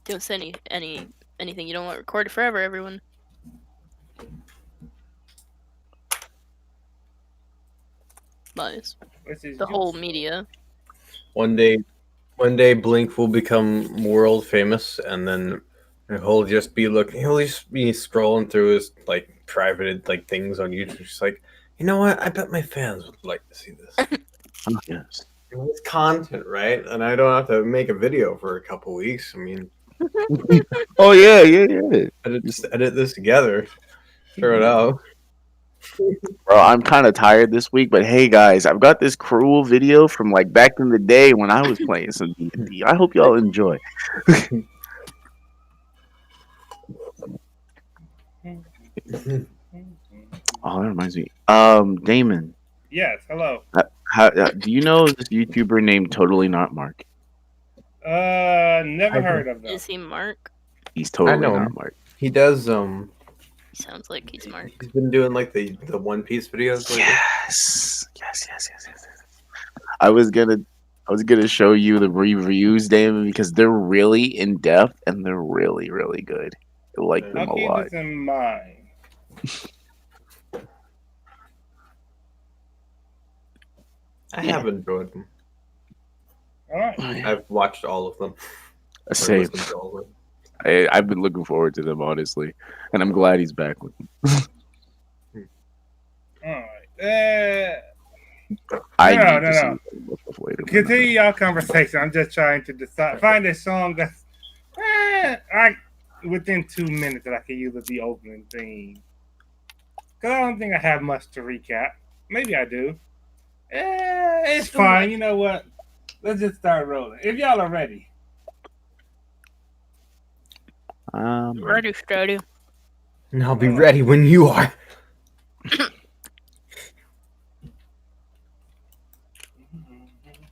Don't say anything you don't want recorded forever, everyone. Lies. The whole media. One day, Blink will become world famous, and then he'll just be scrolling through his like private like things on YouTube. Just like, you know what? I bet my fans would like to see this. Oh, yes. It's content, right? And I don't have to make a video for a couple weeks. I mean, Oh yeah. just edit this together, throw it out. Bro, I'm kind of tired this week, but hey guys, I've got this cruel video from like back in the day when I was playing some D&D. I hope y'all enjoy. Oh, that reminds me. Damon. Yes. Hello. Do you know this YouTuber named Totally Not Mark? Never heard of them. Is he Mark? He's totally I know not him. Mark. He does. He sounds like he's Mark. He's been doing like the One Piece videos. Lately. Yes. I was gonna show you the reviews, Damon, because they're really in depth and they're really, really good. I like them I'll a keep lot. this in mind. I have enjoyed them. All right. I've watched all of them. Same. Listened to all of them. I've been looking forward to them, honestly, and I'm glad he's back with them. All right. I No, need no, to no. see what the later. Continue y'all conversation. I'm just trying to decide. Find a song that's within 2 minutes that I can use as the opening theme. Because I don't think I have much to recap. Maybe I do. It's fine. You know what? Let's just start rolling. If y'all are ready. Ready, steady. And I'll be ready when you are.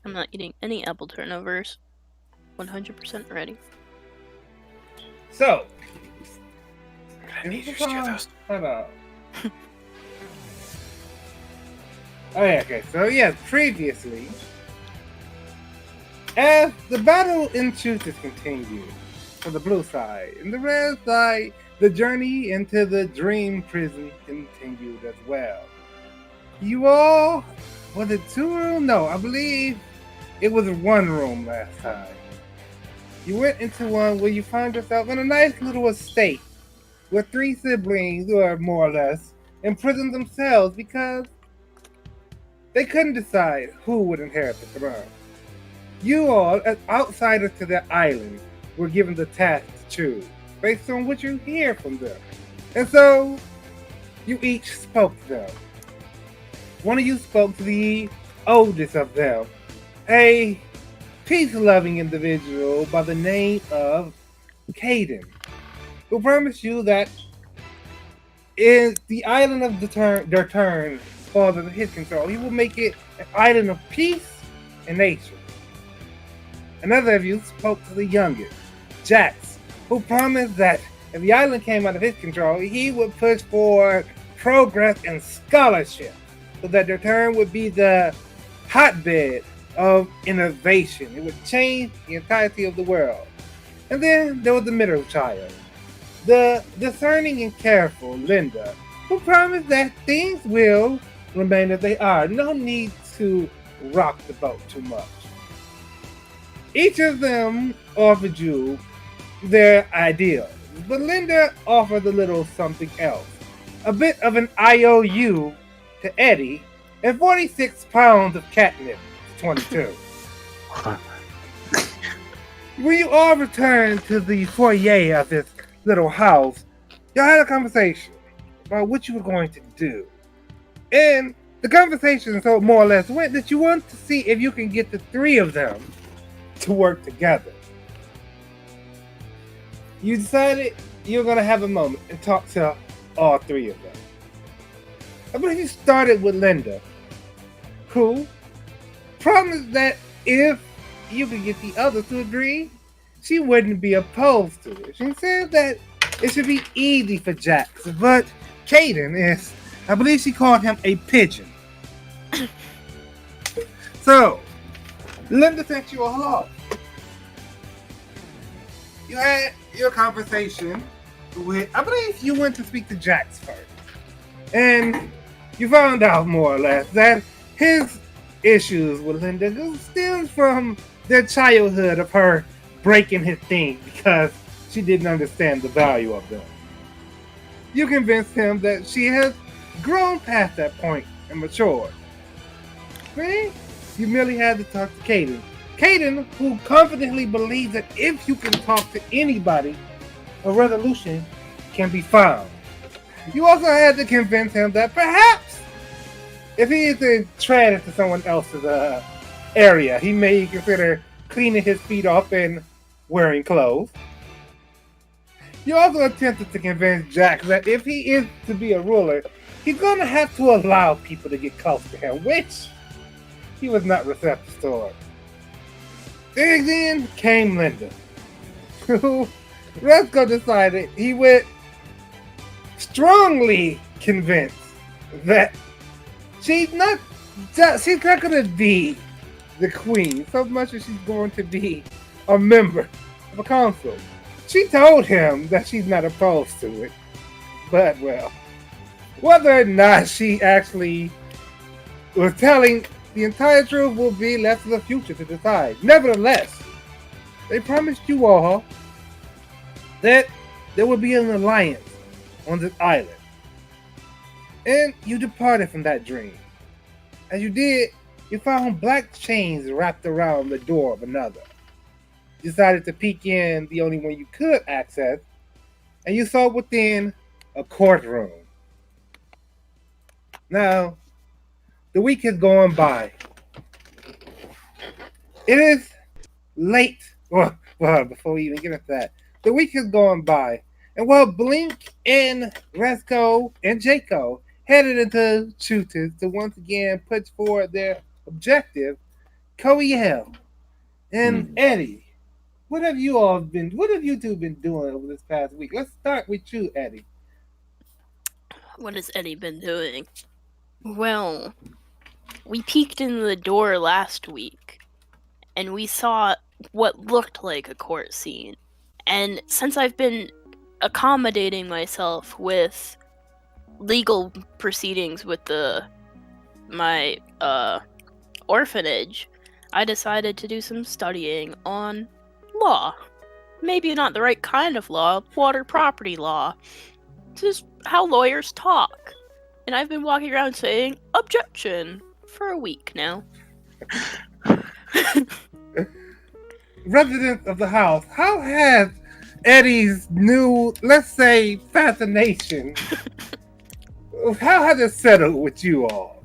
I'm not eating any apple turnovers. 100% ready. So. I need you to do those. Hold up. Oh yeah, okay. So yeah, previously, as the battle in Truth is continued for the blue side, and the red side, the journey into the dream prison continued as well. You all, was it 2 room? No, I believe it was 1 room last time. You went into one where you find yourself in a nice little estate with 3 siblings who are more or less imprisoned themselves because they couldn't decide who would inherit the throne. You all, as outsiders to their island, were given the task to choose based on what you hear from them. And so, you each spoke to them. One of you spoke to the oldest of them, a peace-loving individual by the name of Caden, who promised you that in the island of their turn falls under his control, he will make it an island of peace and nature. Another of you spoke to the youngest, Jax, who promised that if the island came out of his control, he would push for progress and scholarship, so that their turn would be the hotbed of innovation. It would change the entirety of the world. And then there was the middle child, the discerning and careful Linda, who promised that things will remain as they are. No need to rock the boat too much. Each of them offered you their ideals, but Linda offered a little something else. A bit of an IOU to Eddie and 46 pounds of catnip to 22. When you all returned to the foyer of this little house, y'all had a conversation about what you were going to do. And the conversation so more or less went that you want to see if you can get the 3 of them to work together. You decided you were going to have a moment and talk to all 3 of them. I believe you started with Linda, who promised that if you could get the others to agree, she wouldn't be opposed to it. She said that it should be easy for Jax, but Caden is, I believe she called him a pigeon. So, Linda sent you all off. You had your conversation with, I believe you went to speak to Jax first. And you found out more or less that his issues with Linda stems from their childhood of her breaking his thing because she didn't understand the value of them. You convinced him that she has grown past that point and matured. See? You merely had to talk to Caden. Caden, who confidently believes that if you can talk to anybody, a resolution can be found. You also had to convince him that perhaps if he is to tread into someone else's area, he may consider cleaning his feet off and wearing clothes. You also attempted to convince Jack that if he is to be a ruler, he's going to have to allow people to get close to him, which he was not receptive toward. Then came Linda, who Resco decided he would strongly convince that she's not going to be the queen so much as she's going to be a member of a council. She told him that she's not opposed to it, but well, whether or not she actually was telling the entire truth will be left to the future to decide. Nevertheless, they promised you all that there would be an alliance on this island. And you departed from that dream. As you did, you found black chains wrapped around the door of another. You decided to peek in the only one you could access, and you saw within a courtroom. Now, the week has gone by. It is late. Well, before we even get into that, the week has gone by. And while Blink and Resco and Jaco headed into Chutas to once again put forward their objective, Koiel and Eddie, what have you two been doing over this past week? Let's start with you, Eddie. What has Eddie been doing? Well, we peeked in the door last week, and we saw what looked like a court scene. And since I've been accommodating myself with legal proceedings with my orphanage, I decided to do some studying on law. Maybe not the right kind of law, water property law. Just how lawyers talk. And I've been walking around saying, objection, for a week now. Resident of the house, how has Eddie's new, let's say, fascination, how has it settled with you all?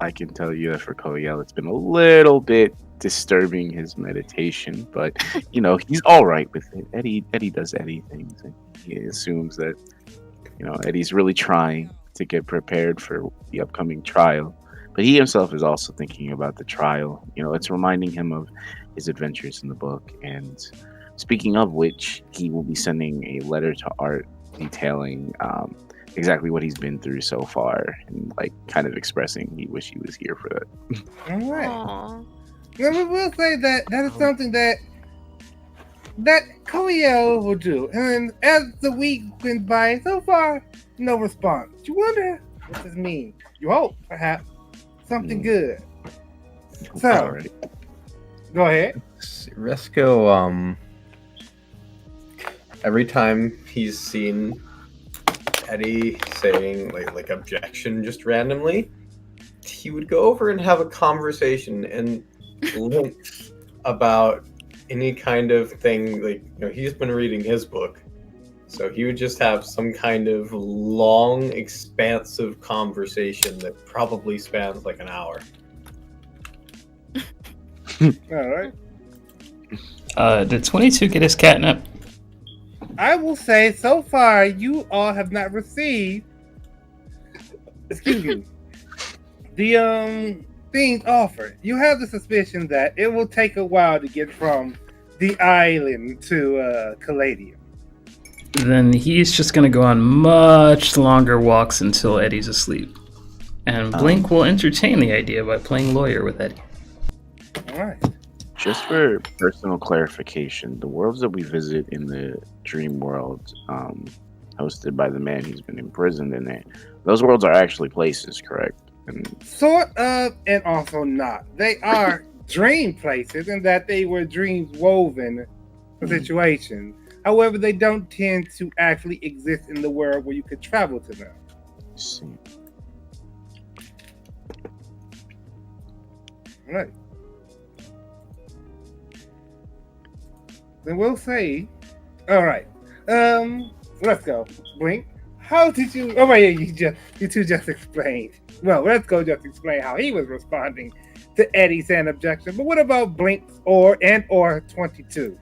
I can tell you that for Koiel, it's been a little bit disturbing his meditation, but you know, he's all right with it. Eddie does Eddie things, and he assumes that, you know, Eddie's really trying to get prepared for the upcoming trial. But he himself is also thinking about the trial. You know, it's reminding him of his adventures in the book. And speaking of which, he will be sending a letter to Art detailing exactly what he's been through so far, and like kind of expressing he wish he was here for that. All right. Aww. Now, we will say that is something that Koiel will do. And as the week went by, so far, no response. You wonder what this means. You hope, perhaps, something good. So, Right. Go ahead. Resco, every time he's seen Eddie saying like objection just randomly, he would go over and have a conversation and link about any kind of thing. Like, you know, he's been reading his book, so he would just have some kind of long, expansive conversation that probably spans like an hour. All right. Did 22 get his catnip? I will say, so far, you all have not received, excuse me, the things offered. You have the suspicion that it will take a while to get from the island to Caladium. Then he's just gonna go on much longer walks until Eddie's asleep. And Blink will entertain the idea by playing lawyer with Eddie. All right. Just for personal clarification, the worlds that we visit in the dream world, hosted by the man who's been imprisoned in it, those worlds are actually places, correct? And Sort of, and also not. They are dream places in that they were dreams woven for situations. However, they don't tend to actually exist in the world where you could travel to them. let's see. All right. Then we'll say, all right. Let's go. Blink. How did you? Oh wait, you two just explained. Well, let's go just explain how he was responding to Eddie's an objection. But what about Blink or 22?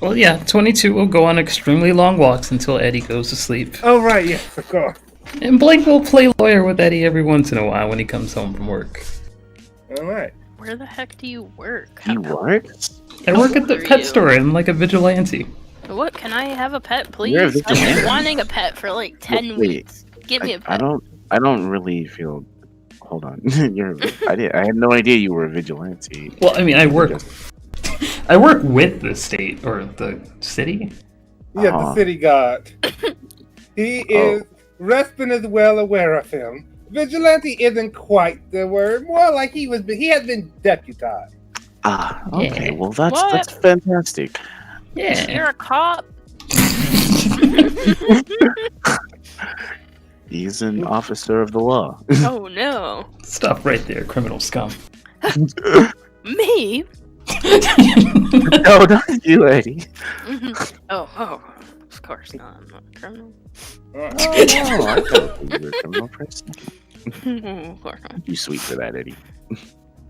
Well, yeah, 22 will go on extremely long walks until Eddie goes to sleep. Oh right, yes, of course. And Blake will play lawyer with Eddie every once in a while when he comes home from work. All right. Where the heck do you work? He works? I work at the old are pet you? store. I'm like a vigilante. What? Can I have a pet, please? You're a I've been vigilante? wanting a pet for like 10 Wait, weeks. Give me a I pet. don't really feel. Hold on. I had no idea you were a vigilante. Well, I mean, I work with the state or the city. Yeah, the city guard. He is. Respin is well aware of him. Vigilante isn't quite the word. More like he has been deputized. Ah, okay. Yeah. Well, that's What? fantastic. Yeah. You're a cop. He's an officer of the law. Oh no. Stop right there, criminal scum. Me? No, not you, Eddie. Oh, of course not. I'm not a criminal. Oh, no, I thought you were a criminal person. Of course not. You sweet for that, Eddie.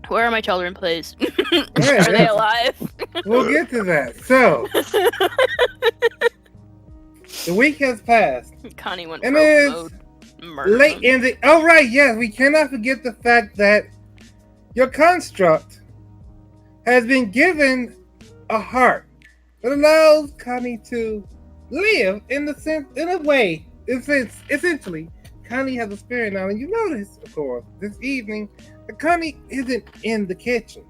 Where are my children, please? Yeah, Are they alive? We'll get to that. So, the week has passed. Connie went And rogue it's mode. Murder Late them. in the. Oh, right, yes. We cannot forget the fact that your construct has been given a heart that allows Connie to live in a way. Essentially, Connie has a spirit now. And you notice, of course, this evening, that Connie isn't in the kitchen.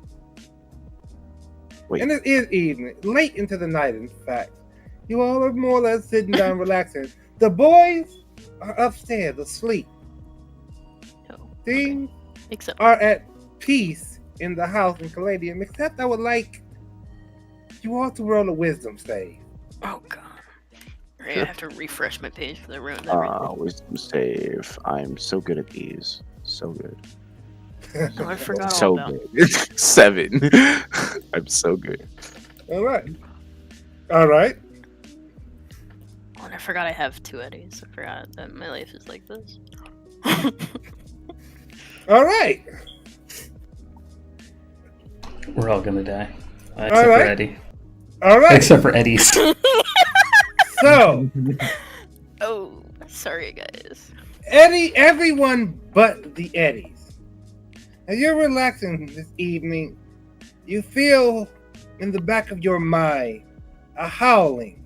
Wait. And it is evening, late into the night, in fact. You all are more or less sitting down, relaxing. The boys are upstairs, asleep. Oh, Things except are at peace in the house in Caladium, except I would like you all to roll a wisdom save. oh god. Right, I have to refresh my page for the ruined everything. Wisdom save. I'm so good at these. So good. Oh, I forgot all So about. good. 7. I'm so good. All right. All right. Oh, and I forgot I have 2 Eddies. I forgot that my life is like this. All right. We're all gonna die. Except All for right. Eddie. All right. Except for Eddie's. So, Oh, sorry guys. everyone but the Eddies. As you're relaxing this evening, you feel in the back of your mind a howling.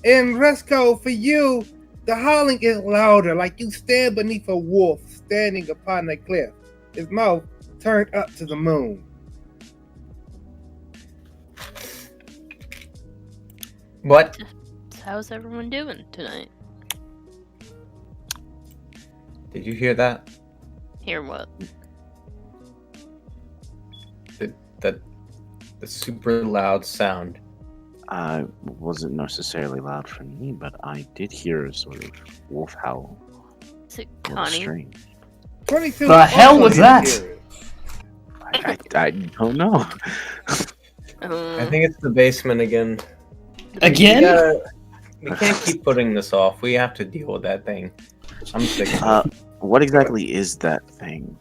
And Resco, for you, the howling is louder, like you stand beneath a wolf standing upon a cliff, his mouth turned up to the moon. What? So how's everyone doing tonight? Did you hear that? Hear what? The super loud sound. Wasn't necessarily loud for me, but I did hear a sort of wolf howl. Is it A little Connie? strange. 22 The hell also was didn't that? hear it. I don't know. I think it's the basement again. Again? We can't keep putting this off. We have to deal with that thing. I'm sick of it. What exactly is that thing?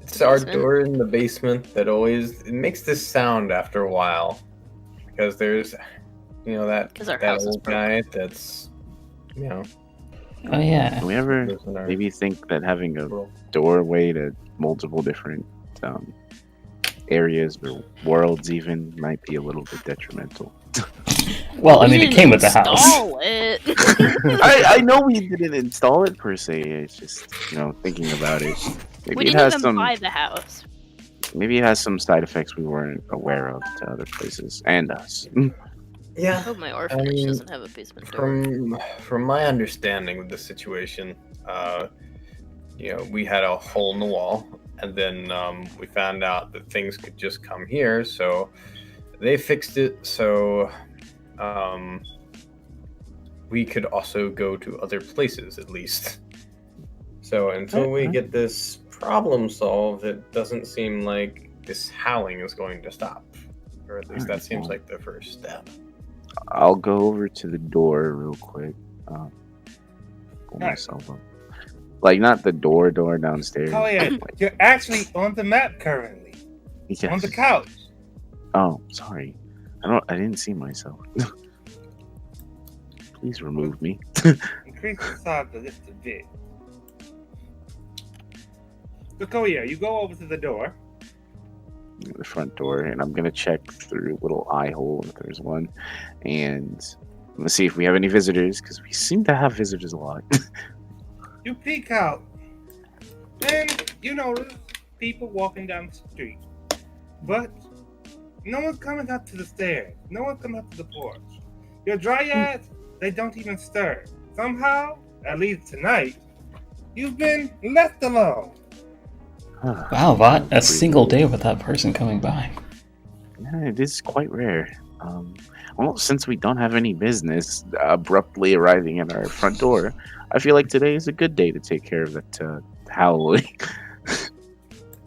It's our Basement? door in the basement that it makes this sound after a while. Because there's, that 'Cause our house is old broke. guy that's, Oh yeah. Can we ever lives in our maybe think that having a world. doorway to multiple different areas or worlds even might be a little bit detrimental? Well, I We mean, it didn't came with the house. install it. I know we didn't install it per se. It's just thinking about it. Maybe We it didn't has even some. buy the house. Maybe it has some side effects we weren't aware of to other places and us. I Yeah. hope my orphanage doesn't have a basement door. From my understanding of the situation, we had a hole in the wall, and then we found out that things could just come here, so they fixed it so we could also go to other places at least. So until we get this problem solved, it doesn't seem like this howling is going to stop. Or at least that seems like the first step. I'll go over to the door real quick. Pull myself up. Like, not the door downstairs. Oh yeah, you're actually on the map currently. Yes. On the couch. Oh, sorry. I didn't see myself. Please remove me. Increase the size of the list a bit. So Koya, you go over to the door. The front door, and I'm gonna check through a little eye hole if there's one, and let's see if we have any visitors, because we seem to have visitors a lot. You peek out, and you notice people walking down the street, but no one's coming up to the stairs. No one's coming up to the porch. Your dryads, they don't even stir. Somehow, at least tonight, you've been left alone. Wow, Vot, a single day without person coming by. Yeah, it is quite rare. Well, since we don't have any business abruptly arriving at our front door, I feel like today is a good day to take care of that howling.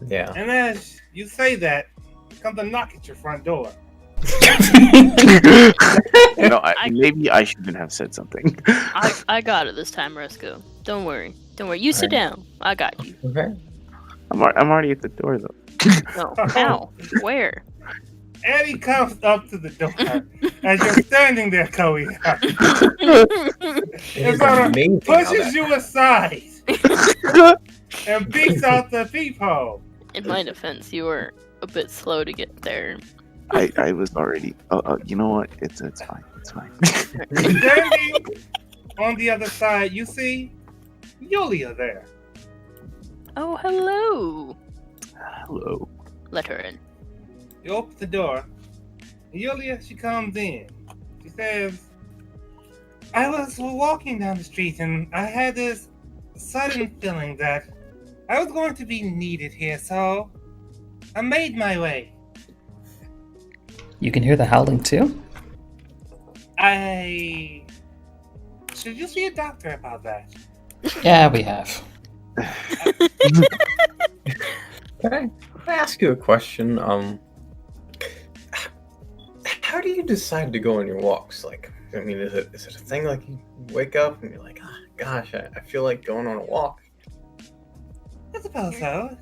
Yeah. And as you say that, comes a knock at your front door. Maybe I shouldn't have said something. I got it this time, Resco. Don't worry. You sit down. I got you. Okay. I'm already at the door, though. No. How? Where? Eddie comes up to the door as you're standing there, Koya. And sort of pushes you aside and peeks out the peephole. In my defense, you were a bit slow to get there. I was already. You know what? It's fine. It's fine. Standing on the other side, you see Yulia there. Oh, hello. Hello. Let her in. You open the door. Yulia, she comes in. She says, I was walking down the street and I had this sudden feeling that I was going to be needed here, so I made my way. You can hear the howling too? Should you see a doctor about that? Yeah, we have. Can I ask you a question? How do you decide to go on your walks? Like, I mean, is it a thing like you wake up and you're like, oh, gosh, I feel like going on a walk? I suppose so.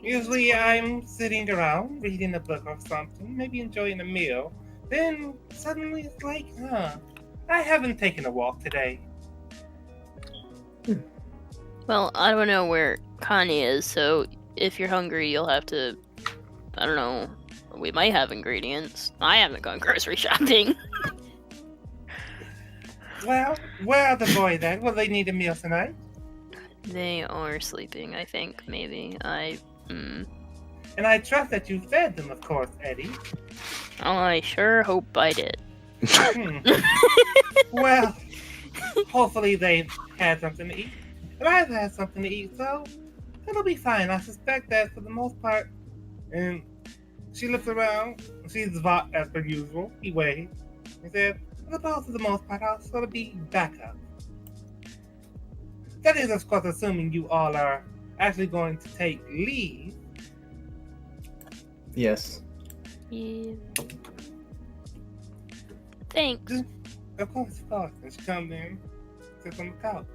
Usually I'm sitting around reading a book or something, maybe enjoying a meal. Then suddenly it's like, I haven't taken a walk today. Well, I don't know where Connie is, so if you're hungry, you'll have to, I don't know, we might have ingredients. I haven't gone grocery shopping. Well, where are the boys then? Will they need a meal tonight? They are sleeping, I think, maybe. And I trust that you fed them, of course, Eddie. I sure hope I did. Well, hopefully they've had something to eat. But I've had something to eat, so it'll be fine. I suspect that for the most part. And she looks around, sees Vought as per usual. He waves. He said, for the most part, I'll sort of be back up. That is, of course, assuming you all are actually going to take leave. Yes. Yeah. Thanks. Of course. And she comes in, sits on the couch.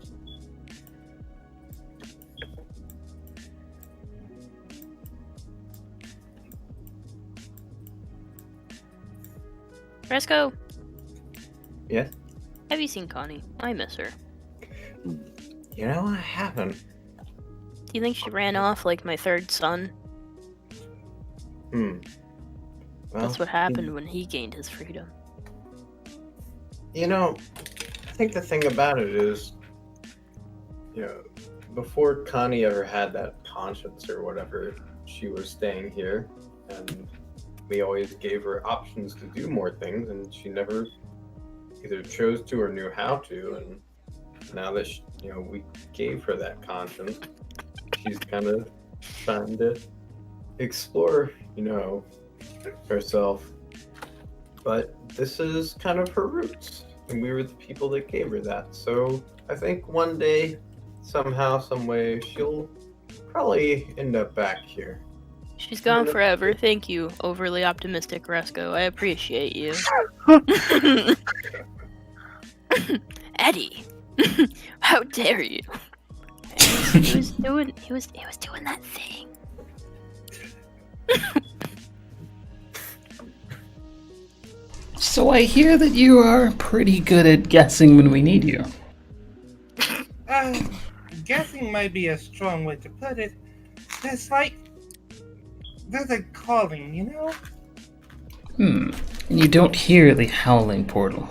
Resco, Yes? have you seen Connie? I miss her. You know, I haven't. Do you think she ran off like my third son? Well, That's what happened when he gained his freedom. You know, I think the thing about it is, before Connie ever had that conscience or whatever, she was staying here, and we always gave her options to do more things, and she never either chose to or knew how to. And now that we gave her that conscience, she's kind of trying to explore, herself. But this is kind of her roots, and we were the people that gave her that. So I think one day, somehow, some way, she'll probably end up back here. She's gone forever. Thank you, overly optimistic Resco. I appreciate you. Eddie, how dare you? He was doing that thing. So I hear that you are pretty good at guessing when we need you. Guessing might be a strong way to put it. It's like there's a calling, And you don't hear the howling portal.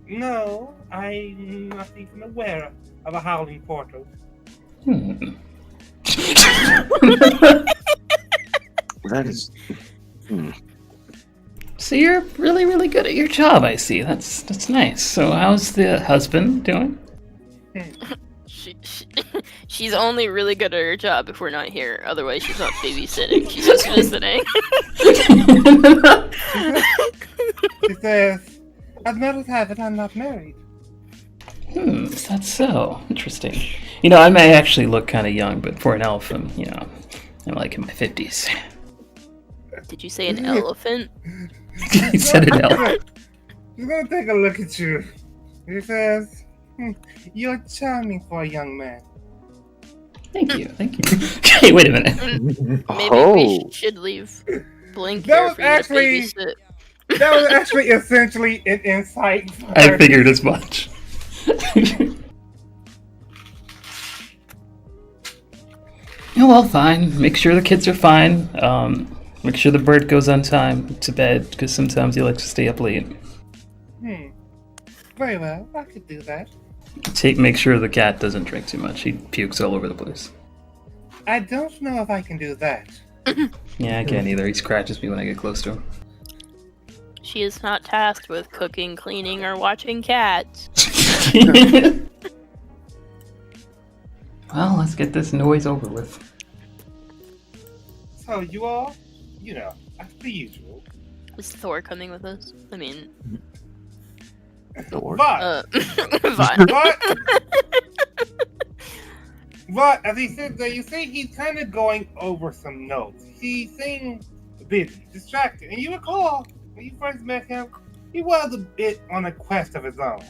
No, I'm not even aware of a howling portal. That is. So you're really, really good at your job, I see. That's nice. So how's the husband doing? She's only really good at her job if we're not here. Otherwise, she's not babysitting. She's just visiting. She says, "As matters have it, I'm not married." Is that so? Interesting. I may actually look kind of young, but for an elf, I'm like in my 50s. Did you say an elephant? He said an elf. She's gonna take a look at you. She says, "You're charming for a young man." Thank you. Okay, wait a minute. Maybe we should leave Blink here for you to babysit. That was actually essentially an insight. I figured as much. Well, fine. Make sure the kids are fine. Make sure the bird goes on time to bed, because sometimes he likes to stay up late. Very well, I could do that. Make sure the cat doesn't drink too much. He pukes all over the place. I don't know if I can do that. Yeah, I can't either. He scratches me when I get close to him. She is not tasked with cooking, cleaning, or watching cats. Well, let's get this noise over with. So you all, as per usual. Is Thor coming with us? I mean... Thor? But as he said there, you see he's kind of going over some notes. He seemed busy, distracted. And you recall, when you first met him, he was a bit on a quest of his own.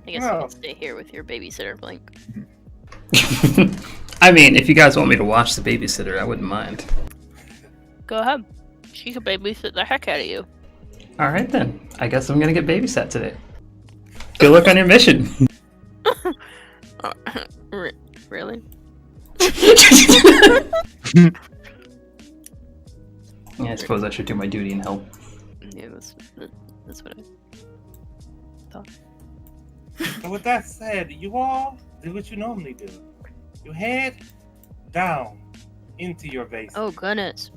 I guess you can stay here with your babysitter, Blink. I mean, if you guys want me to watch the babysitter, I wouldn't mind. Go ahead. She could babysit the heck out of you. Alright then. I guess I'm gonna get babysat today. Good luck on your mission. Really? Yeah, I suppose I should do my duty and help. Yeah, that's what I thought. So with that said, you all do what you normally do. You head down into your base. Oh, goodness.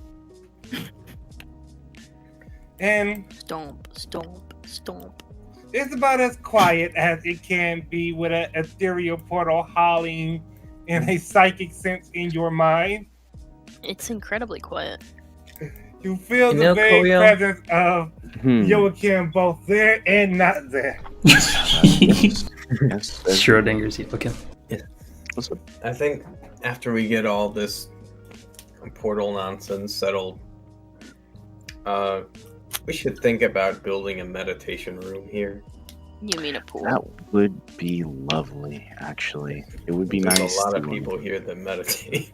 And Stomp, stomp, stomp. it's about as quiet as it can be with an ethereal portal howling in a psychic sense in your mind. It's incredibly quiet. You feel the vague presence of Joachim both there and not there. Yes. Schrodinger's Joachim. I think after we get all this portal nonsense settled, we should think about building a meditation room here. You mean a pool? That would be lovely, actually. It would be There's nice. a lot of people here that meditate.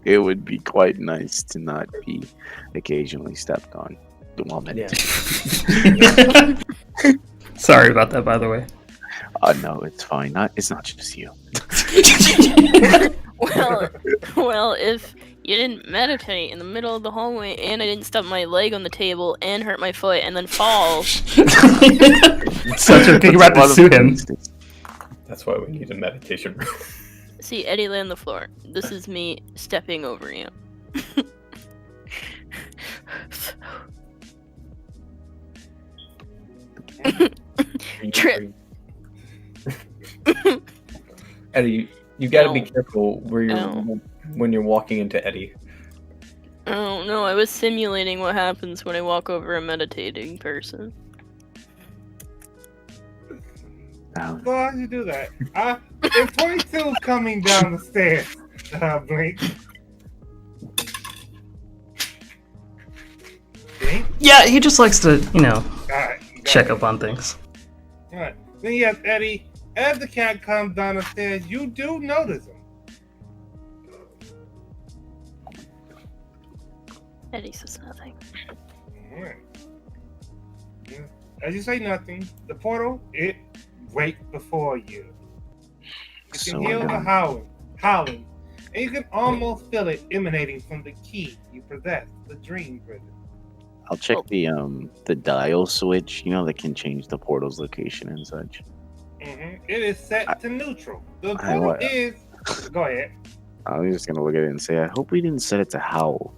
It would be quite nice to not be occasionally stepped on while meditating. Sorry about that, by the way. No, it's fine. It's not just you. Well, if you didn't meditate in the middle of the hallway, and I didn't stump my leg on the table, and hurt my foot, and then fall. Such a good right to sue him. That's why we need a meditation room. See, Eddie, lay on the floor. This is me stepping over you. Trip. Eddie, you gotta be No. careful where you're No. when you're walking into Eddie. Oh no, I was simulating what happens when I walk over a meditating person. Why did you do that? If 22 coming down the stairs, Blink. Blink? Yeah, he just likes to, Alright. check up on things. Alright. Then you have Eddie. As the cat comes down the stairs, you do notice him. Eddie says nothing. Alright. As you say nothing, the portal, it waits before you. You can So, hear the howling, and you can almost feel it emanating from the key you possess, the dream prison. I'll check the dial switch, that can change the portal's location and such. It is set to neutral. The I portal what? is. Go ahead. I'm just gonna look at it and say, I hope we didn't set it to howl.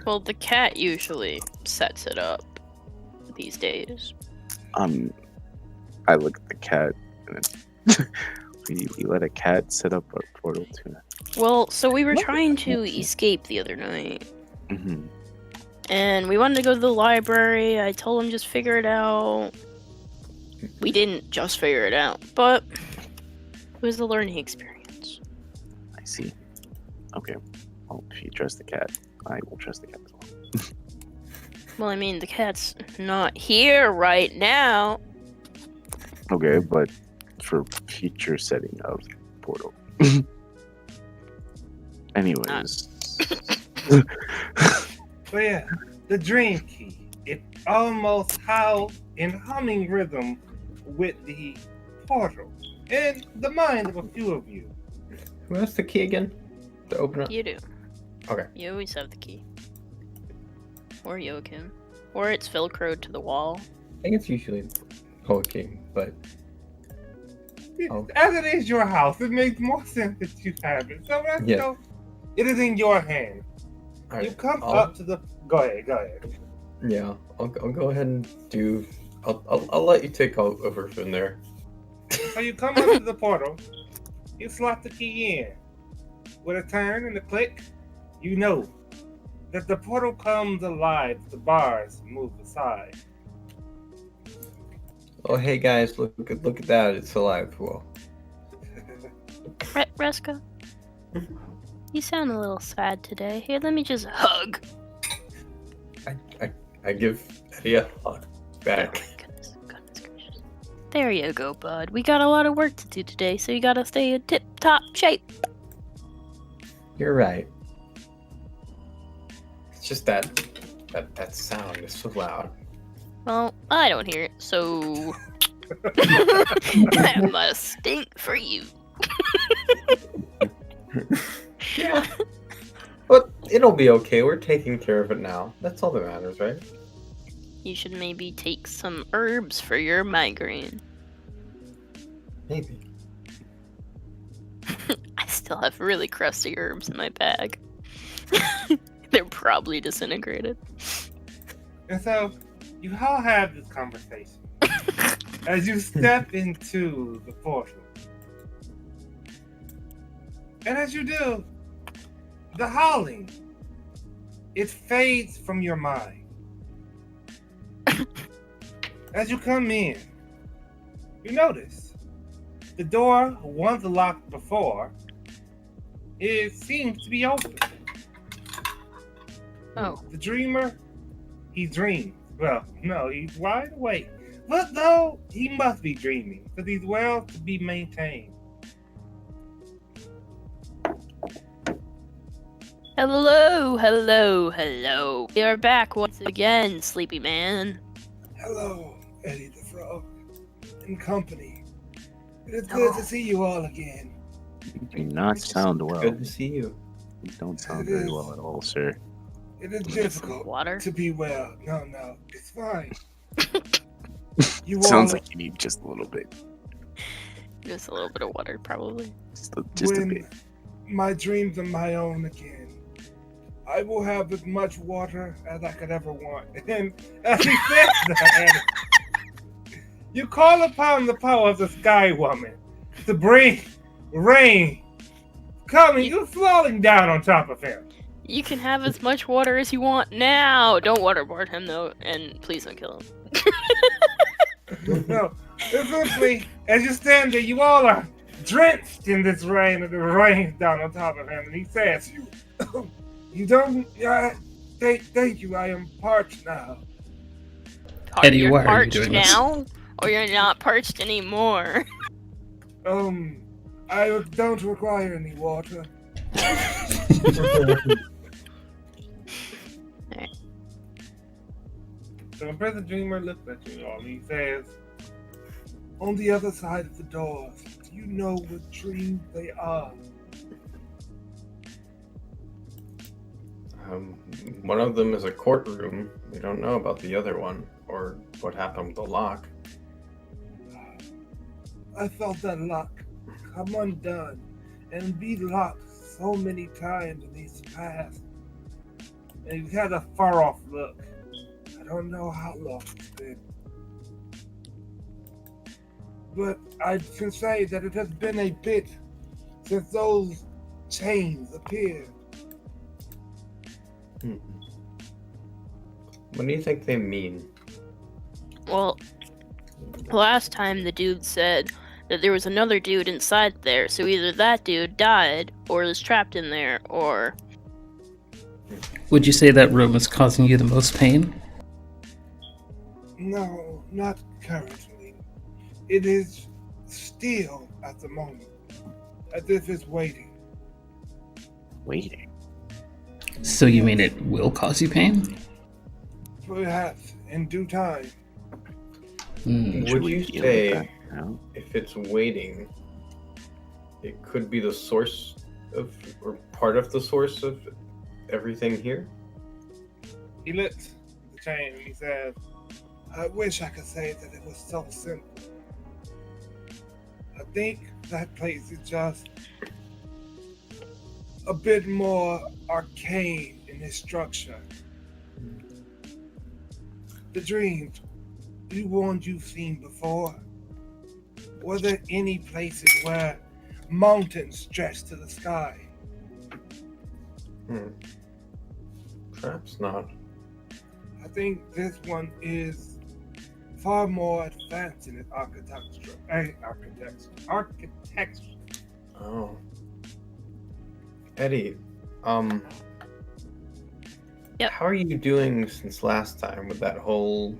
Well, the cat usually sets it up these days. I look at the cat and we let a cat set up a portal too. Well, so we were trying to escape the other night, Mm-hmm. and we wanted to go to the library. I told him just figure it out. We didn't just figure it out, but it was a learning experience. I see. Okay. Well, if you trust the cat, I will trust the cat as well. Well, I mean, the cat's not here right now. Okay, but for future setting of portal. Anyways. So yeah, the dream key. It almost howls in humming rhythm with the portal and the mind of a few of you. Who has the key again? To open it? You do. Okay. You always have the key. Or Joachim. Or it's velcroed to the wall. I think it's usually King, but Oh. As it is your house, it makes more sense that you have it. So let's Yeah. go. It is in your hand. all right. You come I'll- up to the. Go ahead. Yeah, I'll go ahead and do. I'll let you take over from there. So you come up to the portal. You slot the key in. With a turn and a click, you know that the portal comes alive. The bars move aside. Oh, hey guys, look at that! It's alive. Whoa. Reska, you sound a little sad today. Here, let me just hug. I give Eddie a hug back. Goodness gracious. There you go, bud. We got a lot of work to do today, so you gotta stay in tip-top shape. You're right. It's just that sound is so loud. Well, I don't hear it, so that must stink for you. Yeah. But it'll be okay. We're taking care of it now. That's all that matters, right? You should maybe take some herbs for your migraine. Maybe. I still have really crusty herbs in my bag. They're probably disintegrated. And so you all have this conversation as you step into the portal. And as you do, the howling, it fades from your mind. As you come in, you notice the door, once locked before, it seems to be open. Oh. The dreamer, he dreams. Well, no, he's wide awake. But though, he must be dreaming, because he's well to be maintained. Hello. We are back once again, sleepy man. Hello, Eddie the Frog, and company. It is Hello. good to see you all again. You do not sound well. Good to see you. You don't sound very well at all, sir. It is Some difficult water. to be well. No, it's fine. You Sounds all, like you need just a little bit. Just a little bit of water, probably. Just a When bit. my dreams are my own again, I will have as much water as I could ever want. And as he says that, you call upon the power of the Sky Woman to bring rain coming, you falling down on top of him. You can have as much water as you want now. Don't waterboard him though, and please don't kill him. No, essentially, as you stand there, you all are drenched in this rain, and the rain's down on top of him, and he says, "You don't. Thank you. I am parched now." Eddie, You're why are you parched doing this? now, or you're not parched anymore. I don't require any water. So when President Dreamer looks at you all, he says, "On the other side of the doors, do you know what dreams they are?" One of them is a courtroom. We don't know about the other one, or what happened with the lock. I felt that lock come undone and be locked so many times in these past. And you had a far off look. I don't know how long it's been. But I can say that it has been a bit since those chains appeared. What do you think they mean? Well, last time the dude said that there was another dude inside there, so either that dude died or is trapped in there, or Would you say that room is causing you the most pain? No, not currently. It is still at the moment, as if it's waiting. Waiting. So you mean it will cause you pain? Perhaps in due time. Hmm. Should Would we you deal with say that now? if it's waiting, it could be the source of, or part of the source of everything here? He lifts the chain and he says, "I wish I could say that it was so simple. I think that place is just a bit more arcane in its structure. The dreams, you ones you've seen before, were there any places where mountains stretch to the sky? Perhaps not. I think this one is far more advanced in its architecture. Architecture. Oh. Eddie, Yep. how are you doing since last time with that whole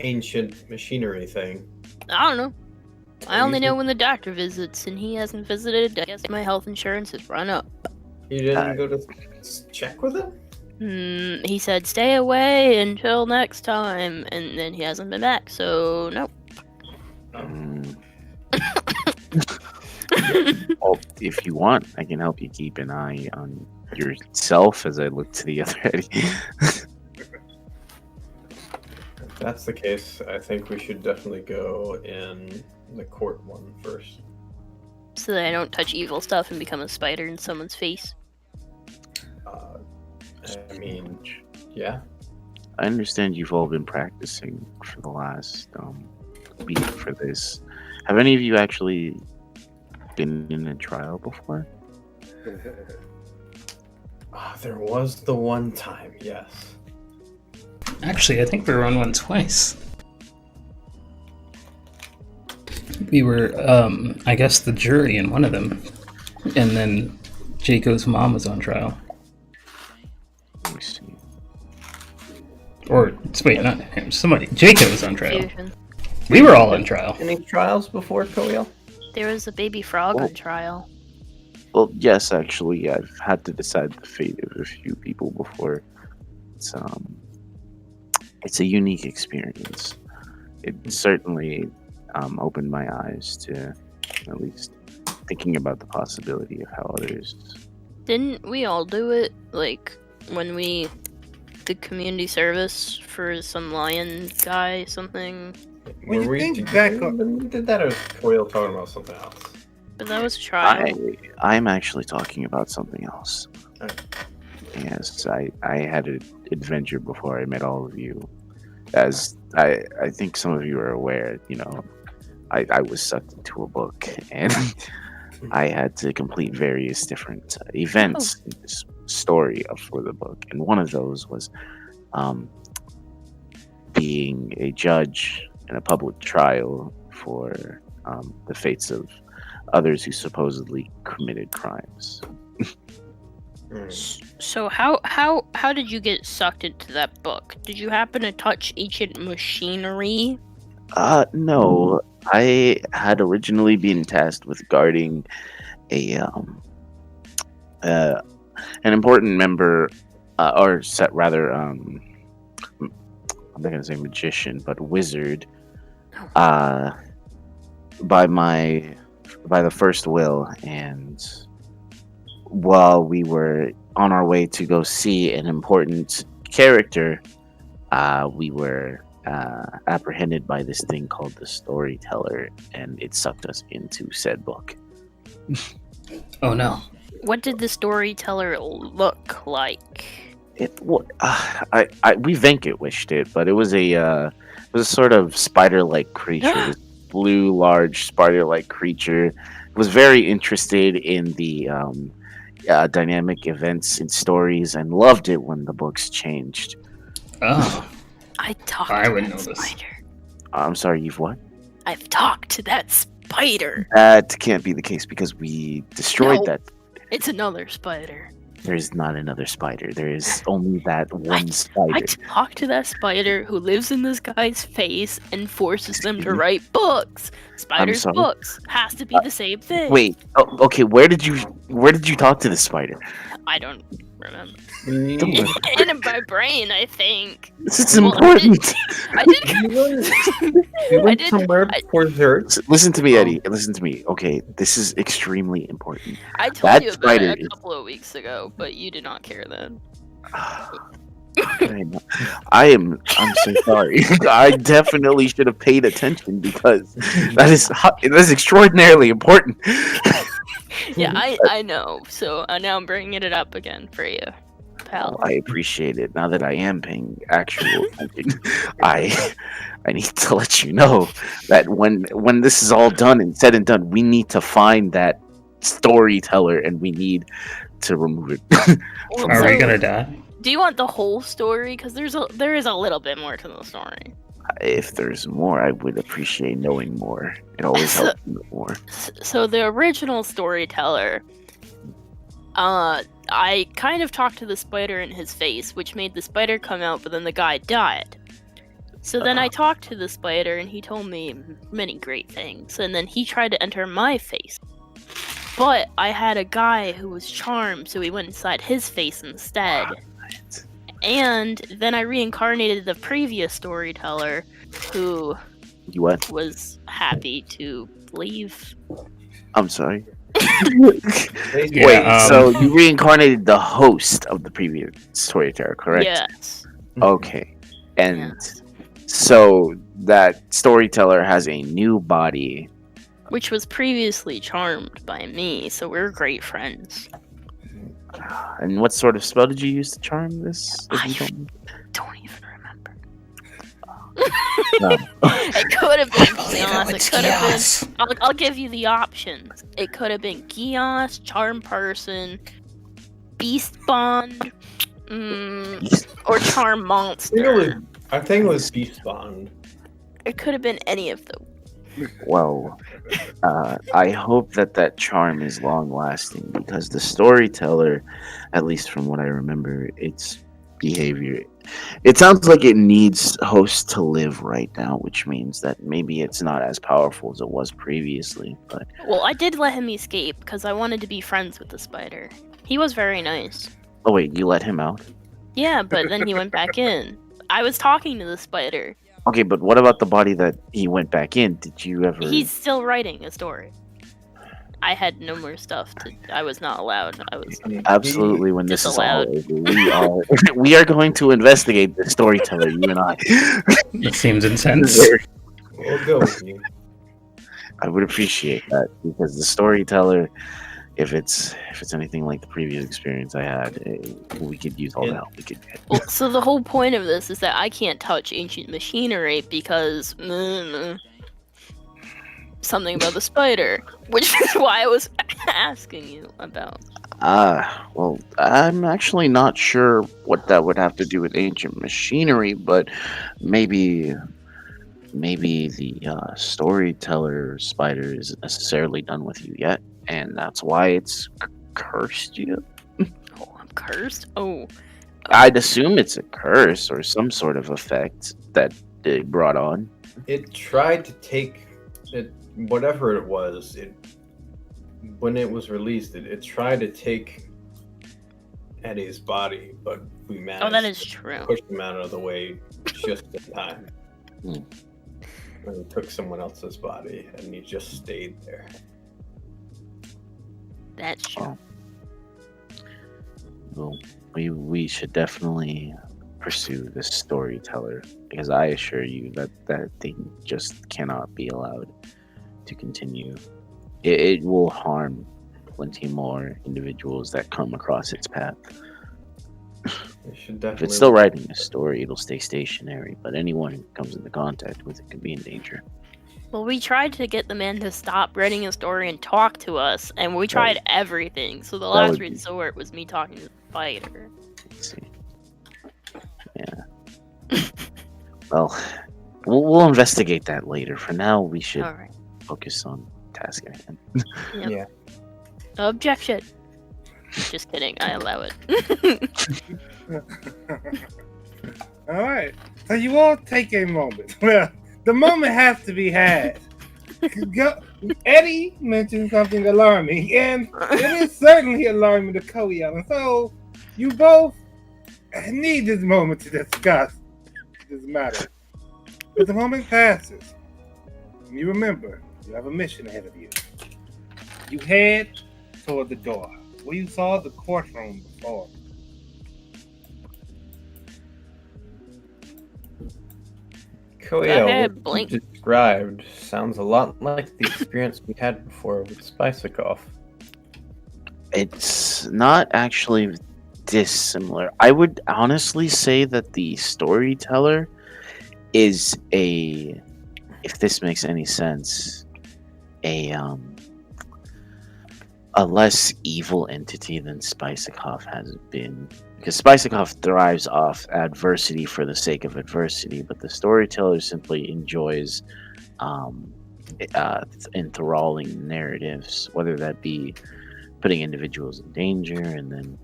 ancient machinery thing? I don't know. I Are only you- know when the doctor visits, and he hasn't visited. I guess my health insurance has run up. You didn't go to check with him? He said stay away until next time, and then he hasn't been back, so nope. Mm. Well, if you want, I can help you keep an eye on yourself as I look to the other Eddie. If that's the case, I think we should definitely go in the court one first. So that I don't touch evil stuff and become a spider in someone's face. I mean, yeah. I understand you've all been practicing for the last week for this. Have any of you actually been in a trial before? There was the one time, yes. Actually, I think we were on one twice. We were, I guess, the jury in one of them. And then Jaco's mom was on trial. Let me see. Or, wait, not him, somebody. Jaco was on trial. Fusion. We were all on trial. Any trials before, Koel? There was a baby frog Oh. on trial. Well, yes, actually, I've had to decide the fate of a few people before. It's a unique experience. It certainly opened my eyes to at least thinking about the possibility of how others. Didn't we all do it? Like, when we did community service for some lion guy, something? When Were you we think together back on, when we did that, or was Coyle talking about something else? But that was a trial. I'm actually talking about something else. Alright. Yes, I had an adventure before I met all of you. As I think some of you are aware, I was sucked into a book and I had to complete various different events in this story for the book. And one of those was being a judge in a public trial for the fates of others who supposedly committed crimes. So how did you get sucked into that book? Did you happen to touch ancient machinery? No. I had originally been tasked with guarding an important member, or set rather, I'm not gonna say magician, but wizard. By the first will, and while we were on our way to go see an important character, we were apprehended by this thing called the Storyteller, and it sucked us into said book. Oh no. What did the storyteller look like? We vanquished it, but it was a sort of spider-like creature, this blue, large spider-like creature. It was very interested in the dynamic events and stories, and loved it when the books changed. Oh. I talked I to would that know this. spider. I'm sorry, you've what? I've talked to that spider. That can't be the case because we destroyed No. that. It's another spider. There's not another spider. There is only that one spider. I talked to that spider who lives in this guy's face and forces them to write books. Spider's sorry? books has to be the same thing. Wait. Oh, okay. Where did you talk to the spider? I don't remember. Don't worry. In my brain, I think. This is Well, important. I did. You I went did. somewhere before church. Listen to me, Eddie. Listen to me. Okay, this is extremely important. I told That you about spider it is- a couple of weeks ago, but you did not care then. I'm so sorry. I definitely should have paid attention because that is extraordinarily important. Yeah, I know. So now I'm bringing it up again for you, pal. I appreciate it. Now that I am paying actual attention, I need to let you know that when this is all done and said and done, we need to find that storyteller and we need to remove it. Are we gonna die? Do you want the whole story? Because there is a little bit more to the story. If there's more, I would appreciate knowing more. It always helps me know more. So the original storyteller, I kind of talked to the spider in his face, which made the spider come out, but then the guy died. So then I talked to the spider, and he told me many great things, and then he tried to enter my face. But I had a guy who was charmed, so he went inside his face instead. And then I reincarnated the previous storyteller, who You what? was happy to leave. I'm sorry. Yeah, Wait, so you reincarnated the host of the previous storyteller, correct? Yes. Okay. And Yes. so that storyteller has a new body. Which was previously charmed by me, so we're great friends. And what sort of spell did you use to charm this? if you I don't- don't even remember. No. It could have been Gios. It's It could have chaos. been. I'll give you the options. It could have been Gios, Charm Person, Beast Bond, or Charm Monster. I think it was Beast Bond. It could have been any of them. Well, I hope that charm is long lasting because the storyteller, at least from what I remember, its behavior, it sounds like it needs hosts to live right now, which means that maybe it's not as powerful as it was previously. But Well, I did let him escape because I wanted to be friends with the spider. He was very nice. oh wait, you let him out? Yeah, but then he went back in. I was talking to the spider. Okay, but what about the body that he went back in? Did you ever? He's still writing a story. I had no more stuff to. I was not allowed. I was. Absolutely. When this is all Disallowed. over, we are going to investigate the storyteller. You and I. That seems intense. Well, go with you. I would appreciate that because the storyteller, if it's anything like the previous experience I had, we could use all the help we could get. Well, so the whole point of this is that I can't touch ancient machinery because something about the spider, which is why I was asking you about. Well, I'm actually not sure what that would have to do with ancient machinery, but maybe the storyteller spider isn't necessarily done with you yet, and that's why it's cursed you. Oh, I'm cursed? Oh. I'd assume it's a curse or some sort of effect that it brought on. It tried to take it, whatever it was. When it was released, it tried to take Eddie's body, but we managed. Oh, that is to true. push him out of the way just in time. Hmm. And he took someone else's body, and he just stayed there. That's true. Well, we should definitely pursue this storyteller because I assure you that thing just cannot be allowed to continue. It will harm plenty more individuals that come across its path. We should If definitely. it's still writing a story, it'll stay stationary, but anyone who comes into contact with it could be in danger. Well, we tried to get the man to stop writing a story and talk to us, and we tried everything. So the that last would be- resort was me talking to the spider. Let's see. Yeah. Well, we'll investigate that later. For now, we should All right. focus on task at hand. Yep. Yeah. Objection. Just kidding. I allow it. All right. So you all take a moment. Well, the moment has to be had. Eddie mentioned something alarming, and it is certainly alarming to Koyal. And so you both need this moment to discuss this matter. But the moment passes, and you remember you have a mission ahead of you. You head toward the door where you saw the courtroom before. Go Koyo, ahead, what Blink. you described sounds a lot like the experience we had before with Spicikoff. It's not actually dissimilar. I would honestly say that the storyteller is if this makes any sense, a less evil entity than Spicikoff has been. Because Spicikoff thrives off adversity for the sake of adversity, but the storyteller simply enjoys enthralling narratives, whether that be putting individuals in danger and then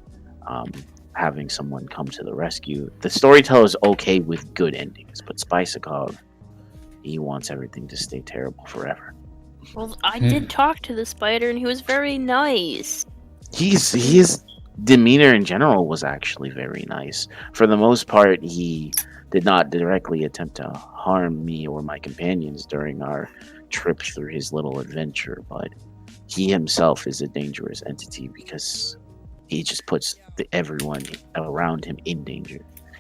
having someone come to the rescue. The storyteller is okay with good endings, but Spicikoff, he wants everything to stay terrible forever. Well, I did talk to the spider, and he was very nice. His demeanor in general was actually very nice. For the most part, he did not directly attempt to harm me or my companions during our trip through his little adventure, but he himself is a dangerous entity because he just puts everyone around him in danger.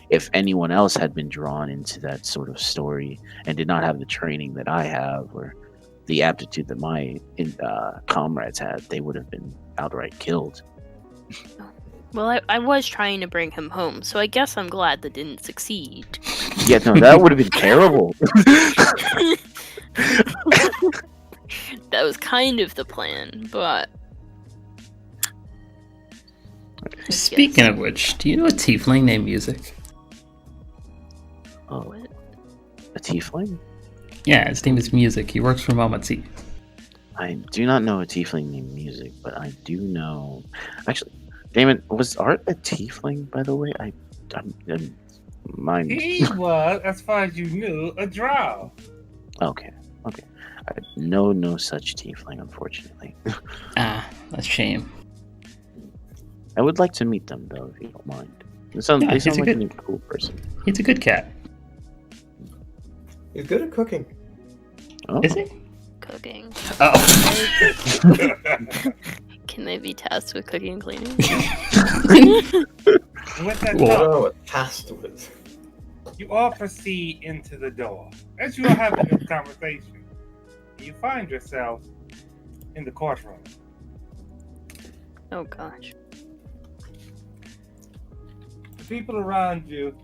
If anyone else had been drawn into that sort of story and did not have the training that I have or the aptitude that my comrades had, they would have been outright killed. Well, I was trying to bring him home, so I guess I'm glad that didn't succeed. Yeah, no, that would have been terrible. That was kind of the plan, but... Speaking of which, do you know a tiefling named Music? Oh, What? a tiefling? Yeah, his name is Music. He works for Mama T. I do not know a tiefling named Music, but I do know. Actually, Damon, was Art a tiefling, by the way? I'm mine. He was, as far as you knew, a drow. Okay. I know no such tiefling, unfortunately. Ah, a shame. I would like to meet them, though, if you don't mind. They sound Yeah, he's a like good- a cool person. He's a good cat. He's good at cooking. Oh, Is he? Cooking. Oh. Can they be tasked with cooking and cleaning? With that Whoa. talk, Oh, it passed with. You all proceed into the door. As you are having this conversation, you find yourself in the courtroom. Oh gosh. The people around you,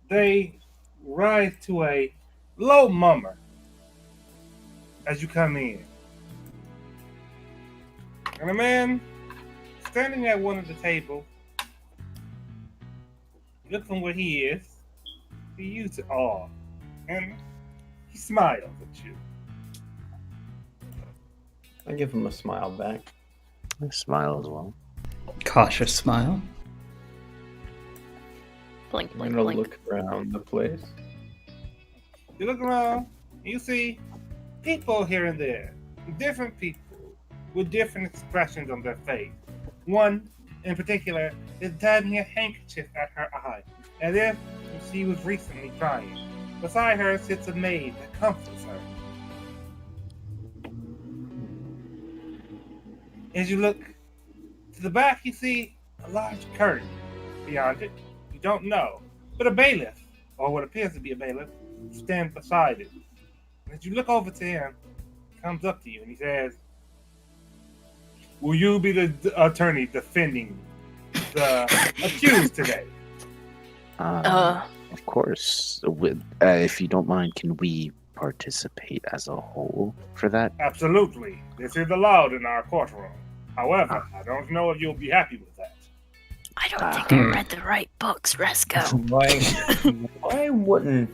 they rise to a low murmur as you come in. And a man standing at one of the tables, look from where he is, to you to all, and he smiles at you. I give him a smile back. I smile as well. Cautious smile. Blink, I'm blink, gonna blink. look around the place. You look around, you see people here and there, different people with different expressions on their face. One, in particular, is dabbing a handkerchief at her eye, as if she was recently crying. Beside her sits a maid that comforts her. As you look to the back, you see a large curtain. Beyond it, you don't know, but a bailiff, or what appears to be a bailiff, stands beside it. And as you look over to him, he comes up to you and he says, "Will you be the attorney defending the accused today?" Of course. If you don't mind, can we participate as a whole for that? Absolutely. This is allowed in our courtroom. However, I don't know if you'll be happy with that. I don't think I read the right books, Resco. Why wouldn't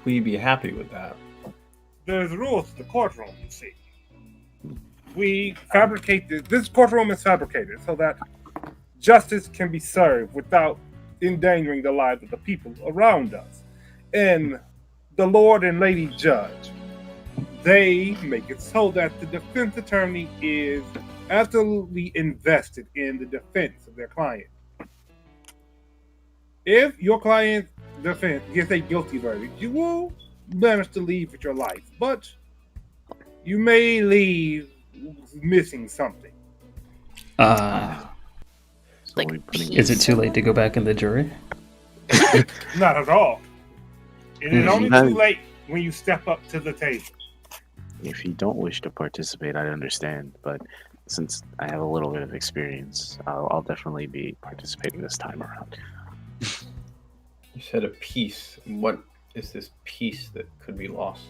we be happy with that? There's rules to the courtroom, you see. We fabricate this courtroom is fabricated so that justice can be served without endangering the lives of the people around us. And the Lord and Lady Judge, they make it so that the defense attorney is absolutely invested in the defense of their client. If your client's defense gets a guilty verdict, you will manage to leave with your life, but you may leave missing something. So Like we're putting Is it too late to go back in the jury? Not at all. It is only too late when you step up to the table. If you don't wish to participate, I understand, but since I have a little bit of experience, I'll definitely be participating this time around. You said a piece. What is this piece that could be lost?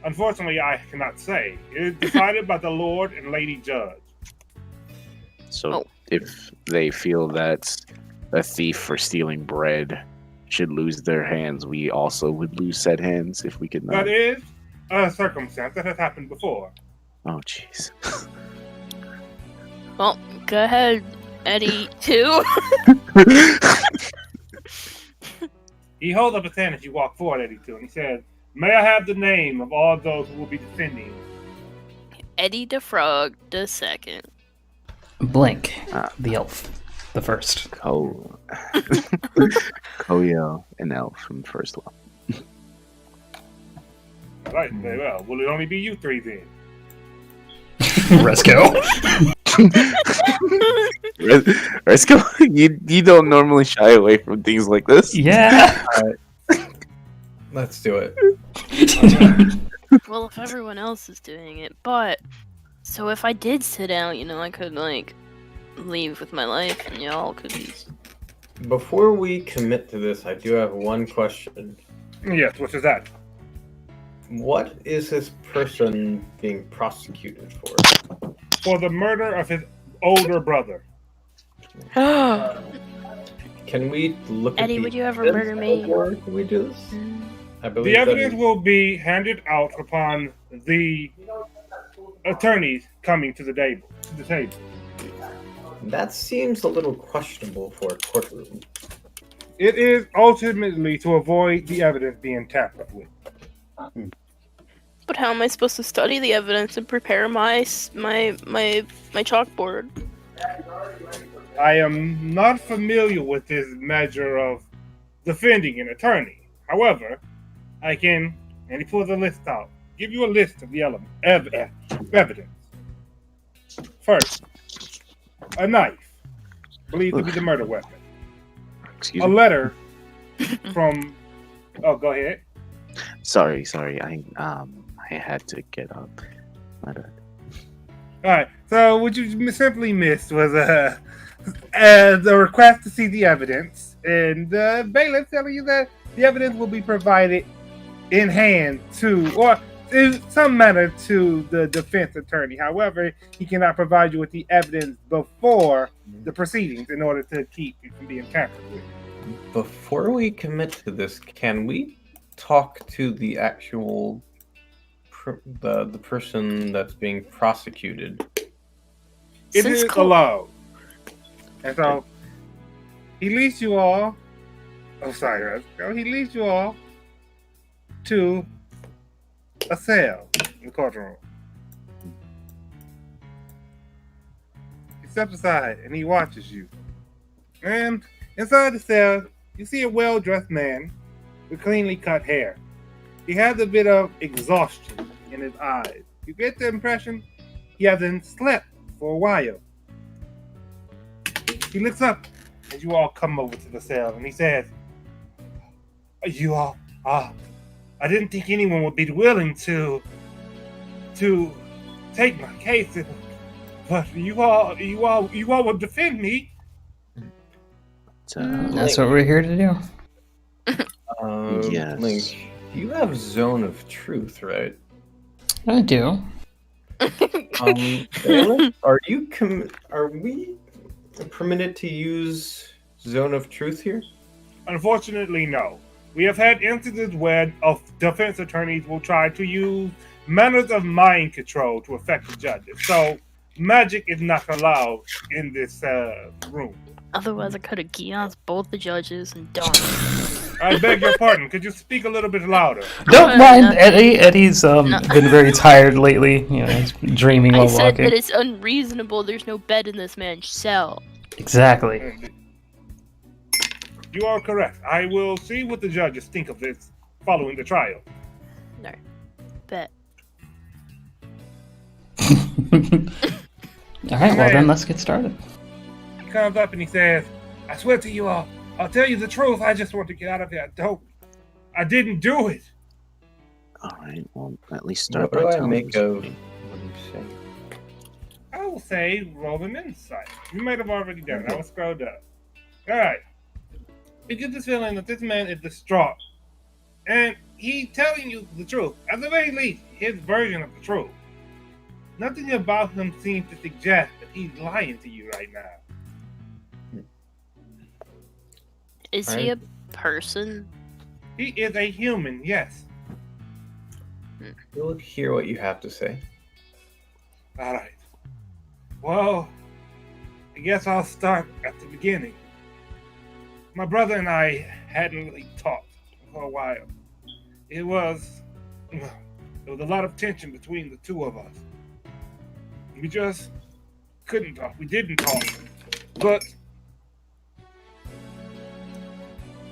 Unfortunately, I cannot say. It is decided by the Lord and Lady Judge. So if they feel that a thief for stealing bread should lose their hands, we also would lose said hands if we could not. That is a circumstance that has happened before. Oh, jeez. Well, go ahead, Eddie, too. He holds up his hand as you walk forward, Eddie, too, and he says, "May I have the name of all those who will be defending?" Eddie the Frog, the second. Blink, the elf, the first. Koyo and Elf from the first one. All right, very well. Will it only be you three then? Resco. Resco, you don't normally shy away from things like this. Yeah. Let's do it. Well, if everyone else is doing it, but so if I did sit out, I could like leave with my life, and y'all could be. Before we commit to this, I do have one question. Yes, what is that? What is this person being prosecuted for? For the murder of his older brother. Can we look Eddie, at the would you ever evidence murder me? before we do this? I believe The that evidence is- will be handed out upon the attorneys coming to the table. That seems a little questionable for a courtroom. It is ultimately to avoid the evidence being tampered with. But how am I supposed to study the evidence and prepare my chalkboard? I am not familiar with this measure of defending an attorney. However, I can, and he pulls a list out, give you a list of the evidence. First, a knife, believed to be the murder weapon. Excuse A me. letter from. Oh, go ahead. Sorry. I had to get up. My bad. All right. So what you simply missed was the request to see the evidence, and bailiff telling you that the evidence will be provided in hand to, or in some manner to the defense attorney. However, he cannot provide you with the evidence before the proceedings in order to keep you from being tampered with. Before we commit to this, can we talk to the actual the person that's being prosecuted? It Since is allowed. And so he leads you all. Oh, sorry. He leads you all to a cell in the courtroom. He steps aside and he watches you. And inside the cell, you see a well-dressed man with cleanly cut hair. He has a bit of exhaustion in his eyes. You get the impression he hasn't slept for a while. He looks up as you all come over to the cell and he says, "You all, I didn't think anyone would be willing to take my case, but you all will defend me." That's what we're here to do. Yes. Link, you have Zone of Truth, right? I do. Bailiff, are we permitted to use Zone of Truth here? Unfortunately, no. We have had instances where defense attorneys will try to use manners of mind control to affect the judges. So magic is not allowed in this room. Otherwise, I could have guillotines both the judges and done. I beg your pardon. Could you speak a little bit louder? Don't mind Eddie. Eddie's been very tired lately. You know, he's dreaming I while said walking. that it's unreasonable. There's no bed in this man's cell. Exactly. You are correct. I will see what the judges think of this following the trial. No. Bet. All right. Well, then let's get started. He comes up and he says, "I swear to you all, I'll tell you the truth. I just want to get out of here. I didn't do it." All right. Well, at least start What by do I telling make us. of what you say? I will say roll an insight. You might have already done it. I will scroll up. All right. You get this feeling that this man is distraught. And he's telling you the truth. At the very least, his version of the truth. Nothing about him seems to suggest that he's lying to you right now. Is he a person? He is a human, yes. We'll hear what you have to say. All right. Well, I guess I'll start at the beginning. My brother and I hadn't really talked for a while. There was a lot of tension between the two of us. We just couldn't talk. We didn't talk. But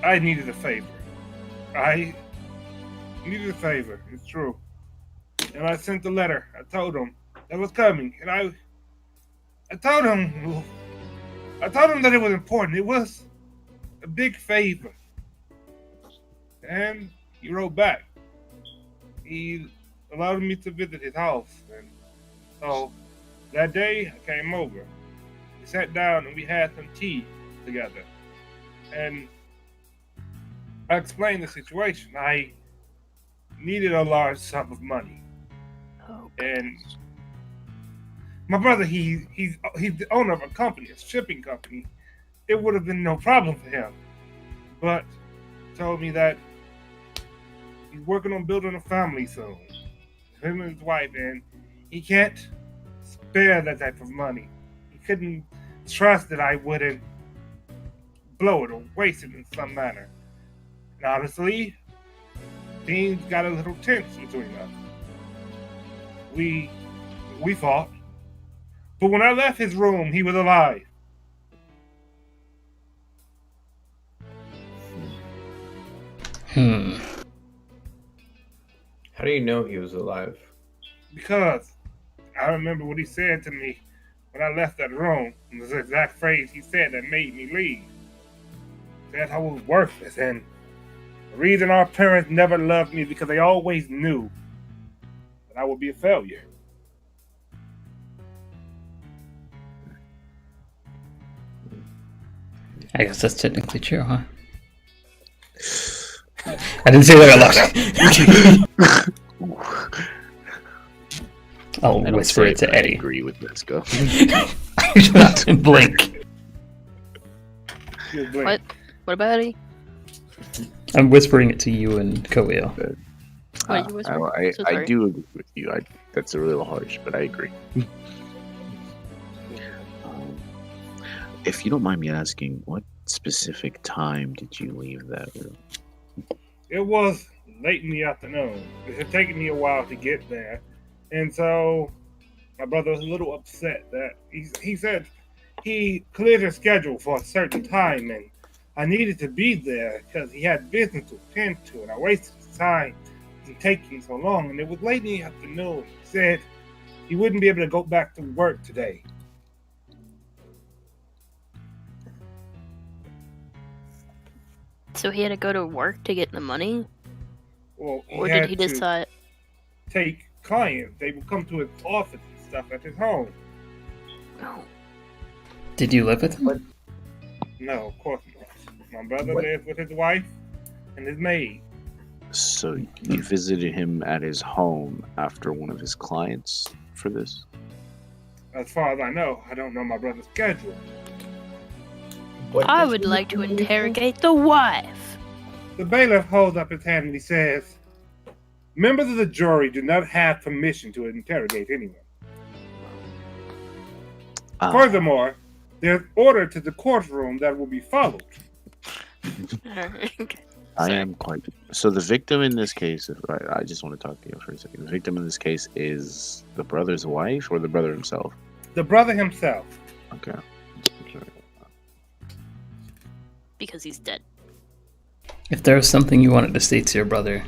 I needed a favor. It's true. And I sent a letter. I told him that was coming. And I told him that it was important. It was a big favor. And he wrote back. He allowed me to visit his house. And so that day I came over. We sat down and we had some tea together. And I explained the situation. I needed a large sum of money. Oh, And my brother, he's the owner of a company, a shipping company. It would have been no problem for him. But told me that he's working on building a family soon. Him and his wife, and he can't spare that type of money. He couldn't trust that I wouldn't blow it or waste it in some manner. And honestly, things got a little tense between us. We fought. But when I left his room, he was alive. How do you know he was alive? Because I remember what he said to me when I left that room. It was the exact phrase he said that made me leave. He said I was worthless and The reason our parents never loved me is because they always knew that I would be a failure. I guess that's technically true, huh? I didn't say that out loud. I'll I don't whisper say it to that I Eddie. agree with this. Go. Blink. Just blink. What? What about Eddie? I'm whispering it to you and Koeo. What did you whisper? So I sorry. do agree with you. That's a little harsh, but I agree. If you don't mind me asking, what specific time did you leave that room? It was late in the afternoon. It had taken me a while to get there. And so my brother was a little upset that he said he cleared his schedule for a certain time and I needed to be there because he had business to attend to and I wasted his time in taking so long. And it was late in the afternoon. He said he wouldn't be able to go back to work today. So he had to go to work to get the money? Well, Or did he decide? take clients? They would come to his office and stuff at his home. Oh. Did you live with him? No, of course not. My brother What? lives with his wife and his maid. So you visited him at his home after one of his clients for this? As far as I know, I don't know my brother's schedule. What I did would you like to do? interrogate the wife. The bailiff holds up his hand and he says, members of the jury do not have permission to interrogate anyone. Furthermore, there's order to the courtroom that will be followed. Okay. I Sorry. am quite. So the victim in this case, I just want to talk to you for a second. The victim in this case is the brother's wife or the brother himself? The brother himself. Okay. Because he's dead. If there was something you wanted to say to your brother,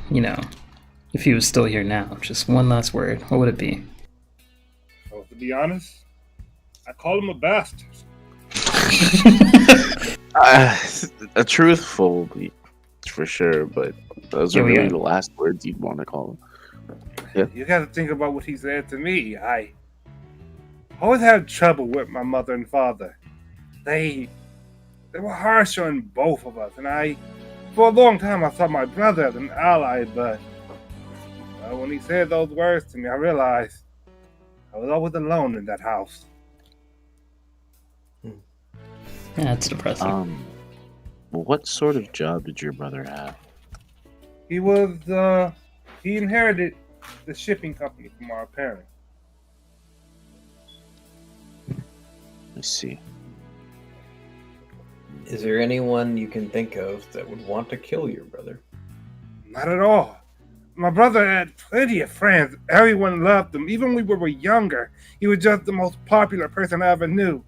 if he was still here now, just one last word, what would it be? So to be honest, I call him a bastard. A truthful, for sure, but those are Yeah, we really are. the last words you'd want to call him. You got to think about what he said to me. I always had trouble with my mother and father. They were harsh on both of us, and for a long time, I saw my brother as an ally, but when he said those words to me, I realized I was always alone in that house. Yeah, that's depressing. What sort of job did your brother have? He inherited the shipping company from our parents. Let's see. Is there anyone you can think of that would want to kill your brother? Not at all. My brother had plenty of friends. Everyone loved him. Even when we were younger, he was just the most popular person I ever knew.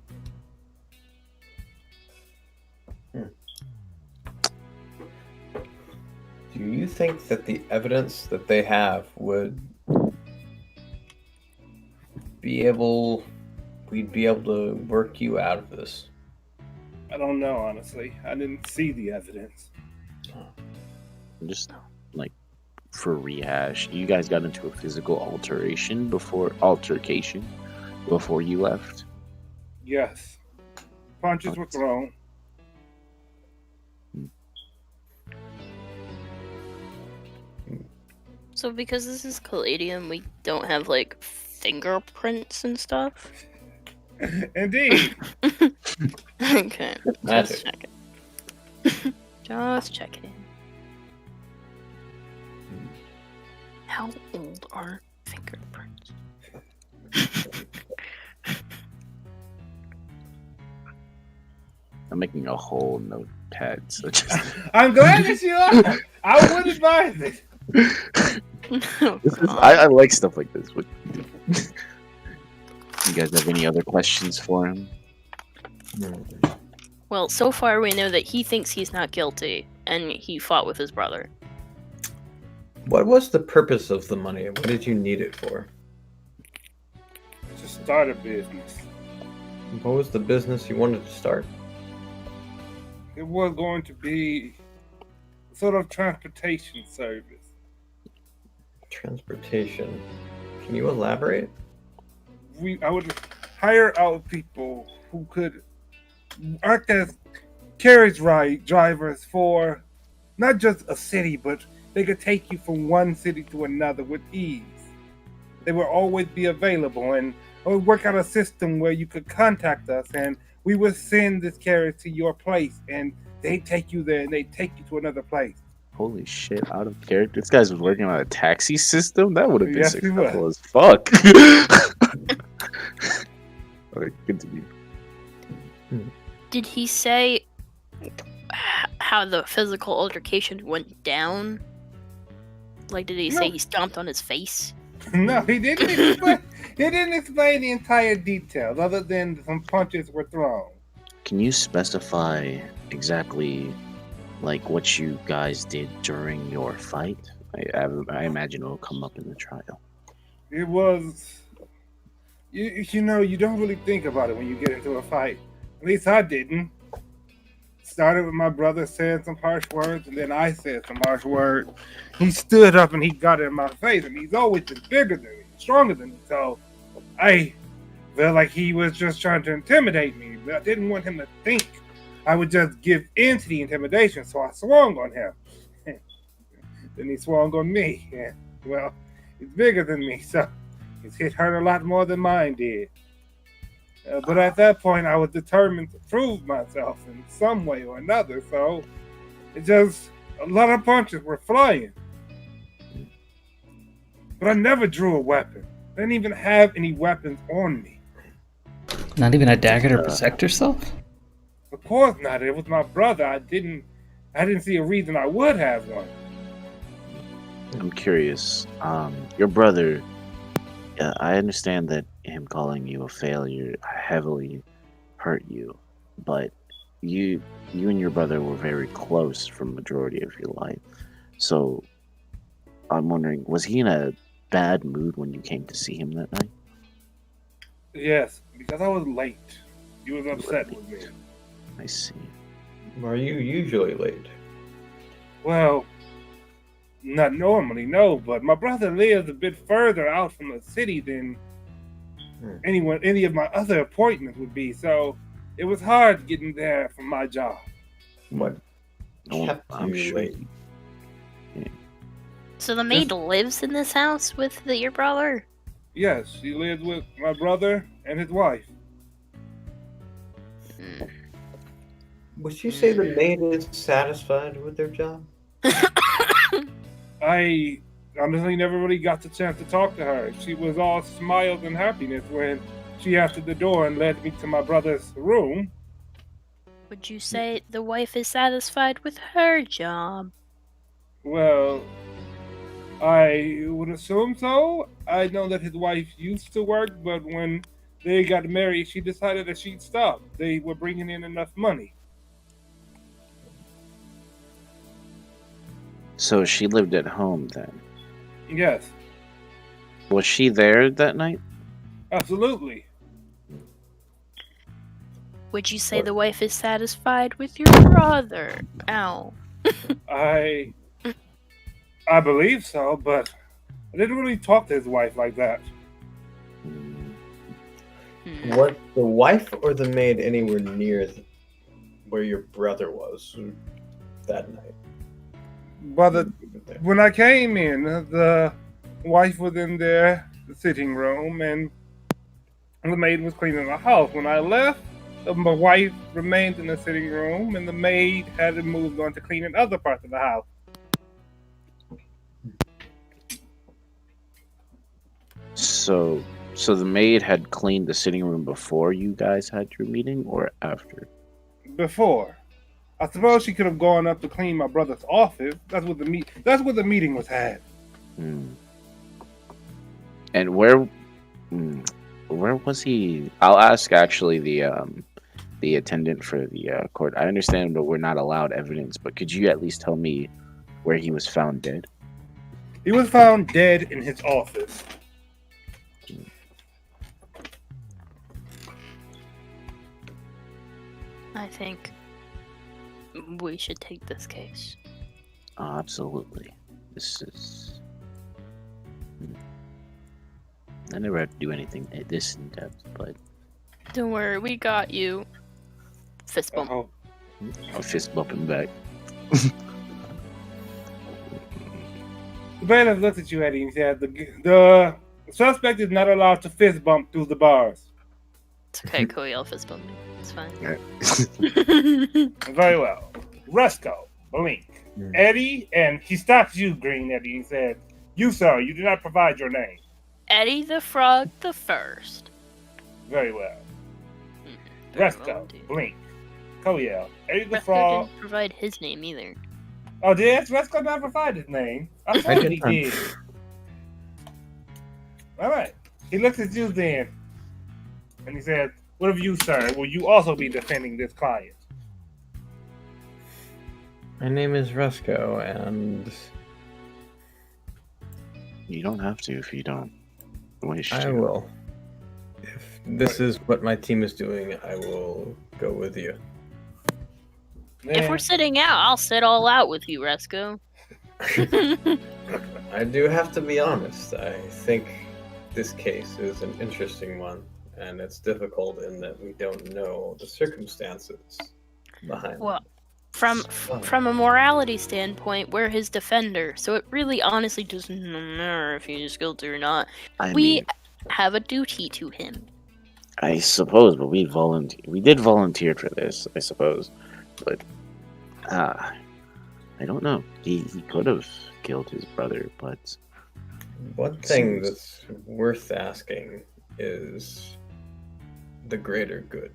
Do you think that the evidence that they have would we'd be able to work you out of this? I don't know, honestly. I didn't see the evidence. Just like for rehash, you guys got into a physical altercation before you left. Yes. Punches were thrown. So because this is Caladium, we don't have like fingerprints and stuff. Indeed. Okay. Magic. Just checking. Just checking. How old are fingerprints? I'm making a whole notepad, so just I'm glad that you are. I would advise it. Oh, God. I like stuff like this. What you guys have any other questions for him? Well, so far we know that he thinks he's not guilty, and he fought with his brother. What was the purpose of the money? What did you need it for? To start a business. What was the business you wanted to start? It was going to be sort of transportation service. Transportation. Can you elaborate? I would hire out people who could act as carriage ride drivers for not just a city, but they could take you from one city to another with ease. They would always be available, and I would work out a system where you could contact us, and we would send this carriage to your place, and they take you there, and they take you to another place. Holy shit, out of character. This guy's was working on a taxi system? That would have been Yes, he successful was. as fuck. Okay, continue. Did he say how the physical altercation went down? Like, did he say No. he stomped on his face? No, he didn't explain. He didn't explain the entire details, other than some punches were thrown. Can you specify exactly like what you guys did during your fight? I imagine it'll come up in the trial. It was, you know, you don't really think about it when you get into a fight. At least I didn't. Started with my brother saying some harsh words, and then I said some harsh words. He stood up and he got in my face, and he's always been bigger than me, stronger than me. So I felt like he was just trying to intimidate me, but I didn't want him to think I would just give in to the intimidation, so I swung on him. Then he swung on me. Yeah. Well, he's bigger than me, so his hit hurt a lot more than mine did. But at that point, I was determined to prove myself in some way or another, so it just, a lot of punches were flying. But I never drew a weapon. I didn't even have any weapons on me. Not even a dagger to protect yourself? Of course not. It was my brother. I didn't see a reason I would have one. I'm curious. Your brother, I understand that him calling you a failure heavily hurt you, but you and your brother were very close for the majority of your life. So I'm wondering, was he in a bad mood when you came to see him that night? Yes, because I was late. He was upset with me. I see. Are you usually late? Well, not normally, no, but my brother lives a bit further out from the city than any of my other appointments would be, so it was hard getting there from my job. What Oh, kept I'm you sure. late? So the maid lives in this house with your brother? Yes, she lived with my brother and his wife. Would you say the maid is satisfied with their job? I honestly never really got the chance to talk to her. She was all smiles and happiness when she answered the door and led me to my brother's room. Would you say the wife is satisfied with her job? Well, I would assume so. I know that his wife used to work, but when they got married, she decided that she'd stop. They were bringing in enough money. So she lived at home then. Yes, Was she there that night? absolutely. Would you say the wife is satisfied with your brother? Ow. I believe so, but I didn't really talk to his wife like that. Hmm. Was the wife or the maid anywhere near where your brother was that night? But when I came in, the wife was in the sitting room, and the maid was cleaning the house. When I left, my wife remained in the sitting room, and the maid had moved on to cleaning other parts of the house. So the maid had cleaned the sitting room before you guys had your meeting, or after? Before, I suppose she could have gone up to clean my brother's office. That's what the meeting was had. Hmm. And where was he? I'll ask actually the attendant for the court. I understand that we're not allowed evidence, but could you at least tell me where he was found dead? He was found dead in his office. I think we should take this case. Oh, absolutely. This is. I never had to do anything this in depth, but Don't worry, we got you. Fist bump. Oh, I'll fist bump him back. the bailiff looked at you, Eddie, and said, the suspect is not allowed to fist bump through the bars. It's okay, Koyel fist bump me. It's fine. Very well. Resco, Blink, Eddie, and he stops you, Green Eddie, and said, you, sir, you did not provide your name. Eddie the Frog the First. Very well. Very well Resco, indeed. Blink, Koyel, Eddie the Resco Frog. didn't provide his name either. Oh, did Resco not provide his name? I thought did he not. did. All right. He looks at you then, and he said, what of you, sir? Will you also be defending this client? My name is Resco, and You don't have to if you don't wish I to. will. If this is what my team is doing, I will go with you. If we're sitting out, I'll sit all out with you, Resco. I do have to be honest. I think this case is an interesting one, and it's difficult in that we don't know the circumstances behind Well, it. from a morality standpoint, we're his defender, so it really honestly doesn't matter if he's guilty or not. I We mean, have a duty to him. I suppose, but we did volunteer for this, I suppose. But I don't know. He could have killed his brother, but One thing that's worth asking is the greater good.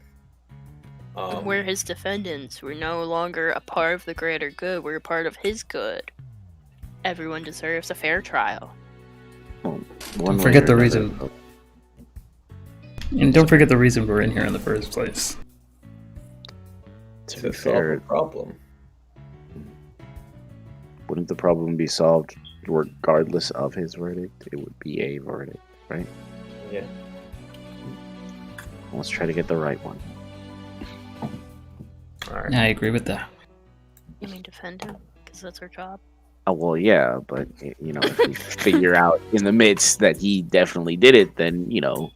We're his defendants. We're no longer a part of the greater good. We're a part of his good. Everyone deserves a fair trial. one Don't way forget or the another, reason. And don't forget the reason we're in here in the first place. To to be solve fair, a problem. wouldn't the problem be solved regardless of his verdict? It would be a verdict, right? Yeah. Let's try to get the right one. All right. Yeah, I agree with that. You mean defend him? Because that's our job. Oh, well, yeah, but, if we figure out in the midst that he definitely did it, then,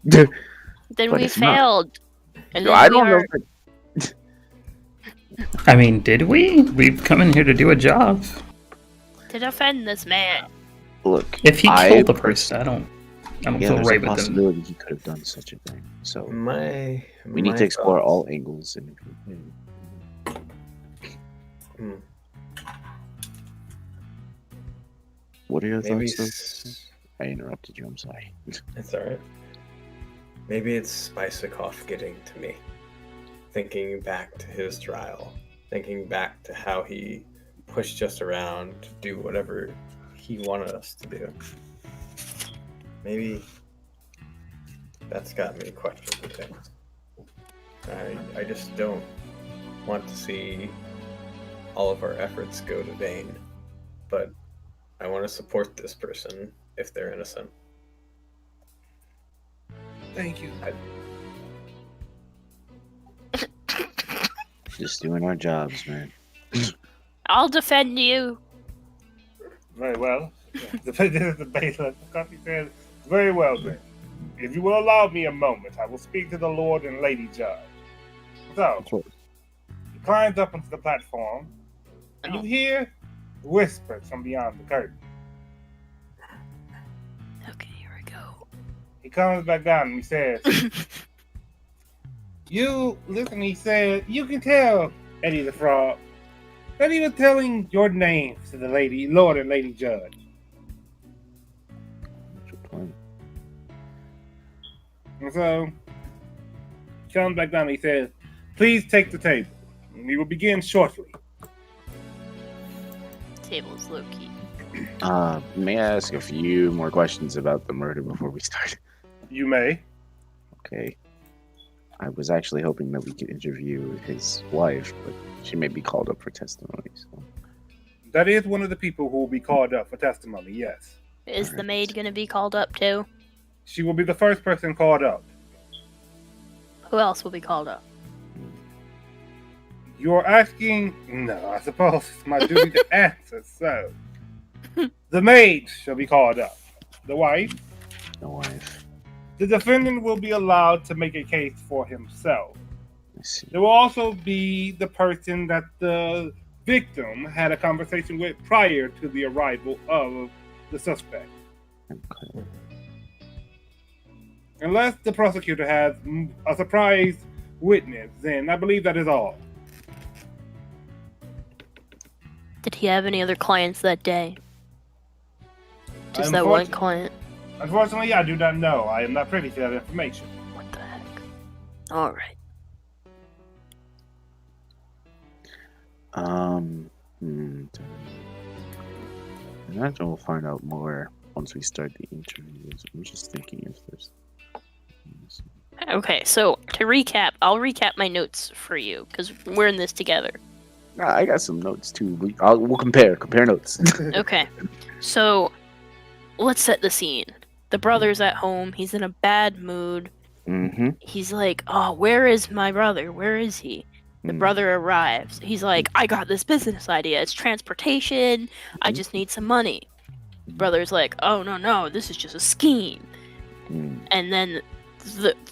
Then But we if not- failed. And No, then I we don't know. are- I mean, did we? We've come in here to do a job. to defend this man. Look, If he I killed the person, I don't yeah, feel there's right a with him. possibility he could have done such a thing. So we need to explore all angles. And Hmm. what are your Maybe thoughts? Though? I interrupted you. I'm sorry. it's all right. Maybe it's Spicikoff getting to me. Thinking back to his trial, thinking back to how he pushed us around to do whatever he wanted us to do. Maybe that's got me questioning things. I just don't want to see all of our efforts go to vain, but I want to support this person if they're innocent. Thank you. Just doing our jobs, man. I'll defend you. Very well. The bailiff said, very well then. If you will allow me a moment, I will speak to the Lord and Lady Judge. So, he climbs up onto the platform, and you hear whispers from beyond the curtain. Okay, here we go. He comes back down and he says, he said, you can tell Eddie the Frog that he was telling your names to the Lord and Lady Judge. What's your plan? And so, he comes back down and he says, please take the table. We will begin shortly. Table's low key. May I ask a few more questions about the murder before we start? You may. Okay. I was actually hoping that we could interview his wife, but she may be called up for testimony. So. That is one of the people who will be called up for testimony, yes. Is the maid gonna be called up too? She will be the first person called up. Who else will be called up? You're asking? No, I suppose it's my duty to answer. So, the maid shall be called up. The wife. No wife. The defendant will be allowed to make a case for himself. I see. There will also be the person that the victim had a conversation with prior to the arrival of the suspect. Okay. Unless the prosecutor has a surprise witness, then I believe that is all. Did he have any other clients that day? Just that one client? Unfortunately, I do not know. I am not privy to that information. What the heck? Alright. I imagine we'll find out more once we start the interviews. I'm just thinking if there's. Okay, so to recap, I'll recap my notes for you, because we're in this together. I got some notes too. We'll compare notes. Okay, so let's set the scene. The brother's at home. He's in a bad mood. Mm-hmm. He's like, oh, where is my brother? Where is he? The brother arrives. He's like, I got this business idea. It's transportation. I just need some money. The brother's like, oh, no, this is just a scheme. And then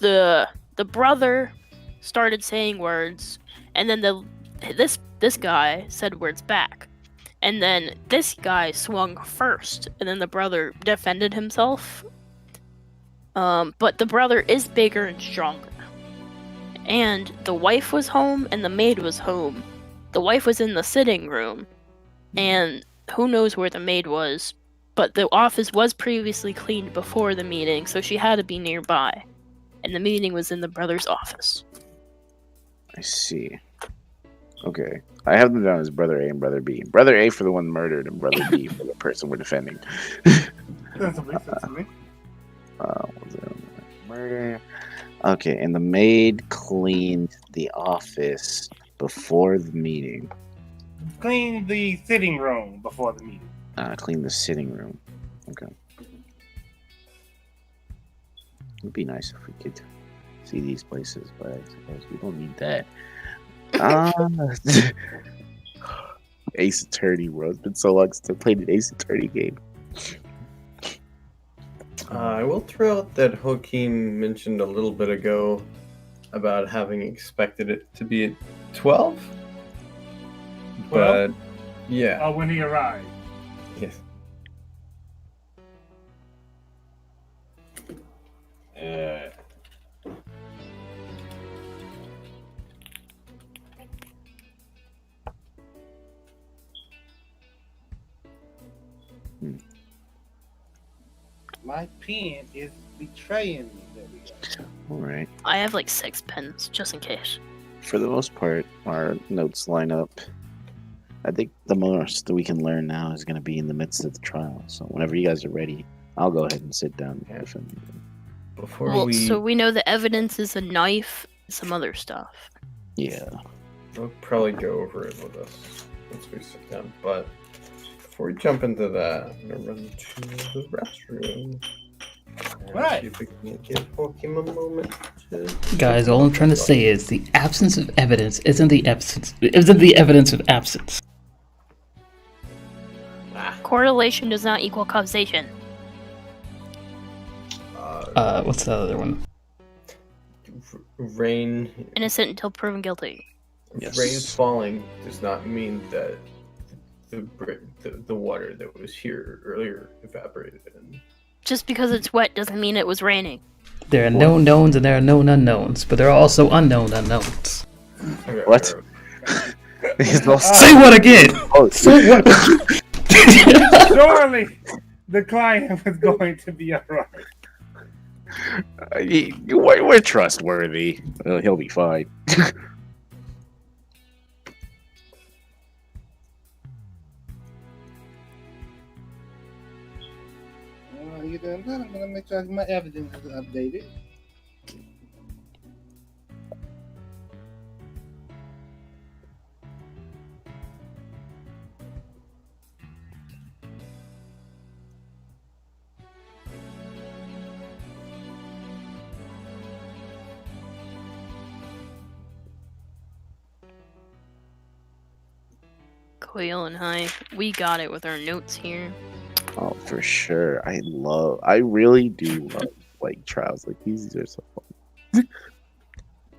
the brother started saying words, and then this guy said words back. And then this guy swung first, and then the brother defended himself. But the brother is bigger and stronger. And the wife was home, and the maid was home. The wife was in the sitting room, and who knows where the maid was. But the office was previously cleaned before the meeting, so she had to be nearby. And the meeting was in the brother's office. I see. Okay. I have them down as Brother A and Brother B. Brother A for the one murdered, and Brother B for the person we're defending. Murder. Okay, and the maid cleaned the office before the meeting. Clean the sitting room before the meeting. Clean the sitting room. Okay. It'd be nice if we could see these places, but I suppose we don't need that. Ace Attorney, bro. It's been so long since I played an Ace Attorney game. I will throw out that Joaquin mentioned a little bit ago about having expected it to be at 12. But, yeah. Oh, when he arrived. Yes. My pen is betraying me. There we go. All right. I have like 6 pens, just in case. For the most part, our notes line up. I think the most that we can learn now is going to be in the midst of the trial. So whenever you guys are ready, I'll go ahead and sit down. Before So we know the evidence is a knife and some other stuff. Yeah. We'll probably go over it with us once we sit down. But before we jump into that, I'm going to run to the restroom. Right. See if we can give Pokemon a moment to... Guys, all I'm trying to say is the absence of evidence isn't the evidence of absence. Correlation does not equal causation. What's the other one? Rain... Innocent until proven guilty. Yes. Rain falling does not mean that the water that was here earlier evaporated. Just because it's wet doesn't mean it was raining. There are known knowns and there are known unknowns, but there are also unknown unknowns. Okay, What? Say what again? Say what? Surely the client was going to be alright. We're trustworthy. He'll be fine. You're doing good. I'm going to make sure my evidence is updated. Quail and I, we got it with our notes here. Oh, for sure. I really do love like trials like these. These are so fun.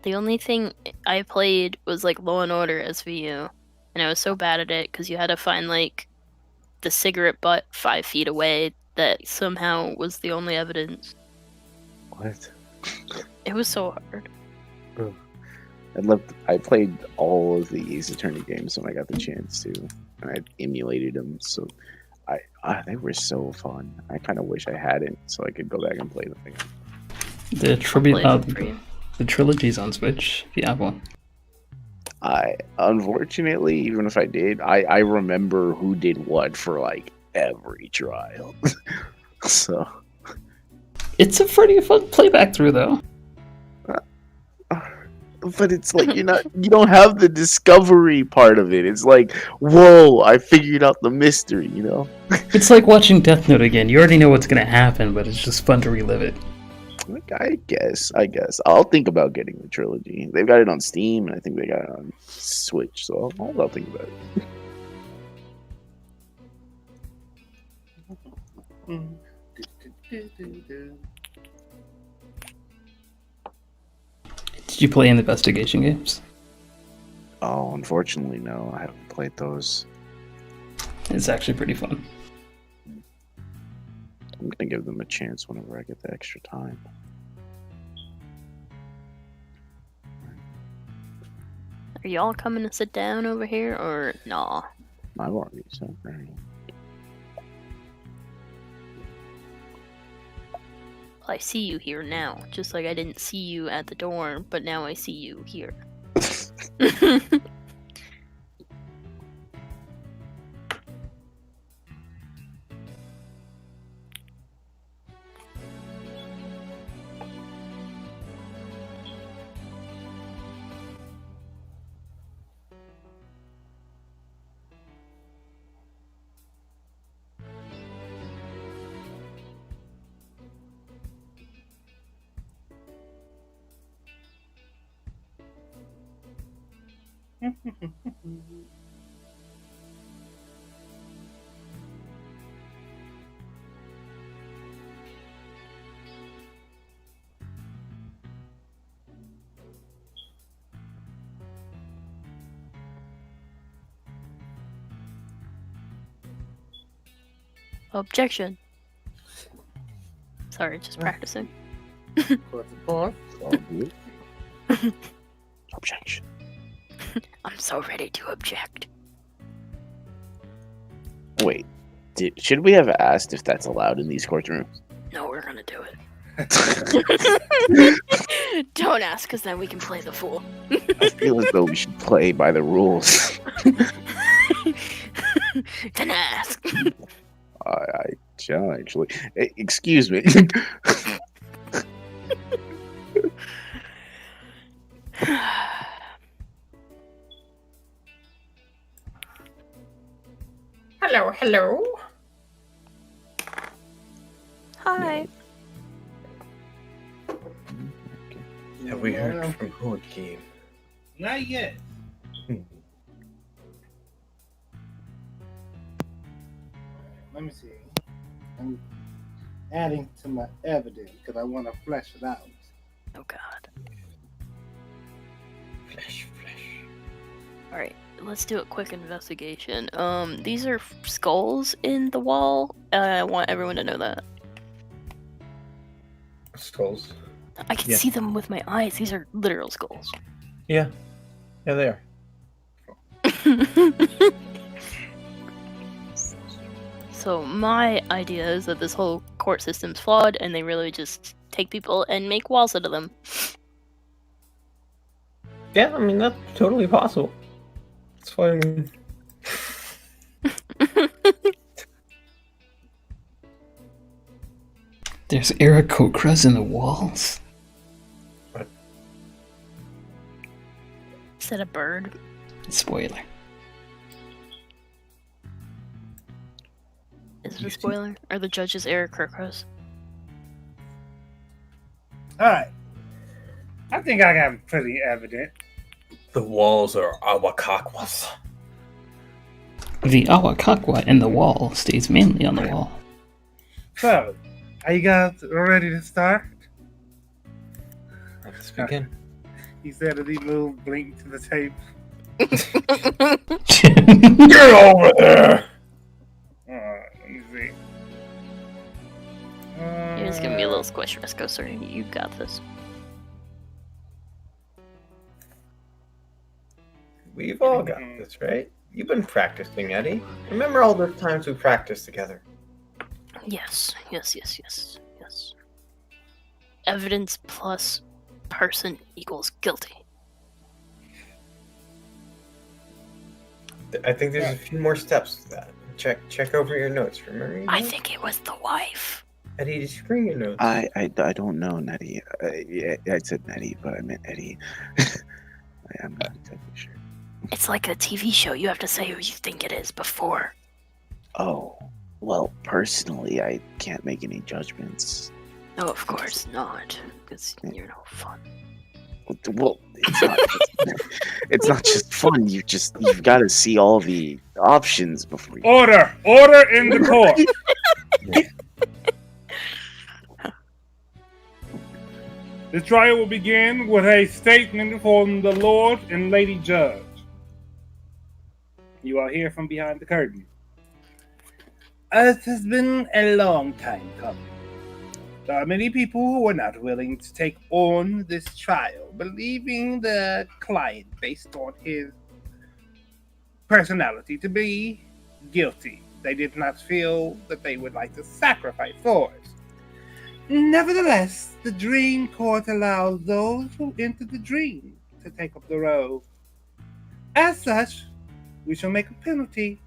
The only thing I played was like Law and Order SVU, and I was so bad at it because you had to find like the cigarette butt 5 feet away that somehow was the only evidence. What? It was so hard. I played all of the Ace Attorney games when I got the chance to, and I emulated them. So they were so fun. I kind of wish I hadn't, so I could go back and play them again. The the trilogy's on Switch. If you have one. Unfortunately, even if I did, I remember who did what for like every trial. So It's a pretty fun playback through, though. but it's like you don't have the discovery part of it. It's like, whoa, I figured out the mystery, you know? It's like watching Death Note again. You already know what's gonna happen, but it's just fun to relive it. I guess. I'll think about getting the trilogy. They've got it on Steam, and I think they got it on Switch, so I'll think about it. Did you play any investigation games? Oh, unfortunately, no. I haven't played those. It's actually pretty fun. I'm gonna give them a chance whenever I get the extra time. Are y'all coming to sit down over here or nah? I've already sent her. I see you here now, just like I didn't see you at the door, but now I see you here. Objection. Sorry, just practicing. Objection. I'm so ready to object. Wait, should we have asked if that's allowed in these courtrooms? No, we're gonna do it. Don't ask, because then we can play the fool. I feel as though we should play by the rules. Then ask. I shall actually. Excuse me. Hello. Hi. Have we heard from Hood Game? Not yet. Let me see. I'm adding to my evidence because I want to flesh it out. Oh God. Flesh. All right, let's do a quick investigation. These are skulls in the wall. I want everyone to know that. Skulls. I can see them with my eyes. These are literal skulls. Yeah, they are. So my idea is that this whole court system's flawed, and they really just take people and make walls out of them. Yeah, I mean that's totally possible. It's fine. There's Aarakocras in the walls. Is that a bird? Spoiler. Is it a spoiler? Are the judges Aarakocras? Alright. I think I got pretty evident. The walls are awakakwas. The Awakakwa in the wall stays mainly on the wall. So, are you guys ready to start? Let's begin. He said as he moved Blink to the table. Get over there! Alright, let me see. You're just giving me a little squish, Resco. Sorry, you got this. We've all got this, right? You've been practicing, Eddie. Remember all those times we practiced together? Yes. Evidence plus person equals guilty. I think there's a few more steps to that. Check over your notes. Remember? Your I notes? think it was the wife. Eddie, did you bring your notes? I don't know, Nettie. Yeah, I said Nettie, but I meant Eddie. I'm not exactly sure. It's like a TV show. You have to say who you think it is before. Oh, well, personally, I can't make any judgments. No, of course not. Because you're no fun. Well, it's not just fun. You've got to see all the options before you. Order in the court. The trial will begin with a statement from the Lord and Lady Judge. You are here from behind the curtain. It has been a long time coming. There are many people who are not willing to take on this trial, believing the client, based on his personality, to be guilty. They did not feel that they would like to sacrifice for it. Nevertheless, the Dream Court allows those who enter the dream to take up the role. As such, we shall make a penalty.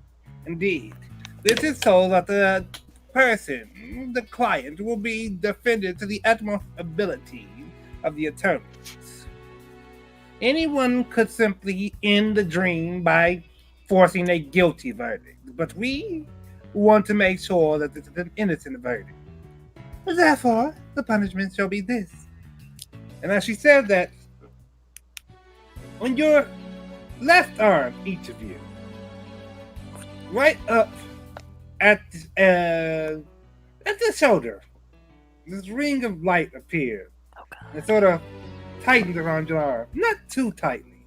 Indeed, this is so that the person, the client, will be defended to the utmost ability of the attorneys. Anyone could simply end the dream by forcing a guilty verdict, but we want to make sure that it's an innocent verdict. Therefore, the punishment shall be this. And as she said that, on your left arm, each of you, right up at the shoulder, this ring of light appears. Okay. It sort of tightens around your arm. Not too tightly,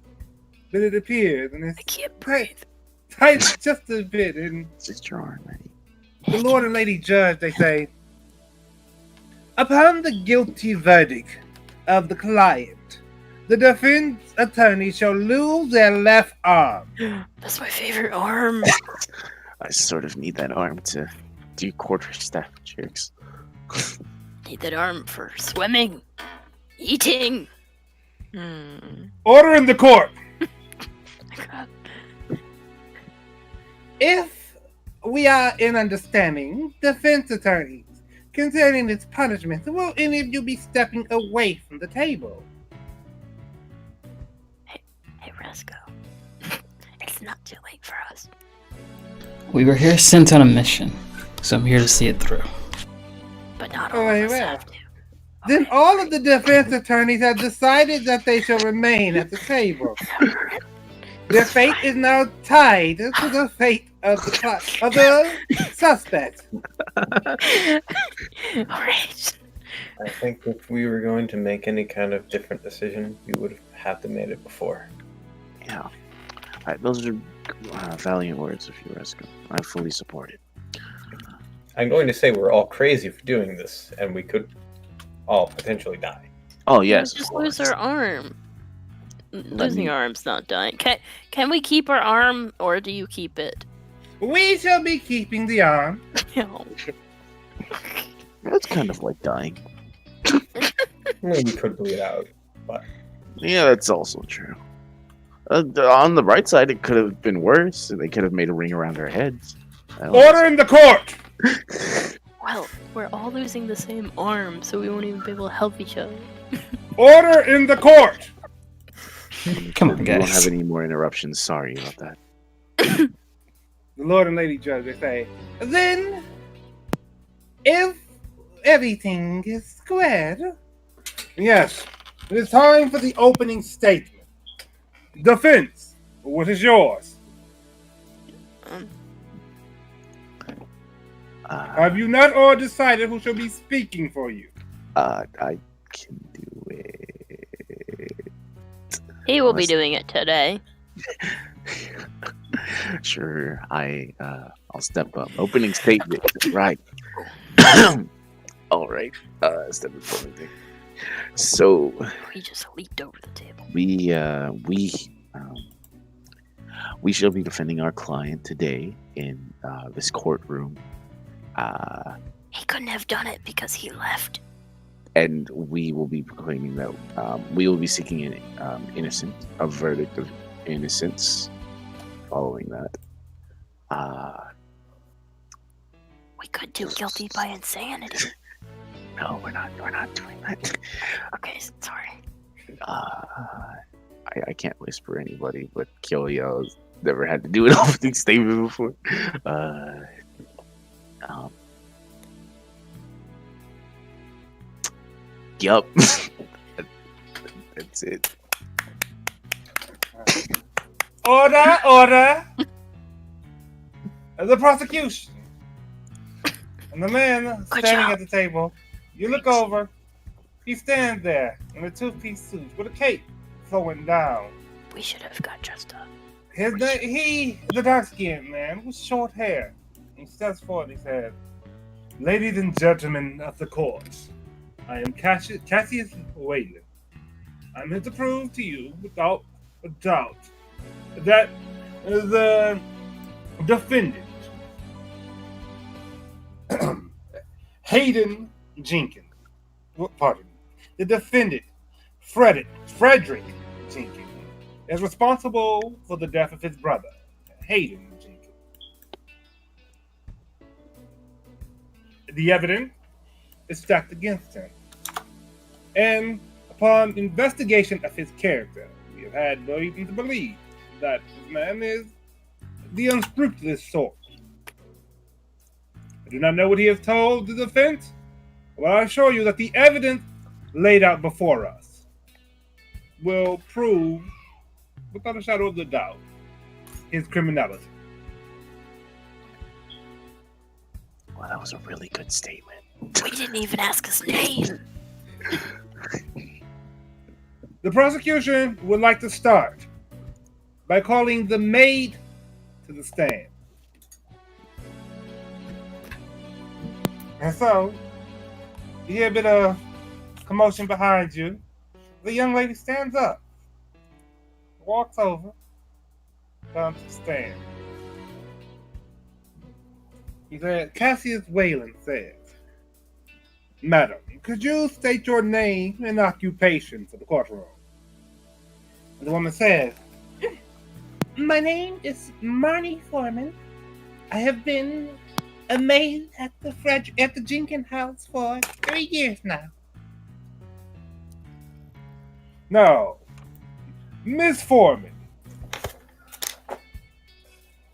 but it appears, and I it's can't breathe. tight just a bit. And It's just your arm, Eddie. the Lord and Lady Judge, they say, upon the guilty verdict of the client, the defense attorney shall lose their left arm. That's my favorite arm. I sort of need that arm to do quarterstaff tricks. Need that arm for swimming, eating. Order in the court. God. If we are in understanding, defense attorneys, concerning its punishment, will any of you be stepping away from the table? Hey, Resco. It's not too late for us. We were here sent on a mission, so I'm here to see it through. But not all Very of us well. have to. Then Okay. all of the defense attorneys have decided that they shall remain at the table. Their fate is now tied to the fate of the suspect. Alright. I think if we were going to make any kind of different decision, we would have to made it before. Yeah. Those are valiant words of you, Resco. I fully support it. I'm going to say we're all crazy for doing this, and we could all potentially die. Oh, yes. Just of lose course. our arm. Losing me- our arm's not dying. Can we keep our arm, or do you keep it? We shall be keeping the arm. No. That's kind of like dying. Maybe we could bleed out. Yeah, that's also true. On the right side, it could have been worse. They could have made a ring around our heads. Order in the court. Well, we're all losing the same arm, so we won't even be able to help each other. Order in the court. Come on, We won't guys. have any more interruptions. Sorry about that. The Lord and Lady Judge, they say, then, if everything is squared, yes, it is time for the opening statement. Defense, what is yours? Have you not all decided who shall be speaking for you? I can do it. He will be Unless- doing it today. Sure, I'll step up. Opening statement, right? All right, step up. So He just leaped over the table. we shall be defending our client today in this courtroom. He couldn't have done it because he left. And we will be proclaiming that we will be seeking a verdict of innocence. Following that, We could do guilty by insanity. no, we're not doing that. Okay, sorry. I can't whisper anybody, but Kyoyo's never had to do an opening statement before. Yup. That's it. Order! The prosecution. And the man Good standing job. at the table, you look over, he stands there in a two-piece suit with a cape flowing down. We should have got dressed up. The dark-skinned man with short hair. He steps forward and he says, "Ladies and gentlemen of the court, I am Cassius Wayland. I'm here to prove to you without a doubt that the defendant, Hayden Jenkins, the defendant, Frederick Jenkins, is responsible for the death of his brother, Hayden Jenkins. The evidence is stacked against him. And upon investigation of his character, we have had no reason to believe that this man is the unscrupulous sort. I do not know what he has told the defense, but I assure you that the evidence laid out before us will prove, without a shadow of a doubt, his criminality." Well, that was a really good statement. We didn't even ask his name. The prosecution would like to start by calling the maid to the stand. And so, you hear a bit of commotion behind you. The young lady stands up, walks over, comes to the stand. He said, Cassius Wayland says, "Madam, could you state your name and occupation for the courtroom?" And the woman says, "My name is Marnie Foreman. I have been a maid at the Jenkins house for 3 years now." "No, Miss Foreman,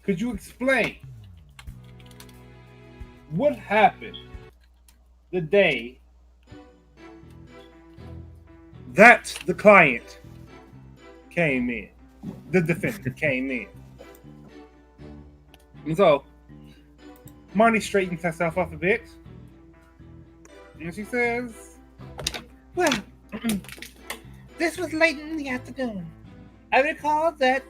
could you explain what happened the day that the client came in, the defendant came in?" And so, Marnie straightens herself up a bit, and she says, "Well, this was late in the afternoon. I recall that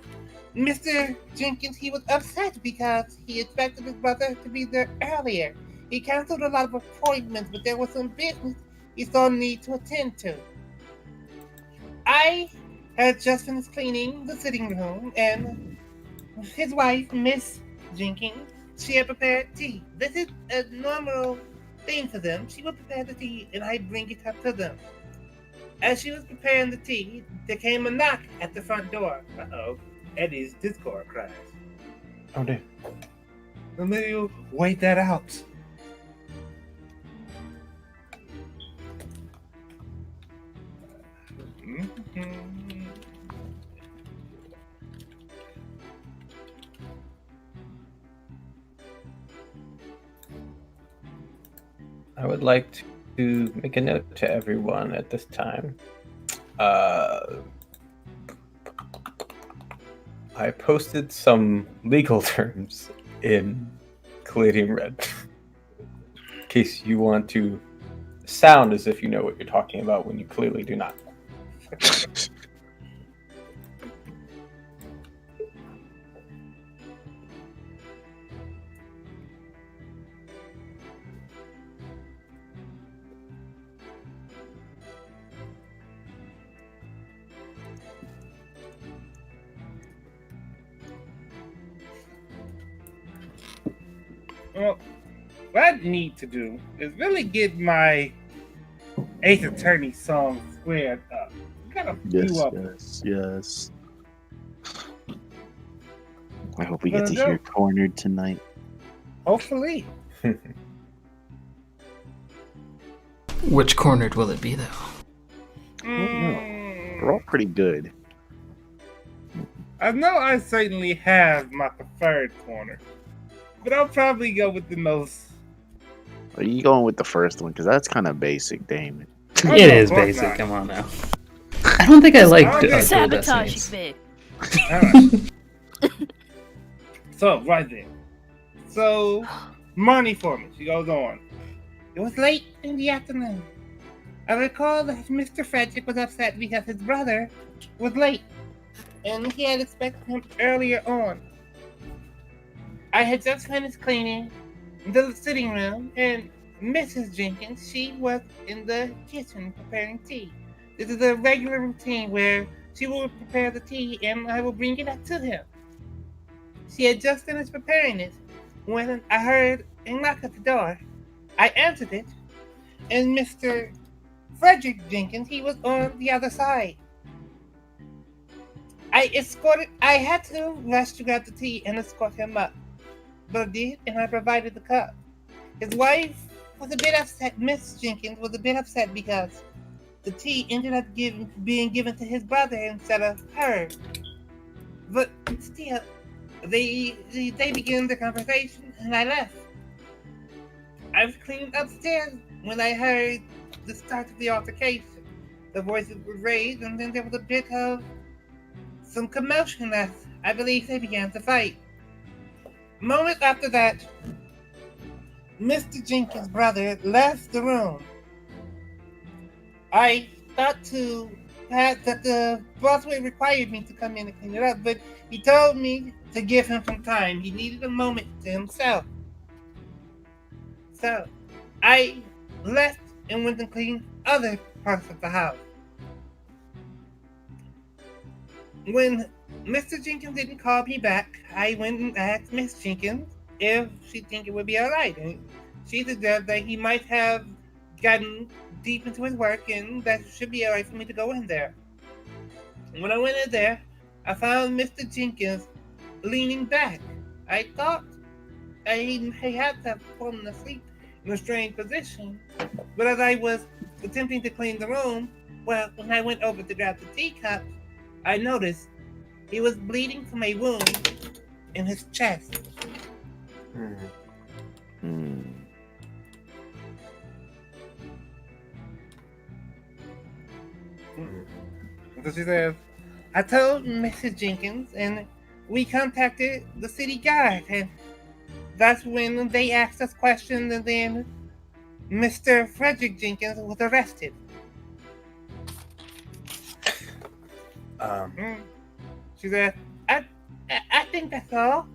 Mr. Jenkins, he was upset because he expected his brother to be there earlier. He canceled a lot of appointments, but there was some business he saw need to attend to. I had just finished cleaning the sitting room, and his wife, Miss Jenkins, she had prepared tea. This is a normal thing for them. She would prepare the tea, and I'd bring it up to them. As she was preparing the tea, there came a knock at the front door. Uh-oh, Eddie's Discord crashed. Oh, dear. Let me wait that out." I would like to make a note to everyone at this time. I posted some legal terms in Caladium Red. In case you want to sound as if you know what you're talking about when you clearly do not. Well, what I need to do is really get my Ace Attorney song squared up. Got a few of them. Yes. I hope we get to Gonna hear do. Cornered tonight. Hopefully. Which cornered will it be, though? They're all pretty good. I know I certainly have my preferred corner, but I'll probably go with the most. Are you going with the first one? Because that's kind of basic, Damon. Oh, It no, is of course basic. not. Come on now. I don't think I liked Okay. Dual Sabotage Destinies. me. Alright. So, right there. So, money for me. She goes on. It was late in the afternoon. I recall that Mr. Frederick was upset because his brother was late, and he had expected him earlier on. I had just finished cleaning the sitting room, and Mrs. Jenkins, she was in the kitchen preparing tea. This is a regular routine where she will prepare the tea and I will bring it up to him. She had just finished preparing it when I heard a knock at the door. I answered it, and Mr. Frederick Jenkins, he was on the other side. I had to rush to grab the tea and escort him up. But I did, and I provided the cup. His wife was a bit upset. Miss Jenkins was a bit upset because the tea ended up being given to his brother instead of her. But still, they began the conversation, and I left. I was cleaning upstairs when I heard the start of the altercation. The voices were raised, and then there was a bit of some commotion as I believe they began to fight. Moments after that, Mr. Jenkins' brother left the room. I thought that the bossway required me to come in and clean it up, but he told me to give him some time. He needed a moment to himself. So, I left and went and cleaned other parts of the house. When Mr. Jenkins didn't call me back, I went and asked Miss Jenkins if she think it would be alright. And she suggested that he might have gotten deep into his work and that it should be alright for me to go in there. When I went in there, I found Mr. Jenkins leaning back. I thought he had to have fallen asleep in a strange position, but as I was attempting to clean the room, well, when I went over to grab the teacup, I noticed he was bleeding from a wound in his chest. So she says, I told Mrs. Jenkins, and we contacted the city guard, and that's when they asked us questions, and then Mr. Frederick Jenkins was arrested. She said, I think that's all.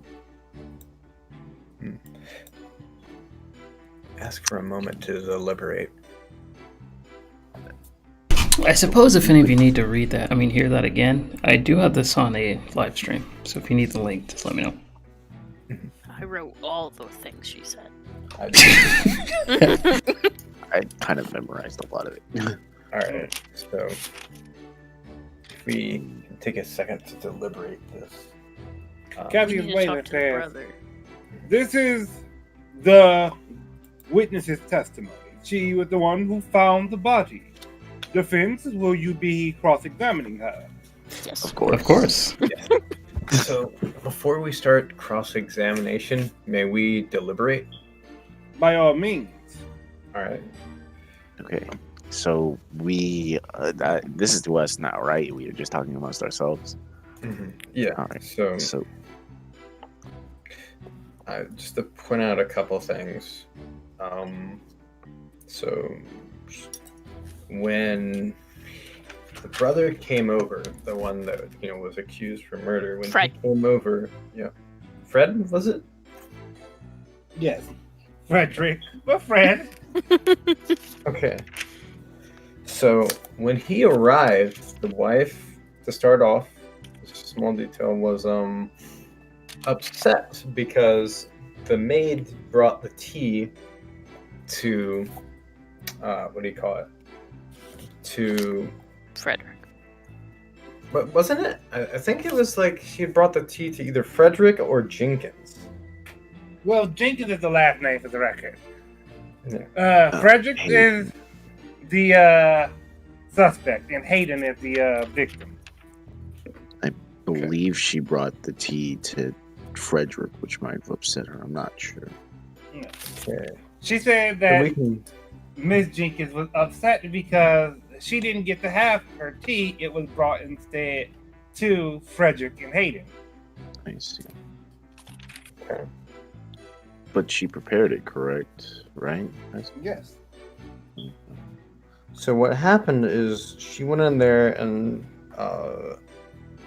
Ask for a moment to deliberate. I suppose if any of you need to read that, hear that again, I do have this on a live stream. So if you need the link, just let me know. I wrote all the things she said. I kind of memorized a lot of it. Alright, so if we can take a second to deliberate this. Kathy You is need to waiting talk to the says, brother. this is the witness's testimony. She was the one who found the body. Defense, will you be cross-examining her? Yes. Of course. Of course. So before we start cross-examination, may we deliberate? By all means. Alright. Okay. So we, this is to us now, right? We are just talking amongst ourselves. Yeah. All right. So, So, just to point out a couple things. So, when the brother came over, the one that was accused for murder, when Fred. he came over, Fred, was it? Yes. Frederick. But Fred. Okay. So when he arrived, the wife, to start off, just a small detail, was upset because the maid brought the tea to what do you call it? To Frederick. but wasn't it? I think it was like she had brought the tea to either Frederick or Jenkins. Well, Jenkins is the last name for the record. Yeah. Frederick Hayden. is the suspect, and Hayden is the victim. I believe she brought the tea to Frederick, which might have upset her. I'm not sure. Okay. She said So we that can, Miss Jenkins was upset because she didn't get to have her tea. It was brought instead to Frederick and Hayden. I see. okay. But she prepared it, correct? Right? Yes. So what happened is she went in there and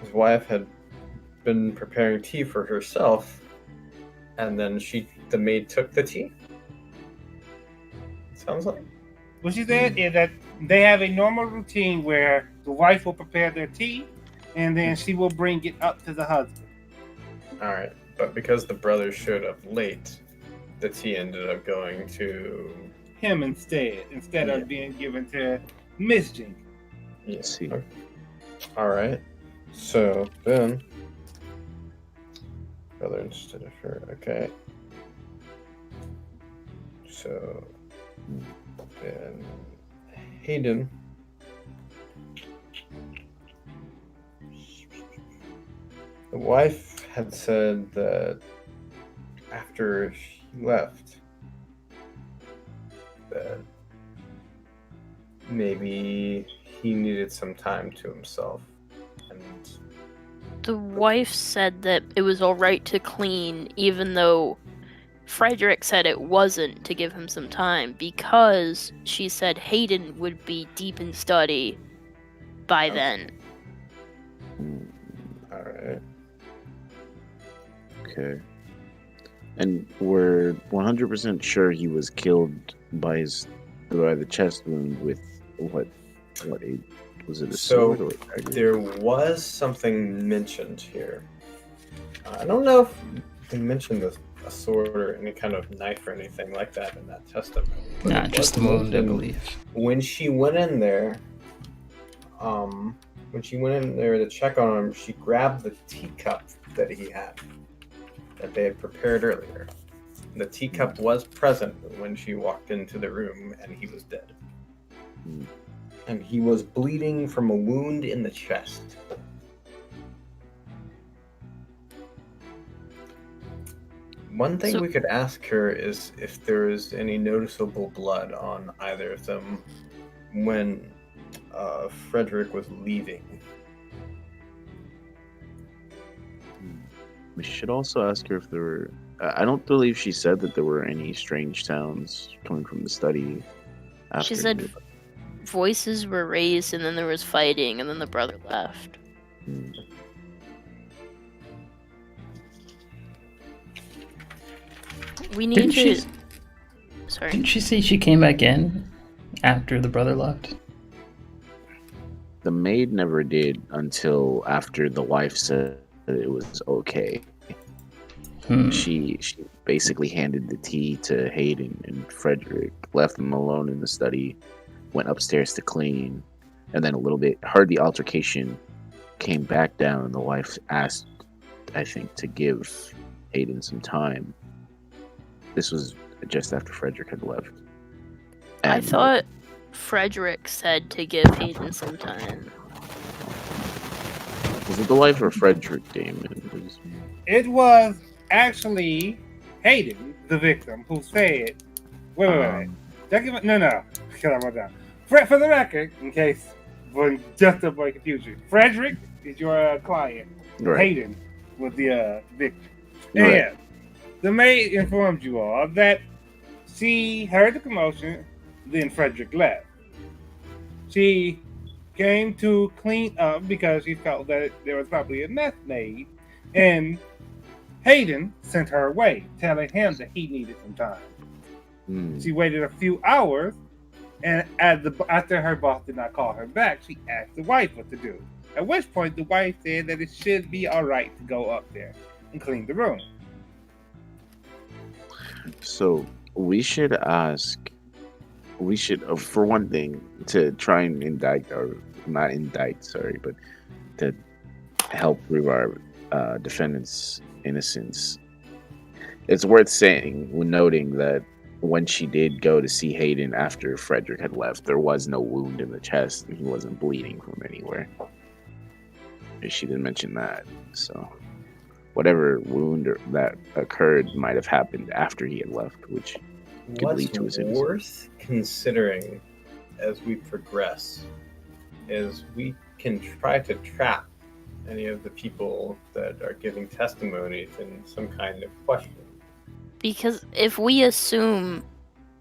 his wife had been preparing tea for herself, and then the maid took the tea. Sounds like. What she said is that they have a normal routine where the wife will prepare their tea, and then she will bring it up to the husband. All right, but because the brother showed up late, the tea ended up going to. Him instead Yeah. of being given to Miss Jenkins. Yeah. See. Okay. All right. So then, brother instead of her. Okay. So then, Hayden. The wife had said that after she left, that maybe he needed some time to himself. And The wife said that it was alright to clean, even though Frederick said it wasn't, to give him some time, because she said Hayden would be deep in study by Okay. then. all right. Okay. And we're 100% sure he was killed by the chest wound with what aid? Was it a So, sword or a dagger? There was something mentioned here. I don't know if they mentioned a sword or any kind of knife or anything like that in that testimony. but Nah, it just was the wound, I mentioned believe. When she went in there, to check on him, she grabbed the teacup that he had, that they had prepared earlier. The teacup was present when she walked into the room, and he was dead. Hmm. And he was bleeding from a wound in the chest. One thing So- we could ask her is if there is any noticeable blood on either of them when Frederick was leaving. We should also ask her if there were. I don't believe she said that there were any strange sounds coming from the study. She After said he- voices were raised, and then there was fighting, and then the brother left. Hmm. We need Didn't to. she? Sorry. Didn't she say she came back in after the brother left? The maid never did until after the wife said that it was okay. Hmm. She basically handed the tea to Hayden and Frederick, left them alone in the study, went upstairs to clean, and then a little bit heard the altercation, came back down, and the wife asked, I think, to give Hayden some time. This was just after Frederick had left. I And thought Frederick said to give Hayden some time. was it the wife or Frederick, Damon? It was actually Hayden, the victim, who said, wait. No. Kill him down. For the record, in case, just to avoid confusion, Frederick is your client. Right. Hayden was the victim. Right. And the maid informed you all that she heard the commotion, then Frederick left. She came to clean up because she felt that there was probably a mess made, and Hayden sent her away, telling him that he needed some time. She waited a few hours, and after her boss did not call her back, she asked the wife what to do. At which point, the wife said that it should be all right to go up there and clean the room. So we should for one thing, to try and but to help prove our defendant's innocence. It's worth noting that when she did go to see Hayden after Frederick had left, there was no wound in the chest and he wasn't bleeding from anywhere. She didn't mention that, so whatever wound that occurred might have happened after he had left, which could lead to his innocence. What's worth considering as we progress is we can try to trap any of the people that are giving testimonies in some kind of question. Because if we assume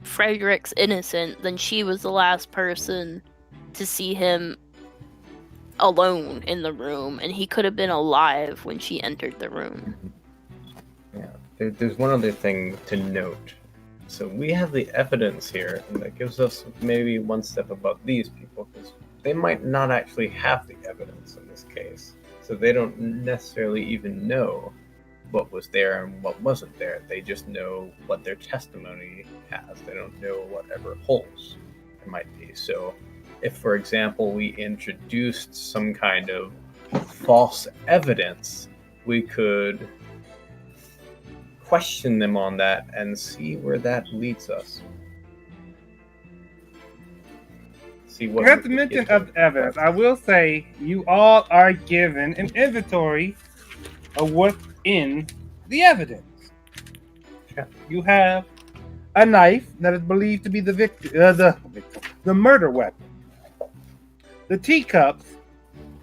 Frederick's innocent, then she was the last person to see him alone in the room, and he could have been alive when she entered the room. Yeah, there's one other thing to note. So we have the evidence here, and that gives us maybe one step above these people, because they might not actually have the evidence in this case. So they don't necessarily even know what was there and what wasn't there. They just know what their testimony has. They don't know whatever holes there might be. So if, for example, we introduced some kind of false evidence, we could question them on that and see where that leads us. See what Not to mention of evidence, I will say you all are given an inventory of what's in the evidence. Okay. You have a knife that is believed to be the murder weapon. The teacups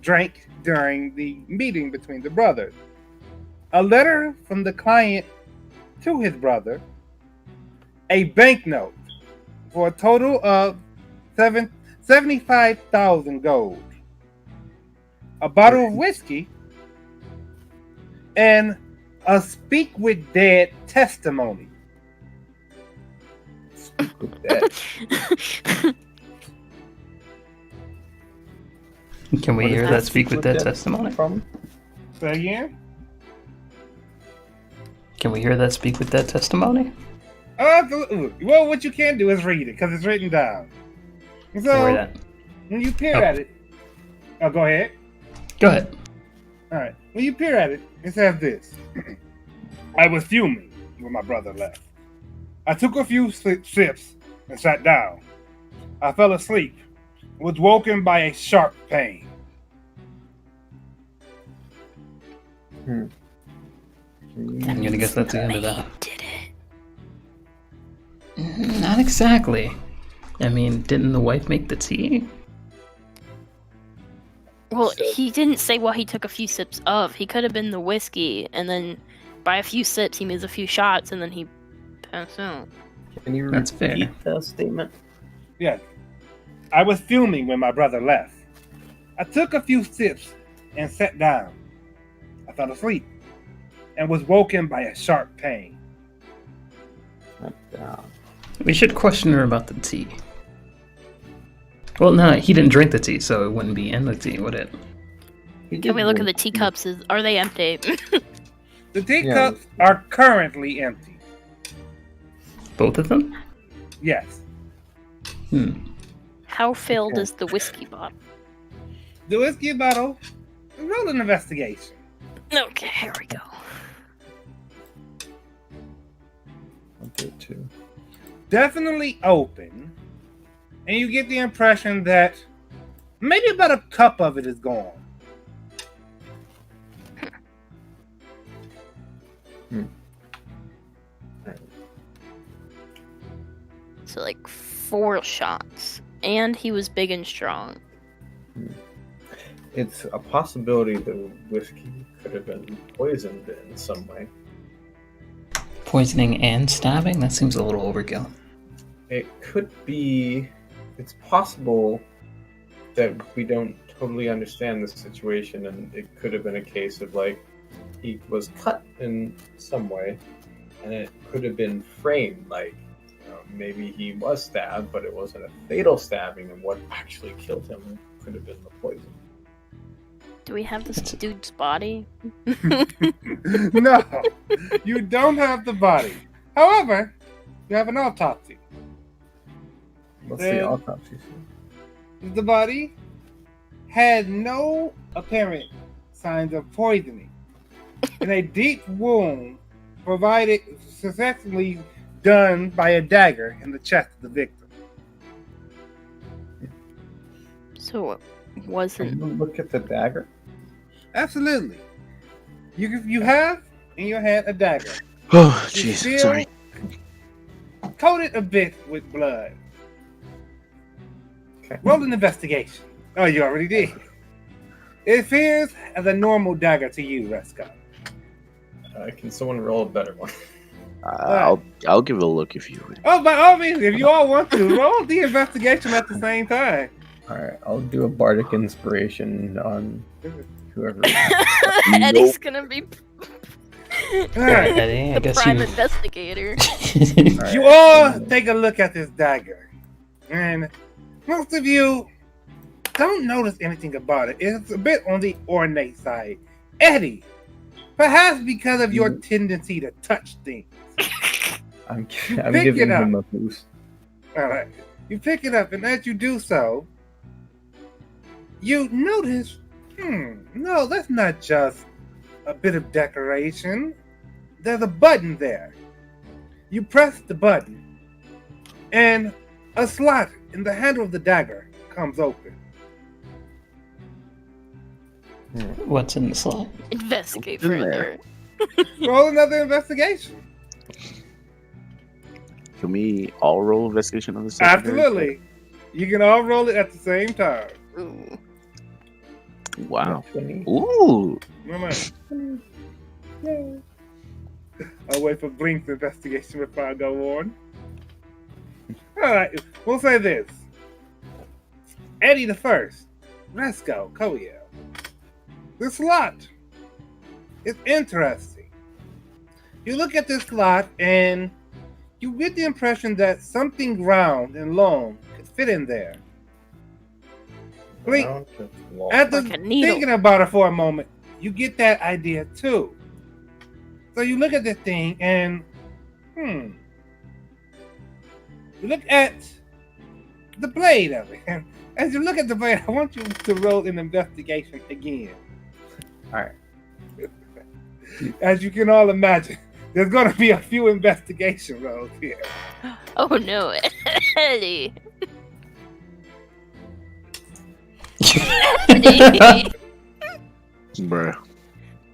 drank during the meeting between the brothers. A letter from the client to his brother. A banknote for a total of 75,000 gold. A bottle of whiskey. And a speak with dead testimony. Speak with dead. Can we What is hear that that speak with dead dead testimony? from? Say again? Can we hear that speak with dead testimony? Absolutely. Well, what you can do is read it because it's written down. Where So that? when you peer Oh. at it, go ahead. Go ahead. All right. When you peer at it, it says this. I was fuming when my brother left. I took a few sips and sat down. I fell asleep, was woken by a sharp pain. I'm gonna guess that's the end of that. Did it? Not exactly. I mean, didn't the wife make the tea? Well, So- he didn't say what he took a few sips of. He could have been the whiskey, and then by a few sips, he made a few shots, and then he passed out. Can you That's fair. repeat that statement? Yes. I was fuming when my brother left. I took a few sips and sat down. I fell asleep and was woken by a sharp pain. We should question her about the tea. Well, no, he didn't drink the tea, so it wouldn't be in the tea, would it? Can we look at the teacups? Are they empty? The teacups are currently empty. Both of them? Yes. How filled is the whiskey bottle? The whiskey bottle, roll an investigation. Okay, here we go. I'll do it too. Definitely open. And you get the impression that maybe about a cup of it is gone. So like 4 shots. And he was big and strong. It's a possibility the whiskey could have been poisoned in some way. Poisoning and stabbing? That seems a little overkill. It could be. It's possible that we don't totally understand the situation, and it could have been a case of like he was cut in some way, and it could have been framed like maybe he was stabbed, but it wasn't a fatal stabbing, and what actually killed him could have been the poison. Do we have this dude's body? No, you don't have the body. However, you have an autopsy. What's Then- the autopsy say? The body had no apparent signs of poisoning, and a deep wound provided successfully done by a dagger in the chest of the victim. So it Can wasn't. you look at the dagger? Absolutely. You have in your hand a dagger. Oh, It's jeez. still Sorry. coated a bit with blood. Okay. Roll an investigation. Oh, you already did. It appears as a normal dagger to you, Resco. Can someone roll a better one? I'll give it a look if you would. Oh, by all means, if you all want to, roll the investigation at the same time. All right, I'll do a bardic inspiration on whoever. Eddie's gonna be All right. Eddie, I the guess prime you. investigator. All You right. all take a look at this dagger, and most of you don't notice anything about it. It's a bit on the ornate side. Eddie, perhaps because of your tendency to touch things. I'm pick giving it up. him a boost. All right, you pick it up, and as you do so, you notice, no, that's not just a bit of decoration. There's a button there. You press the button, and a slot in the handle of the dagger comes open. What's in the slot? Investigate What's in there? further. Roll another investigation. Can we all roll investigation on the secondary? Absolutely. You can all roll it at the same time. Ooh. Wow. 20. Ooh. No matter. I'll wait for Blink's investigation before I go on. Alright, we'll say this. Eddie the First. Let's go, Koyo. This slot is interesting. You look at this slot and you get the impression that something round and long could fit in there. Blink, Round and long. after Like a needle. thinking about it for a moment, you get that idea too. So you look at this thing and, you look at the blade of it. And as you look at the blade, I want you to roll an investigation again. All right. As you can all imagine, there's going to be a few investigation rolls here. Oh no, Eddie. Eddie. Bruh.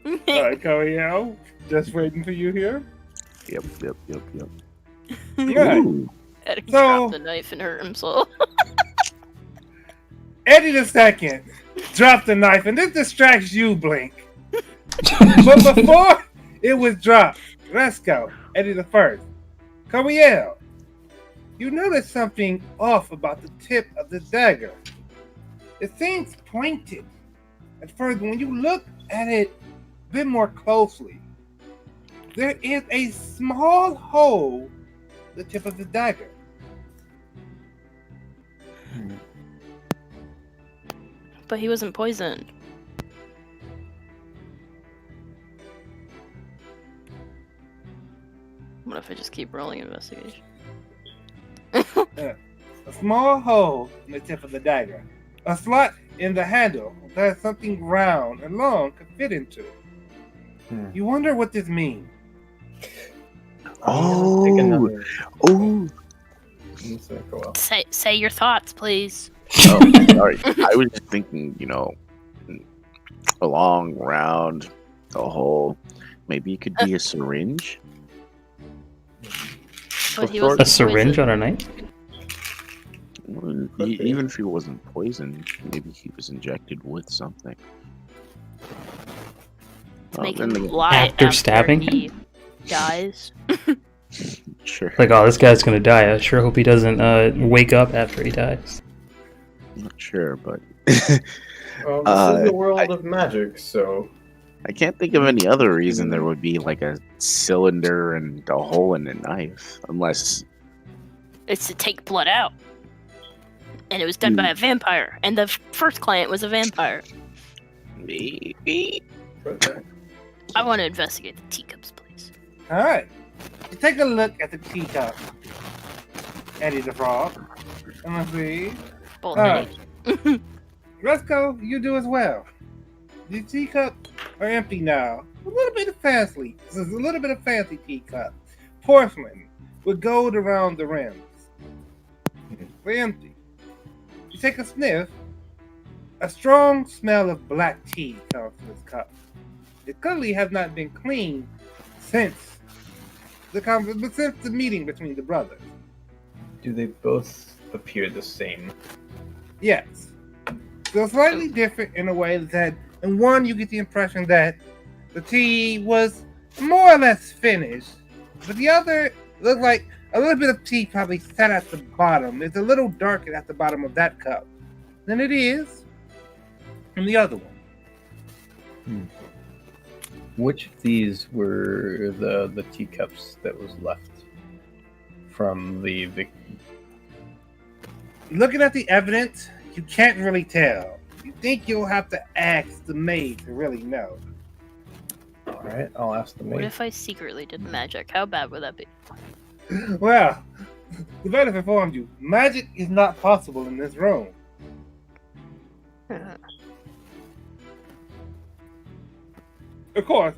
All right, Koyo, just waiting for you here. Yep. Right. Ooh. Eddie So- dropped the knife and hurt himself. Eddie the Second dropped the knife, and this distracts you, Blink. But before it was dropped, let's go. Eddie the First. Koyo, you notice something off about the tip of the dagger. It seems pointed. At first, when you look at it a bit more closely, there is a small hole at the tip of the dagger. But he wasn't poisoned. What if I just keep rolling investigation? A small hole in the tip of the dagger. A slot in the handle that something round and long could fit into. You wonder what this means. Oh. Take another. Ooh. Let's go up. Say your thoughts, please. Oh, sorry. I was just thinking, a long round, a hole. Maybe it could be a syringe. But he Of was A syringe on a knife? Even if he wasn't poisoned, maybe he was injected with something. To Well, make then him the- lie After after stabbing he dies. Sure. Like, oh, this guy's gonna die. I sure hope he doesn't wake up after he dies. I'm not sure, but Well, this is the world of magic, so I can't think of any other reason there would be like a cylinder and a hole in a knife, unless It's to take blood out. And it was done by a vampire. And the first client was a vampire. maybe. I want to investigate the teacups, please. All right. You take a look at the teacup, Eddie the Frog. And let's see. Both All right. names. Resco, you do as well. The teacups are empty now. A little bit of fancy. This is a little bit of fancy teacup. Porcelain with gold around the rims. They're empty. You take a sniff. A strong smell of black tea comes from this cup. It clearly has not been cleaned since the meeting between the brothers. do they both appear the same? Yes. So slightly different in a way that in one you get the impression that the tea was more or less finished, but the other looks like a little bit of tea probably sat at the bottom. It's a little darker at the bottom of that cup than it is in the other one. Which of these were the teacups that was left from the victim? Looking at the evidence, you can't really tell. You think you'll have to ask the maid to really know. All right, I'll ask the What maid. if I secretly did magic? How bad would that be? Well, the better informed you, magic is not possible in this room. Of course,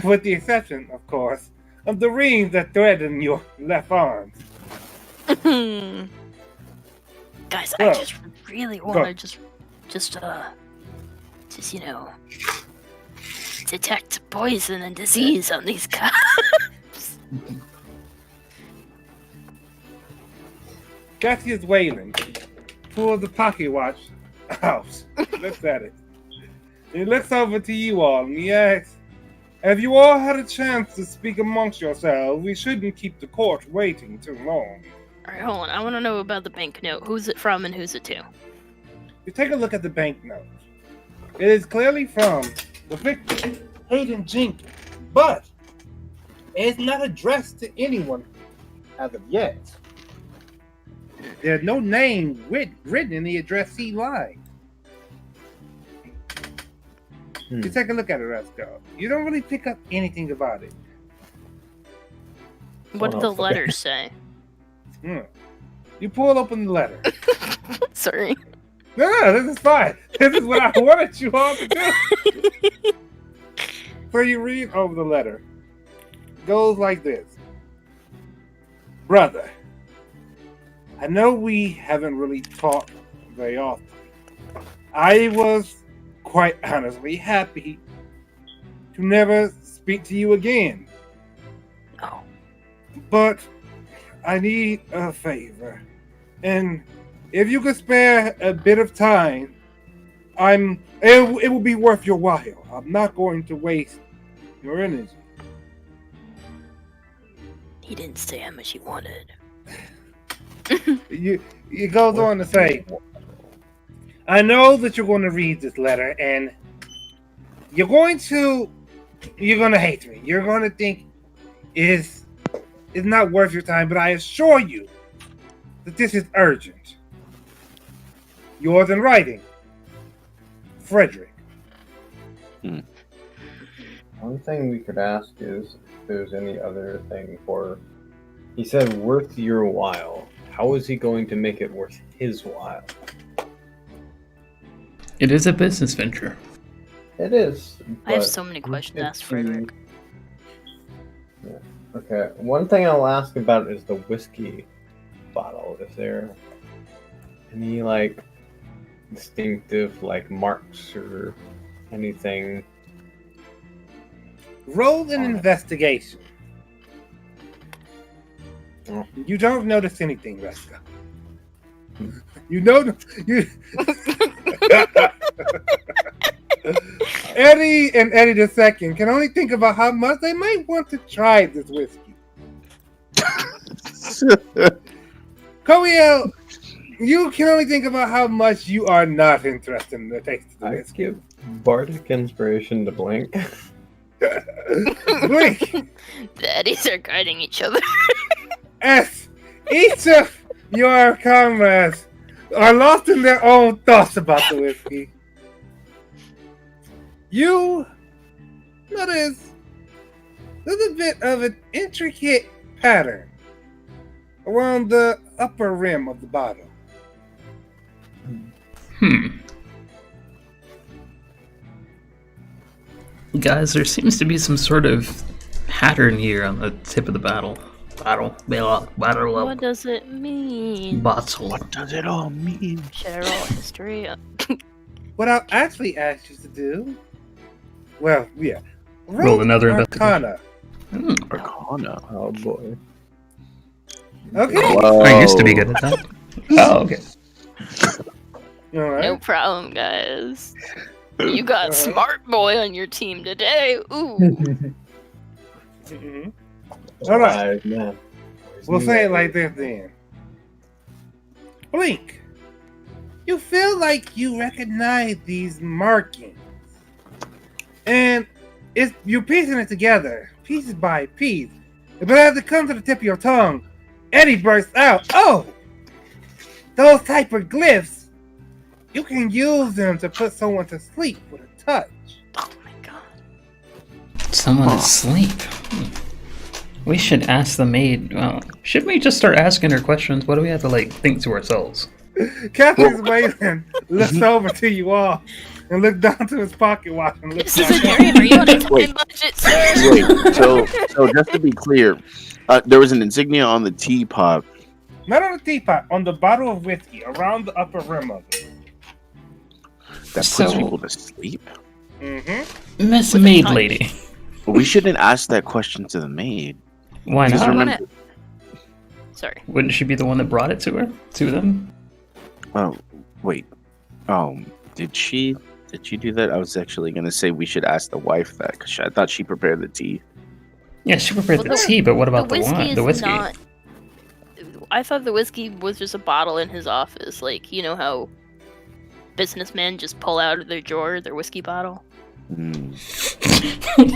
with the exception, of course, of the rings that threaten your left arm. Guys, I Well, just really go. want to just you know, detect poison and disease on these guys. Cassius Wayland pulls the pocket watch out, looks at it. He looks over to you all and he asks, have you all had a chance to speak amongst yourselves? We shouldn't keep the court waiting too long. Alright, hold on. I want to know about the banknote. Who's it from and who's it to? You take a look at the banknote. It is clearly from the victim, Hayden Jenkins, but it's not addressed to anyone as of yet. There's no name written in the addressee line. You take a look at it, Resco. You don't really pick up anything about it. What did Oh, the okay. letters say? You pull open the letter. Sorry. No, this is fine. This is what I wanted you all to do. So you read over the letter. It goes like this. Brother, I know we haven't really talked very often. I was quite honestly happy to never speak to you again. Oh. But I need a favor. And if you could spare a bit of time, it will be worth your while. I'm not going to waste your energy. He didn't say how much he wanted. It goes on to say, I know that you're going to read this letter and you're going to hate me. You're going to think it's not worth your time, but I assure you that this is urgent. Yours in writing, Frederick. One thing we could ask is if there's any other thing for. He said worth your while. How is he going to make it worth his while? It is a business venture. It is. I have but so many questions to it ask Frederick. Okay, one thing I'll ask about is the whiskey bottle. Is there any like distinctive like marks or anything? Roll an investigation. Oh. You don't notice anything, Reska. You know you. Eddie and Eddie the Second can only think about how much they might want to try this whiskey. Koiel, you can only think about how much you are not interested in the taste of the I whiskey. give bardic inspiration to Blink. Blink, The Eddies are guiding each other. as each of your comrades are lost in their own thoughts about the whiskey, you notice there's a bit of an intricate pattern around the upper rim of the bottle. Guys, there seems to be some sort of pattern here on the tip of the bottle. Bottle. What does it mean? Bottle. What does it all mean? Share all history. What I'll actually ask you to do, well, yeah, Roll another Arcana. Arcana. Oh boy. Okay, I used to be good at that. Oh, okay. all right. No problem, guys. You got Smart Boy on your team today. Ooh. Mhm. All right. Alive, man. We'll say it like this then. Blink, you feel like you recognize these markings. And you're piecing it together, piece by piece. But as it comes to the tip of your tongue, Eddie bursts out, "Oh! Those type of glyphs, you can use them to put someone to sleep with a touch." Oh my god. Someone asleep. We should ask the maid. Well, should we just start asking her questions? What do we have to think to ourselves? Captain Wayland looks over to you all and looks down to his pocket watch and looks This is a back. dream. Are you on a time Wait. budget, sir? Wait, so just to be clear, there was an insignia on the teapot. Not on the teapot, on the bottle of whiskey, around the upper rim of it. That puts So- people to sleep. Mm-hmm. Miss With a Maid touch. Lady. But we shouldn't ask that question to the maid. Why Because I not? remember- wanna- Sorry. Wouldn't she be the one that brought it to her? To them? Oh, wait. Did she do that? I was actually gonna say we should ask the wife that because I thought she prepared the tea. Yeah, she prepared Well, the tea, but what about the whiskey wine? is The whiskey. not. I thought the whiskey was just a bottle in his office. Like, you know how businessmen just pull out of their drawer their whiskey bottle? Hmm.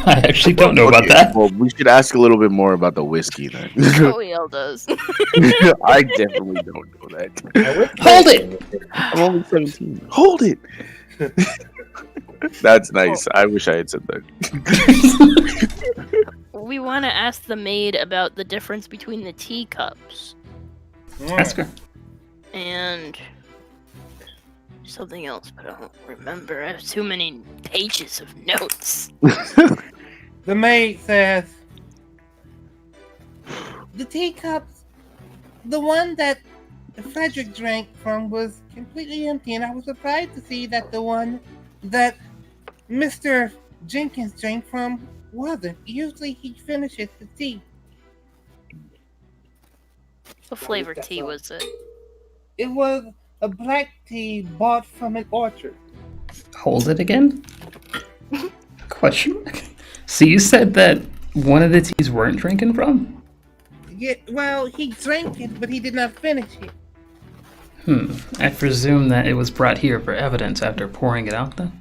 I actually don't know about Okay, that. Well, we should ask a little bit more about the whiskey then. Koiel does. I definitely don't know that. Hold it! I'm only 17. Hold it. That's nice. I wish I had said that. We want to ask the maid about the difference between the teacups Ask her. and something else, but I don't remember. I have too many pages of notes. The maid says, "The teacups, the one that Frederick drank from was completely empty, and I was surprised to see that the one that Mr. Jenkins drank from wasn't. Usually he finishes his tea." What flavor tea was it? It was a black tea bought from an orchard. Hold it again? Question mark. So you said that one of the teas weren't drinking from? Yeah, well, he drank it, but he did not finish it. I presume that it was brought here for evidence after pouring it out then?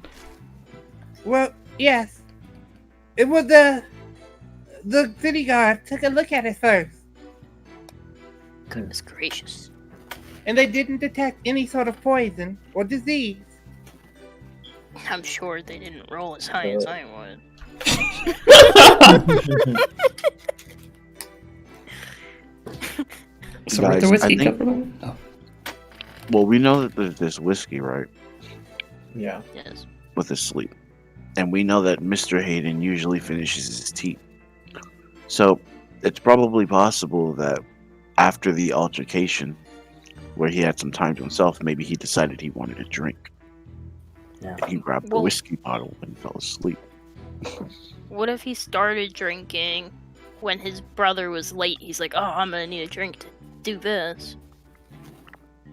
Well, yes. It was the city guard took a look at it first, Goodness gracious. and they didn't detect any sort of poison or disease. I'm sure they didn't roll as high as I would. So where'd the Guys, whiskey I think- come from? Oh. Well, we know that there's this whiskey, right? Yeah. Yes. With his sleep. And we know that Mr. Hayden usually finishes his tea. So it's probably possible that after the altercation, where he had some time to himself, maybe he decided he wanted a drink. Yeah. And he grabbed the Well- whiskey bottle and fell asleep. What if he started drinking when his brother was late? He's like, oh, I'm gonna need a drink to do this.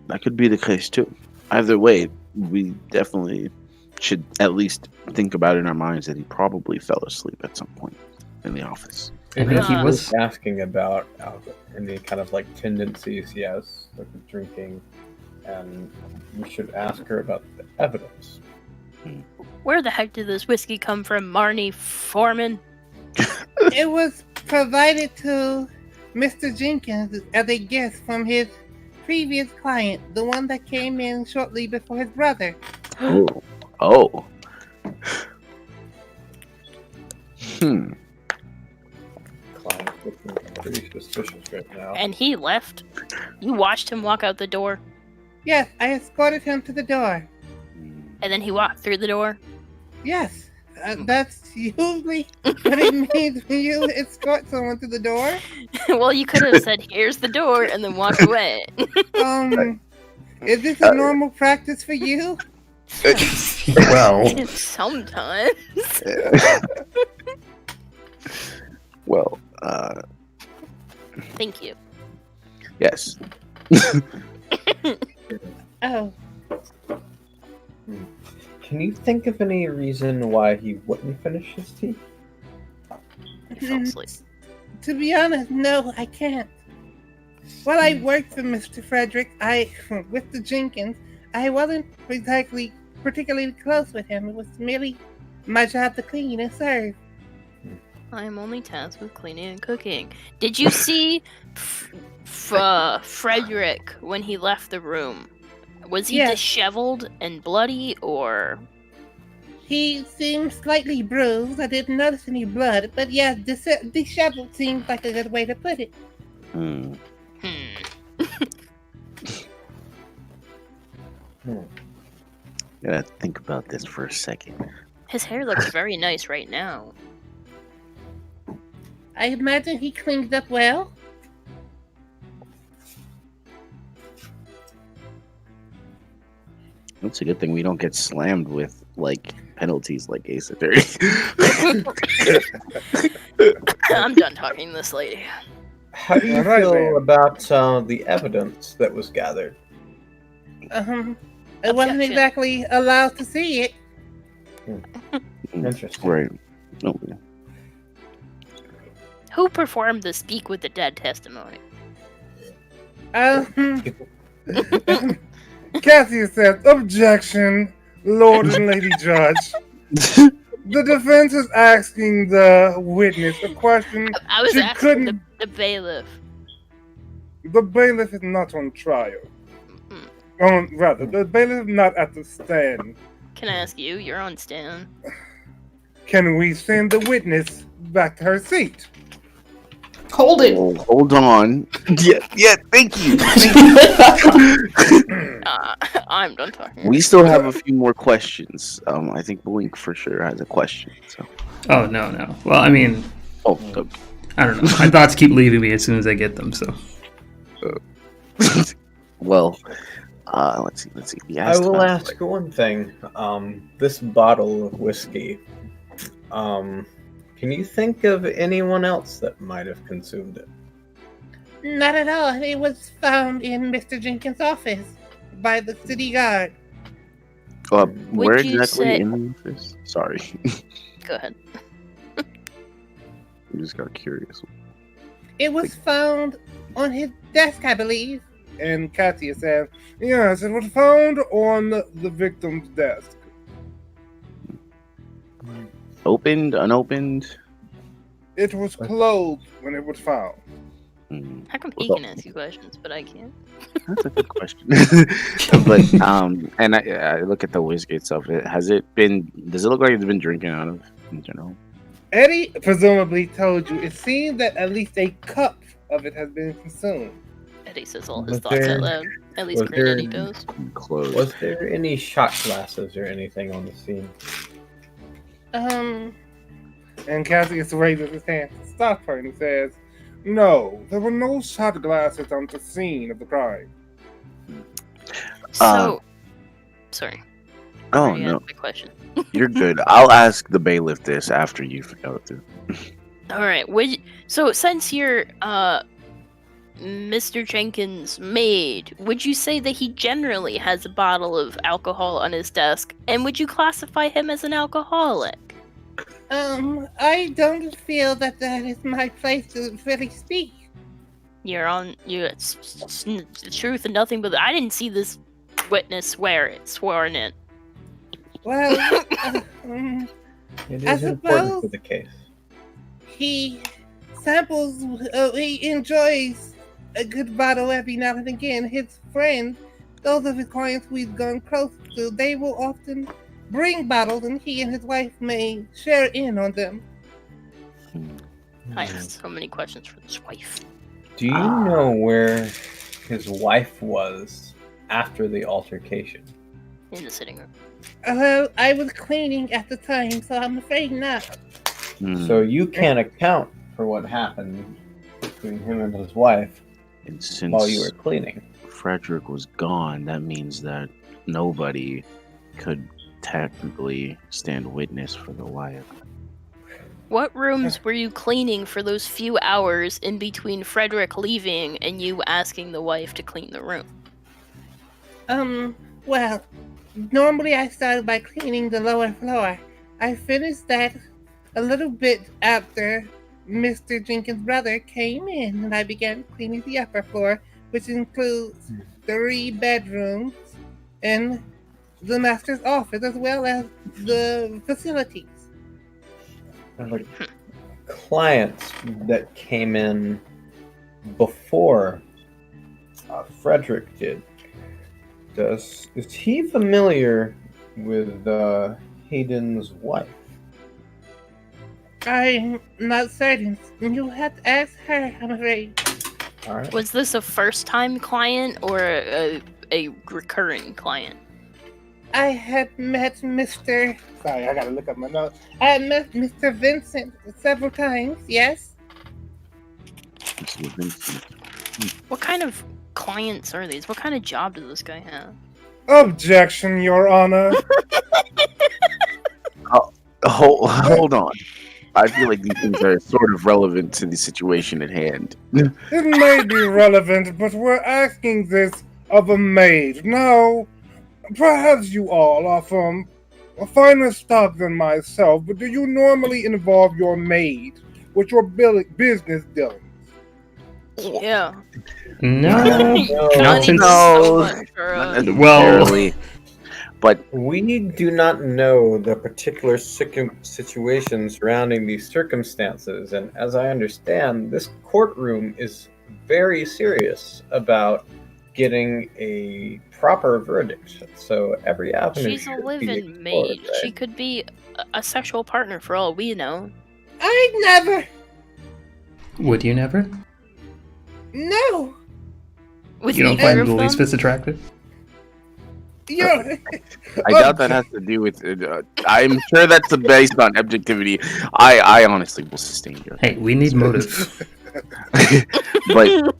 That could be the case too. Either way, we definitely should at least think about in our minds that he probably fell asleep at some point in the office. I think he was. asking about any kind of like tendencies he has, like with drinking, and we should ask her about the evidence. Where the heck did this whiskey come from, Marnie Foreman? It was provided to Mr. Jenkins as a gift from his previous client, the one that came in shortly before his brother. Oh. Client's looking pretty suspicious right now. And he left? You watched him walk out the door, Yes, I escorted him to the door. and then he walked through the door? Yes, that's usually what it means when you escort someone to the door. Well, you could have said, "Here's the door," and then walked away. Is this a normal practice for you? Well, Sometimes. well, Thank you. yes. Oh, Can you think of any reason why he wouldn't finish his tea? He fell asleep. to be honest, no, I can't. While I worked for Mr. Frederick, Mr. Jenkins, I wasn't exactly particularly close with him. It was merely my job to clean and serve. I am only tasked with cleaning and cooking. Did you see Frederick when he left the room? Was he Yes. disheveled and bloody, or? He seemed slightly bruised. I didn't notice any blood, but yeah, disheveled seems like a good way to put it. Gotta think about this for a second. His hair looks very nice right now. I imagine he cleaned up well. It's a good thing we don't get slammed with like penalties like Ace Attorney. I'm done talking to this lady. How do you Alright, feel ma'am. about the evidence that was gathered? I wasn't Objection. exactly allowed to see it. Interesting. Right. Oh, yeah. Who performed the speak with the dead testimony? Cassie says, objection, Lord and Lady Judge. The defense is asking the witness a question. I was She asking couldn't- the bailiff. The bailiff is not on trial. Rather, the bailiff is not at the stand. Can I ask you? You're on stand. Can we send the witness back to her seat? Hold it. Oh, hold on. Yeah, thank you. I'm done talking. We still have a few more questions. I think Blink for sure has a question. So, Oh no. Well, I mean, okay. I don't know. My thoughts keep leaving me as soon as I get them. So Well, let's see. We I asked will about, ask one thing. This bottle of whiskey. Can you think of anyone else that might have consumed it? Not at all. It was found in Mr. Jenkins' office by the city guard. where you exactly say- in the office? Sorry, Go ahead. I just got curious. It was found on his desk, I believe. And Katia said, yes, it was found on the victim's desk. Opened, unopened? It was closed when it was found. How come he Well, can ask you questions, but I can't? That's a good question. But and I look at the whiskey itself. Does it look like it's been drinking out of in general? Eddie presumably told you it seems that at least a cup of it has been consumed. Eddie says all his Was thoughts there- out loud. At least was Green there- Eddie does. Closed. Was there any shot glasses or anything on the scene? And Cassius raises his hand to stop her and he says, no, there were no shot glasses on the scene of the crime. So, sorry. Oh Already no, asked my question. you're good. I'll ask the bailiff this after you go through. All right. So since you're Mr. Jenkins' maid, would you say that he generally has a bottle of alcohol on his desk? And would you classify him as an alcoholic? I don't feel that is my place to really speak. It's the truth and nothing but I didn't see this witness sworn in. Well, It I is important for suppose- the case. he he enjoys a good bottle every now and again. His friends, those of his clients we've gone close to, they will often bring bottles and he and his wife may share in on them. I have so many questions for this wife. Do you know where his wife was after the altercation? In the sitting room. I was cleaning at the time, so I'm afraid not. So you can't account for what happened between him and his wife And since while you were cleaning. Frederick was gone, that means that nobody could technically stand witness for the wife. What rooms were you cleaning for those few hours in between Frederick leaving and you asking the wife to clean the room? Well, normally I started by cleaning the lower floor. I finished that a little bit after Mr. Jenkins' brother came in, and I began cleaning the upper floor, which includes 3 bedrooms and the master's office, as well as the facilities. The clients that came in before Frederick did. Is he familiar with Hayden's wife? I'm not certain. You have to ask her, I'm afraid. All right. Was this a first-time client or a recurring client? I had met Mr. Sorry, I gotta look up my notes. I had met Mr. Vincent several times, yes? Mr. Vincent. What kind of clients are these? What kind of job does this guy have? Objection, Your Honor. Hold on. I feel like these things are sort of relevant to the situation at hand. It may be relevant, but we're asking this of a maid. Now, perhaps you all are from a finer stock than myself, but do you normally involve your maid with your business dealings? Yeah. No, No. not since. So much for, Not Well- necessarily, but We do not know the particular situation surrounding these circumstances, and as I understand, this courtroom is very serious about getting a proper verdict. So every avenue she's a should be live-in explored, maid. right? She could be a sexual partner for all we know. I never. Would you never? No. With You don't either find of the least them? bit attractive? You're. I doubt that has to do with. I'm sure that's based on objectivity. I honestly will sustain you. Hey, we need motive. But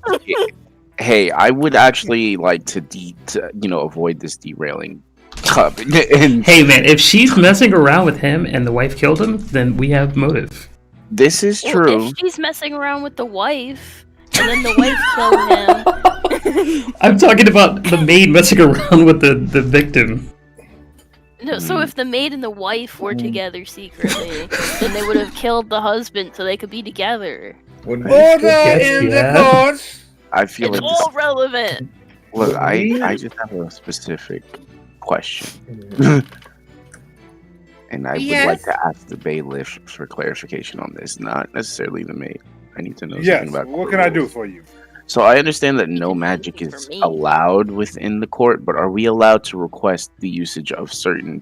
hey, I would actually like to avoid this derailing. And Hey, man, if she's messing around with him and the wife killed him, then we have motive. this is Well, true. if she's messing around with the wife, and then the wife killed him. I'm talking about the maid messing around with the victim. No, so if the maid and the wife were together secretly, then they would have killed the husband so they could be together. Would we- Order Yes, in yeah. the court. I feel It's like this, all relevant. look. we- I just have a specific question, and I would Yes. like to ask the bailiff for clarification on this, not necessarily the maid. I need to know Yes. something about. What court can I do rules. for you? So I understand that no can magic do for is me. allowed within the court, but are we allowed to request the usage of certain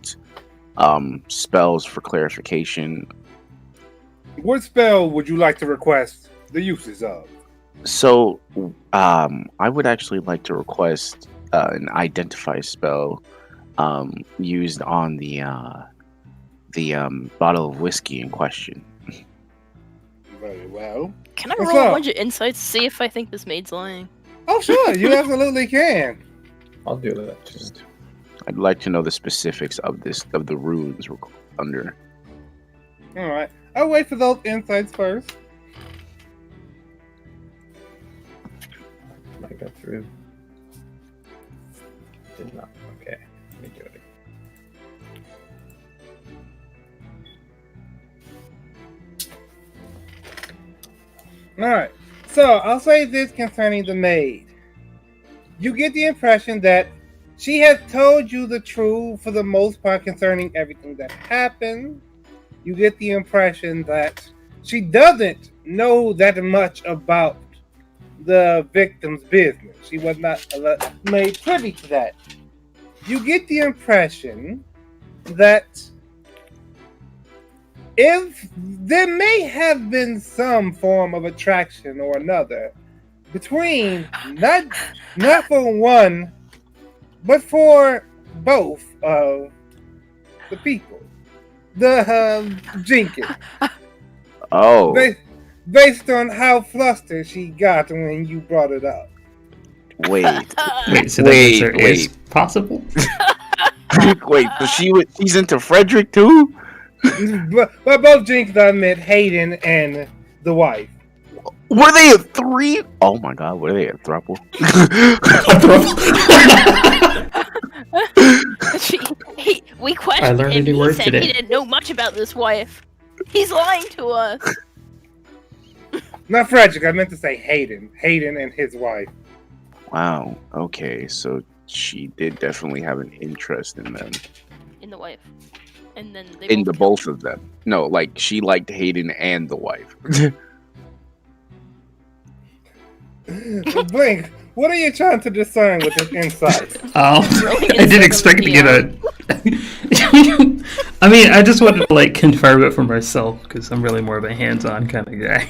spells for clarification? What spell would you like to request the uses of? So I would actually like to request an identify spell used on the bottle of whiskey in question. Very well. Can I What's roll a up? bunch of insights to see if I think this maid's lying? Oh, sure. You absolutely can. I'll do that. Just I'd like to know the specifics of the runes we're under. All right. I'll wait for those insights first. I go through. Did not. Okay. Let me do it again. Alright. So I'll say this concerning the maid. You get the impression that she has told you the truth for the most part concerning everything that happened. You get the impression that she doesn't know that much about the victim's business. She was not made privy to that. You get the impression that if there may have been some form of attraction or another between not for one, but for both of the people, the Jenkins. Oh, Based on how flustered she got when you brought it up. wait. Wait, so that answer is possible? Wait, so she's into Frederick too? but both Jenkins admit Hayden and the wife. Were they a three? Oh my god, were they a throuple? We questioned I learned a him. new He word said today. he didn't know much about this wife. He's lying to us. Not Frederick, I meant to say Hayden. Hayden and his wife. Wow. Okay, so she did definitely have an interest in them. In the wife. And then they In the killed both of them. No, like she liked Hayden and the wife. Blink, what are you trying to discern with this insight? Rolling I didn't expect to get a. I mean, I just wanted to like confirm it for myself because I'm really more of a hands-on kind of guy.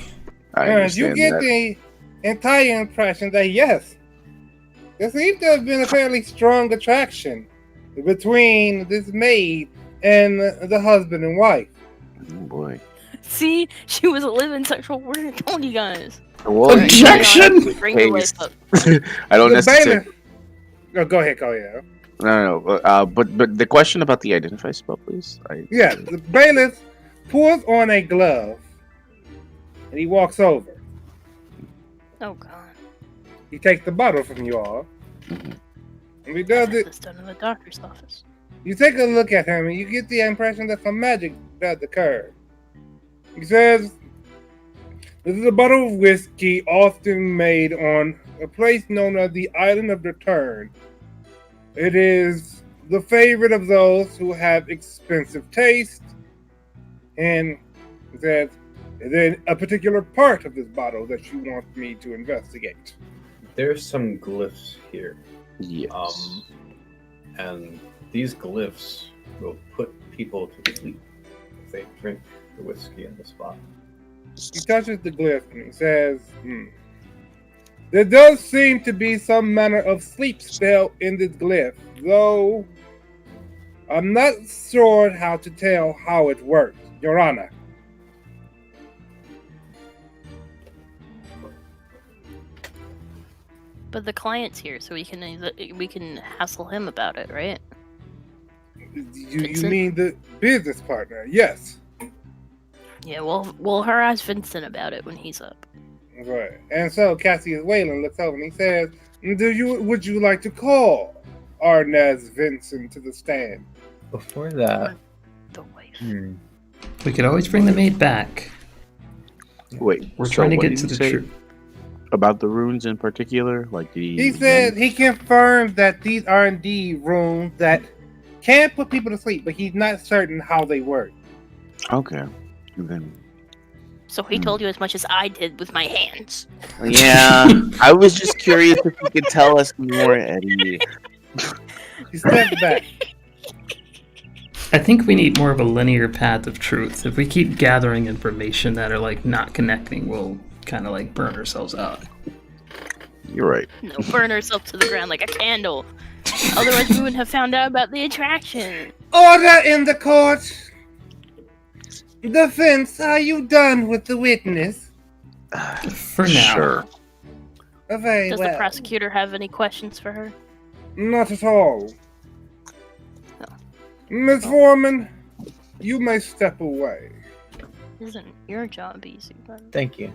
I You understand get that. the entire impression that yes, there seems to have been a fairly strong attraction between this maid and the husband and wife. Oh boy. See, she was a living sexual worker. I told you guys. Well, Objection! Bring the wife up. I don't The necessarily. bailiff. Oh, go ahead, Collier. No. But the question about the identify spell, please. Yeah, the bailiff pulls on a glove and he walks over. Oh god. He takes the bottle from you all. Mhm. And he does That's it. this done in the doctor's office. You take a look at him and you get the impression that some magic does occur. He says, "This is a bottle of whiskey often made on a place known as the Island of Return. It is the favorite of those who have expensive taste." And he says, "Is there a particular part of this bottle that you want me to investigate?" There's some glyphs here. Yes. And these glyphs will put people to sleep if they drink the whiskey in the spot. He touches the glyph and he says, "There does seem to be some manner of sleep spell in this glyph, though I'm not sure how to tell how it works, Your Honor." But the client's here, so we can hassle him about it, right? You Vincent? mean the business partner? Yes. Yeah, we'll harass Vincent about it when he's up. Right. And so Cassius Whalen looks over and he says, would you like to call Arnaz Vincent to the stand?" Before that, The wife. We could always bring the maid back. Wait, We're so trying to what get did to he the say truth. about the runes in particular. Like, did He said he confirmed that these are indeed runes that can put people to sleep, but he's not certain how they work. Okay. And then, So he told you as much as I did with my hands. yeah, I was just curious if you could tell us more, Eddie. He steps back. I think we need more of a linear path of truth. If we keep gathering information that are like not connecting, we'll kind of like burn ourselves out. You're right. No, burn herself to the ground like a candle. Otherwise, we wouldn't have found out about the attraction. Order in the court. Defense, are you done with the witness? For now. Sure. Very Does well. the prosecutor have any questions for her? Not at all. Oh. Miss Foreman, you may step away. Isn't your job easy, then? thank you.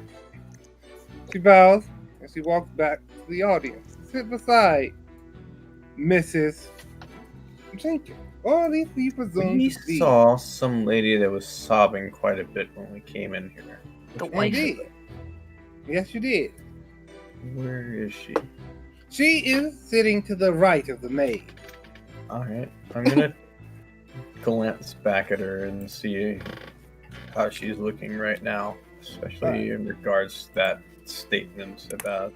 She bows. And she walks back to the audience. Sit beside Mrs. Jenkins. Or at least we presume We to be. saw some lady that was sobbing quite a bit when we came in here. The wife. Indeed. Yes, you did. Where is she? She is sitting to the right of the maid. Alright, I'm gonna glance back at her and see how she's looking right now, especially in regards to that statement about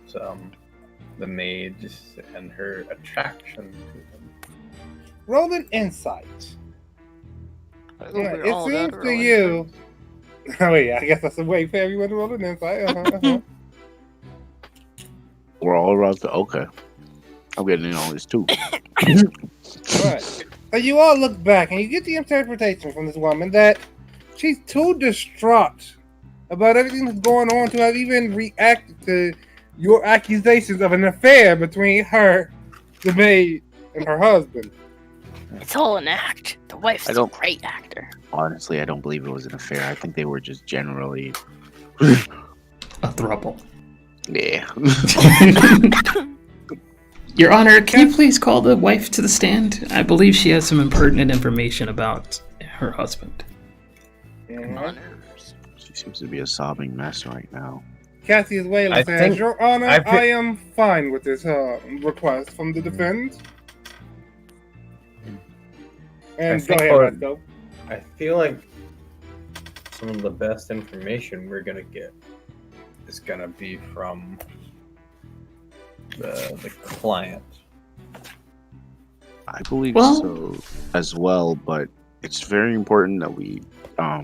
the maid and her attraction to them. Roll an insight. We're It all seems about to rolling. you. Oh wait, I guess that's a way for everyone to roll an insight. We're all around the okay. I'm getting in on this too. Right. So you all look back and you get the interpretation from this woman that she's too distraught about everything that's going on to have even reacted to your accusations of an affair between her, the maid, and her husband. It's all an act. The wife's I a don't- great actor. Honestly, I don't believe it was an affair. I think they were just generally, A throuple. yeah. Your Honor, can you please call the wife to the stand? I believe she has some impertinent information about her husband. Mhm. She seems to be a sobbing mess right now. Cassius Whalen I says, think- Your Honor, I I, thi- am fine with this request from the defense. And go think ahead, for- let's go. I feel like some of the best information we're gonna get is gonna be from the client. I believe Well- so as well, but it's very important that we Yeah.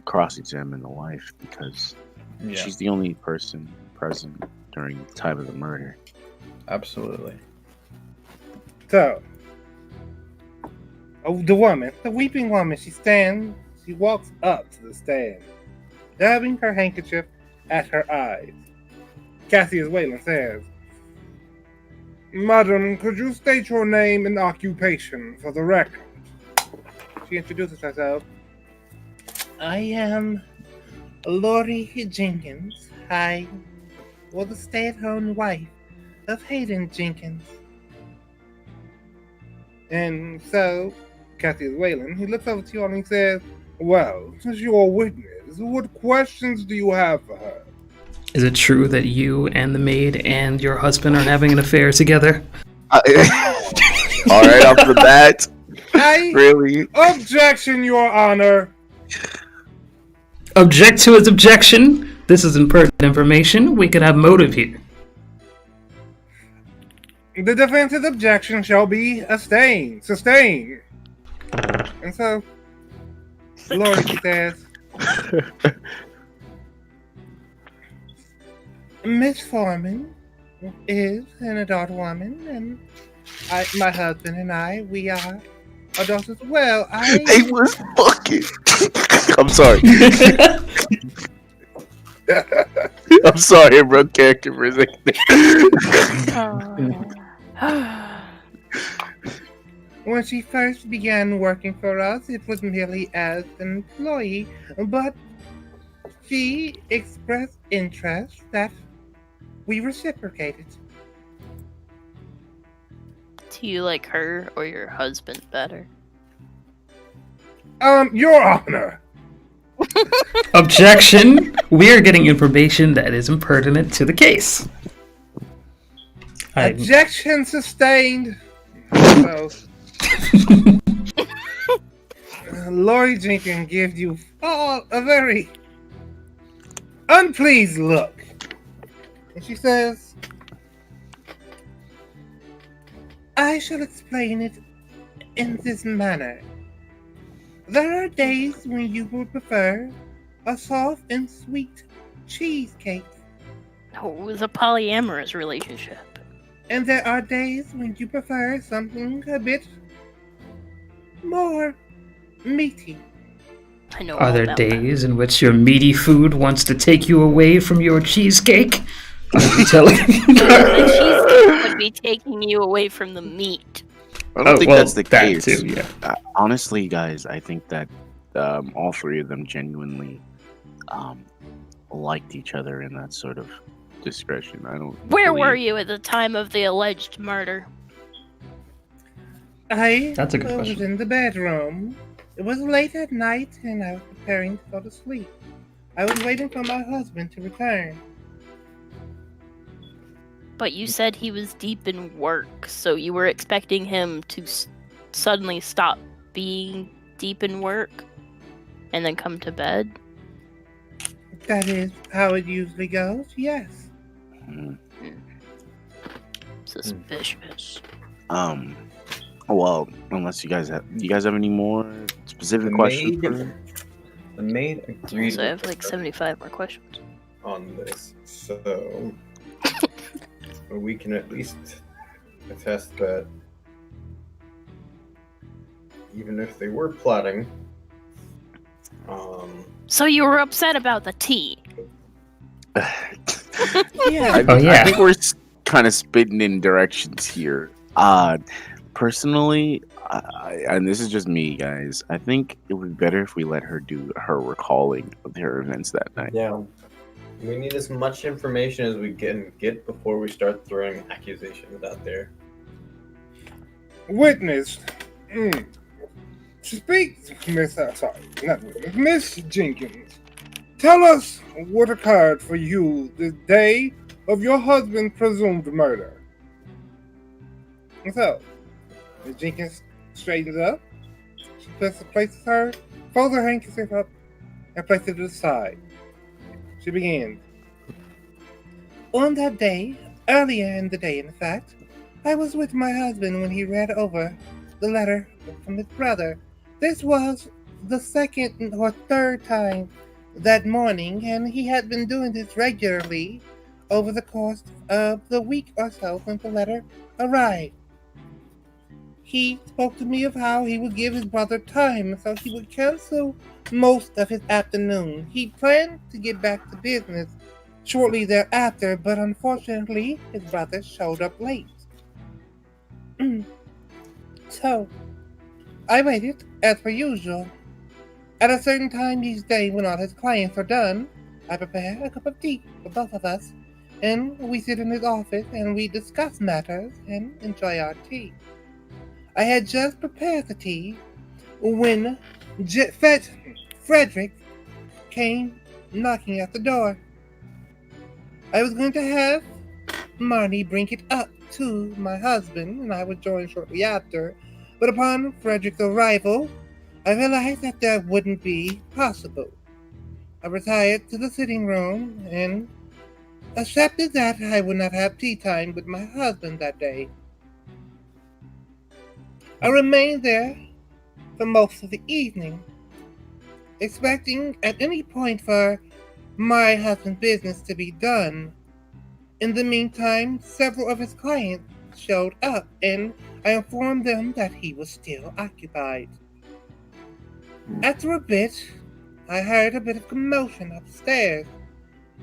cross-examine the wife because Yeah. she's the only person present during the time of the murder. Absolutely. So, the woman, the weeping woman, she walks up to the stand, dabbing her handkerchief at her eyes. Cassius Whalen says, Madam, could you state your name and occupation for the record? She introduces herself. I am Lori Jenkins. I was the stay-at-home wife of Hayden Jenkins. And so, Cassius Whalen, he looks over to you all and he says, Well, since you're a witness, what questions do you have for her? Is it true that you and the maid and your husband are having an affair together? All right, off the bat, I really? objection, Your Honor. Object to his objection. This is impertinent information. We could have motive here. The defense's objection shall be sustained. And so, Lori says, Miss Foreman is an adult woman, and my husband and I, we are adults as well. They was fucking. I'm sorry. I'm sorry, I broke character for a second. When she first began working for us, it was merely as an employee, but she expressed interest that we reciprocated. Do you like her or your husband better? Your Honor, Objection. We are getting information that is impertinent to the case. objection sustained. So, Lori Jenkins gives you all a very unpleased look. And she says, I shall explain it in this manner. There are days when you would prefer a soft and sweet cheesecake. No, it was a polyamorous relationship. And there are days when you prefer something a bit more meaty. I know. Are all there about that. days in which your meaty food wants to take you away from your cheesecake? Are you telling The cheesecake would be taking you away from the meat. I don't think that's the case. Too, yeah. Honestly, guys, I think that all three of them genuinely liked each other in that sort of discretion. I don't. Where were believe- you at the time of the alleged murder? I That's a good was question. in the bedroom. It was late at night, and I was preparing to go to sleep. I was waiting for my husband to return. But you said he was deep in work, so you were expecting him to suddenly stop being deep in work and then come to bed? That is how it usually goes, yes. Hmm. Suspicious. Well, unless you guys have any more specific The questions? maid- for me? The maid agreed So I have with like her 75 more questions. on this, so we can at least attest that even if they were plotting, So you were upset about the tea? Yeah. Oh, yeah. I think we're kind of spitting in directions here. Personally, and this is just me, guys. I think it would be better if we let her do her recalling of her events that night. yeah, we need as much information as we can get before we start throwing accusations out there. Witness. Speak, Miss. Sorry, not witness. Miss Jenkins. Tell us what occurred for you the day of your husband's presumed murder. So, Miss Jenkins straightens up. She places her, folds her handkerchief up, and places it to the side. She begins. On that day, earlier in the day, in fact, I was with my husband when he read over the letter from his brother. This was the second or third time that morning, and he had been doing this regularly over the course of the week or so since the letter arrived. He spoke to me of how he would give his brother time, so he would cancel most of his afternoon. He planned to get back to business shortly thereafter, but unfortunately, his brother showed up late. So, I waited, as per usual. At a certain time each day, when all his clients are done, I prepare a cup of tea for both of us, and we sit in his office and we discuss matters and enjoy our tea. I had just prepared the tea when Frederick came knocking at the door. I was going to have Marnie bring it up to my husband, and I would join shortly after, but upon Frederick's arrival, I realized that that wouldn't be possible. I retired to the sitting room and accepted that I would not have tea time with my husband that day. I remained there for most of the evening, expecting at any point for my husband's business to be done. In the meantime, several of his clients showed up, and I informed them that he was still occupied. After a bit, I heard a bit of commotion upstairs,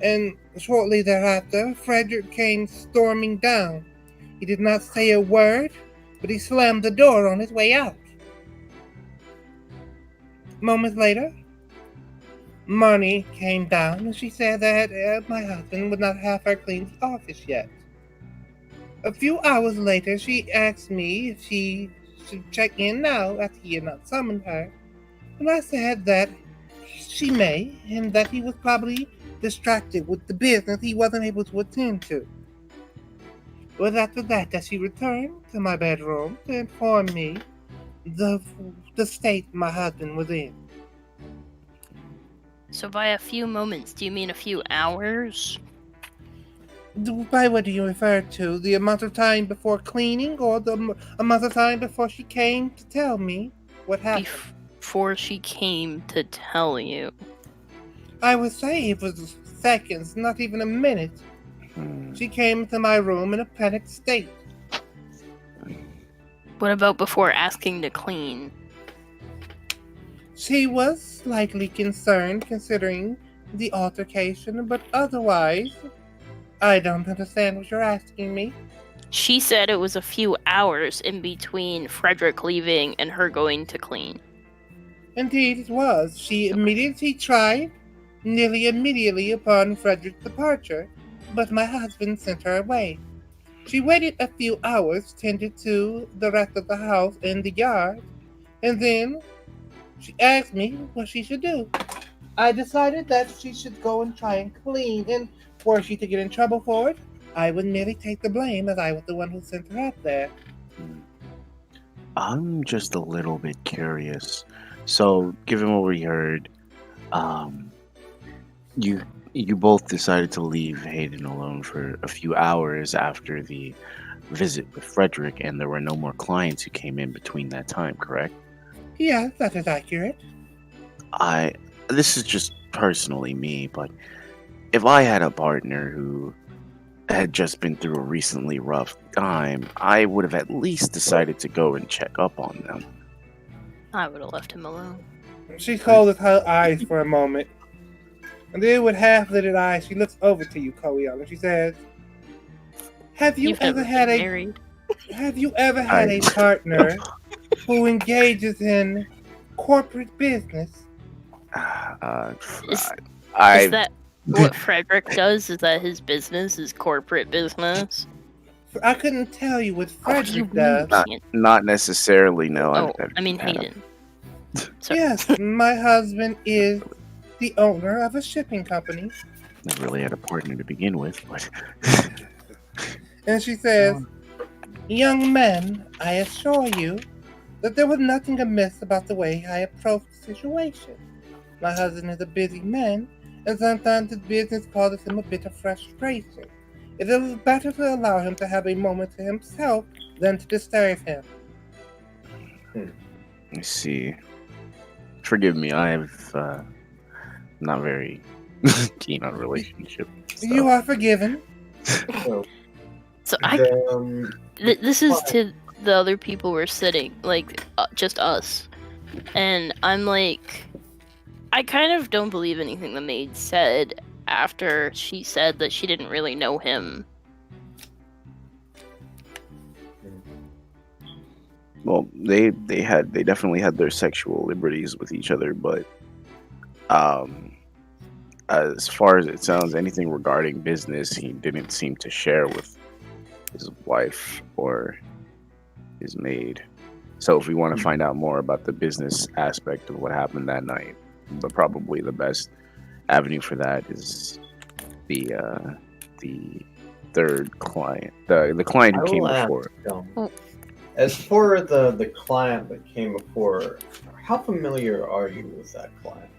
and shortly thereafter, Frederick came storming down. He did not say a word, but he slammed the door on his way out. Moments later, Marnie came down and she said that my husband would not have her clean the office yet. A few hours later, she asked me if she should check in now after he had not summoned her, and I said that she may, and that he was probably distracted with the business he wasn't able to attend to. It was after that she returned to my bedroom to inform me the state my husband was in. So by a few moments, do you mean a few hours? By what do you refer to? The amount of time before cleaning, or the amount of time before she came to tell me what happened? Before she came to tell you. I would say it was seconds, not even a minute. She came to my room in a panicked state. What about before asking to clean? She was slightly concerned considering the altercation, but otherwise, I don't understand what you're asking me. She said it was a few hours in between Frederick leaving and her going to clean. Indeed, it was. She immediately tried nearly immediately upon Frederick's departure, but my husband sent her away. She waited a few hours, tended to the rest of the house and the yard, and then she asked me what she should do. I decided that she should go and try and clean, and were she to get in trouble for it, I would merely take the blame as I was the one who sent her up there. I'm just a little bit curious. So, given what we heard, you both decided to leave Hayden alone for a few hours after the visit with Frederick, and there were no more clients who came in between that time, correct? Yes, that is accurate. This is just personally me, but if I had a partner who had just been through a recently rough time, I would have at least decided to go and check up on them. I would have left him alone. She closes her eyes for a moment, and then with half-lidded eyes, she looks over to you, Koyo, and she says, Have you You've ever never had been a married. partner who engages in corporate business? Is I that what Frederick does? Is that his business is corporate business? I couldn't tell you what Oh, you Frederick does. can't. not necessarily no. Oh, I've I mean had a- Hayden. Sorry. Yes, my husband is the owner of a shipping company. Never really had a partner to begin with, but And she says, Young men, I assure you that there was nothing amiss about the way I approached the situation. My husband is a busy man, and sometimes his business causes him a bit of frustration. It is better to allow him to have a moment to himself than to disturb him. I see. Forgive me, I've not very keen on relationship stuff. You are forgiven. So, So this is to the other people we're sitting, like just us, and I'm like, I kind of don't believe anything the maid said after she said that she didn't really know him. Well, they definitely had their sexual liberties with each other, but as far as it sounds, anything regarding business, he didn't seem to share with his wife or his maid. So if we want to find out more about the business aspect of what happened that night, but probably the best avenue for that is the third client, the client who I came will ask, before. as for the client that came before, how familiar are you with that client?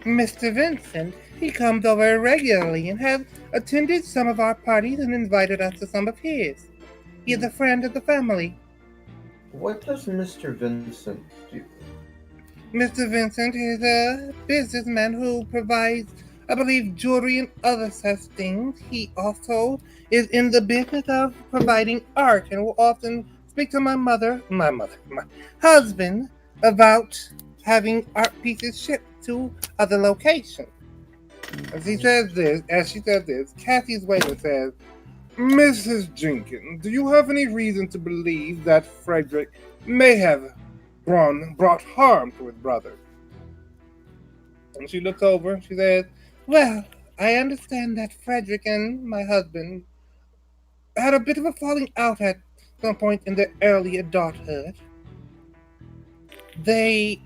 Mr. Vincent, he comes over regularly and has attended some of our parties and invited us to some of his. He is a friend of the family. What does Mr. Vincent do? Mr. Vincent is a businessman who provides, I believe, jewelry and other such things. He also is in the business of providing art and will often speak to my husband about having art pieces shipped to other locations. As she says this, Kathy's waiter says, Mrs. Jenkins, do you have any reason to believe that Frederick may have brought harm to his brother? And she looks over and she says, Well, I understand that Frederick and my husband had a bit of a falling out at some point in their early adulthood. They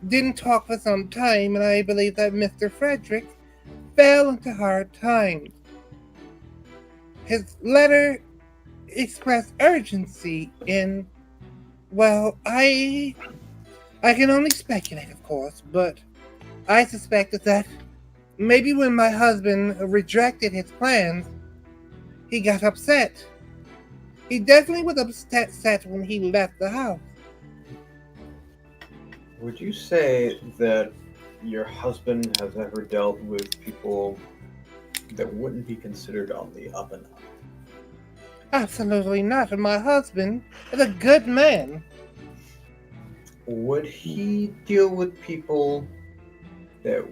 didn't talk for some time, and I believe that Mr. Frederick fell into hard times. His letter expressed urgency in, well, I can only speculate, of course, but I suspect that maybe when my husband rejected his plans, he got upset. He definitely was upset when he left the house. Would you say that your husband has ever dealt with people that wouldn't be considered on the up and up? Absolutely not. And my husband is a good man. Would he deal with people that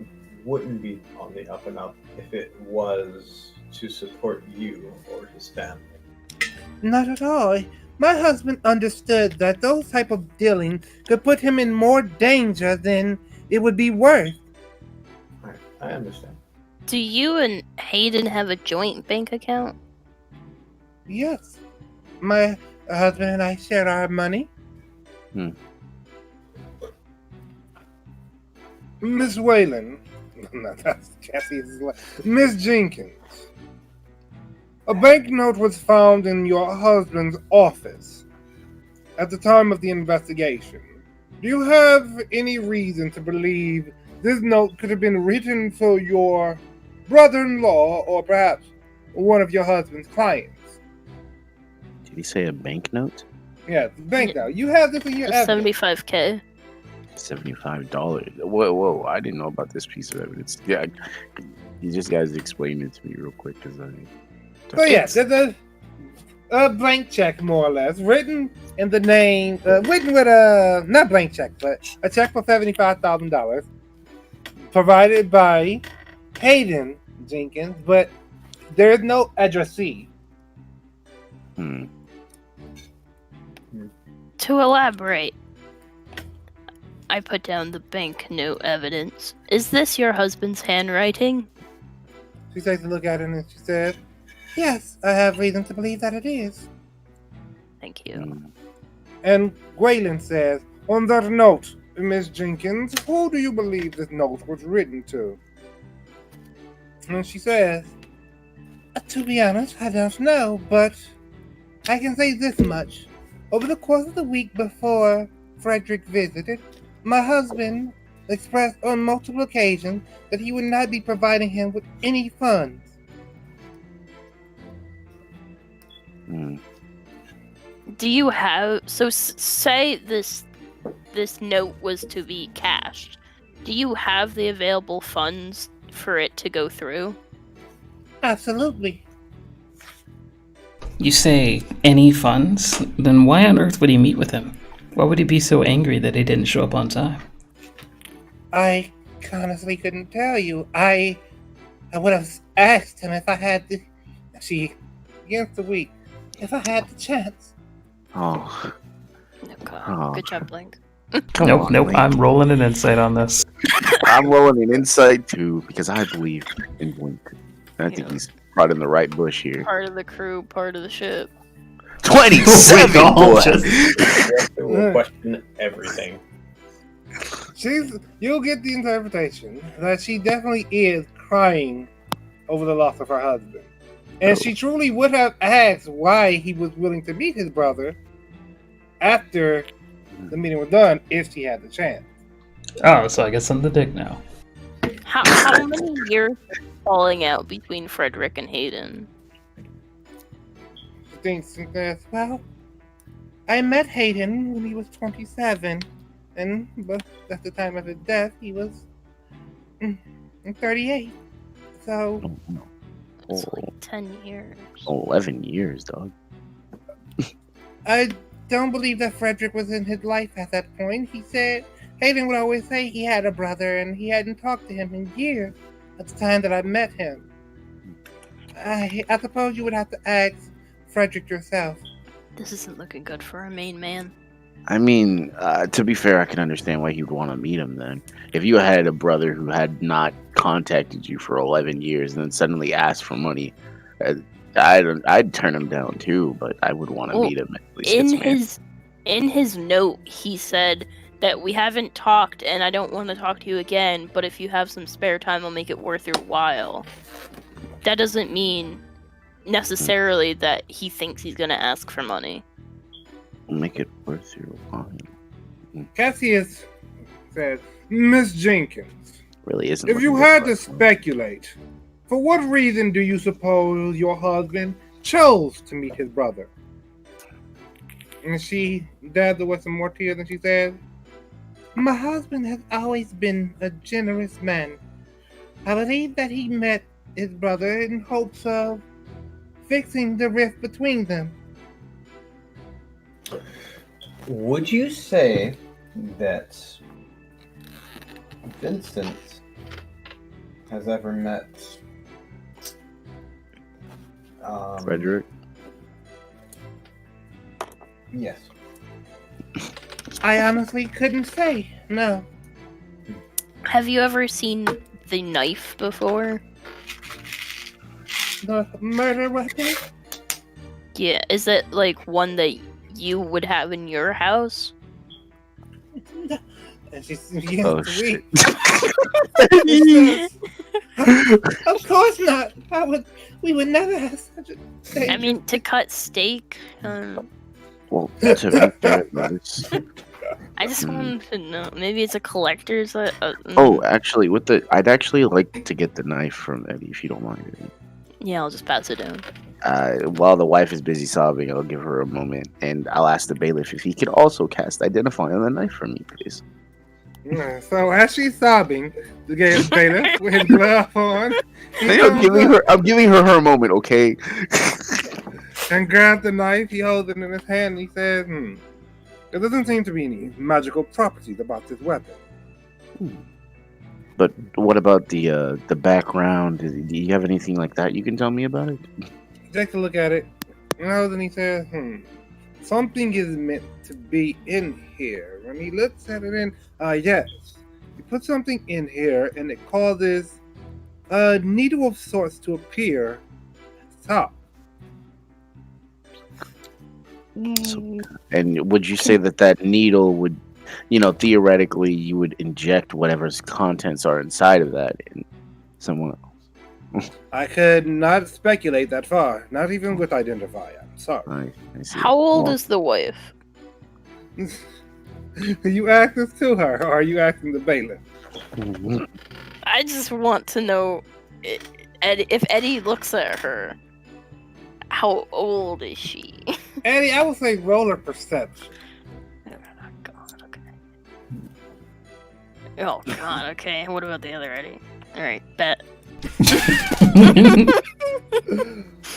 wouldn't be on the up and up if it was to support you or his family? Not at all. My husband understood that those type of dealing could put him in more danger than it would be worth. I I understand. Do you and Hayden have a joint bank account? Yes. My husband and I share our money. Miss Whalen. No, that's Cassie's wife. Miss Jenkins. A banknote was found in your husband's office at the time of the investigation. Do you have any reason to believe this note could have been written for your brother-in-law or perhaps one of your husband's clients? Did he say a banknote? Yeah, the banknote. You have this in your It's evidence. $75K. $75. Whoa! I didn't know about this piece of evidence. Yeah, you just guys explain it to me real quick, because I. So yes, there's a blank check, more or less, written in the name, written with a not blank check, but a check for $75,000, provided by Hayden Jenkins, but there is no addressee. To elaborate, I put down the banknote evidence. Is this your husband's handwriting? She takes a look at it and she says, "Yes, I have reason to believe that it is." Thank you. And Gwaylen says, "On that note, Miss Jenkins, who do you believe this note was written to?" And she says, "To be honest, I don't know, but I can say this much. Over the course of the week before Frederick visited, my husband expressed on multiple occasions that he would not be providing him with any funds." Do you have say this note was to be cashed? Do you have the available funds for it to go through? Absolutely. You say any funds? Then why on earth would he meet with him? Why would he be so angry that he didn't show up on time? I honestly couldn't tell you. I would have asked him if I had the against the week, if I had the chance. Oh, Oh, God. Oh. Good job, Blink. Nope. Link. I'm rolling an insight on this. I'm rolling an insight too, because I believe in Blink. I think Yeah. he's brought in the right bush here. Part of the crew, part of the ship. 27, We all boy. We'll question everything. You'll get the interpretation that she definitely is crying over the loss of her husband. And she truly would have asked why he was willing to meet his brother after the meeting was done if she had the chance. Oh, so I get something to dig now. How many years of falling out between Frederick and Hayden? She thinks and says, "Well, I met Hayden when he was 27, but at the time of his death, he was 38. So, It's like 10 years. 11 years, dog. I don't believe that Frederick was in his life at that point. He said Hayden would always say he had a brother and he hadn't talked to him in years at the time that I met him. I suppose you would have to ask Frederick yourself." This isn't looking good for our main man. I mean, to be fair, I can understand why you'd want to meet him then. If you had a brother who had not contacted you for 11 years and then suddenly asked for money, I'd turn him down too, but I would want to Well, meet him at least. In his note, he said that we haven't talked and I don't want to talk to you again, but if you have some spare time, I'll make it worth your while. That doesn't mean necessarily that he thinks he's going to ask for money. Make it worth your while. Cassius said, "Miss Jenkins, Really isn't. if you looking had good to for us. speculate, for what reason do you suppose your husband chose to meet his brother?" And she dabbed with some more tears and she said, "My husband has always been a generous man. I believe that he met his brother in hopes of fixing the rift between them." Would you say that Vincent has ever met Frederick? Yes. I honestly couldn't say, no. Have you ever seen the knife before? The murder weapon? Yeah, is it like one that you would have in your house? And she begins Oh to shit! weep. It says, of course not. We would never have such a thing. I mean, to cut steak. Well, to be fair, guys. I just wanted to know. Maybe it's a collector's. Oh, actually, I'd actually like to get the knife from Eddie if you don't mind. Eddie. Yeah, I'll just pass it down. While the wife is busy sobbing, I'll give her a moment, and I'll ask the bailiff if he could also cast Identify on the knife for me, please. So as she's sobbing, the bailiff with his glove on, Hey, I'm giving her moment, okay? and grabs the knife. He holds it in his hand. And he says, "There doesn't seem to be any magical properties about this weapon." But what about the background? Do you have anything like that you can tell me about it? He takes a look at it, and he says, something is meant to be in here. When he looks at it yes. He puts something in here, and it causes a needle of sorts to appear at the top. And would you say that needle would, theoretically, you would inject whatever's contents are inside of that in someone else? I could not speculate that far, not even with Identify. I'm sorry. I see. How old Well, is the wife? You ask this to her, or are you asking the bailiff? I just want to know if Eddie looks at her. How old is she? Eddie, I would say roller perception. Oh god, okay. Oh god, okay. What about the other Eddie? Alright, bet.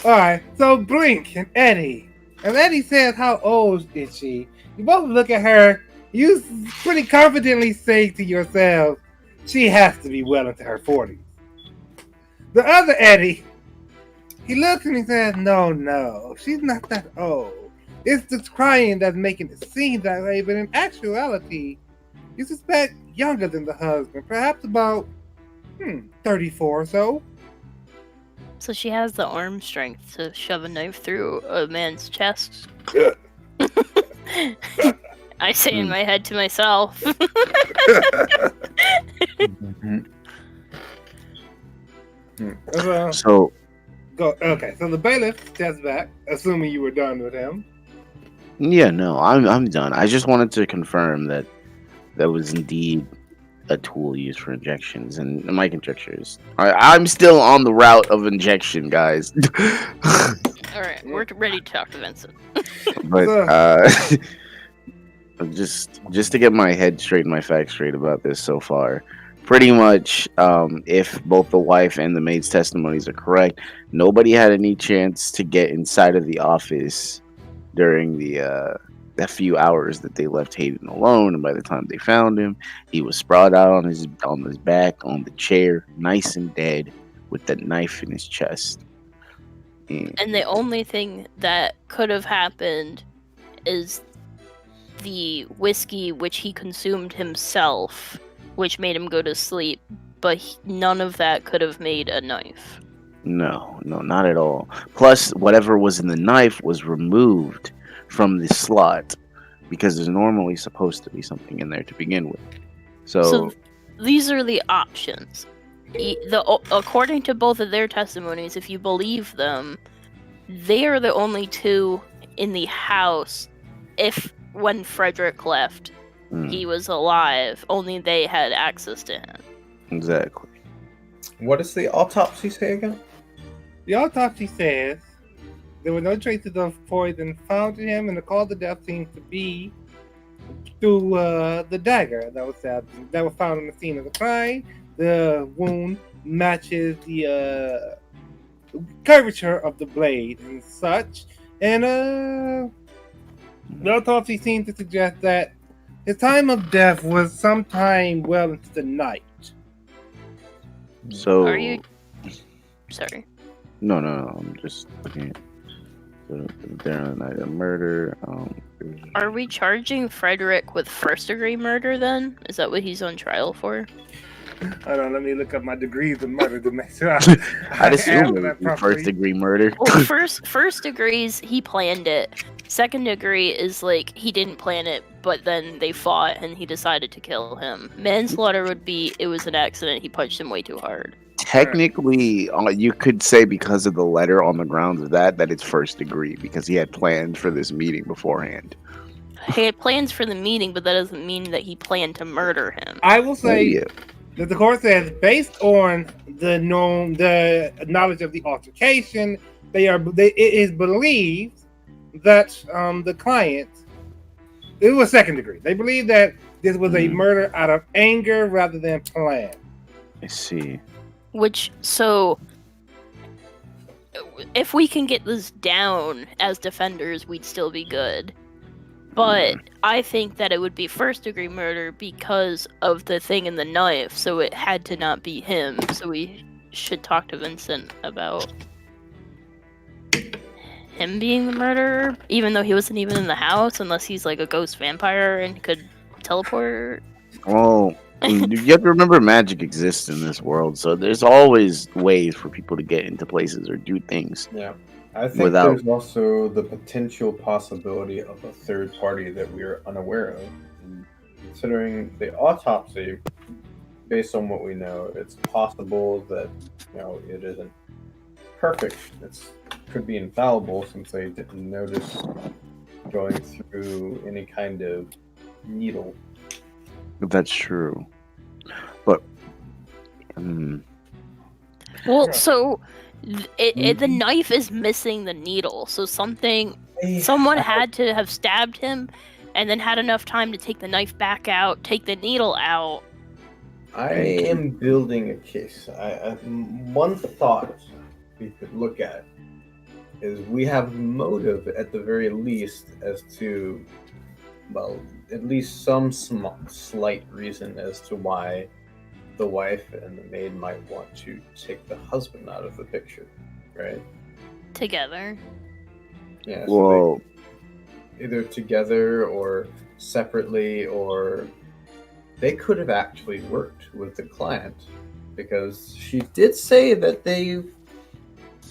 Alright, so Blink and Eddie. And Eddie says, how old is she? You both look at her. You pretty confidently say to yourself, she has to be well into her 40s. The other Eddie, he looks and he says, no, she's not that old. It's the crying that's making it seem that way, but in actuality, you suspect younger than the husband, perhaps about 34 or so. So she has the arm strength to shove a knife through a man's chest. I say in my head to myself. So, okay, so the bailiff steps back, assuming you were done with him. yeah, no, I'm done. I just wanted to confirm that was indeed a tool used for injections, and my conjecture is I'm still on the route of injection, guys. Alright, we're ready to talk to Vincent. But just to get my head straight and my facts straight about this so far, pretty much, if both the wife and the maid's testimonies are correct, nobody had any chance to get inside of the office during the few hours that they left Hayden alone, and by the time they found him, he was sprawled out on his back on the chair, nice and dead, with the knife in his chest. And the only thing that could have happened is the whiskey which he consumed himself, which made him go to sleep, but none of that could have made a knife. No, not at all. Plus, whatever was in the knife was removed from the slot because there's normally supposed to be something in there to begin with. So these are the options. According to both of their testimonies, if you believe them, they are the only two in the house. If when Frederick left, he was alive, only they had access to him. Exactly. What does the autopsy say again? The autopsy says there were no traces of poison found in him, and the cause of death seems to be through the dagger that was found on the scene of the crime. The wound matches the curvature of the blade and such, and the autopsy seems to suggest that his time of death was sometime well into the night. So Are you... Sorry. No, I'm just looking at there on the night of murder. Are we charging Frederick with first-degree murder then? Is that what he's on trial for? Hold on, let me look up my degrees of murder to make sure I'd assume have it that would be properly. first degree murder. Well, first degrees, he planned it. Second degree is like he didn't plan it, but then they fought and he decided to kill him. Manslaughter would be it was an accident. He punched him way too hard. Technically, you could say because of the letter on the grounds of that it's first degree because he had planned for this meeting beforehand. He had plans for the meeting, but that doesn't mean that he planned to murder him. I will say Yeah. that the court says, based on the knowledge of the altercation, it is believed that the client, it was second degree. They believe that this was a murder out of anger rather than plan. I see. So if we can get this down as defenders, we'd still be good. But I think that it would be first degree murder because of the thing in the knife, so it had to not be him. So we should talk to Vincent about him being the murderer, even though he wasn't even in the house, unless he's like a ghost vampire and could teleport. Well, you have to remember magic exists in this world, so there's always ways for people to get into places or do things. Yeah. I think Without- there's also the potential possibility of a third party that we are unaware of. And considering the autopsy, based on what we know, it's possible that it isn't perfect. It could be infallible since they didn't notice going through any kind of needle. That's true. But Well, so the knife is missing the needle, so someone had to have stabbed him and then had enough time to take the knife back out, take the needle out. I am building a case. One thought we could look at is we have motive at the very least as to, well, at least some slight reason as to why the wife and the maid might want to take the husband out of the picture, right? Together. Yeah. So well, either together or separately, or they could have actually worked with the client because she did say that they've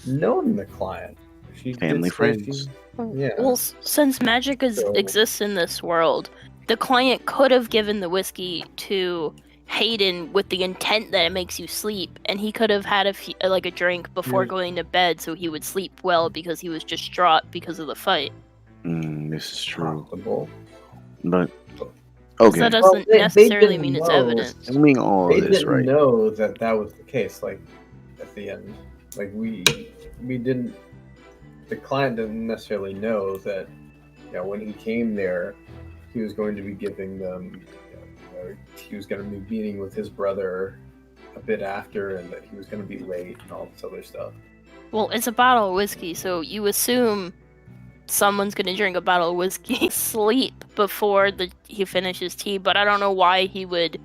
known the client. She family did say friends. Yeah. Well, since magic exists in this world, the client could have given the whiskey to Hayden with the intent that it makes you sleep, and he could have had a drink before going to bed so he would sleep well because he was distraught because of the fight. This is true. Possible. But So that okay, doesn't they necessarily didn't mean it's know. evidence. assuming all They of this, didn't right? know that was the case. Like at the end, like we didn't. The client didn't necessarily know that when he came there, he was going to be giving them. He was going to be meeting with his brother a bit after, and that he was going to be late and all this other stuff. Well, it's a bottle of whiskey, so you assume someone's gonna drink a bottle of whiskey, sleep before he finishes tea. But I don't know why he would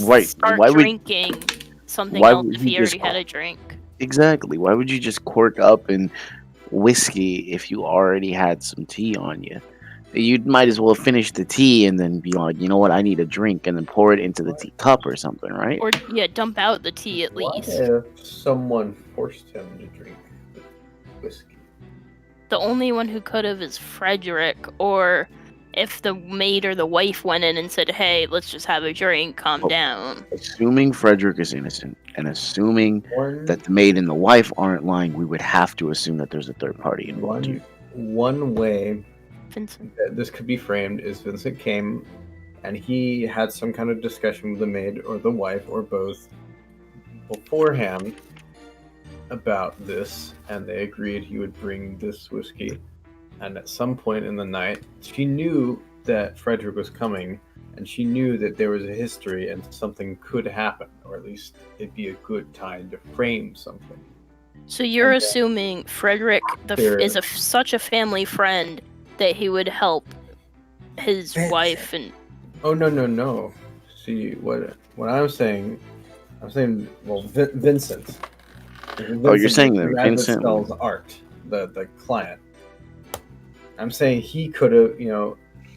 Right, start why would- drinking something why else would if he he just already had a drink. Exactly. Why would you just cork up in whiskey if you already had some tea on you? You might as well finish the tea and then be like, you know what, I need a drink, and then pour it into the teacup or something, right? Or dump out the tea at What least. if someone forced him to drink the whiskey? The only one who could have is Frederick, or if the maid or the wife went in and said, "Hey, let's just have a drink, calm down." Assuming Frederick is innocent, and assuming One, that the maid and the wife aren't lying, we would have to assume that there's a third party involved here. one way Vincent. that this could be framed is Vincent came and he had some kind of discussion with the maid or the wife or both beforehand about this, and they agreed he would bring this whiskey. And at some point in the night, she knew that Frederick was coming, and she knew that there was a history and something could happen, or at least it'd be a good time to frame something. So you're Okay. assuming Frederick There- is such a family friend that he would help his Vincent. wife and Oh no! See what I'm saying? Well, Vincent. Oh, you're saying the that guy Vincent- sells art, the client. I'm saying he could have.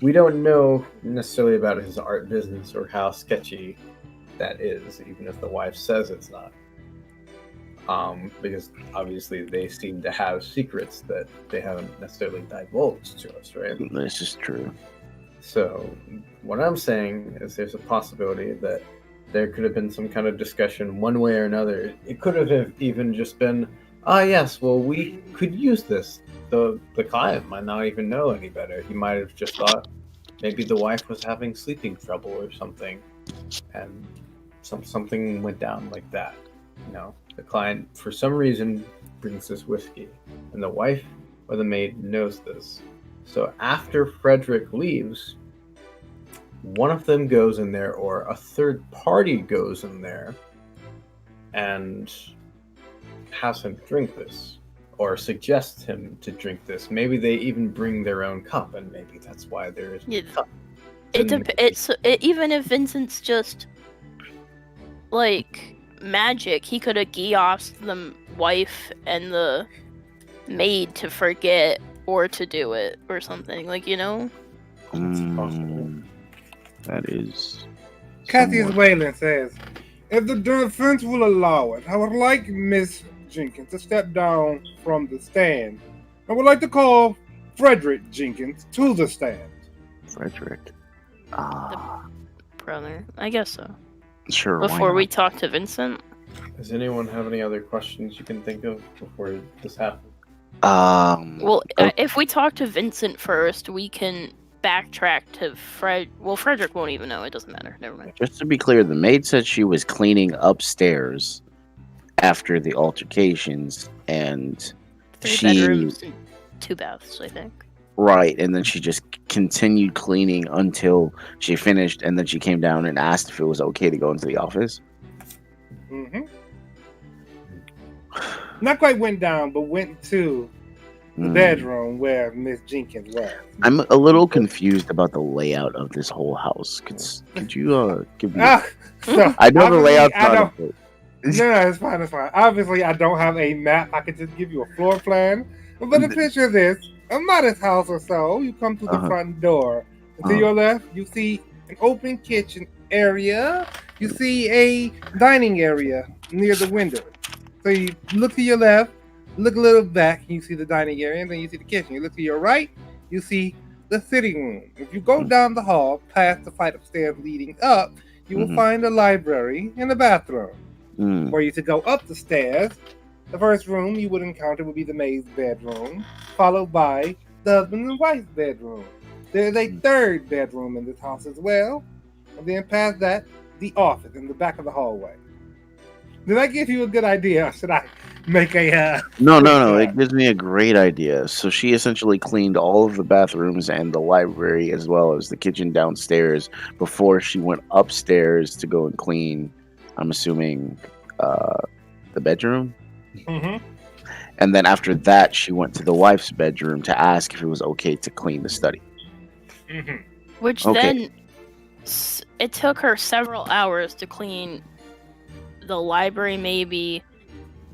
We don't know necessarily about his art business or how sketchy that is, even if the wife says it's not. Because obviously they seem to have secrets that they haven't necessarily divulged to us, right? This is true. So what I'm saying is there's a possibility that there could have been some kind of discussion one way or another. It could have even just been, yes, well, we could use this. The client might not even know any better. He might have just thought maybe the wife was having sleeping trouble or something, and something went down like that. You know, the client, for some reason, brings this whiskey, and the wife or the maid knows this. So after Frederick leaves, one of them goes in there, or a third party goes in there and has him drink this, or suggests him to drink this. Maybe they even bring their own cup, and maybe that's why there is a cup. Even if Vincent's just like magic, he could have geoffed the wife and the maid to forget or to do it or something, like, you know? That is. Cassius Whalen says, if the defense will allow it, I would like Miss Jenkins to step down from the stand. I would like to call Frederick Jenkins to the stand. Frederick. Brother, I guess so. Sure. Before we talk to Vincent? Does anyone have any other questions you can think of before this happens? Well, if we talk to Vincent first, we can backtrack to Fred. Well, Frederick won't even know. It doesn't matter. Never mind. Just to be clear, the maid said she was cleaning upstairs after the altercations, and 3 bedrooms and 2 baths, I think. Right, and then she just continued cleaning until she finished, and then she came down and asked if it was okay to go into the office. Mm-hmm. Not quite went down, but went to the bedroom where Miss Jenkins was. I'm a little confused about the layout of this whole house. Could you give me? So I know the layout's No, it's fine. It's fine. Obviously, I don't have a map. I could just give you a floor plan. But the picture of this, a modest house or so. You come to the front door. To your left, you see an open kitchen area. You see a dining area near the window. So you look to your left, look a little back, and you see the dining area, and then you see the kitchen. You look to your right, you see the sitting room. If you go down the hall, past the flight of stairs leading up, you will find a library and a bathroom. For you to go up the stairs, the first room you would encounter would be the maid's bedroom, followed by the husband and wife's bedroom. There's a third bedroom in this house as well, and then past that, the office in the back of the hallway. Did I give you a good idea, or should I make a... No. It gives me a great idea. So she essentially cleaned all of the bathrooms and the library as well as the kitchen downstairs before she went upstairs to go and clean, I'm assuming, the bedroom? Mm-hmm. And then after that, she went to the wife's bedroom to ask if it was okay to clean the study. Mm-hmm. Which then, it took her several hours to clean the library, maybe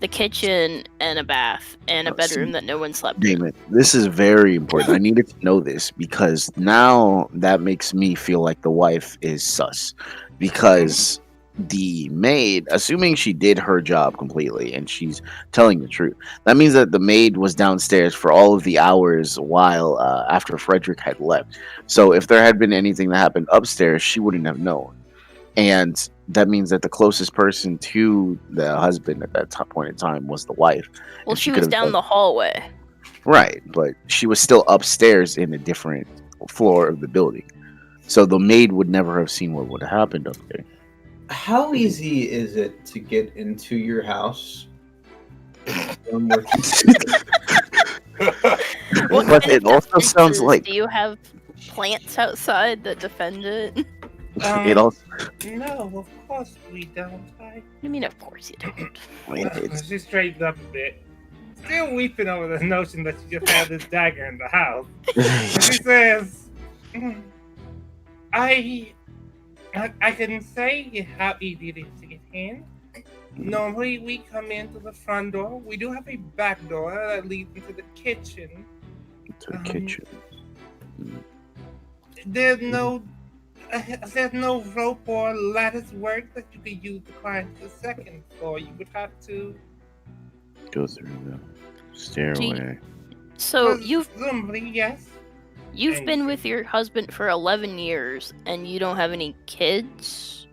the kitchen, and a bath, and a bedroom that no one slept in. Damn it. This is very important. I needed to know this because now that makes me feel like the wife is sus. Because the maid, assuming she did her job completely and she's telling the truth, that means that the maid was downstairs for all of the hours while after Frederick had left. So if there had been anything that happened upstairs, she wouldn't have known. And that means that the closest person to the husband at that point in time was the wife. Well, she was down the hallway. Right, but she was still upstairs in a different floor of the building. So the maid would never have seen what would have happened up there. How easy is it to get into your house? What But kind it of also sounds defenses like do you have plants outside that defend it? it also. No, of course we don't. I mean, of course you don't. She straightens up a bit, still weeping over the notion that she just had this dagger in the house. And she says, I can say how easy it is to get in. Normally we come into the front door. We do have a back door that leads into the kitchen. To the kitchen. There's no There's no rope or lattice work that you could use to climb to the second floor. You would have to. Go through the stairway. So Presumably, yes. you've been with your husband for 11 years and you don't have any kids?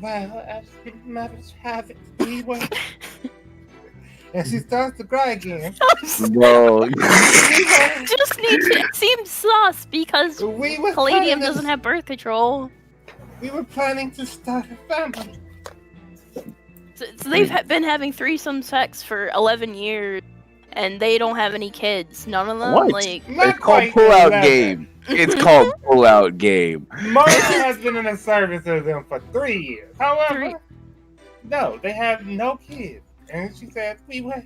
Well, as matters have it, we were. And she starts to cry again. Bro, Just need to. It seems sus because We were Caladium planning to- doesn't have birth control. We were planning to start a family. So they've been having threesome sex for 11 years, and they don't have any kids. None of them. What? Like, Not it's called quite pull-out 11. game. It's called pull-out game. Martha has been in the service of them for 3 years. However, Three- no, they have no kids. And she said, we were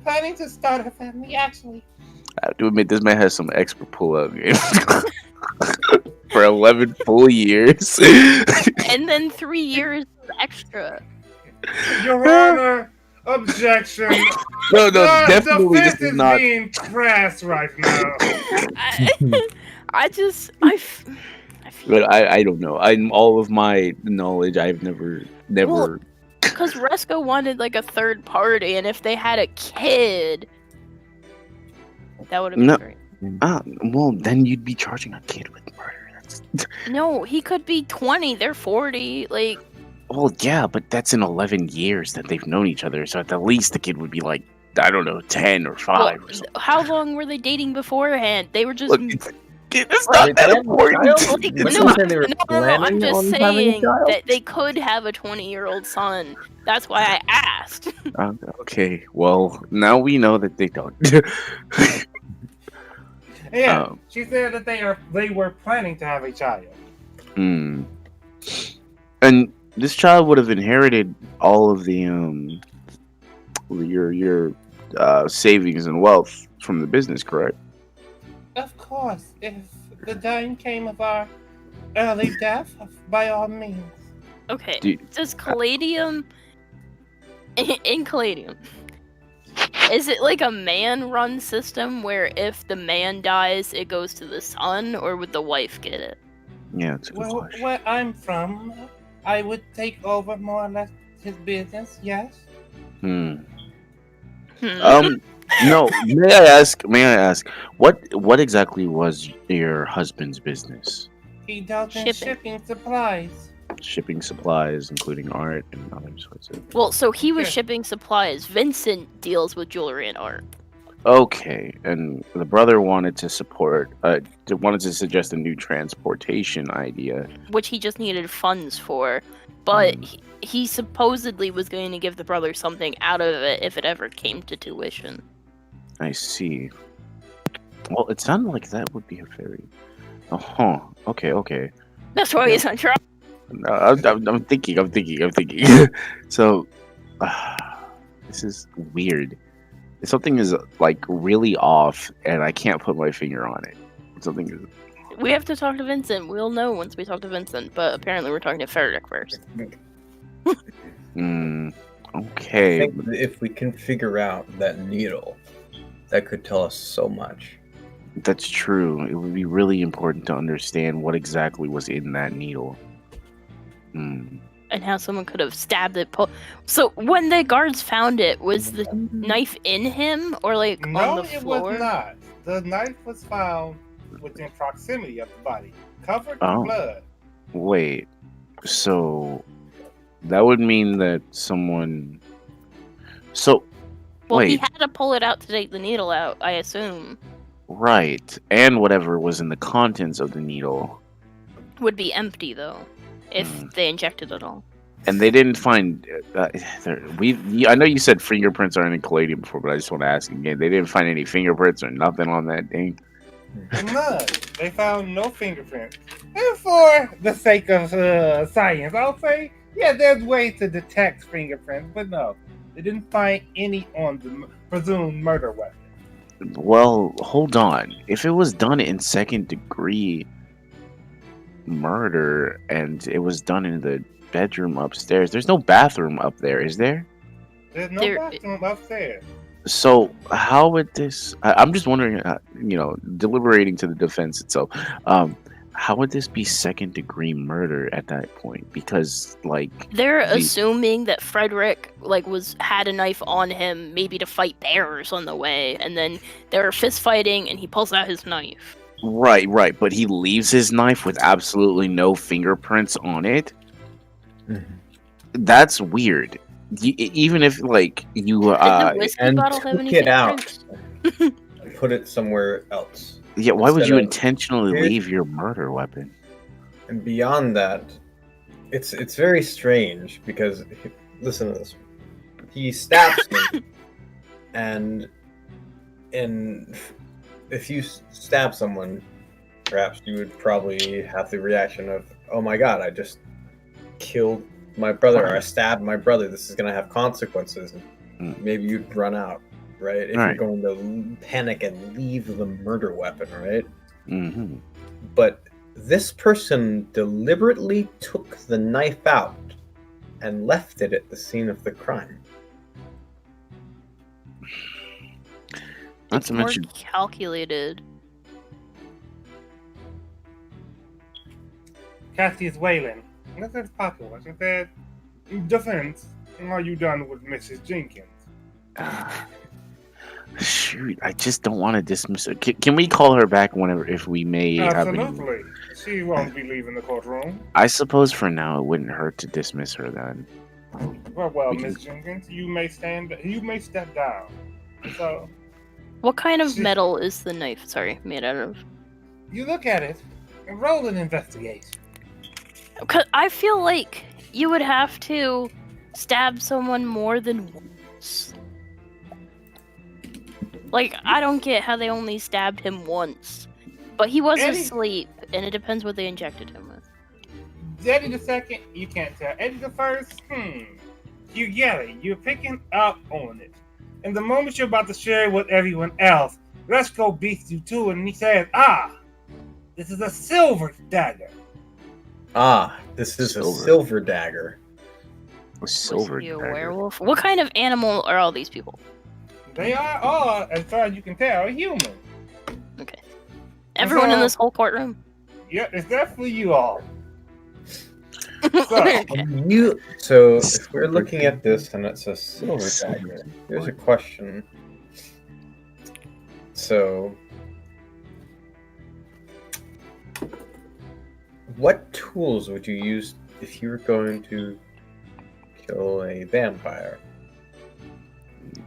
planning to start a family, actually. I have to admit, this man has some expert pull-out games. For 11 full years. and then 3 years extra. Your Honor, objection. No, The definitely this defense is is not. being pressed right now. I feel But I don't know. I'm all of my knowledge. I've never. Well, because Resco wanted like a third party, and if they had a kid, that would have been No. great. Well, then you'd be charging a kid with murder. That's. No, he could be 20. They're 40. Like, Well, yeah, but that's in 11 years that they've known each other. So at the least, the kid would be like, I don't know, 10 or 5 well, or something. how long were they dating beforehand? They were just. Look, it's not that important. Like, Did no, someone say they were no, I'm planning just on having a saying child? that they could have a 20-year-old son. That's why I asked. Okay, well, now we know that they don't. Yeah, Um, she said that they were planning to have a child. Hmm. And this child would have inherited all of the your savings and wealth from the business, correct? Of course, if the dying came of our early death, by all means. Okay, Dude, does Caladium... In Caladium, is it like a man-run system where if the man dies, it goes to the son, or would the wife get it? Yeah, it's a good Well, question. where I'm from, I would take over more or less his business, yes. Hmm. Hmm. No. May I ask? What exactly was your husband's business? He dealt in Shipping. shipping supplies. Shipping supplies, including art and other sorts of. Well, so he was Yeah. shipping supplies. Vincent deals with jewelry and art. Okay, and the brother wanted to suggest a new transportation idea. Which he just needed funds for. But Hmm. he supposedly was going to give the brother something out of it if it ever came to tuition. I see. Well, it sounded like that would be a very. Okay. That's why he's on trial. I'm thinking. So, this is weird. Something is like really off, and I can't put my finger on it. Something is. We have to talk to Vincent. We'll know once we talk to Vincent, but apparently we're talking to Frederick first. I Okay. think that if we can figure out that needle, that could tell us so much. That's true. It would be really important to understand what exactly was in that needle. Hmm. And how someone could have stabbed it. So when the guards found it, was the knife in him or like No, on the it floor? was not. The knife was found within proximity of the body, covered Oh. in blood. Wait. So that would mean that someone. So Well, he wait. had to pull it out to take the needle out, I assume. Right, and whatever was in the contents of the needle, Would be empty though, if they injected it all. and they didn't find. I know you said fingerprints aren't in Caladium before, but I just want to ask again. They didn't find any fingerprints or nothing on that thing. None. They found no fingerprints. And for the sake of science, I'll say, yeah, there's ways to detect fingerprints, but no, they didn't find any on the presumed murder weapon. Well, hold on. If it was done in second degree murder and it was done in the bedroom upstairs, there's no bathroom up there, is there? There's no There- bathroom upstairs. So how would this? I'm just wondering, deliberating to the defense itself. how would this be second-degree murder at that point? Because like They're the- assuming that Frederick had a knife on him, maybe to fight bears on the way, and then they were fist fighting, and he pulls out his knife. right, but he leaves his knife with absolutely no fingerprints on it. Mhm. That's weird. Even if like you Did the whiskey and bottle have took any it out. fingerprints? And put it somewhere else. yeah, why would instead you of- intentionally Here's- leave your murder weapon? And beyond that, it's very strange because listen to this. He stabs him, and if you stab someone, perhaps you would probably have the reaction of, "Oh my god, I just killed my brother, or I stabbed my brother. This is gonna have consequences." And maybe you'd run out, right? If Right. you're going to panic and leave the murder weapon, right? Mm-hmm. But this person deliberately took the knife out and left it at the scene of the crime. Not It's to more mention, calculated. Cassie's wailing. This is popular. She said, defense, are you done with Mrs. Jenkins? shoot, I just don't want to dismiss her. Can we call her back whenever if we may have any? Absolutely. She won't be leaving the courtroom. I suppose for now it wouldn't hurt to dismiss her then. Well, We can- Miss Jenkins, you may step down. So What kind of She- metal is the knife? Sorry, made out of? you look at it and roll an investigation. 'Cause I feel like you would have to stab someone more than once. Like, I don't get how they only stabbed him once. But he was Eddie- asleep, and it depends what they injected him with. Eddie the second, you can't tell. Eddie the first, you get it. You're picking up on it. And the moment you're about to share it with everyone else, Resco beats you too, and he says, this is a silver dagger. Ah, this is a Silver. silver dagger. A silver Was he a dagger. werewolf? What kind of animal are all these people? They are all, as far as you can tell, human. Everyone in So- this whole courtroom? Yeah, it's definitely you all. Okay. So if we're looking at this and it's a silver dagger, here's a question. So, what tools would you use if you were going to kill a vampire?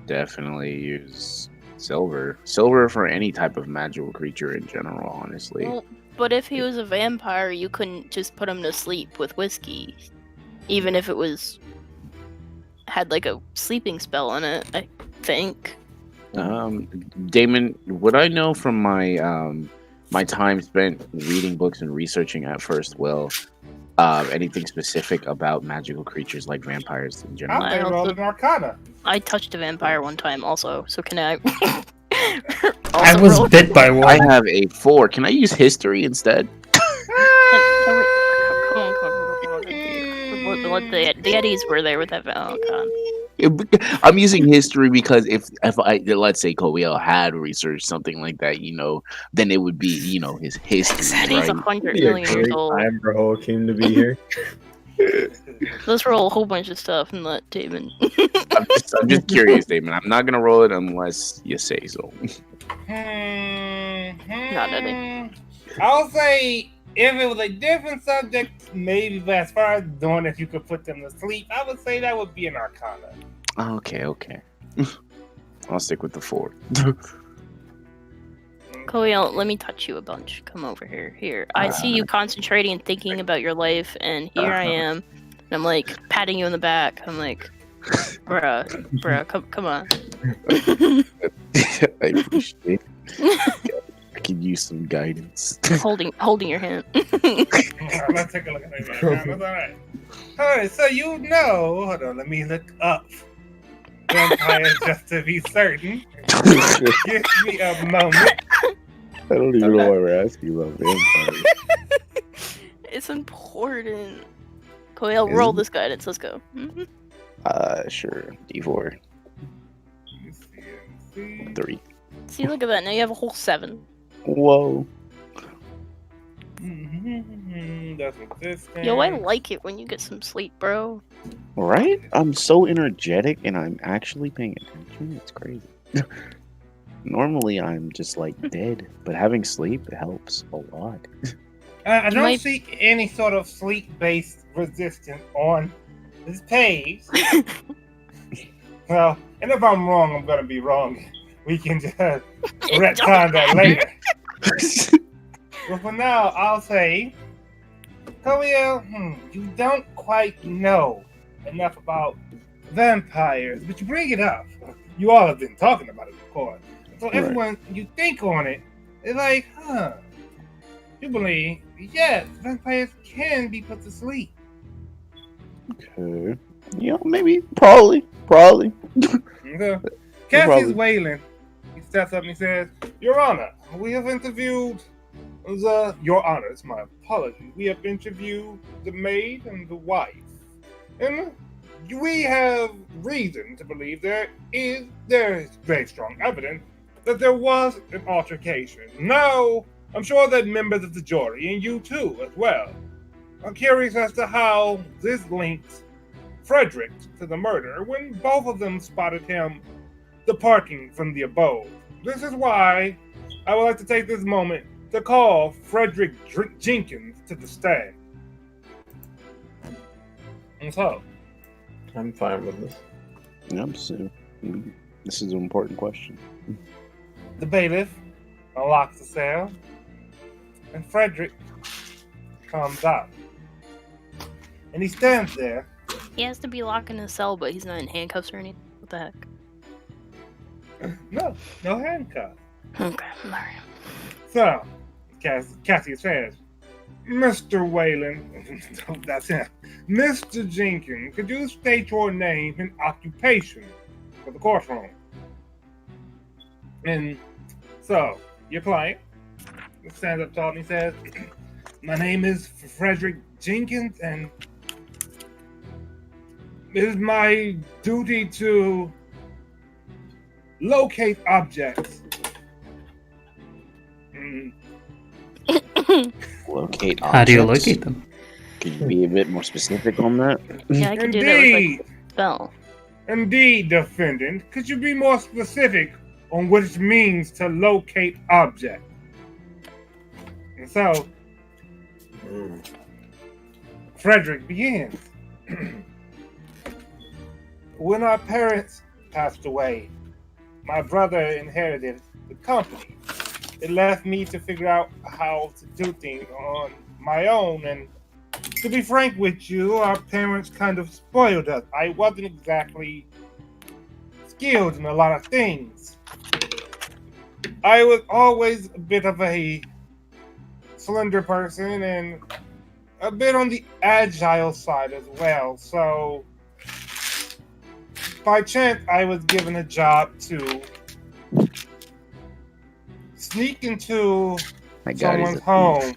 Definitely use silver. Silver for any type of magical creature in general, honestly. Well, but if he was a vampire, you couldn't just put him to sleep with whiskey. Even if it had like a sleeping spell in it, I think. Damon, what I know from my my time spent reading books and researching at First Will, anything specific about magical creatures like vampires in general? I I rolled also- an Arcana. I touched a vampire one time also, so can I? I also was roll- bit by one. I have a 4. Can I use history instead? Can we- Come on. Let the Eddies were there with that. Oh god. I'm using history because if I let's say Coel had researched something like that, then it would be his history, Eddie's right? 100 Be a million years great old. time for Joaquin to be here. Let's roll a whole bunch of stuff and let Damon. I'm just curious, Damon. I'm not gonna roll it unless you say so. Not Eddie. I'll say if it was a different subject, maybe, but as far as doing if you could put them to sleep, I would say that would be an Arcana. Okay. I'll stick with the 4. Coel, let me touch you a bunch. Come over here. Here. I see you concentrating and thinking about your life, and here I am. And I'm like patting you on the back. I'm like, bruh, come on. I appreciate it. I could use some guidance. holding your hand. Let's take a look at that. That's all right. All right, so hold on, let me look up vampires just to be certain. Give me a moment. I don't even know why we're asking about vampires. It's important. Coel, Is roll it? this guidance. Let's go. Mhm. Sure. D4. 3. See, look at that. Now you have a whole 7. Whoa. That's resistance. Yo, I like it when you get some sleep, bro. Right? I'm so energetic and I'm actually paying attention. It's crazy. Normally I'm just like dead, but having sleep helps a lot. I don't My- see any sort of sleep-based resistance on this page. Well, and if I'm wrong, I'm gonna be wrong. We can just retcon that later. But for now, I'll say, Koyo, you don't quite know enough about vampires, but you bring it up. You all have been talking about it, of course. So Right. everyone, you think on it, they're like, you believe, yes, vampires can be put to sleep. Okay. Yeah, maybe. Probably. Okay. Cassius Probably. Wayland, he steps up and he says, Your Honor, we have interviewed Your Honor, it's my apology. We have interviewed the maid and the wife. And we have reason to believe there is very strong evidence that there was an altercation. Now, I'm sure that members of the jury, and you too as well, are curious as to how this links Frederick to the murder when both of them spotted him departing from the abode. This is why I would like to take this moment to call Frederick Jenkins to the stand. And so, I'm fine with this. Yep, so this is an important question. the bailiff unlocks the cell, and Frederick comes out. And he stands there. He has to be locked in his cell, but he's not in handcuffs or anything. What the heck? No handcuffs. Okay, alright. So, Cassie says, Mr. Wayland, that's him. Mr. Jenkins, could you state your name and occupation for the courtroom? And so, your client stands up tall and he says, My name is Frederick Jenkins, and it is my duty to locate objects. Locate objects. How do you locate them? Can you be a bit more specific on that? Yeah, I could do that with Indeed, like a spell. indeed, defendant. Could you be more specific on what it means to locate objects? And so, Frederick begins. When our parents passed away, my brother inherited the company. It left me to figure out how to do things on my own. And to be frank with you, our parents kind of spoiled us. I wasn't exactly skilled in a lot of things. I was always a bit of a slender person and a bit on the agile side as well. So, by chance, I was given a job to sneak into My God, he's someone's a home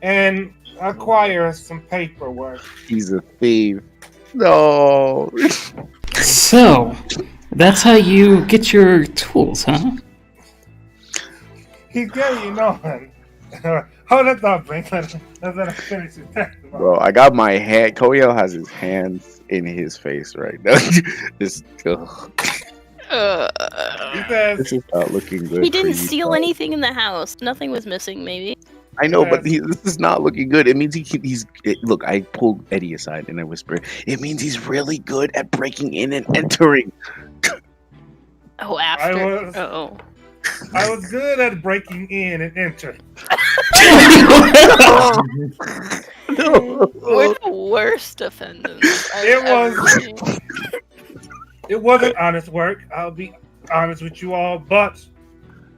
and acquire some paperwork. He's a thief. No. So, that's how you get your tools, huh? He's carrying on. Hold that thought, Blink. Let us finish his testimony. Bro, I got my hand. Koyo has his hands in his face right now. Just, ugh. He says, This is not looking good. He for didn't you, steal Todd. anything in the house. Nothing was missing, maybe. I know, but this is not looking good. It means look, I pulled Eddie aside and I whispered, it means he's really good at breaking in and entering. Oh, after. was- Oh. I was good at breaking in and entering. We're the worst offenders. It wasn't honest work, I'll be honest with you all, but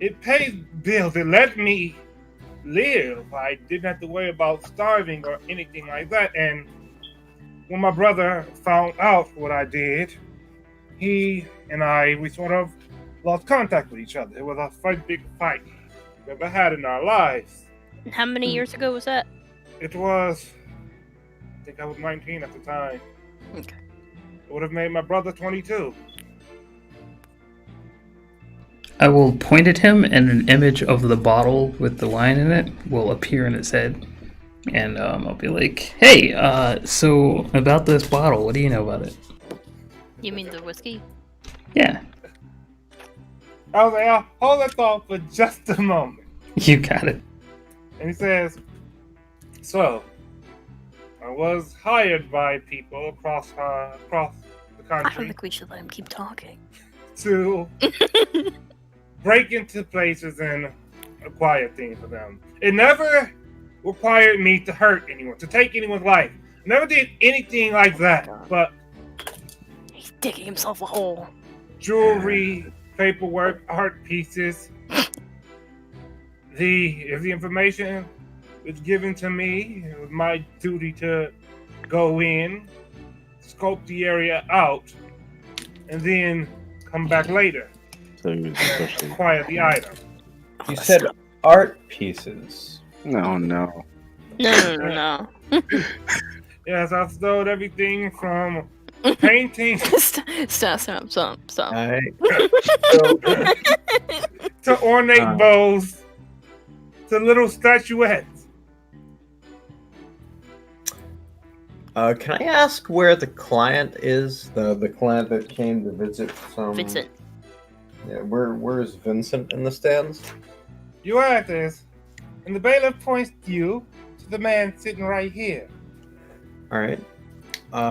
it pays bills. It let me live. I didn't have to worry about starving or anything like that. And when my brother found out what I did, he and we sort of lost contact with each other. It was a big fight we ever had in our lives. How many years ago was that? It was, I think I was 19 at the time. Okay. It would have made my brother 22. I will point at him, and an image of the bottle with the wine in it will appear in his head. And I'll be like, hey, so about this bottle, what do you know about it? You mean the whiskey? Yeah, I was like, oh, hold that thought for just a moment. you got it. And he says, so, I was hired by people across the I don't country think we should let him keep talking. to break into places and acquire things for them. It never required me to hurt anyone, to take anyone's life. Never did anything like that. But He's digging himself a hole. jewelry, paperwork, art pieces. If the information was given to me, it was my duty to go in, scope the area out, and then come back later So he was and especially. acquire the item. You said art pieces. No, no. No. Yes, I've stole everything from paintings Stop. Alright. to ornate bows to little statuettes. Can I ask where the client is? The client that came to visit Vincent. Yeah, where is Vincent in the stands? You are at this, and the bailiff points you to the man sitting right here. Alright.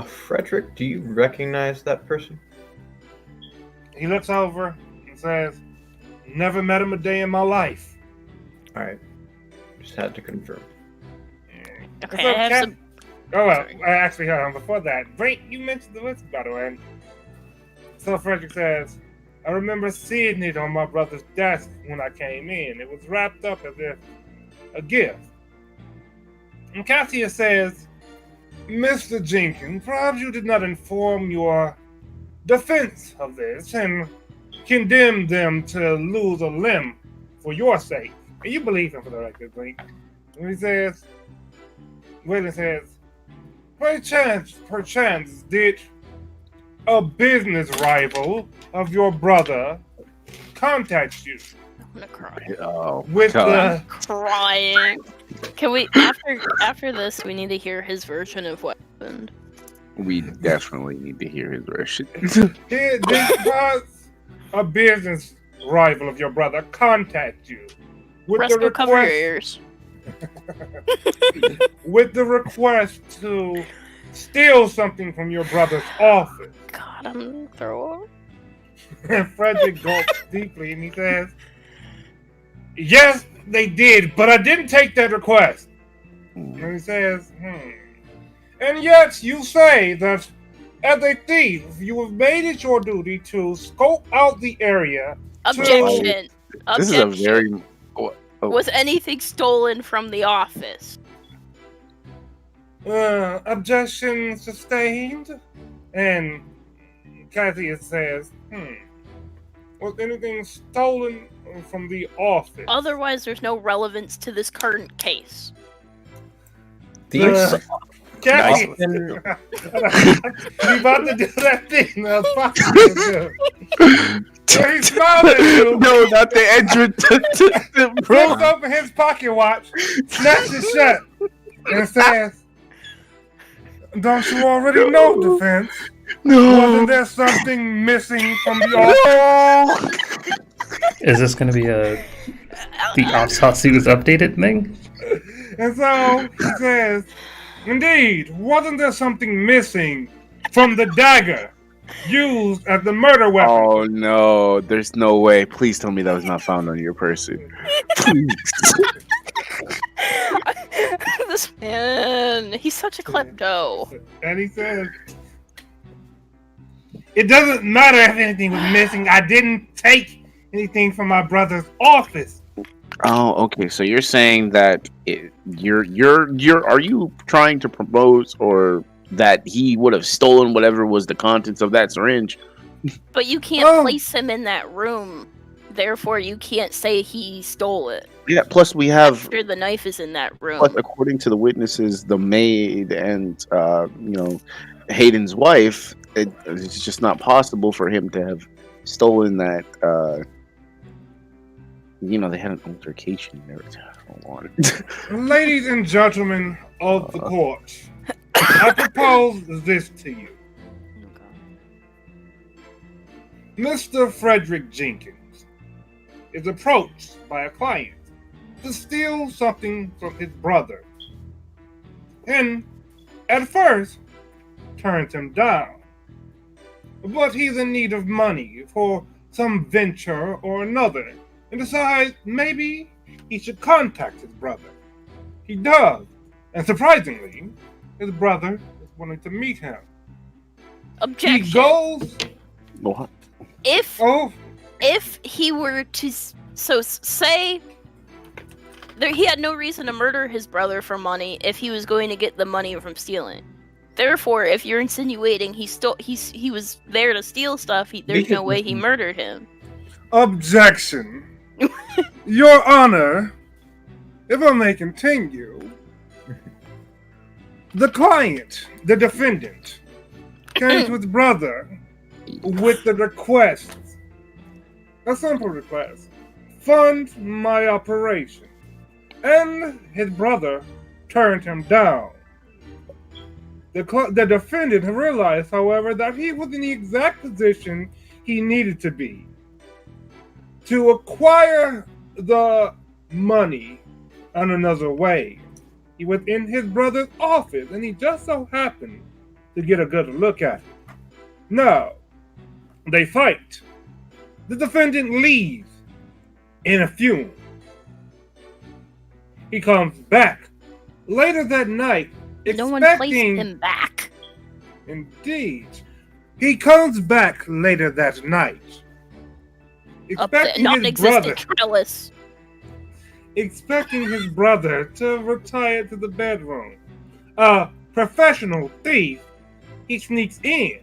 Frederick, do you recognize that person? He looks over and says, never met him a day in my life. Alright. Just had to confirm. Okay, I have some. Oh, well, actually, hold on. Before that, Brink, you mentioned the whiskey, by the way. So Frederick says, I remember seeing it on my brother's desk when I came in. It was wrapped up as if a gift. And Cassia says, Mr. Jenkins, perhaps you did not inform your defense of this and condemn them to lose a limb for your sake. And you believe him for the record, Brink. And he says, William says, perchance, did a business rival of your brother contact you I'm gonna cry. Oh, with God. Crying. Can we after this? We need to hear his version of what happened. We definitely need to hear his version. did a business rival of your brother contact you with Resco, cover your ears. with the request to steal something from your brother's office? God, I'm gonna throw up. And Frederick gulps deeply and he says, yes, they did, but I didn't take that request. And he says, And yet you say that as a thief, you have made it your duty to scope out the area. Objection. This is a Objection. very. Oh. Was anything stolen from the office? Objection sustained. And Kathy says, was anything stolen from the office? Otherwise, there's no relevance to this current case. These Kathy, Nice. you about to do that thing that I was about to do. So he smiled at you. No, not the entrance. Flips open his pocket watch, snaps it shut, and says, don't you already know, defense? Wasn't there something missing from the office? Is this going to be the autopsy was updated thing? And so he says, indeed, wasn't there something missing from the dagger used as the murder weapon? Oh no, there's no way. Please tell me that was not found on your person. Please. This man, he's such a klepto. And he says, it doesn't matter if anything was missing. I didn't take anything from my brother's office. Oh, okay. So you're saying that are you trying to propose or that he would have stolen whatever was the contents of that syringe? But you can't place him in that room. Therefore, you can't say he stole it. Yeah. Plus, we have. After the knife is in that room. Plus, according to the witnesses, the maid and Hayden's wife, it's just not possible for him to have stolen that they had an altercation and everything. Ladies and gentlemen of the court, I propose this to you. Mr. Frederick Jenkins is approached by a client to steal something from his brother, and at first turns him down. But he's in need of money for some venture or another, and decides maybe he should contact his brother. He does, and surprisingly, his brother is willing to meet him. Objection. He goes. What? If he were to say there, he had no reason to murder his brother for money if he was going to get the money from stealing. Therefore, if you're insinuating he was there to steal stuff, there's no way he murdered him. Objection. Your Honor, if I may continue, the client, the defendant, came to his brother with the request, a simple request: fund my operation. And his brother turned him down. The defendant realized, however, that he was in the exact position he needed to be to acquire the money in another way. He was in his brother's office, and he just so happened to get a good look at it. Now, they fight. The defendant leaves in a fume. He comes back later that night, No one placed him back. Indeed. He comes back later that night, expecting his brother to retire to the bedroom. A professional thief, he sneaks in.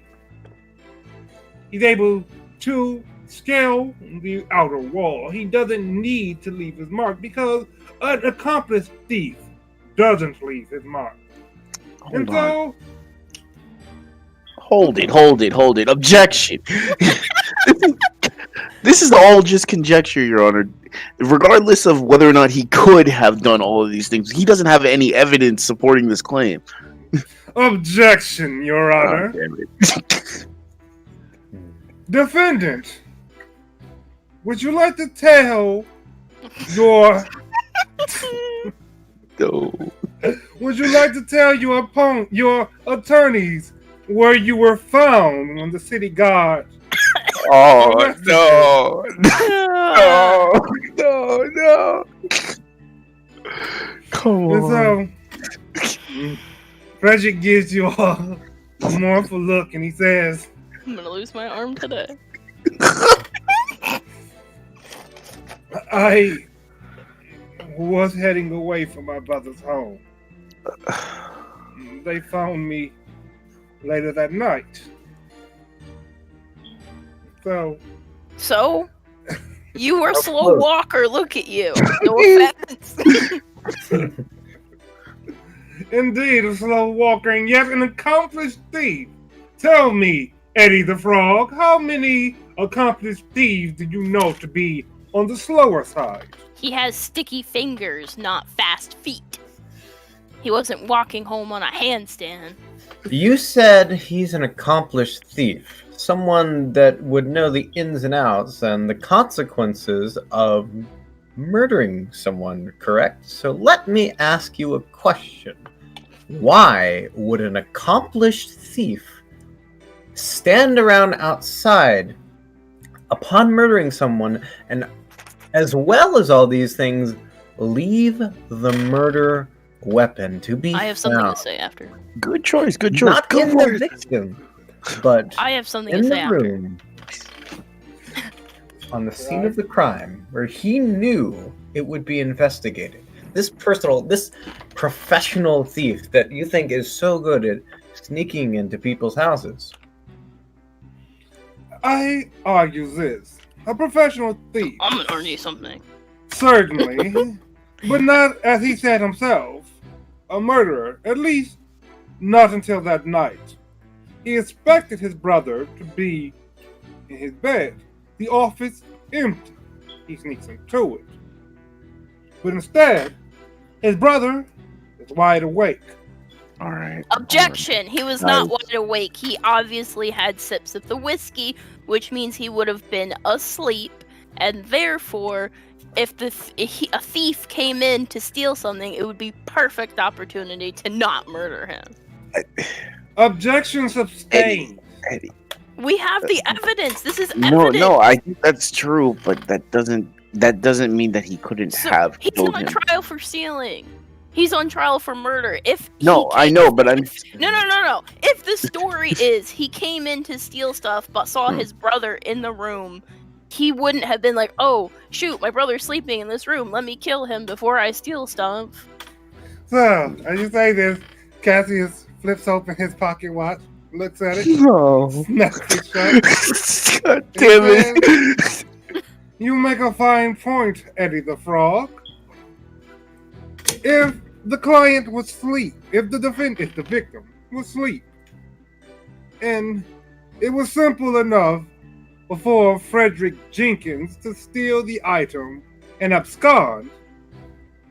He's able to scale the outer wall. He doesn't need to leave his mark because an accomplished thief doesn't leave his mark. Hold it. Objection. This is all just conjecture, Your Honor. Regardless of whether or not he could have done all of these things, he doesn't have any evidence supporting this claim. Objection, Your Honor. Oh, damn it. Defendant, would you like to tell your... No. Would you like to tell your attorneys where you were found when the city guard... Oh, no. Come on. And so, Frederick gives you a mournful look, and he says, I'm gonna lose my arm today. I was heading away from my brother's home. They found me later that night. So? You were a slow walker, look at you. No offense. Indeed, a slow walker, and yet an accomplished thief. Tell me, Eddie the Frog, how many accomplished thieves do you know to be on the slower side? He has sticky fingers, not fast feet. He wasn't walking home on a handstand. You said he's an accomplished thief. Someone that would know the ins and outs and the consequences of murdering someone, correct? So let me ask you a question. Why would an accomplished thief stand around outside upon murdering someone and, as well as all these things, leave the murder weapon to be I have something to say after. Good choice. Not in the victim, but I have something in to the say after. room on the scene of the crime where he knew it would be investigated. This professional thief that you think is so good at sneaking into people's houses. I argue this. A professional thief. I'm gonna argue something. Certainly. But not, as he said himself, a murderer. At least, not until that night. He expected his brother to be in his bed, the office empty. he sneaks into it. But instead, his brother is wide awake. All right. Objection! He was not Nice. wide awake. He obviously had sips of the whiskey, which means he would have been asleep, and therefore, if a thief came in to steal something, it would be perfect opportunity to not murder him. Objection sustained. Eddie. We have the evidence. This is No, evidence. no, I think that's true, but that doesn't mean that he couldn't So have he's killed on him. trial for stealing. He's on trial for murder. If he No, I came- know, but I'm No. If the story is he came in to steal stuff but saw his brother in the room, he wouldn't have been like, "Oh, shoot, my brother's sleeping in this room. Let me kill him before I steal stuff." So, as you say this, Cassius flips open his pocket watch, looks at it, No. snaps it shut. God damn it. You make a fine point, Eddie the Frog. If the client was asleep, if the victim was asleep, and it was simple enough for Frederick Jenkins to steal the item and abscond,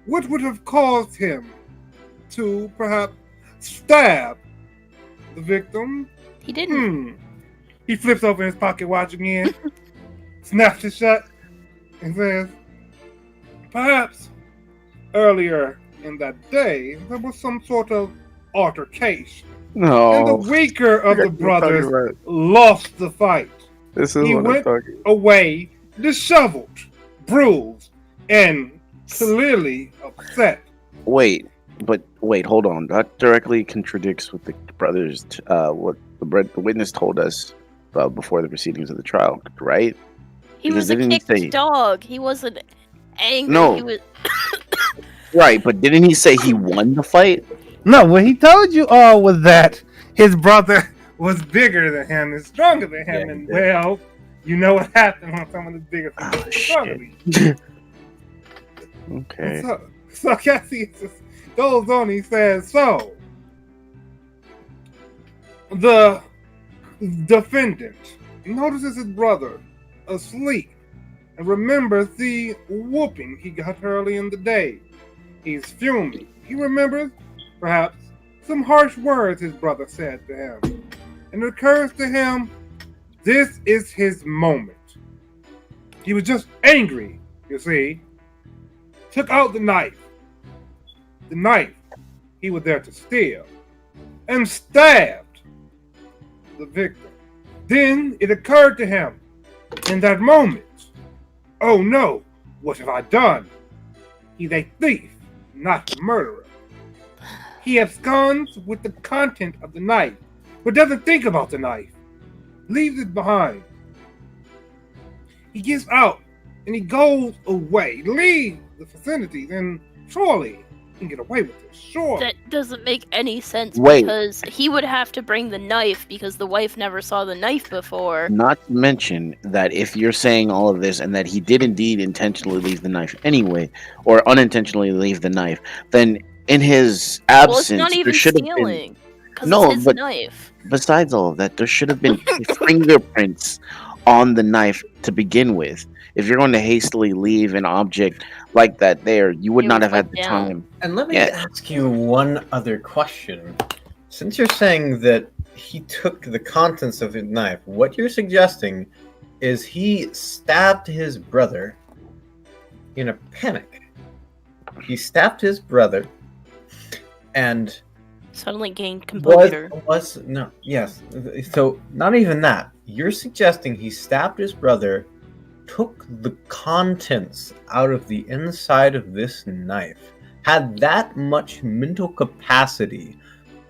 what would have caused him to perhaps stab the victim? He didn't. He flips open his pocket watch again, snaps it shut, and says, perhaps earlier in that day, there was some sort of altercation. No. And the weaker of the brothers lost the fight. This is He what I'm went talking away disheveled, bruised, and clearly upset. Wait, hold on. That directly contradicts what the brothers, what the witness told us before the proceedings of the trial, right? He Because was a didn't he kicked say- dog. He wasn't angry. No. He was. Right, but didn't he say he won the fight? No, what he told you all was that his brother was bigger than him and stronger than him, Yeah, and he well, you know what happened when someone is bigger than you Oh, is stronger than you. Okay. So Cassius goes on, he says, so the defendant notices his brother asleep and remembers the whooping he got early in the day. He's fuming. He remembers, perhaps, some harsh words his brother said to him. And it occurs to him, this is his moment. He was just angry, you see. Took out the knife. The knife he was there to steal. And stabbed the victim. Then it occurred to him, in that moment, oh no, what have I done? He's a thief, not a murderer. He absconds with the content of the knife, but doesn't think about the knife. Leaves it behind. He gets out and he goes away, leaves the vicinity, and surely he can get away with this. Sure. That doesn't make any sense Wait. because he would have to bring the knife because the wife never saw the knife before. Not to mention that if you're saying all of this and that he did indeed intentionally leave the knife anyway, or unintentionally leave the knife, then in his Well, it's absence, not even there should have been. stealing because No, it's his but- knife. Besides all of that, there should have been fingerprints on the knife to begin with. If you're going to hastily leave an object like that there, you would It not was have had wiped the down. time. And let me Yeah. ask you one other question. Since you're saying that he took the contents of his knife, what you're suggesting is he stabbed his brother in a panic. He stabbed his brother and Suddenly gained composure. yes. So not even that. You're suggesting he stabbed his brother, took the contents out of the inside of this knife, had that much mental capacity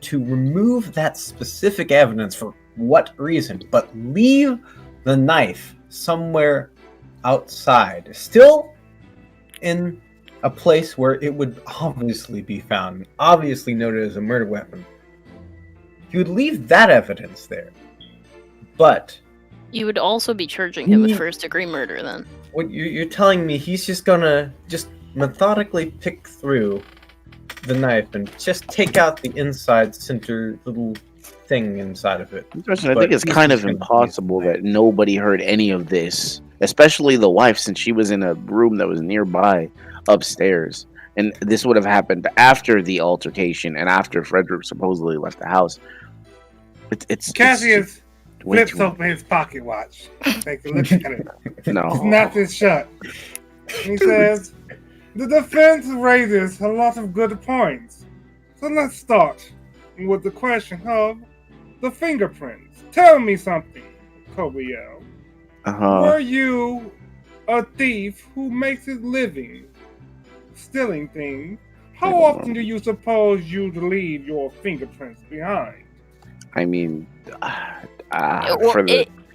to remove that specific evidence for what reason, but leave the knife somewhere outside, still in a place where it would obviously be found, obviously noted as a murder weapon. You would leave that evidence there. But You would also be charging him with He- first-degree murder then. what you're telling me, he's just gonna just methodically pick through the knife and just take out the inside center little thing inside of it. I But think it's he's kind of just gonna impossible use the that nobody heard any of this especially the wife, since she was in a room that was nearby upstairs. And this would have happened after the altercation and after Frederick supposedly left the house. It's Cassius way flips too- open his pocket watch. Take a look at it. No. Snaps it shut. He says, the defense raises a lot of good points. So let's start with the question of the fingerprints. Tell me something, Kobiel. Were you a thief who makes his living stealing things? How often do you suppose you'd leave your fingerprints behind? I mean,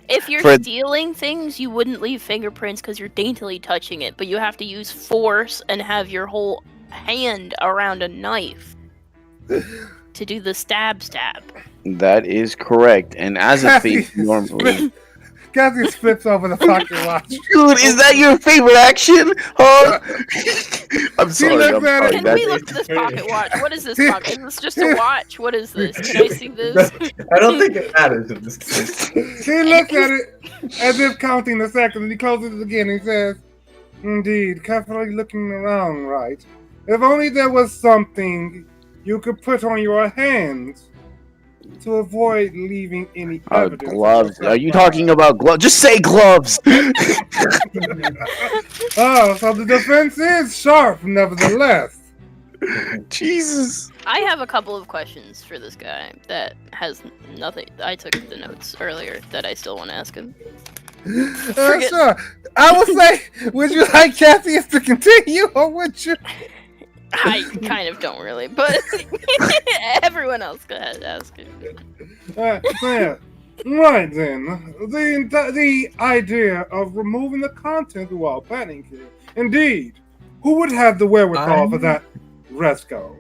If you're stealing things, you wouldn't leave fingerprints because you're daintily touching it, but you have to use force and have your whole hand around a knife to do the stab. that is correct. And as a thief, normally. Cassius flips over the pocket watch. Dude, is that your favorite action? Huh? I'm sorry. looks at it. Can we look at this pocket watch? What is this pocket? Is this just a watch? What is this? Can I see this? I don't think it matters in this case. He looks at it as if counting the seconds, and he closes it again. He says, indeed, carefully looking around, right? If only there was something you could put on your hands to avoid leaving any evidence. Gloves. Are you talking about gloves? Just say gloves. Oh, so the defense is sharp, nevertheless. Jesus. I have a couple of questions for this guy that has nothing. I took the notes earlier that I still want to ask him. Sure. I would say, would you like Cassius to continue, or would you? I kind of don't really, but everyone else go ahead, ask him. Right then, the idea of removing the content while planning it. Indeed, who would have the wherewithal for that, Resco?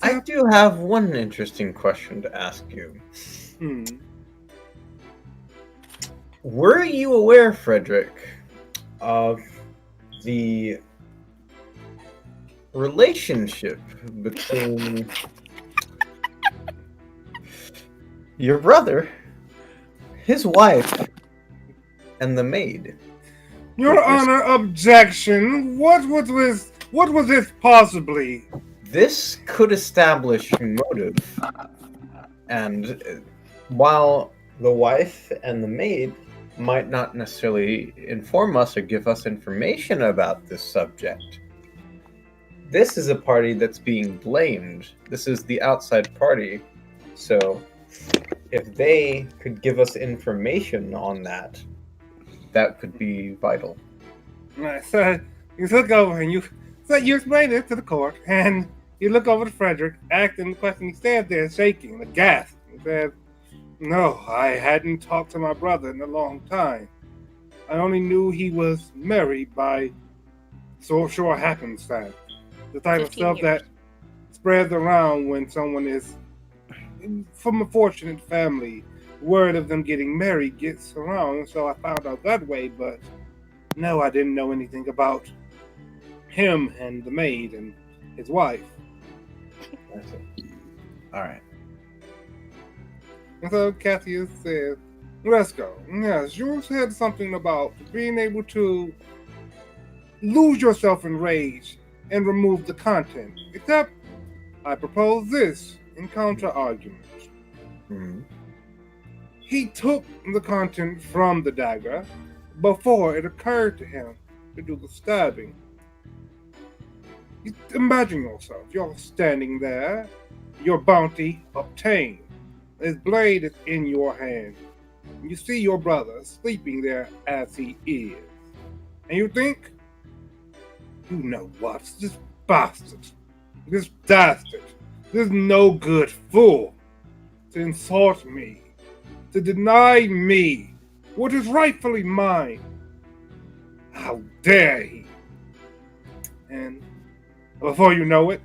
I do have one interesting question to ask you. Were you aware, Frederick, of the relationship between your brother, his wife, and the maid? Your Honor, objection. What was this possibly? This could establish motive, and while the wife and the maid might not necessarily inform us or give us information about this subject, this is a party that's being blamed. This is the outside party. So if they could give us information on that, that could be vital. Right, so you look over and you explain this to the court, and you look over to Frederick, asking the question. He stands there shaking, aghast. He says, no, I hadn't talked to my brother in a long time. I only knew he was married by so sure happenstance. The type of stuff that spreads around when someone is from a fortunate family. Word of them getting married gets around, so I found out that way, but no, I didn't know anything about him and the maid and his wife. That's it. All right. And so Cassius said, Resco, yes, you said something about being able to lose yourself in rage and remove the content. Except, I propose this in counter-argument. He took the content from the dagger before it occurred to him to do the stabbing. Imagine yourself, you're standing there, your bounty obtained. His blade is in your hand. You see your brother sleeping there as he is. And you think, you know what, this bastard, this dastard, this no good fool, to insult me, to deny me what is rightfully mine. How dare he? And before you know it,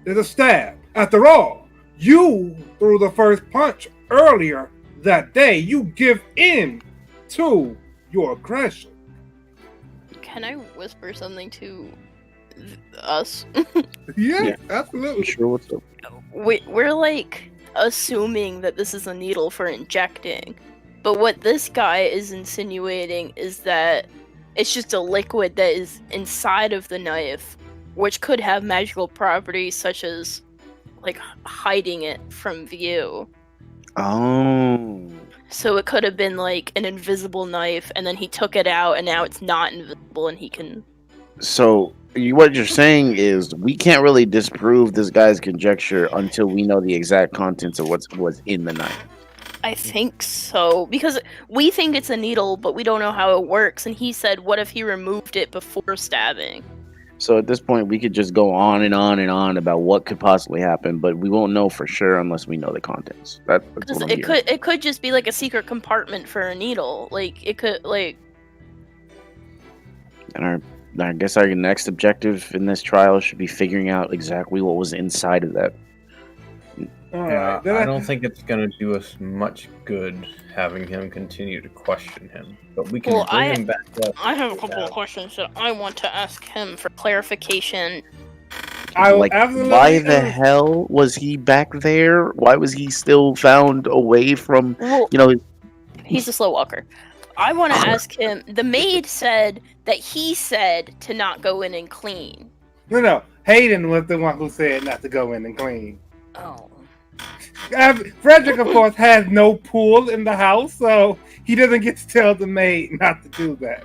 there's a stab. After all, you threw the first punch earlier that day. You give in to your aggression. Can I whisper something to us? Yeah, absolutely. Sure, what's up? We're like assuming that this is a needle for injecting, But what this guy is insinuating is that it's just a liquid that is inside of the knife, which could have magical properties such as, like, hiding it from view. Oh. So it could have been, like, an invisible knife, and then he took it out, and now it's not invisible, and he can... So what you're saying is we can't really disprove this guy's conjecture until we know the exact contents of what's in the knife. I think so, because we think it's a needle, but we don't know how it works, and he said, what if he removed it before stabbing? So at this point, we could just go on and on and on about what could possibly happen, but we won't know for sure unless we know the contents. That's what I'm hearing. It could just be like a secret compartment for a needle. Like it could like. And I guess our next objective in this trial should be figuring out exactly what was inside of that. Yeah, I don't think it's going to do us much good having him continue to question him. But we can bring him back up. I have a couple of questions that I want to ask him for clarification. Why the hell was he back there? Why was he still found away from, He's a slow walker. I want to ask him, the maid said that he said to not go in and clean. No. Hayden was the one who said not to go in and clean. Oh. Frederick, of course, has no pool in the house, so he doesn't get to tell the maid not to do that.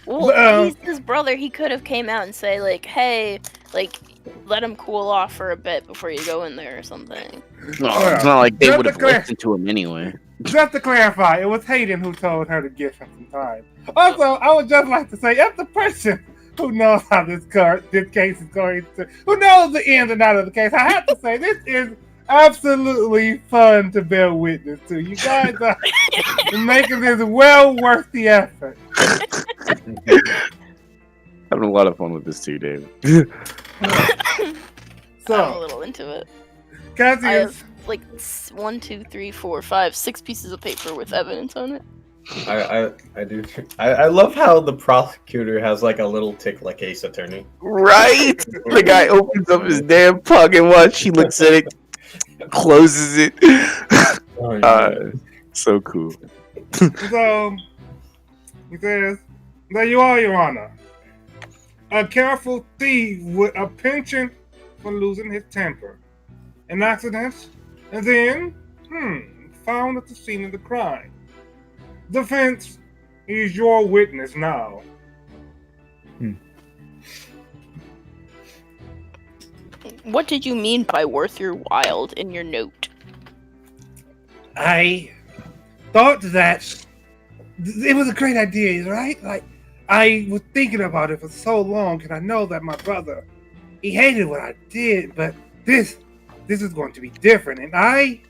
Well, he's his brother. He could have came out and say, like, hey, like, let him cool off for a bit before you go in there or something. No, it's not like they would have listened to him anyway. Just to clarify, it was Hayden who told her to give him some time. Also, I would just like to say, if the person who knows how this case is going to, who knows the ins and outs of the case, I have to say, this is absolutely fun to bear witness to. You guys are making this well worth the effort. Having a lot of fun with this too, David. So I'm a little into it. Cassius, I have like 1, 2, 3, 4, 5, 6 pieces of paper with evidence on it. I do. I love how the prosecutor has like a little tick like Ace Attorney. Right? The guy opens up his damn pocket watch. He looks at it, closes it. So cool. So, he says, there you are, Your Honor. A careful thief with a penchant for losing his temper. An accident, and then, found at the scene of the crime. Defense is your witness now. What did you mean by worth your while in your note? I thought that it was a great idea, right? Like, I was thinking about it for so long, and I know that my brother, he hated what I did, but this is going to be different. And I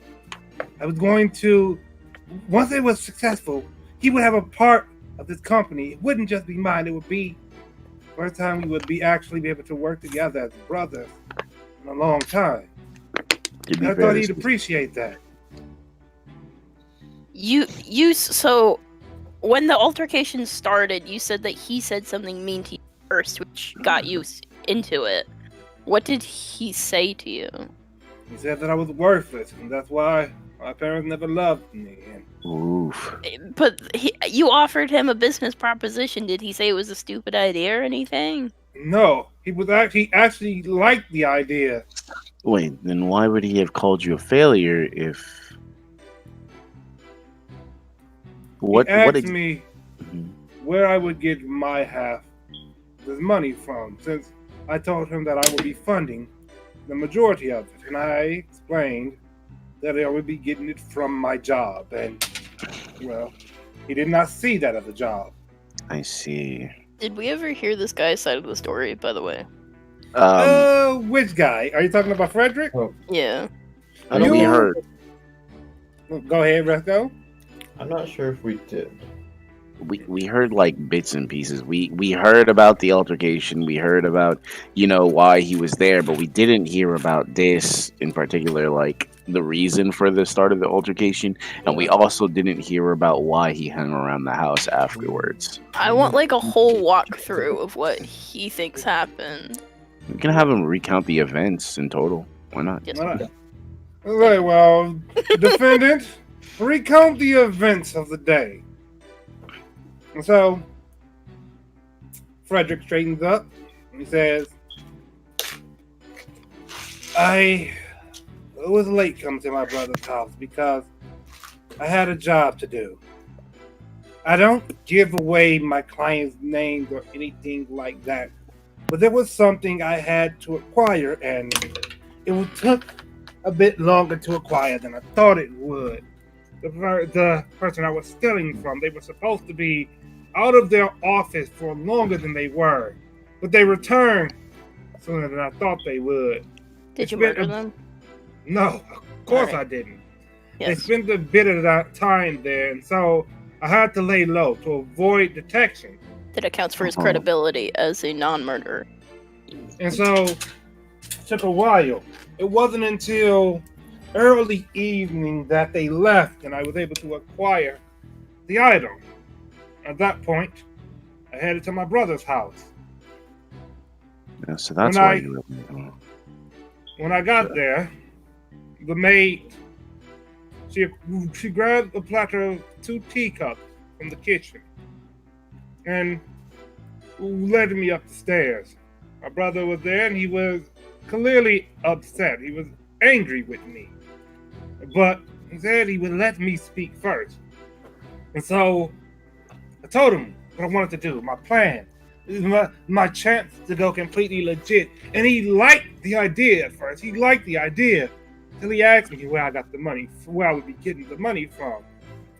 was going to, once it was successful, he would have a part of this company. It wouldn't just be mine. It would be the first time we would actually be able to work together as brothers in a long time. I thought he'd appreciate that. So when the altercation started, you said that he said something mean to you first, which got you into it. What did he say to you? He said that I was worthless, and that's why my parents never loved me. Oof. But you offered him a business proposition. Did he say it was a stupid idea or anything? No, he actually liked the idea. Wait, then why would he have called you a failure if... He asked me where I would get my half of this money from, since I told him that I would be funding the majority of it, and I explained that I would be getting it from my job, and, well, he did not see that as a job. I see. Did we ever hear this guy's side of the story, by the way? Which guy? Are you talking about Frederick? Oh. Yeah. I know we heard. Go ahead, Resco. I'm not sure if we did. We heard like bits and pieces. We heard about the altercation. We heard about, why he was there, but we didn't hear about this in particular, like the reason for the start of the altercation. And we also didn't hear about why he hung around the house afterwards. I want like a whole walkthrough of what he thinks happened. We can have him recount the events in total. Why not? Yes. All right, well, defendant, recount the events of the day. And so, Frederick straightens up and he says, I was late coming to my brother's house because I had a job to do. I don't give away my clients' names or anything like that, but there was something I had to acquire, and it took a bit longer to acquire than I thought it would. The person I was stealing from, they were supposed to be out of their office for longer than they were, but they returned sooner than I thought they would. Did you murder them? No, of course Alright. I didn't. They Yes. spent a bit of that time there, and so I had to lay low to avoid detection. That accounts for his Uh-huh. credibility as a non-murderer. And so it took a while. It wasn't until early evening that they left and I was able to acquire the item. At that point, I headed to my brother's house. Yeah, so that's When why I- you were. When I got there, the maid, she grabbed a platter of 2 teacups from the kitchen and led me up the stairs. My brother was there and he was clearly upset. He was angry with me. But he said he would let me speak first. And so I told him what I wanted to do, my plan, my chance to go completely legit. And he liked the idea at first. He liked the idea till he asked me where I got the money, where I would be getting the money from.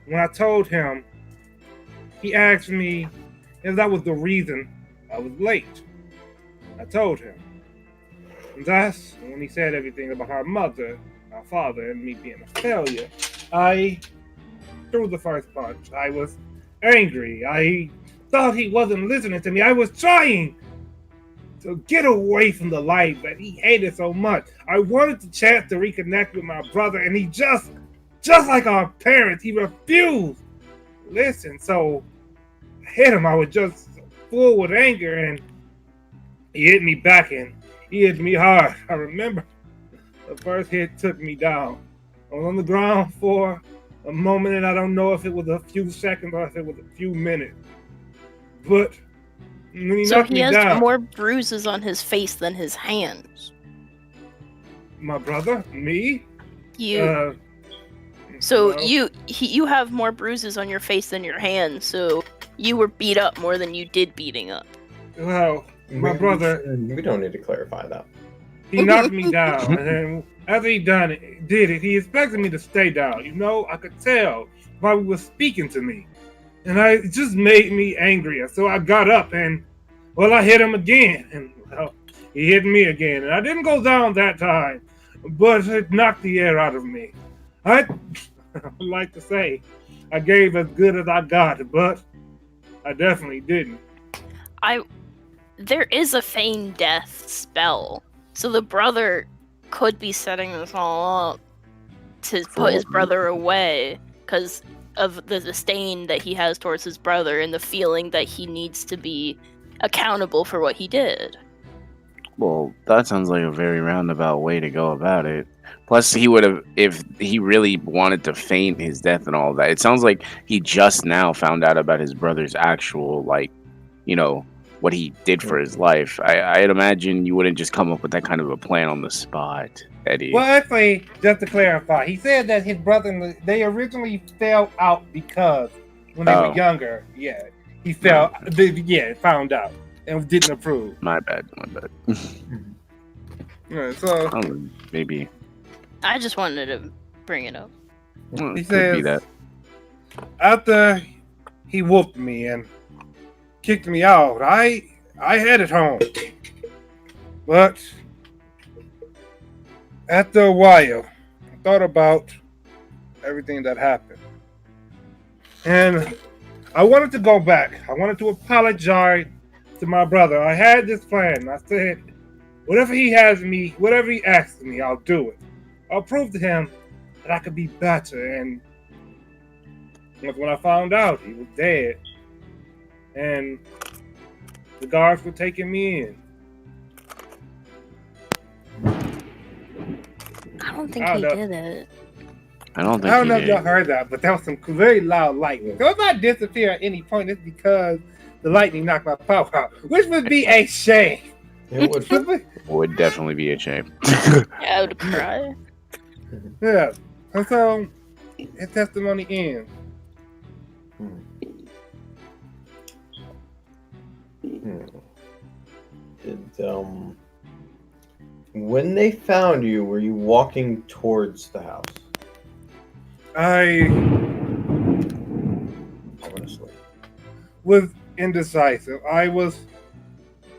When I told him, he asked me if that was the reason I was late. I told him. And thus, when he said everything about our mother, our father, and me being a failure, I threw the first punch. I was angry. I thought he wasn't listening to me. I was trying to get away from the life that he hated so much. I wanted the chance to reconnect with my brother, and he just like our parents, he refused to listen. So I hit him. I was just full with anger, and he hit me back, and he hit me hard. I remember the first hit took me down. I was on the ground for a moment, and I don't know if it was a few seconds or if it was a few minutes. But when he So knocked he me has down, more bruises on his face than his hands. my brother, me, You well, you have more bruises on your face than your hands, so you were beat up more than you did beating up. well, my brother, We don't need to clarify that. he knocked me down, and then after he did it, he expected me to stay down. You know, I could tell while he was speaking to me, and it just made me angrier. So I got up and, well, I hit him again, and well, he hit me again, and I didn't go down that time, but it knocked the air out of me. I would like to say I gave as good as I got, but I definitely didn't. There is a feign death spell, so the brother could be setting this all up to put his brother away because of the disdain that he has towards his brother and the feeling that he needs to be accountable for what he did. Well, that sounds like a very roundabout way to go about it. Plus, he would have, if he really wanted to feign his death and all that, it sounds like he just now found out about his brother's actual, like, you know, what he did for his life. I'd imagine you wouldn't just come up with that kind of a plan on the spot, Eddie. Well, actually, just to clarify, he said that his brother, they originally fell out because when they Oh. were younger, he found out and didn't approve. My bad. Yeah, so Maybe. I just wanted to bring it up. Well, he it could be says, that. after he whooped me and kicked me out, I headed home. But after a while, I thought about everything that happened. And I wanted to go back. I wanted to apologize to my brother. I had this plan. I said, whatever he asks me, I'll do it. I'll prove to him that I could be better. And when I found out he was dead, and the guards were taking me in. I don't think I he know. did it. I don't think I don't know he if y'all did. heard that, but that was some very loud lightning. So if I disappear at any point, it's because the lightning knocked my power out, which would be a shame. It would. Would definitely be a shame. I would cry. Yeah. And so his testimony ends. When they found you, were you walking towards the house? I Honestly. was indecisive. I was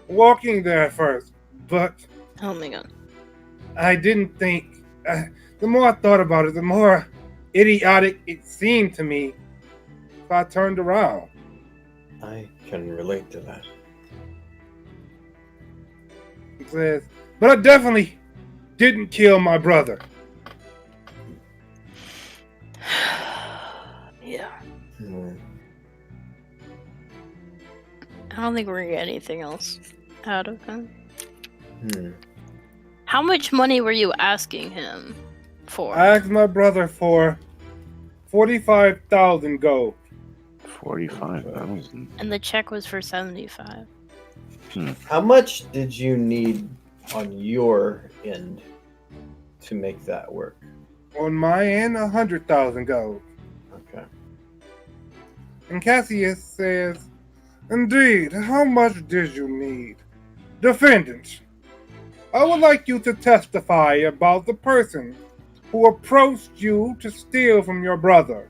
walking there at first, but Oh my god. I didn't think. The more I thought about it, the more idiotic it seemed to me. So I turned around. I can relate to that. It says, but I definitely didn't kill my brother. Yeah. Hmm. I don't think we're gonna get anything else out of him. Hmm. How much money were you asking him for? I asked my brother for 45,000 gold. 45,000. And the check was for 75. How much did you need on your end to make that work? On my end, 100,000 gold. Okay. And Cassius says, indeed, how much did you need? Defendant, I would like you to testify about the person who approached you to steal from your brother.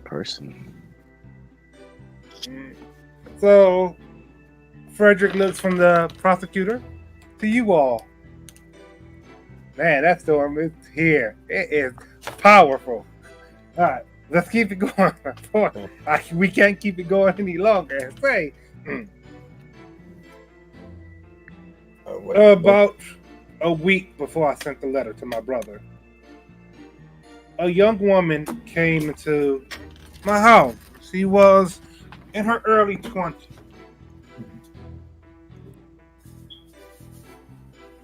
Person. So, Frederick looks from the prosecutor to you all. Man, that storm is here. It is powerful. All right, let's keep it going. We can't keep it going any longer. And say, about a week before I sent the letter to my brother, a young woman came into my house. She was in her early 20s.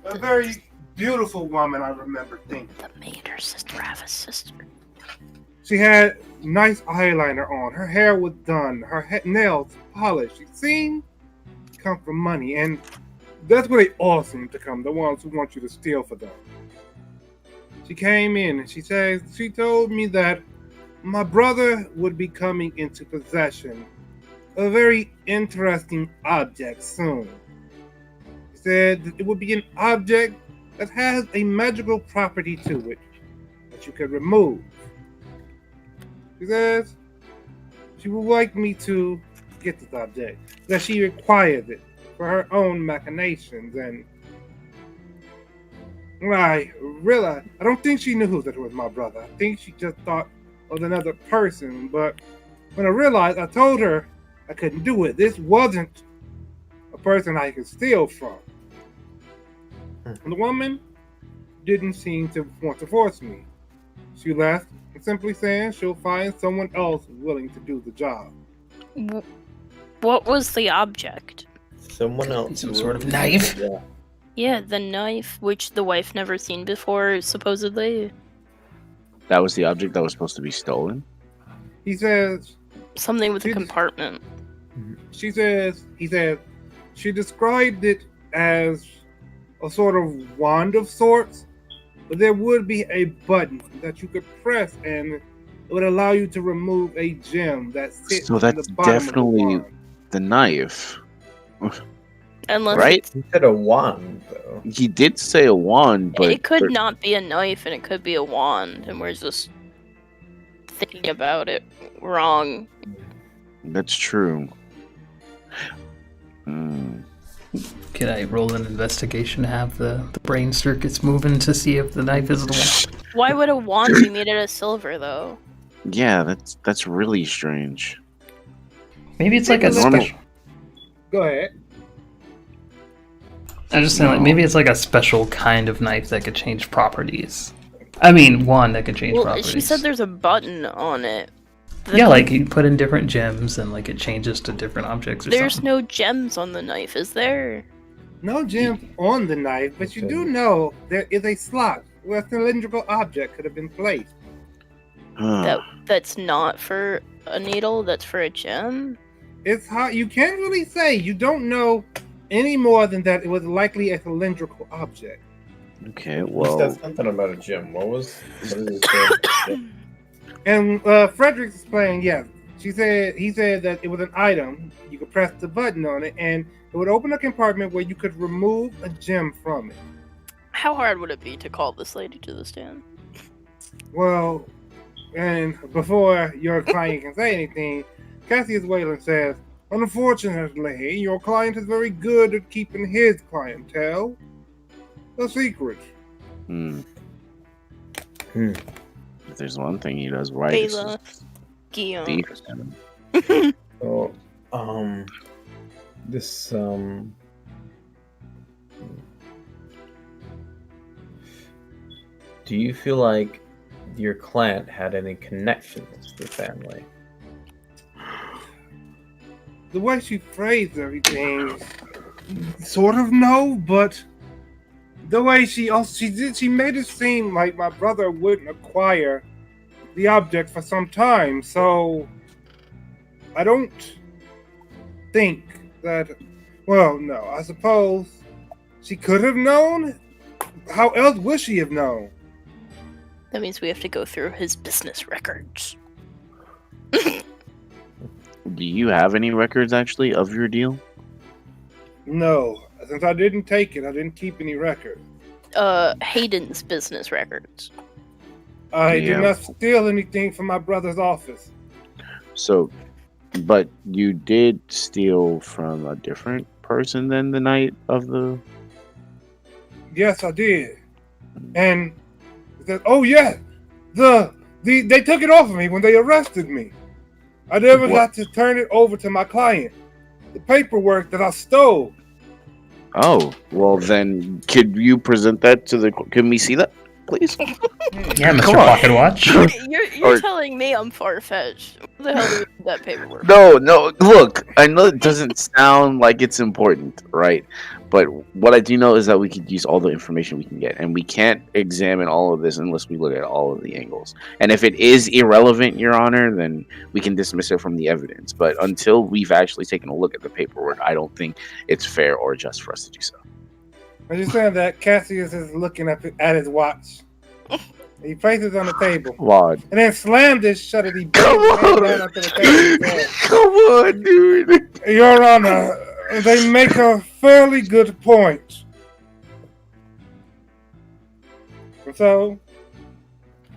A very beautiful woman, I remember thinking. That made her sister have a sister. She had nice eyeliner on. Her hair was done. Her nails polished. She seemed to come from money. And that's where they all seem to come, the ones who want you to steal for them. She came in and she told me that my brother would be coming into possession of a very interesting object soon. She said that it would be an object that has a magical property to it that you could remove. She says she would like me to get this object, that she requires it for her own machinations, and I realized I don't think she knew that it was my brother. I think she just thought it was another person, but when I realized, I told her I couldn't do it. This wasn't a person I could steal from. And the woman didn't seem to want to force me. She left, simply saying she'll find someone else willing to do the job. What was the object? Someone else. Some sort of knife. Yeah. Yeah, the knife, which the wife never seen before, supposedly. That was the object that was supposed to be stolen? He says, Something with a compartment. he said, she described it as a sort of wand of sorts, but there would be a button that you could press and it would allow you to remove a gem that sits So in that's the bottom definitely of the wand. the knife. Unless Right? He said a wand, though. He did say a wand, but it could not be a knife and it could be a wand, and we're just thinking about it wrong. that's true. Hmm. Could I roll an investigation to have the brain circuits moving to see if the knife is the one? Why would a wand be made out of silver, though? Yeah, that's really strange. Maybe it's like a Normal- special. Go ahead. I'm just saying, like, maybe it's like a special kind of knife that could change properties. I mean, one that could change Well, properties. she said there's a button on it. Yeah, like you put in different gems and like it changes to different objects or There's something. no gems on the knife, is there? No gems on the knife, but you do know there is a slot where a cylindrical object could have been placed. That's not for a needle. That's for a gem. It's hard. You can't really say. You don't know any more than that it was likely a cylindrical object. Okay, What's well, that something about a gym? What is it say? And Frederick's explained, yes. He said that it was an item. You could press the button on it, and it would open a compartment where you could remove a gem from it. How hard would it be to call this lady to the stand? Well, and before your client can say anything, Cassius Wayland says, unfortunately, your client is very good at keeping his clientele a secret. If there's one thing he does right, it's Bela, Guillaume. thief. So, this do you feel like your client had any connections to the family? The way she phrased everything, sort of no, but the way she made it seem like my brother wouldn't acquire the object for some time, so I don't think that. Well, no, I suppose she could have known. How else would she have known? That means we have to go through his business records. Do you have any records actually of your deal? No, since I didn't take it, I didn't keep any record. Hayden's business records. I Yeah. did not steal anything from my brother's office. So, but you did steal from a different person than the night of the. Yes, I did. And that, oh yeah, they took it off of me when they arrested me. I never What? got to turn it over to my client. The paperwork that I stole. Oh, well then, could you present that to the? Can we see that, please? Yeah, Mr. Come on. Pocket Watch. You're Or- telling me I'm far-fetched. What the hell do we need that paperwork? No. Look, I know it doesn't sound like it's important, right? But what I do know is that we could use all the information we can get, and we can't examine all of this unless we look at all of the angles. And if it is irrelevant, Your Honor, then we can dismiss it from the evidence. But until we've actually taken a look at the paperwork, I don't think it's fair or just for us to do so. I just saying that Cassius is looking up at his watch. He places it on the table. Claude. And then slammed his shutter. He Come banged his on! head down onto the table. and said, Come on, dude! Your Honor, they make a fairly good point. So,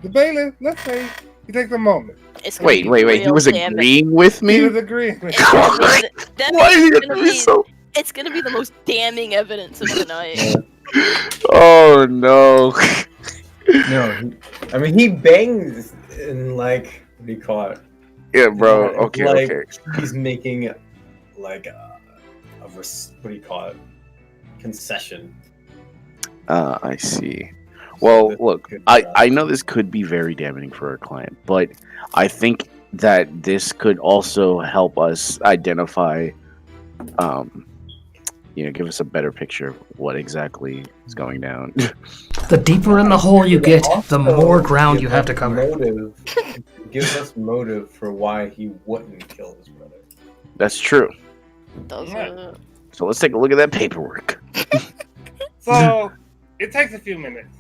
the bailiff, let's say, he takes a moment. It's gonna Wait, be he real was damn- agreeing with He me? was agreeing with It's gonna be that Why means is it's it gonna be be so... it's gonna be the most damning evidence of the night. Oh, no. No, he bangs in like, what do you call it? Yeah, bro. Like, Okay. He's making like what do you call it? Concession. I see. Well, look, I know this could be very damaging for our client, but I think that this could also help us identify, give us a better picture of what exactly is going down. The deeper in the hole you get, the Also more ground give you have to us cover. Motive, give us motive for why he wouldn't kill his brother. That's true. Does Yeah. it? So let's take a look at that paperwork. So, it takes a few minutes,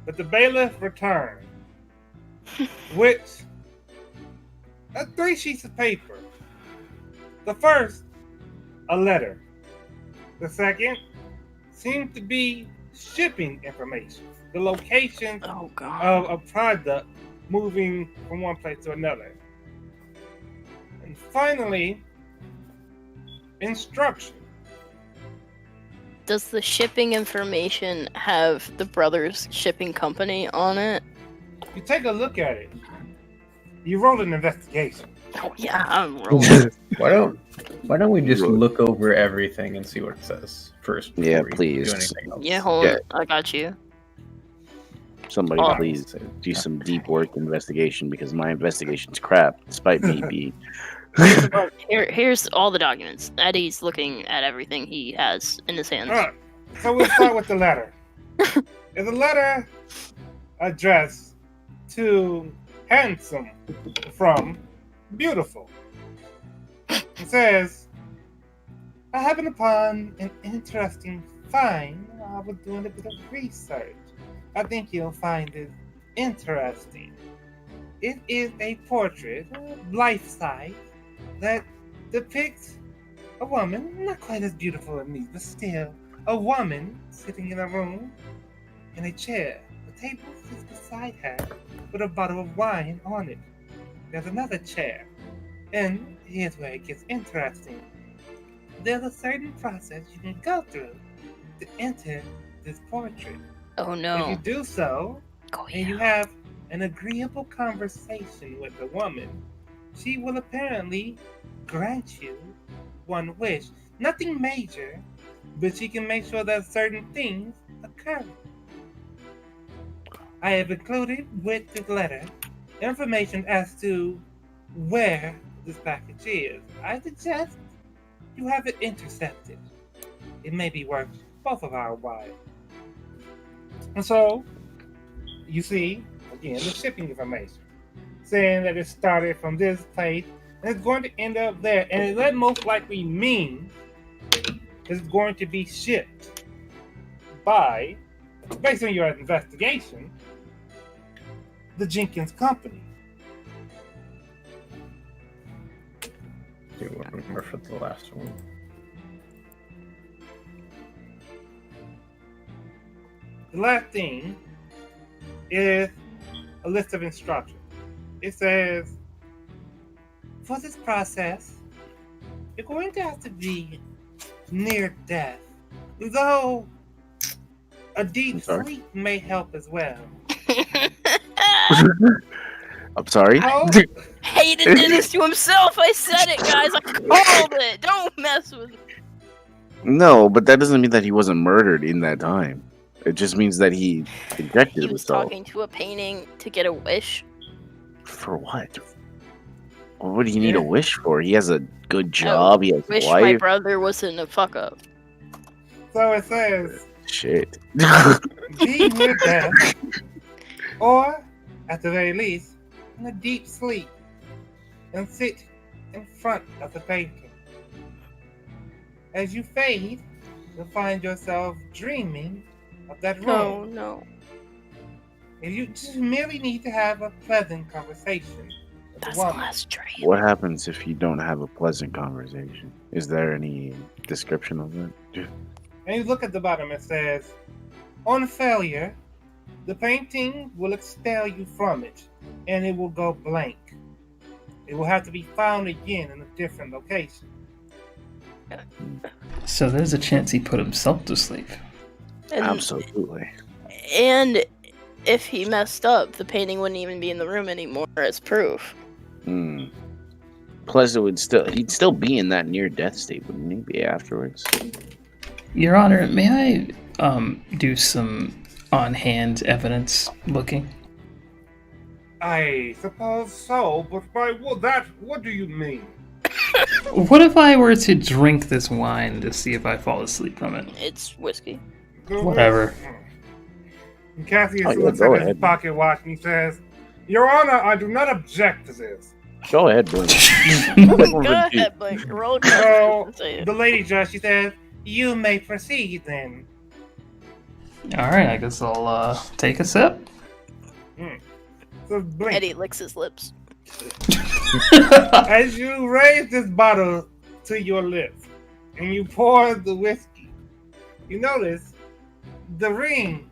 but the bailiff returned with 3 sheets of paper. The first, a letter. The second seemed to be shipping information, the location Oh god. of a product moving from one place to another. And finally, instruction. Does the shipping information have the brothers shipping company on it? You take a look at it. You roll an investigation. Oh yeah, I'm rolling. Why don't we just look over everything and see what it says first? before Yeah, we please. Do anything else? Yeah, hold Yeah. on. I got you. Somebody Oh. please do some deep work investigation because my investigation's crap, despite me being. Here's all the documents. Eddie's looking at everything he has in his hands. Alright, so we'll start with the letter. It's a letter addressed to handsome from beautiful. It says, I happened upon an interesting find while I was doing a bit of research. I think you'll find it interesting. It is a portrait, life-size, that depicts a woman, not quite as beautiful as me, but still a woman sitting in a room in a chair. The table sits beside her with a bottle of wine on it. There's another chair. And here's where it gets interesting. There's a certain process you can go through to enter this portrait. Oh If you no. do so, and you have an agreeable conversation with the woman, she will apparently grant you one wish. Nothing major, but she can make sure that certain things occur. I have included with this letter information as to where this package is. I suggest you have it intercepted. It may be worth both of our while. And so, you see, again, the shipping information saying that it started from this place and it's going to end up there. And that most likely means it's going to be shipped by, based on your investigation, the Jenkins Company. Do one more for the last one. The last thing is a list of instructions. It says, for this process, you're going to have to be near death, though a deep sleep may help as well. I'm sorry. Oh, Hayden did this to himself. I said it, guys. I called it. Don't mess with me. No, but that doesn't mean that he wasn't murdered in that time. It just means that he injected He was himself. talking to a painting to get a wish. For what? What do you need a wish for? He has a good job. He has a Wish my wife. brother wasn't a fuck up. so it says, Shit. be near death, or at the very least, in a deep sleep, and sit in front of the painting. As you fade, you'll find yourself dreaming of that room. Oh no. And you just merely need to have a pleasant conversation with That's the the woman. last dream. What happens if you don't have a pleasant conversation? Is there any description of that? And you look at the bottom, it says, on failure, the painting will expel you from it, and it will go blank. It will have to be found again in a different location. So there's a chance he put himself to sleep. And, Absolutely. and if he messed up, the painting wouldn't even be in the room anymore as proof. Hmm. Plus, he'd still be in that near-death state, wouldn't he be afterwards? Your Honor, may I do some on-hand evidence looking? I suppose so, but by what do you mean? What if I were to drink this wine to see if I fall asleep from it? It's whiskey. Whatever. And Cassius Oh, yeah, looks go at his ahead. pocket watch and he says, Your Honor, I do not object to this. Go ahead, Blink. Go ahead, Blake. Roll So, and say it. the lady judge, she says, you may proceed then. Alright, I guess I'll take a sip. So, Blink, Eddie licks his lips. as you raise this bottle to your lips and you pour the whiskey, you notice the ring,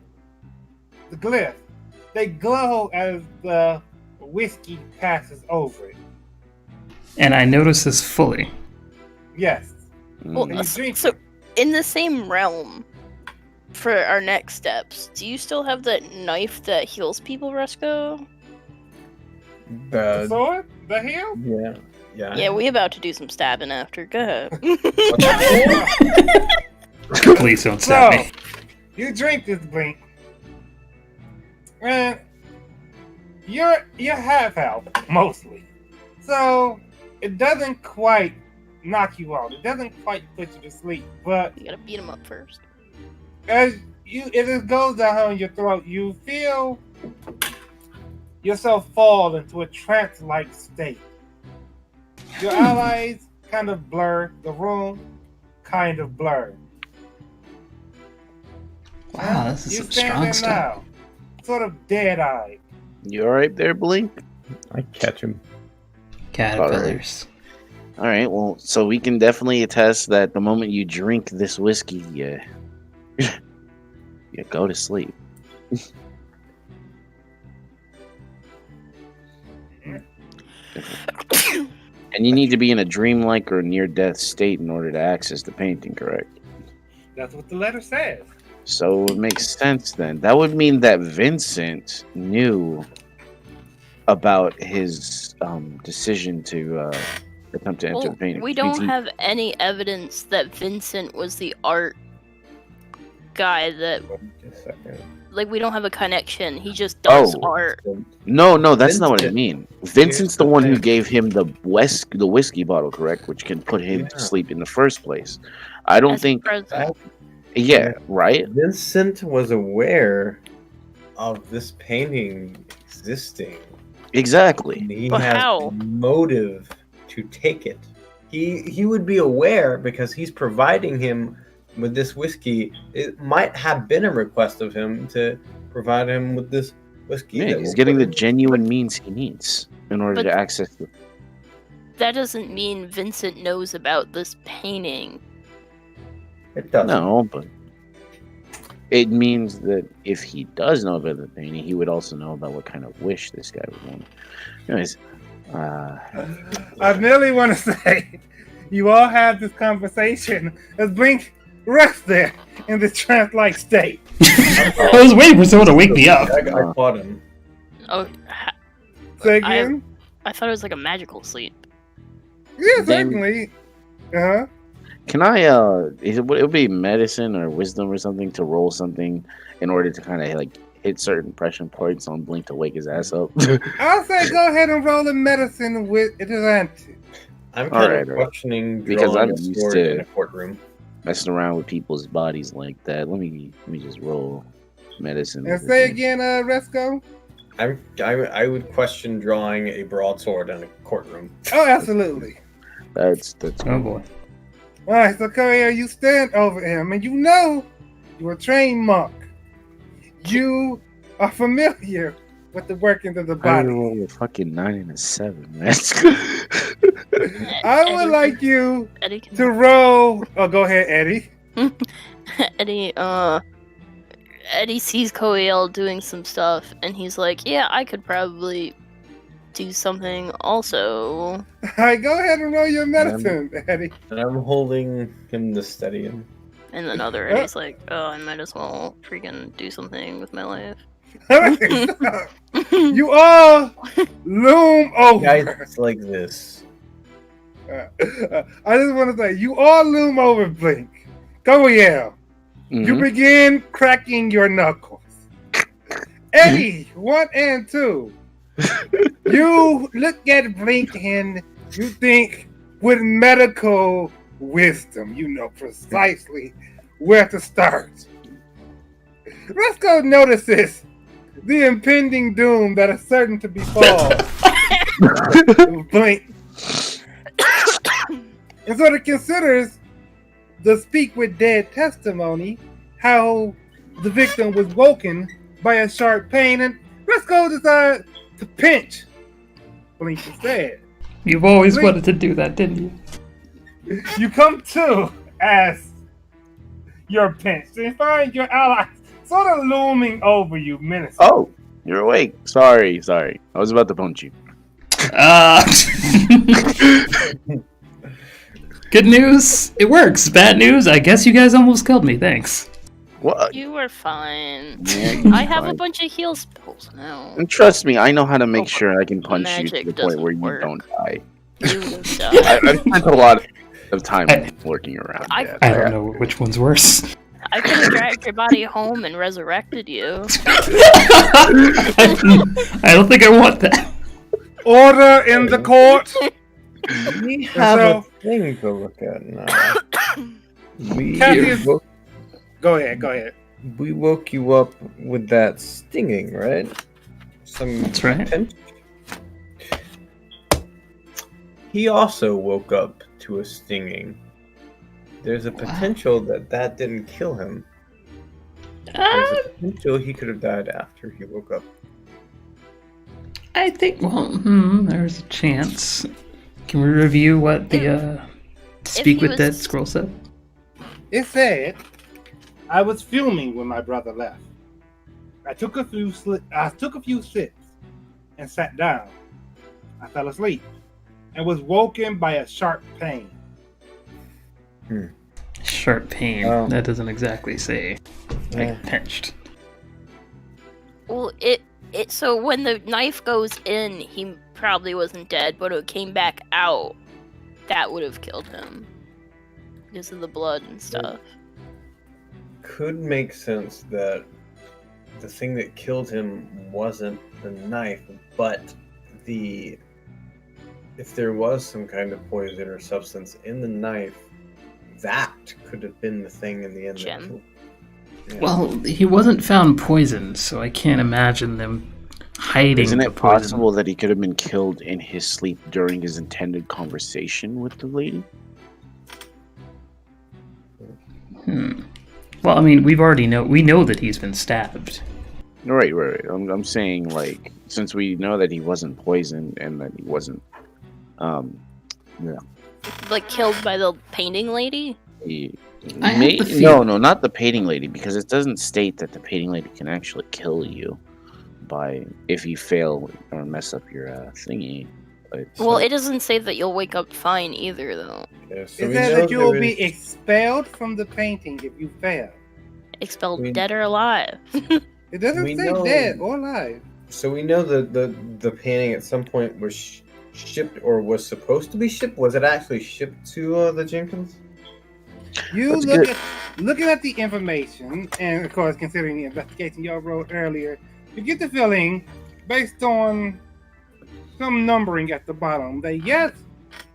the glyph, they glow as the whiskey passes over it. And I notice this fully. Yes. Well, And you drink so, in the same realm, for our next steps, do you still have that knife that heals people, Resco? the The, sword, the heel. yeah. Yeah, we about to do some stabbing after. Go ahead. Please don't stab So, me. you drink this Blink, and you're half health mostly, so it doesn't quite knock you out. It doesn't quite put you to sleep, but You gotta beat him up first. as it goes down your throat. You feel yourself fall into a trance-like state. Your allies kind of blur. The room kind of blur. Wow, this is You some stand strong there stuff. now, sort of dead-eyed. You alright there, Blink? I catch him. Caterpillars. All right, well, so we can definitely attest that the moment you drink this whiskey, you go to sleep. And you need to be in a dreamlike or near-death state in order to access the painting, correct? That's what the letter says. So it makes sense then. That would mean that Vincent knew about his decision to attempt to enter Well, the painting. we don't have any evidence that Vincent was the art guy that, Just a second. like, we don't have a connection. He just does Oh. art. No, that's not what I Vincent. mean. Vincent's the the one who thing. gave him the whiskey bottle, correct? Which can put him to Yeah. sleep in the first place. I don't as a think. present. Yeah, right. Vincent was aware of this painting existing. Exactly. And he But has how? motive to take it. He would be aware because he's providing him with this whiskey. It might have been a request of him to provide him with this whiskey. Yeah, that he's will getting put the him- genuine means he needs in order But- to access the. That doesn't mean Vincent knows about this painting. It doesn't. No, but it means that if he does know about the painting, he would also know about what kind of wish this guy would want. Anyways, I merely want to say, you all have this conversation as Blink rests there in this trance-like state. I was waiting for someone to wake me up. I caught him. Oh, Say again? I thought it was like a magical sleep. Yeah, Then- certainly. Uh-huh. can I? It would be medicine or wisdom or something to roll something in order to kind of like hit certain pressure points on Blink to wake his ass up. I'll say go ahead and roll a medicine with advantage. I'm All kind right, of all right. questioning Because drawing I'm a used sword to- in a courtroom. Messing around with people's bodies like that. Let me just roll medicine. And with say it. again, Resco. I would question drawing a broadsword in a courtroom. Oh, absolutely. That's Oh boy. All right, so come here. You stand over him, and you know you're a trained monk. You are familiar with the workings of the I body. rolled a fucking 9 and a 7, man. I would like you Eddie can to roll. Oh, go ahead, Eddie. Eddie sees Koiel doing some stuff, and he's like, "Yeah, I could probably do something also." All right, go ahead and roll your medicine, Eddie. And I'm holding him to steady him. And then other Eddie's like, "Oh, I might as well freaking do something with my life." You all loom over. Guys, it's like this. I just want to say, you all loom over Blink. Go, yeah. You Mhm. begin cracking your knuckles. Eddie, 1 and 2. You look at Blink and you think with medical wisdom, you know precisely where to start. Resco notices the impending doom that is certain to befall Blink. And sort of considers the speak with dead testimony, how the victim was woken by a sharp pain, and Resco decides to pinch Blink instead. You've always Blink. wanted to do that, didn't you? You come to as you're pinched and find your ally sort of looming over you menacingly. Oh, you're awake. Sorry. I was about to punch you. Good news, it works. Bad news, I guess you guys almost killed me. Thanks. What? You were fine. Yeah, you're I have a fine. bunch of heal spells now. And trust me, I know how to make Oh, sure I can punch you to magic the point where doesn't you work. don't die. You will die. I've spent a lot of time I- working around I- that. I don't know which one's worse. I could have dragged your body home and resurrected you. I don't think I want that. Order in the court. We have So- a thing to look at now. We Cassius- both- Go ahead. we woke you up with that stinging, right? That's right. pinch? He also woke up to a stinging. There's a potential that didn't kill him. There's a potential he could have died after he woke up. I think, there's a chance. Can we review what the Speak he with was- Dead scroll said? It said, I was fuming when my brother left. I took a few sips and sat down. I fell asleep and was woken by a sharp pain. Sharp pain. Oh. That doesn't exactly say like Yeah. pinched. Well, so when the knife goes in, he probably wasn't dead, but it came back out. That would have killed him because of the blood and stuff. Could make sense that the thing that killed him wasn't the knife, but if there was some kind of poison or substance in the knife, that could have been the thing in the end. Gem. That killed him. Yeah. Well, he wasn't found poisoned, so I can't imagine them hiding Isn't the it poison. possible that he could have been killed in his sleep during his intended conversation with the lady? Well, I mean, we know that he's been stabbed. Right. I'm saying, like, since we know that he wasn't poisoned and that he wasn't, Like killed by the painting lady? I have the feeling- no, not the painting lady, because it doesn't state that the painting lady can actually kill you if you fail or mess up your thingy. Well, it doesn't say that you'll wake up fine either, though. Yeah, so It we says know that you will there be is- expelled from the painting if you fail. Expelled We- dead or alive. It doesn't We say know- dead or alive. So we know that the painting at some point was shipped or was supposed to be shipped. Was it actually shipped to the Jenkins? You That's looking at the information, and of course, considering the investigation y'all wrote earlier, you get the feeling, based on some numbering at the bottom, that yes,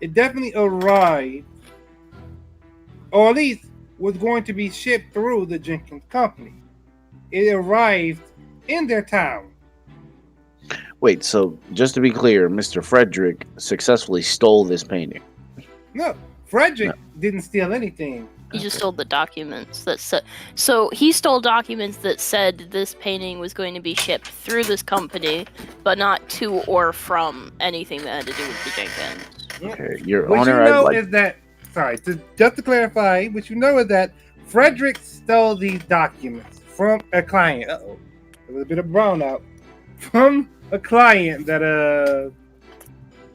it definitely arrived, or at least was going to be shipped through the Jenkins company. It arrived in their town. Wait, so just to be clear, Mr. Frederick successfully stole this painting. No, Frederick didn't steal anything. He just stole the documents that said. So he stole documents that said this painting was going to be shipped through this company, but not to or from anything that had to do with the Jenkins. Okay, Your What Honor, you know I'd like... is that, just to clarify, what you know is that Frederick stole these documents from a client. Uh-oh, there was a bit of brownout. From a client that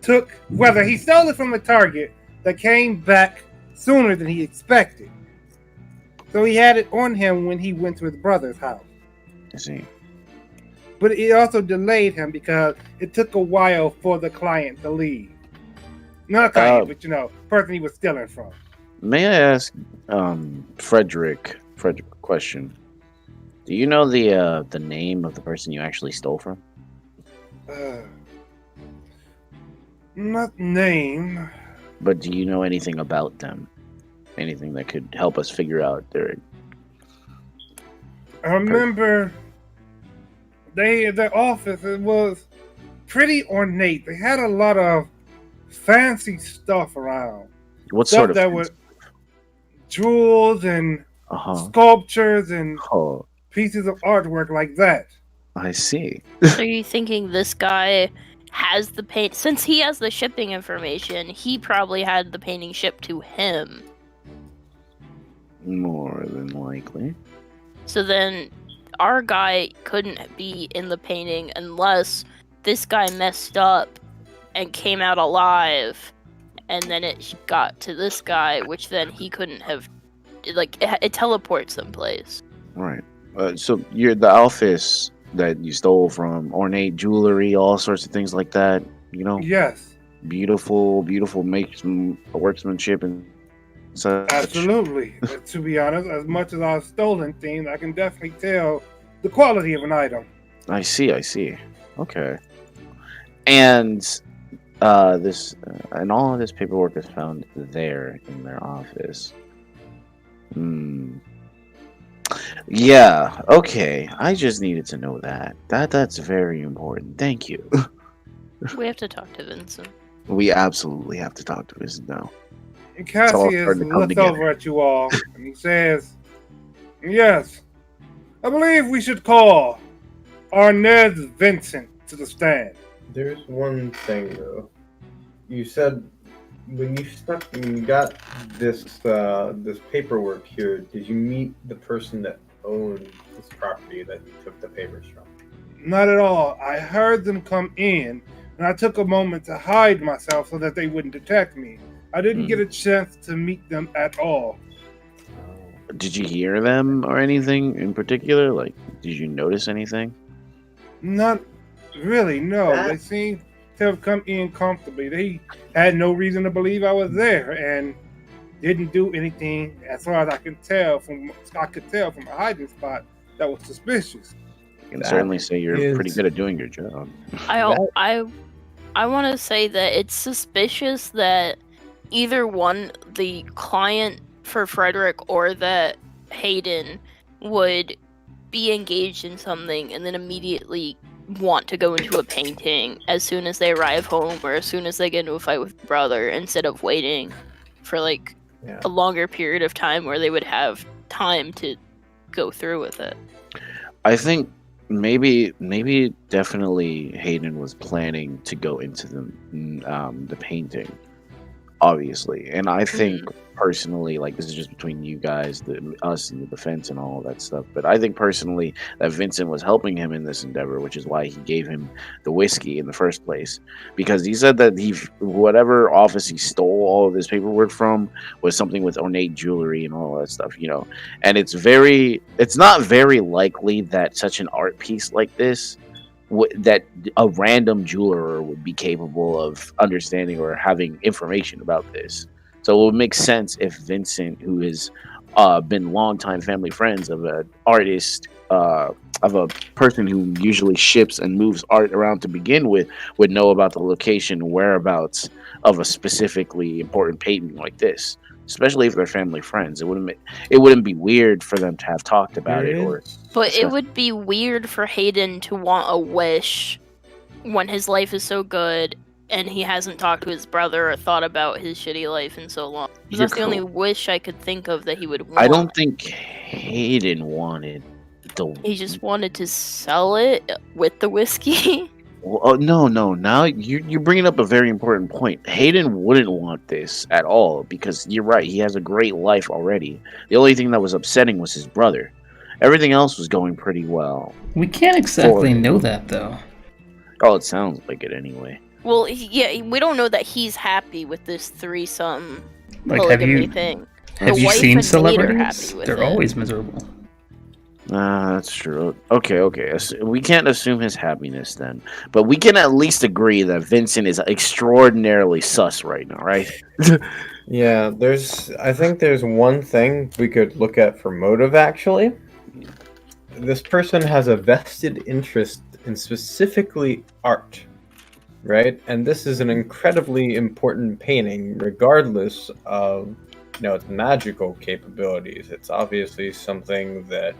took, whether he stole it from a target that came back sooner than he expected. So he had it on him when he went to his brother's house. I see. But it also delayed him because it took a while for the client to leave. Not a client, but person he was stealing from. May I ask, Frederick a question? Do you know the name of the person you actually stole from? Not name. But do you know anything about them? Anything that could help us figure out their... I remember their office, it was pretty ornate. They had a lot of fancy stuff around. What Stuff sort of... that was jewels and Uh-huh. sculptures and Oh, pieces of artwork like that. I see. So are you thinking this guy has the paint? Since he has the shipping information, he probably had the painting shipped to him. More than likely. So then our guy couldn't be in the painting unless this guy messed up and came out alive, and then it got to this guy, which then he couldn't have. Like, it teleports someplace. Right. So you're the office that you stole from, ornate jewelry, all sorts of things like that. You know, Yes, beautiful workmanship and such. absolutely. But to be honest, as much as I've stolen things, I can definitely tell the quality of an item. I see. Okay. And this and all of this paperwork is found there in their office. Yeah, okay. I just needed to know that. That's very important. Thank you. We have to talk to Vincent. We absolutely have to talk to Vincent now. And It's all Cassius starting to come looks together. over at you all and he says, "Yes, I believe we should call our Ned Vincent to the stand." There's one thing though. You said when you got this this paperwork here, did you meet the person that owned this property that you took the papers from? Not at all. I heard them come in, and I took a moment to hide myself so that they wouldn't detect me. I didn't get a chance to meet them at all. Did you hear them or anything in particular? Like, did you notice anything? Not really, no. That- They seemed to have come in comfortably. They had no reason to believe I was there and didn't do anything, as far as I could tell from a hiding spot, that was suspicious. I can That certainly say you're is- pretty good at doing your job. I want to say that it's suspicious that either one, the client for Frederick or that Hayden, would be engaged in something and then immediately want to go into a painting as soon as they arrive home or as soon as they get into a fight with brother, instead of waiting for like Yeah. a longer period of time where they would have time to go through with it. I think maybe definitely Hayden was planning to go into the painting, obviously, and I think personally, like, this is just between you guys, us and the defense and all of that stuff, but I think personally that Vincent was helping him in this endeavor, which is why he gave him the whiskey in the first place, because he said that whatever office he stole all of this paperwork from was something with ornate jewelry and all that stuff, and it's not very likely that such an art piece like this that a random jeweler would be capable of understanding or having information about this. So it would make sense if Vincent, who has been longtime family friends of an artist, of a person who usually ships and moves art around to begin with, would know about the location and whereabouts of a specifically important painting like this. Especially if they're family friends, it wouldn't be weird for them to have talked about it. Or But it would be weird for Hayden to want a wish when his life is so good and he hasn't talked to his brother or thought about his shitty life in so long. 'Cause You're that's the only cool. wish I could think of that he would want. I don't think Hayden wanted the. He just wanted to sell it with the whiskey. Well, oh, no. Now you're bringing up a very important point. Hayden wouldn't want this at all because you're right. He has a great life already. The only thing that was upsetting was his brother. Everything else was going pretty well. We can't exactly know that though. Oh, it sounds like it anyway. Well, we don't know that he's happy with this threesome Like, polygamy thing. have The you wife seen and maid are celebrities? happy with They're it. always miserable. That's true. Okay. We can't assume his happiness then, but we can at least agree that Vincent is extraordinarily sus right now, right? Yeah, I think there's one thing we could look at for motive, actually. This person has a vested interest in specifically art, right? And this is an incredibly important painting, regardless of, its magical capabilities. It's obviously something that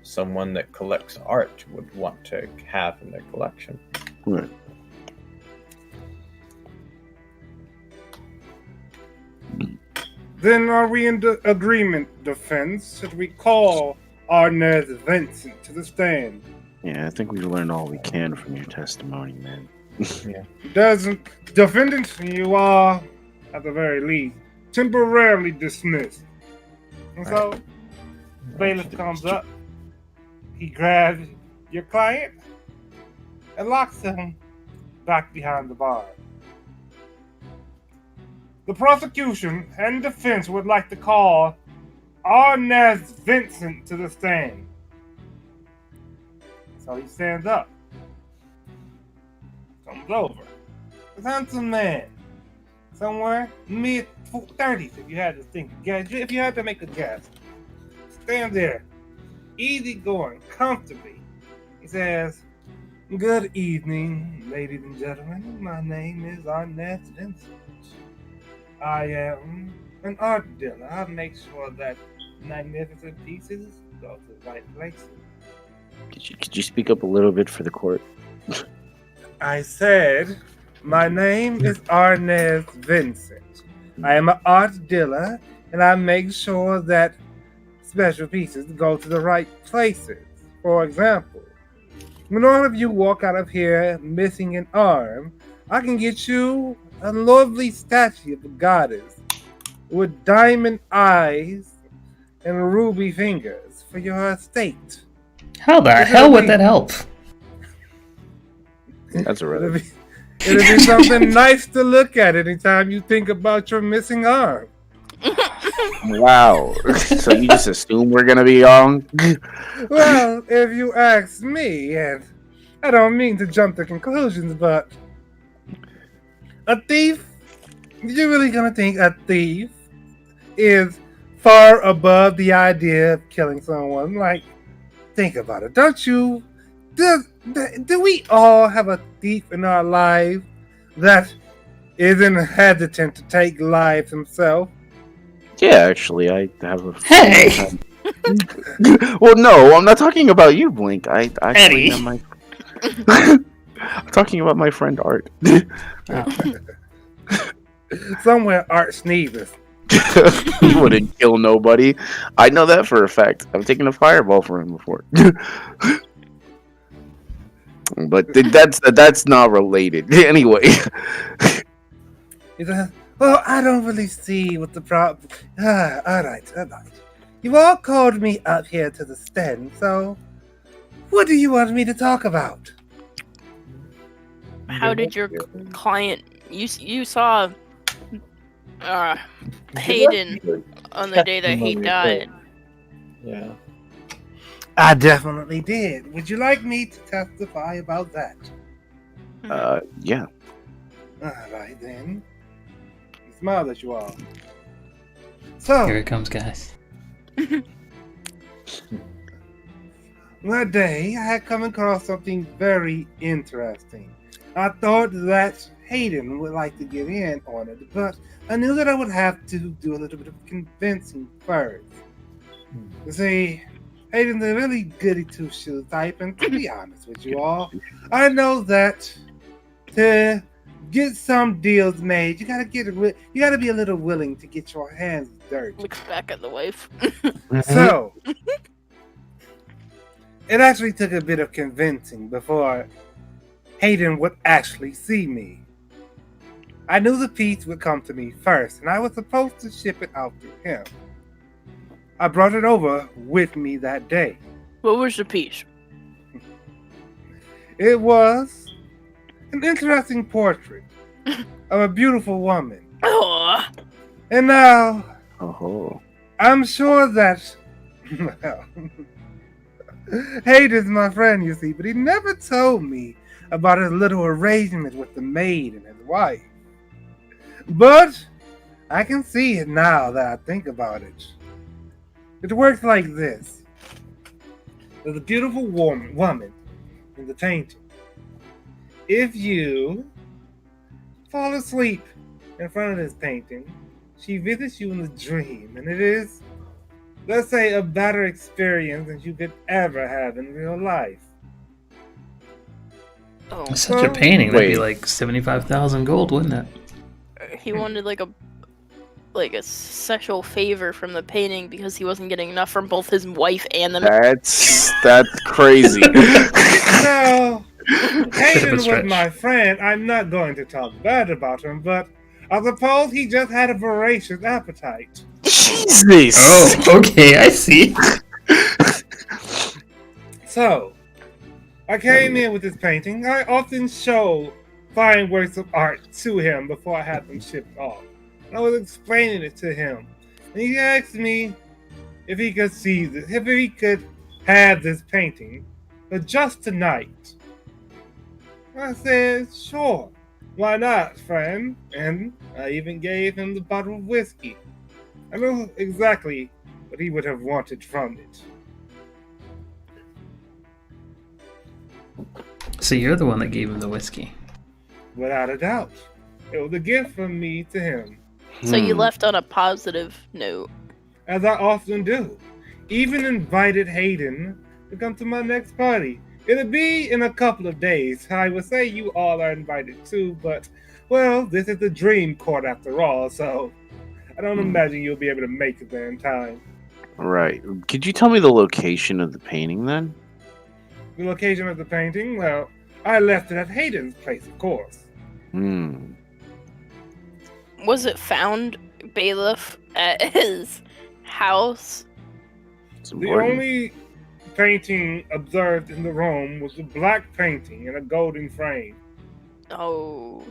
someone that collects art would want to have in their collection. Right. Then are we in agreement, defense? Should we call our Ned Vincent to the stand? Yeah, I think we've learned all we can from your testimony, man. Defendant, you are, at the very least, temporarily dismissed. And so, bailiff comes up, he grabs your client and locks him back behind the bar. The prosecution and defense would like to call our Ned Vincent to the stand. So he stands up, comes over. A handsome man, somewhere mid-30s, if you had to think, if you had to make a guess. Stand there, easy going, comfortably. He says, "Good evening, ladies and gentlemen. My name is Arnett Vincent. I am an art dealer. I make sure that magnificent pieces go to the right places. Could you speak up a little bit for the court? I said, my name is Arnez Vincent. I am an art dealer, and I make sure that special pieces go to the right places. For example, when all of you walk out of here missing an arm, I can get you a lovely statue of a goddess with diamond eyes and ruby fingers for your estate. How the hell would that help? That's a It'll red. be something nice to look at anytime you think about your missing arm. Wow. So you just assume we're gonna be young? Well, if you ask me, and I don't mean to jump to conclusions, but a thief? You really gonna think a thief is far above the idea of killing someone? Like, think about it. Don't you? Do we all have a thief in our life that isn't hesitant to take lives himself? Yeah, actually, I have a. Hey! Well, no, I'm not talking about you, Blink. I Eddie. actually I'm talking about my friend Art. Somewhere Art sneezes. He wouldn't kill nobody. I know that for a fact. I've taken a fireball for him before. But that's not related. Anyway. He says, well, I don't really see what the problem. All right. You all called me up here to the stand, so what do you want me to talk about? How did your client? You saw Hayden on the day that he died. Yeah. I definitely did. Would you like me to testify about that? Yeah. All right, then. He smiled at you all. So, Here it comes, guys. one day, I had come across something very interesting. I thought that Hayden would like to get in on it, but I knew that I would have to do a little bit of convincing first. You see, Hayden's a really goody two-shoes type, and to be honest with you all, I know that to get some deals made, you gotta be a little willing to get your hands dirty. Looks back at the wife. So, it actually took a bit of convincing before Hayden would actually see me. I knew the piece would come to me first, and I was supposed to ship it out to him. I brought it over with me that day. What was the piece? It was an interesting portrait of a beautiful woman. Oh, And now, Oh. I'm sure that, well, Hayden's my friend, you see, but he never told me about his little arrangement with the maid and his wife. But I can see it now that I think about it. It works like this. There's a beautiful woman in the painting. If you fall asleep in front of this painting, she visits you in the dream, and it is, let's say, a better experience than you could ever have in real life. oh. It's such a painting. That'd be Wait. like 75,000 gold, wouldn't it? He wanted like a special favor from the painting because he wasn't getting enough from both his wife and the. That's crazy. Now, Hayden was stretch. my friend. I'm not going to talk bad about him, but I suppose he just had a voracious appetite. Jesus. Oh, okay, I see. So, I came in with this painting. I often show fine works of art to him before I had them shipped off. I was explaining it to him, and he asked me if he could see this, if he could have this painting, but just tonight. I said, sure, why not, friend? And I even gave him the bottle of whiskey. I know exactly what he would have wanted from it. So you're the one that gave him the whiskey. Without a doubt. It was a gift from me to him, So you left on a positive note. as I often do. even invited Hayden to come to my next party. It'll be in a couple of days. I would say you all are invited too, but, well, this is the Dream Court after all, so I don't imagine you'll be able to make it there in time. Right. Could you tell me the location of the painting then? The location of the painting, well, I left it at Hayden's place, of course. Hmm. Was it found, Bailiff, at his house? It's The important. only painting observed in the room was a black painting in a golden frame. Oh.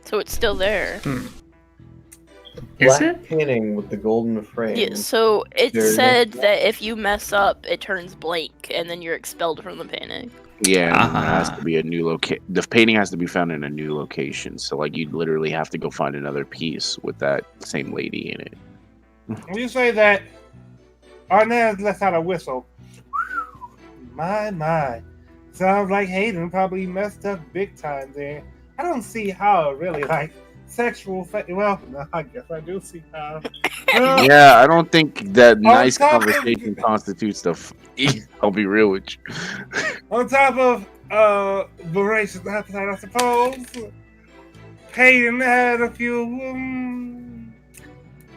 So it's still there. Is Black it? painting with the golden frame. Yeah, so it Very said nice. that if you mess up, it turns blank, and then you're expelled from the painting. Yeah, and there has Ah. to be a new location. The painting has to be found in a new location. So, like, you literally have to go find another piece with that same lady in it. You say that Arnaz lets out a whistle. My. Sounds like Hayden probably messed up big time there. I don't see how really, like, well, no, I guess I do see how. Well, Yeah, I don't think that nice top of- conversation constitutes the. I'll be real with you. on top of voracious appetite, I suppose, Hayden had a few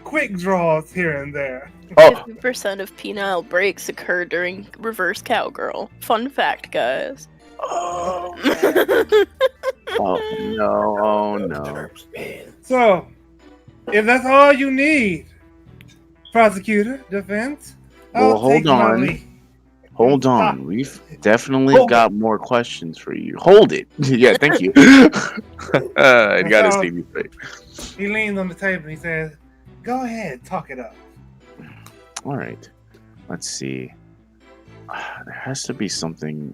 quick draws here and there. Oh, 50% of penile breaks occur during reverse cowgirl. Fun fact, guys. oh no! Oh no! So, if that's all you need, prosecutor, defense, Well, I'll hold take my on. leave. Hold Stop. on, we've definitely Hold got more questions for you. Hold it. Yeah, thank you. I gotta see me straight. He leans on the table and he says, "Go ahead, talk it up." All right, let's see. There has to be something.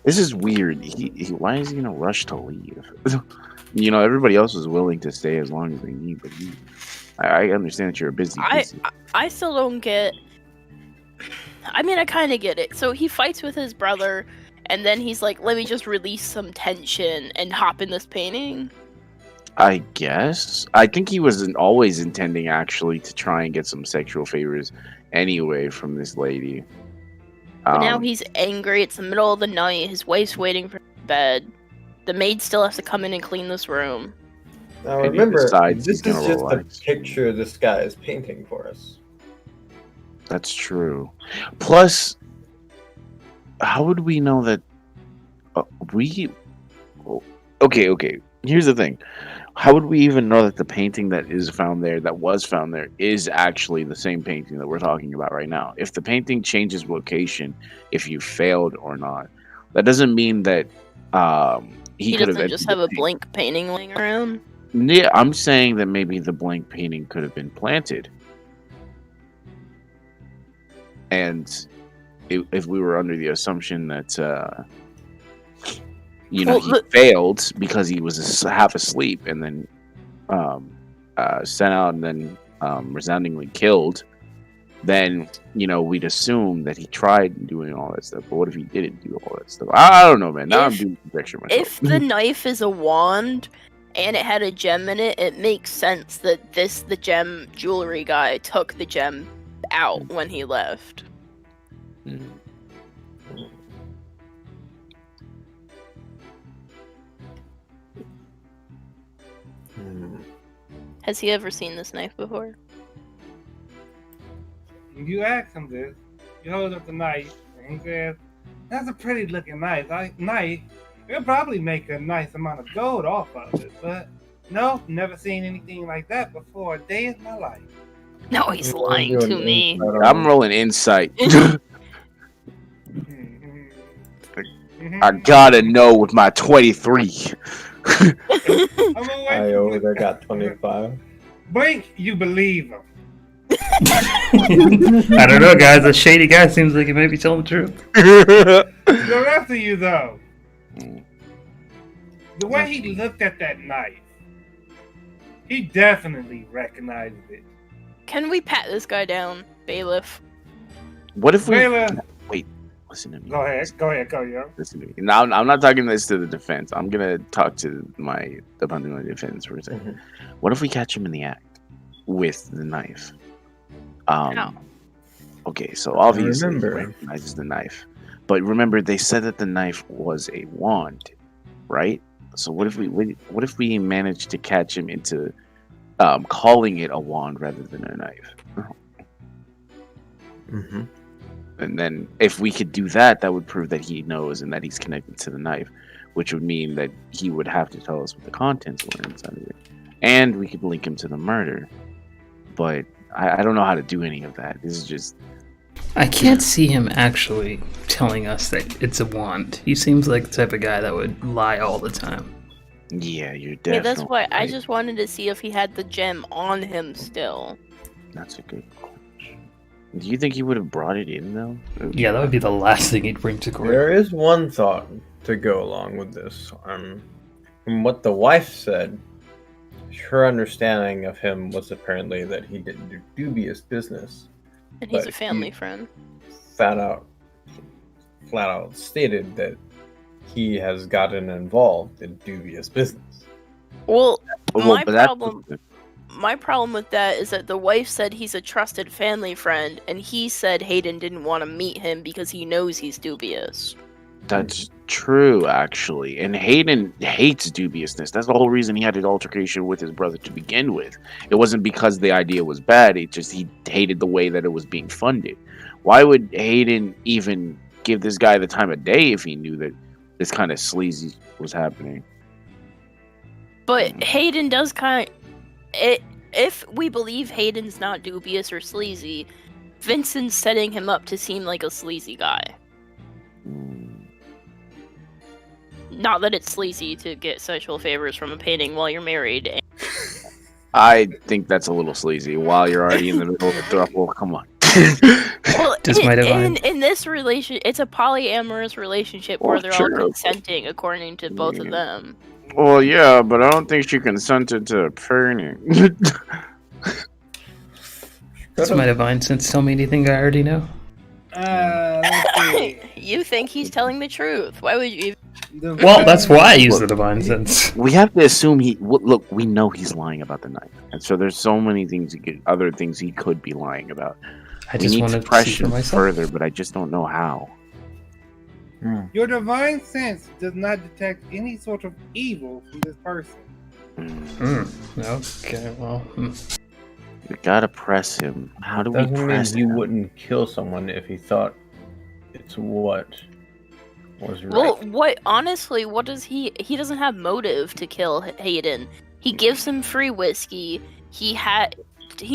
This is weird. He why is he in a rush to leave? You know, everybody else is willing to stay as long as they need, but I understand that you're a busy. I still don't get. I mean, I kind of get it. So he fights with his brother, and then he's like, "Let me just release some tension and hop in this painting." I guess. I think he wasn't always intending actually to try and get some sexual favors anyway from this lady. But now he's angry. It's the middle of the night. His wife's waiting for bed. The maid still has to come in and clean this room. Now And he remember, decides this he's gonna is just relax. a picture this guy is painting for us. That's true. Plus, how would we know that Okay. Here's the thing. How would we even know that the painting that was found there, is actually the same painting that we're talking about right now? If the painting changes location, if you failed or not, that doesn't mean that he could have doesn't just have a blank painting laying around. Yeah, I'm saying that maybe the blank painting could have been planted. And if we were under the assumption that, he failed because he was half asleep and then sent out and then resoundingly killed, then, we'd assume that he tried doing all that stuff. But what if he didn't do all that stuff? I don't know, man. Now I'm doing conjecture myself. If the knife is a wand and it had a gem in it, it makes sense that the gem jewelry guy took the gem out when he left. Hmm. Has he ever seen this knife before? You ask him this, he holds up the knife, and he says, "That's a pretty looking knife. It'll probably make a nice amount of gold off of it, but no, never seen anything like that before a day in my life." No, he's lying to me. I'm rolling insight. I gotta know with my 23. I over there got 25. Blink, you believe him. I don't know, guys. A shady guy seems like he may be telling the truth. The rest of you, though, the way he looked at that knife, he definitely recognized it. Can we pat this guy down, bailiff? What if we... Bailiff, Wait, listen to me. go ahead, yo. Listen to me. Now, I'm not talking this to the defense. I'm gonna talk to my defense for a second. What if we catch him in the act with the knife? How? Okay, so obviously he remember. recognizes the knife. But remember, they said that the knife was a wand, right? So what if we managed to catch him into calling it a wand rather than a knife? Mm-hmm. And then if we could do that, that would prove that he knows and that he's connected to the knife, which would mean that he would have to tell us what the contents were inside of it. And we could link him to the murder. But I don't know how to do any of that. This is just... I can't see him actually telling us that it's a wand. He seems like the type of guy that would lie all the time. Yeah, you're definitely Yeah, that's why I right. just wanted to see if he had the gem on him still. That's a good question. Do you think he would have brought it in, though? Yeah, that would be the last thing he'd bring to court. There is one thought to go along with this. From what the wife said, her understanding of him was apparently that he did dubious business. And he's But a family he- friend. Flat out stated that he has gotten involved in dubious business. Well, Well, my but that's- problem- my problem with that is that the wife said he's a trusted family friend, and he said Hayden didn't want to meet him because he knows he's dubious. That's true, actually. And Hayden hates dubiousness. That's the whole reason he had an altercation with his brother to begin with. It wasn't because the idea was bad. It just he hated the way that it was being funded. Why would Hayden even give this guy the time of day if he knew that this kind of sleazy was happening? But Hayden does if we believe Hayden's not dubious or sleazy, Vincent's setting him up to seem like a sleazy guy. Not that it's sleazy to get sexual favors from a painting while you're married. I think that's a little sleazy. While you're already in the middle of the throuple, come on. Well, Just my divine. in this relation, it's a polyamorous relationship where Oh, they're sure. all consenting according to both of them. Well, yeah, but I don't think she consented to painting. That's my divine sense. Tell me anything I already know. Let's see. You think he's telling the truth? Why would you? Well, that's why I use the divine sense. We have to assume look. We know he's lying about the knife, and so there's so many things, other things he could be lying about. I We just need wanted to to press see for him myself. further, but I just don't know how. Your divine sense does not detect any sort of evil from this person. Okay, well. We gotta press him. How do we Doesn't mean press he him? wouldn't kill someone if he thought it's what was right. Well, what does he doesn't have motive to kill Hayden. He gives him free whiskey. He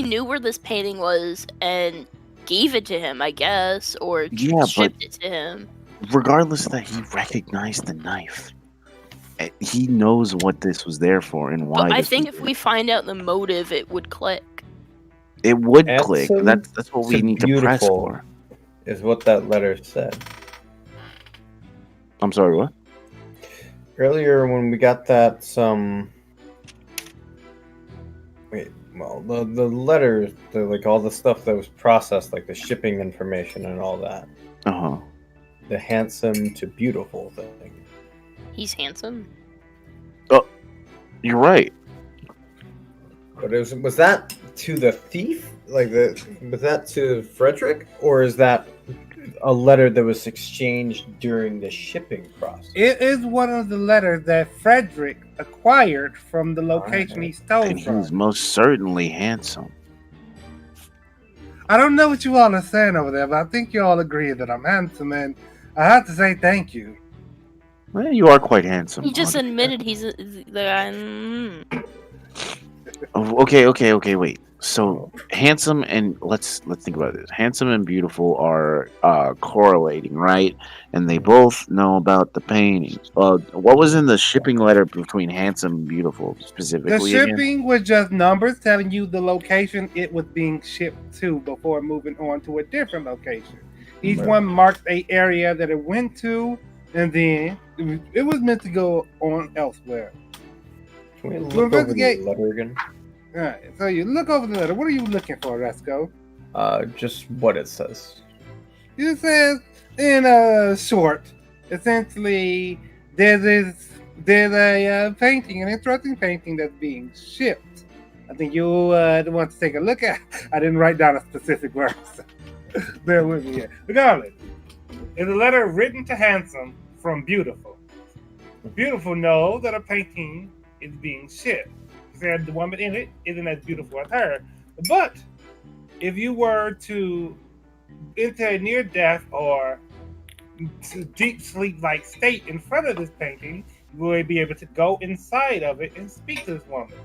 knew where this painting was and gave it to him, I guess, or Yeah, shipped it to him. Regardless that he recognized the knife, he knows what this was there for and why. But I this think was if there. we find out the motive, it would click. It would Add click. some That's what we to need to press beautiful. for. Is what that letter said. I'm sorry, what? Earlier when we got that the letters, like all the stuff that was processed, like the shipping information and all that. Uh-huh. The handsome to beautiful thing. He's handsome. You're right. But was that to the thief? Was that to Frederick? Or is that a letter that was exchanged during the shipping process? It is one of the letters that Frederick acquired from the location he stole And from. he's most certainly handsome. I don't know what you all are saying over there, but I think you all agree that I'm handsome, and I have to say thank you. Well, you are quite handsome. He just aren't you? admitted he's the guy. Oh, okay, wait. So handsome and let's think about this. Handsome and beautiful are correlating, right? And they both know about the painting. What was in the shipping letter between handsome and beautiful specifically? The again? shipping was just numbers telling you the location it was being shipped to before moving on to a different location. Each Right. one marked a area that it went to, and then it was meant to go on elsewhere. Can we To look over the investigate- letter again? All right, so you look over the letter. What are you looking for, Resco? Just what it says. It says in short, essentially, there's a painting, an interesting painting that's being shipped. I think you want to take a look at. I didn't write down a specific word. Bear with me here. Regardless, it's a letter written to Handsome from Beautiful. Beautiful knows that a painting is being shipped. She said the woman in it isn't as beautiful as her. But if you were to enter a near-death or deep sleep-like state in front of this painting, you will be able to go inside of it and speak to this woman.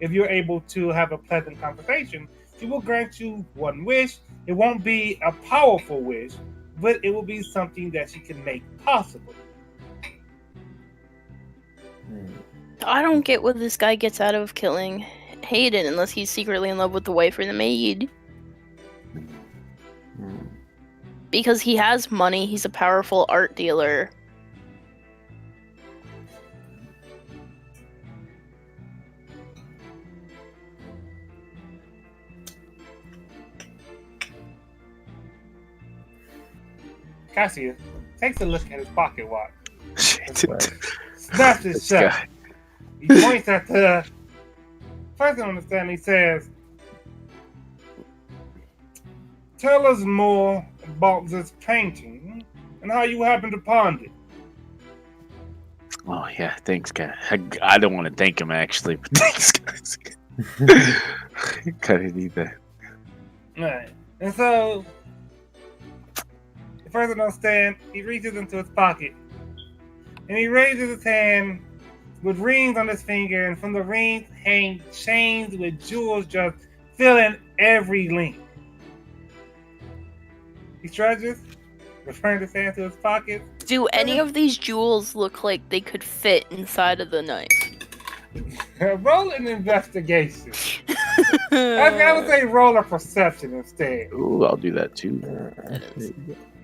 If you're able to have a pleasant conversation, she will grant you one wish. It won't be a powerful wish, but it will be something that she can make possible. I don't get what this guy gets out of killing Hayden unless he's secretly in love with the wife or the maid. Because he has money, he's a powerful art dealer. Cassius takes a look at his pocket watch. Shit. Snaps it This shut. guy. He points at the person on the stand. He says, "Tell us more about this painting and how you happened upon it." Oh yeah, thanks, guy. I don't want to thank him actually, but thanks, guys. Kind of need that. Right. And so the person on the stand, he reaches into his pocket and he raises his hand with rings on his finger, and from the rings hang chains with jewels just filling every link. He stretches, returns his hand to his pocket. Do any of these jewels look like they could fit inside of the knife? Roll an investigation. I would say roll a perception instead. Ooh, I'll do that too.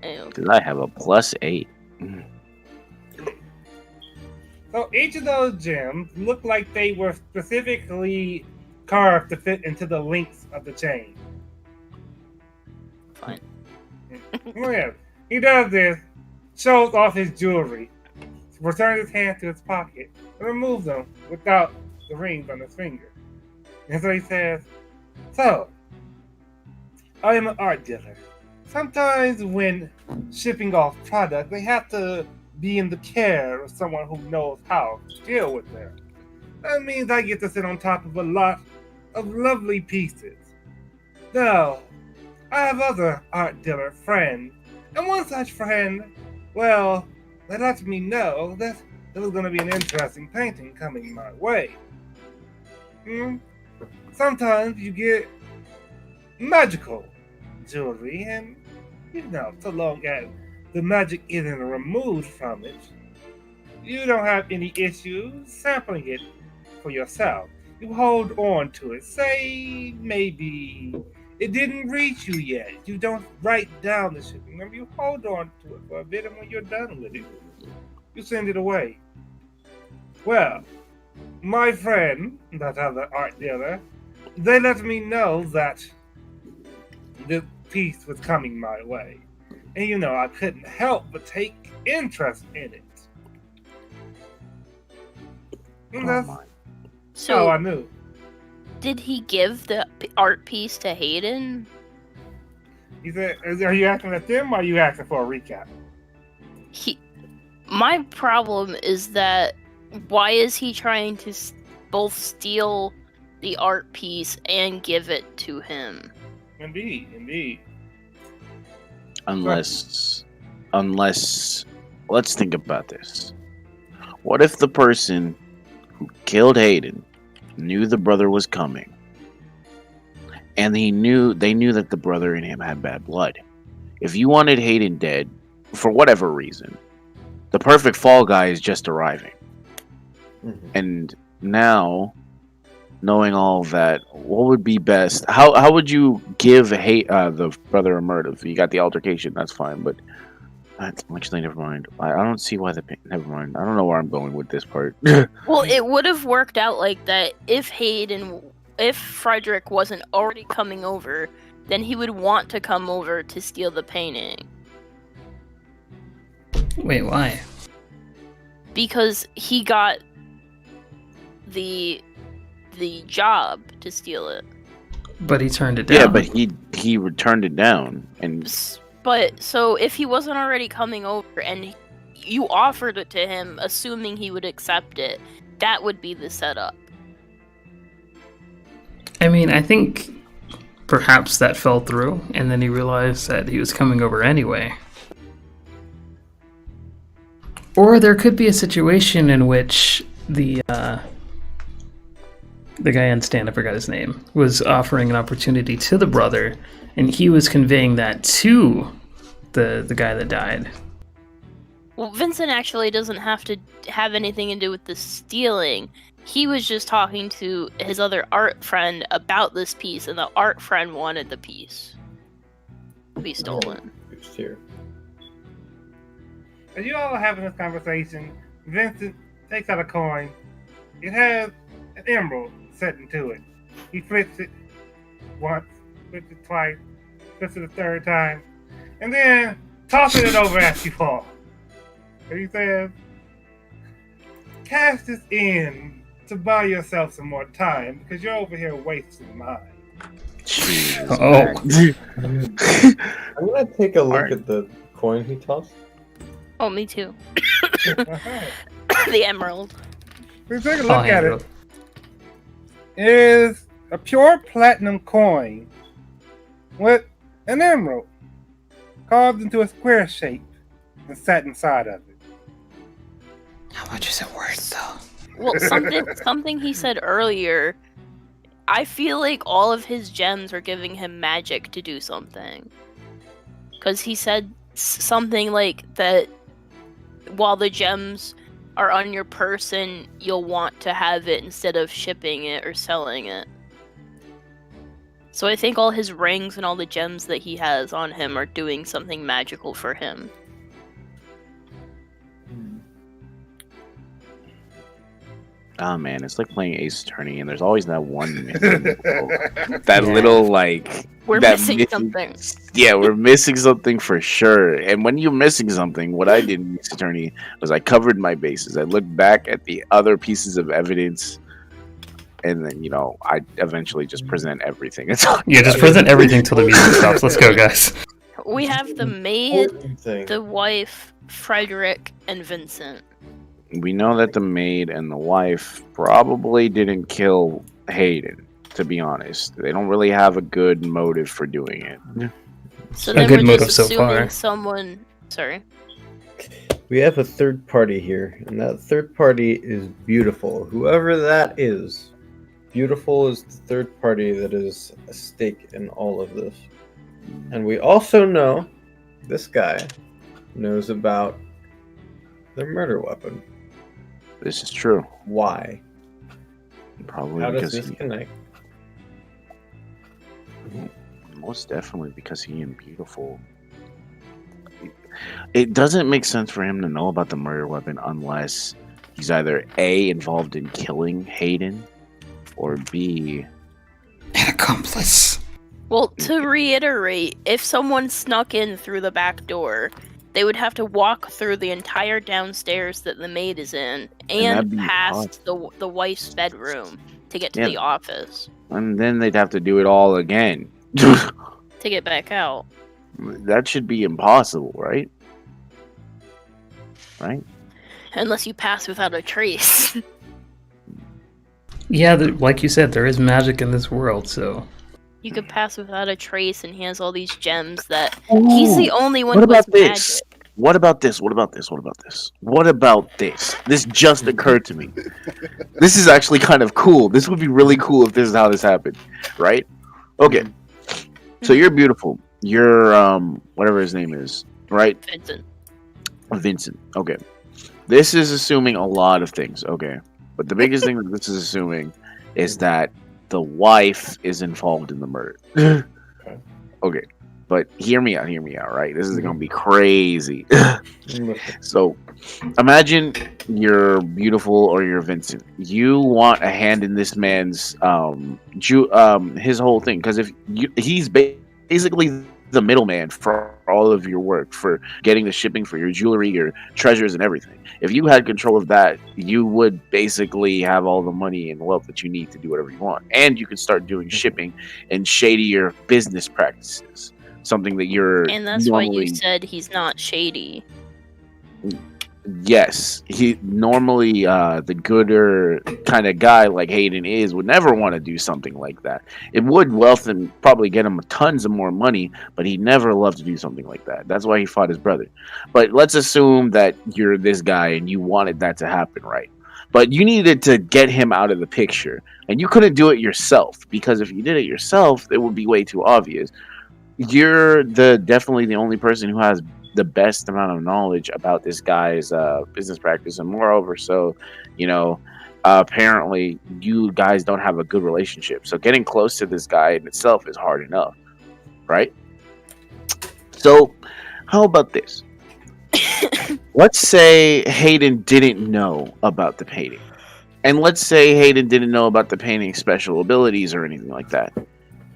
Ew. Cause I have a +8. So each of those gems look like they were specifically carved to fit into the links of the chain. Fine. Oh, yeah. He does this, shows off his jewelry, returns his hand to his pocket, and removes them without the rings on his finger. And so he says, "So, I am an art dealer. Sometimes when shipping off product, they have to be in the care of someone who knows how to deal with them. That means I get to sit on top of a lot of lovely pieces. Now, I have other art dealer friends, and one such friend, well, they let me know that there was going to be an interesting painting coming my way. Sometimes you get magical jewelry, and you know, so long as the magic isn't removed from it, you don't have any issues sampling it for yourself. You hold on to it. Say maybe it didn't reach you yet. You don't write down the shipping number. You hold on to it for a bit, and when you're done with it, you send it away. Well, my friend, that other art dealer, they let me know that this piece was coming my way. And you know, I couldn't help but take interest in it. And that's how So, I knew. did he give the art piece to Hayden? He said, "Are you asking at them or are you asking for a recap?" My problem is that why is he trying to both steal the art piece and give it to him? Indeed. Unless, let's think about this. What if the person who killed Hayden knew the brother was coming, and they knew that the brother and him had bad blood? If you wanted Hayden dead, for whatever reason, the perfect fall guy is just arriving. And now, knowing all of that, what would be best? How would you give the brother a murder? If you got the altercation, that's fine, but actually, never mind. I don't see why never mind. I don't know where I'm going with this part. Well, it would have worked out like that if Frederick wasn't already coming over, then he would want to come over to steal the painting. Wait, why? Because he got the job to steal it. But he turned it down. Yeah, but he returned it down, and But so if he wasn't already coming over and you offered it to him, assuming he would accept it, that would be the setup. I mean, I think perhaps that fell through, and then he realized that he was coming over anyway. Or there could be a situation in which the guy on stand, I forgot his name, was offering an opportunity to the brother, and he was conveying that to the guy that died. Well, Vincent actually doesn't have to have anything to do with the stealing. He was just talking to his other art friend about this piece, and the art friend wanted the piece to be stolen. It's here. As you all are having this conversation, Vincent takes out a coin. It has an emerald set into it. He flips it once, flips it twice, flips it a third time, and then tosses it over at you all. And he says, "Cast this in to buy yourself some more time because you're over here wasting mine." Oh. I'm gonna take a look at the coin he tossed. Oh, me too. Alright. The emerald. We take a look I'll at handle it. It is a pure platinum coin with an emerald carved into a square shape and sat inside of it. How much is it worth, though? Well, something he said earlier, I feel like all of his gems are giving him magic to do something. Because he said something like that while the gems are on your person, you'll want to have it instead of shipping it or selling it. So I think all his rings and all the gems that he has on him are doing something magical for him. oh man, it's like playing Ace Attorney, and there's always that one missing that little like We're that missing something. Yeah, we're missing something for sure. And when you're missing something, what I did in Ace Attorney was I covered my bases. I looked back at the other pieces of evidence, and then I eventually just present everything. Yeah, just present everything till the music stops. Let's go, guys. We have the maid, Important thing. the wife, Frederick, and Vincent. We know that the maid and the wife probably didn't kill Hayden, to be honest. They don't really have a good motive for doing it. So A then good we're motive just so assuming far. someone. Sorry. We have a third party here, and that third party is Beautiful. Whoever that is, Beautiful is the third party that is a stake in all of this. And we also know this guy knows about the murder weapon. This is true. Why? Probably How does because this connect? most definitely because he and Beautiful. It doesn't make sense for him to know about the murder weapon unless he's either A, involved in killing Hayden, or B, An accomplice. Well, to reiterate, if someone snuck in through the back door, they would have to walk through the entire downstairs that the maid is in that'd and be past the wife's bedroom to get to Yeah. the office and then they'd have to do it all again. to get back out. That should be impossible, right? Right? Unless you pass without a trace. Yeah, like you said, there is magic in this world, so... You could pass without a trace, and he has all these gems that he's the only one What who has about this? magic. What about this? What about this? What about this? What about this? This just occurred to me. This is actually kind of cool. This would be really cool if this is how this happened, right? Okay. So you're Beautiful. You're whatever his name is, right? Vincent. Vincent. Okay. This is assuming a lot of things, okay. But the biggest thing that this is assuming is that the wife is involved in the murder. Okay. But hear me out, right? This is gonna be crazy. So imagine you're Beautiful or you're Vincent. You want a hand in this man's his whole thing, because if he's basically the middleman for all of your work, for getting the shipping for your jewelry, your treasures, and everything. If you had control of that, you would basically have all the money and wealth that you need to do whatever you want. And you could start doing shipping and shadier business practices. Something that you're And that's why you said he's not shady. Yes, he normally the gooder kind of guy like Hayden is would never want to do something like that. It would wealth and probably get him tons of more money, but he never loved to do something like that. That's why he fought his brother. But let's assume that you're this guy and you wanted that to happen, right? But you needed to get him out of the picture, and you couldn't do it yourself, because if you did it yourself, it would be way too obvious. You're definitely the only person who has the best amount of knowledge about this guy's business practice, and moreover, so apparently you guys don't have a good relationship, so getting close to this guy in itself is hard enough, right? So how about this? Let's say Hayden didn't know about the painting, and let's say Hayden didn't know about the painting's special abilities or anything like that.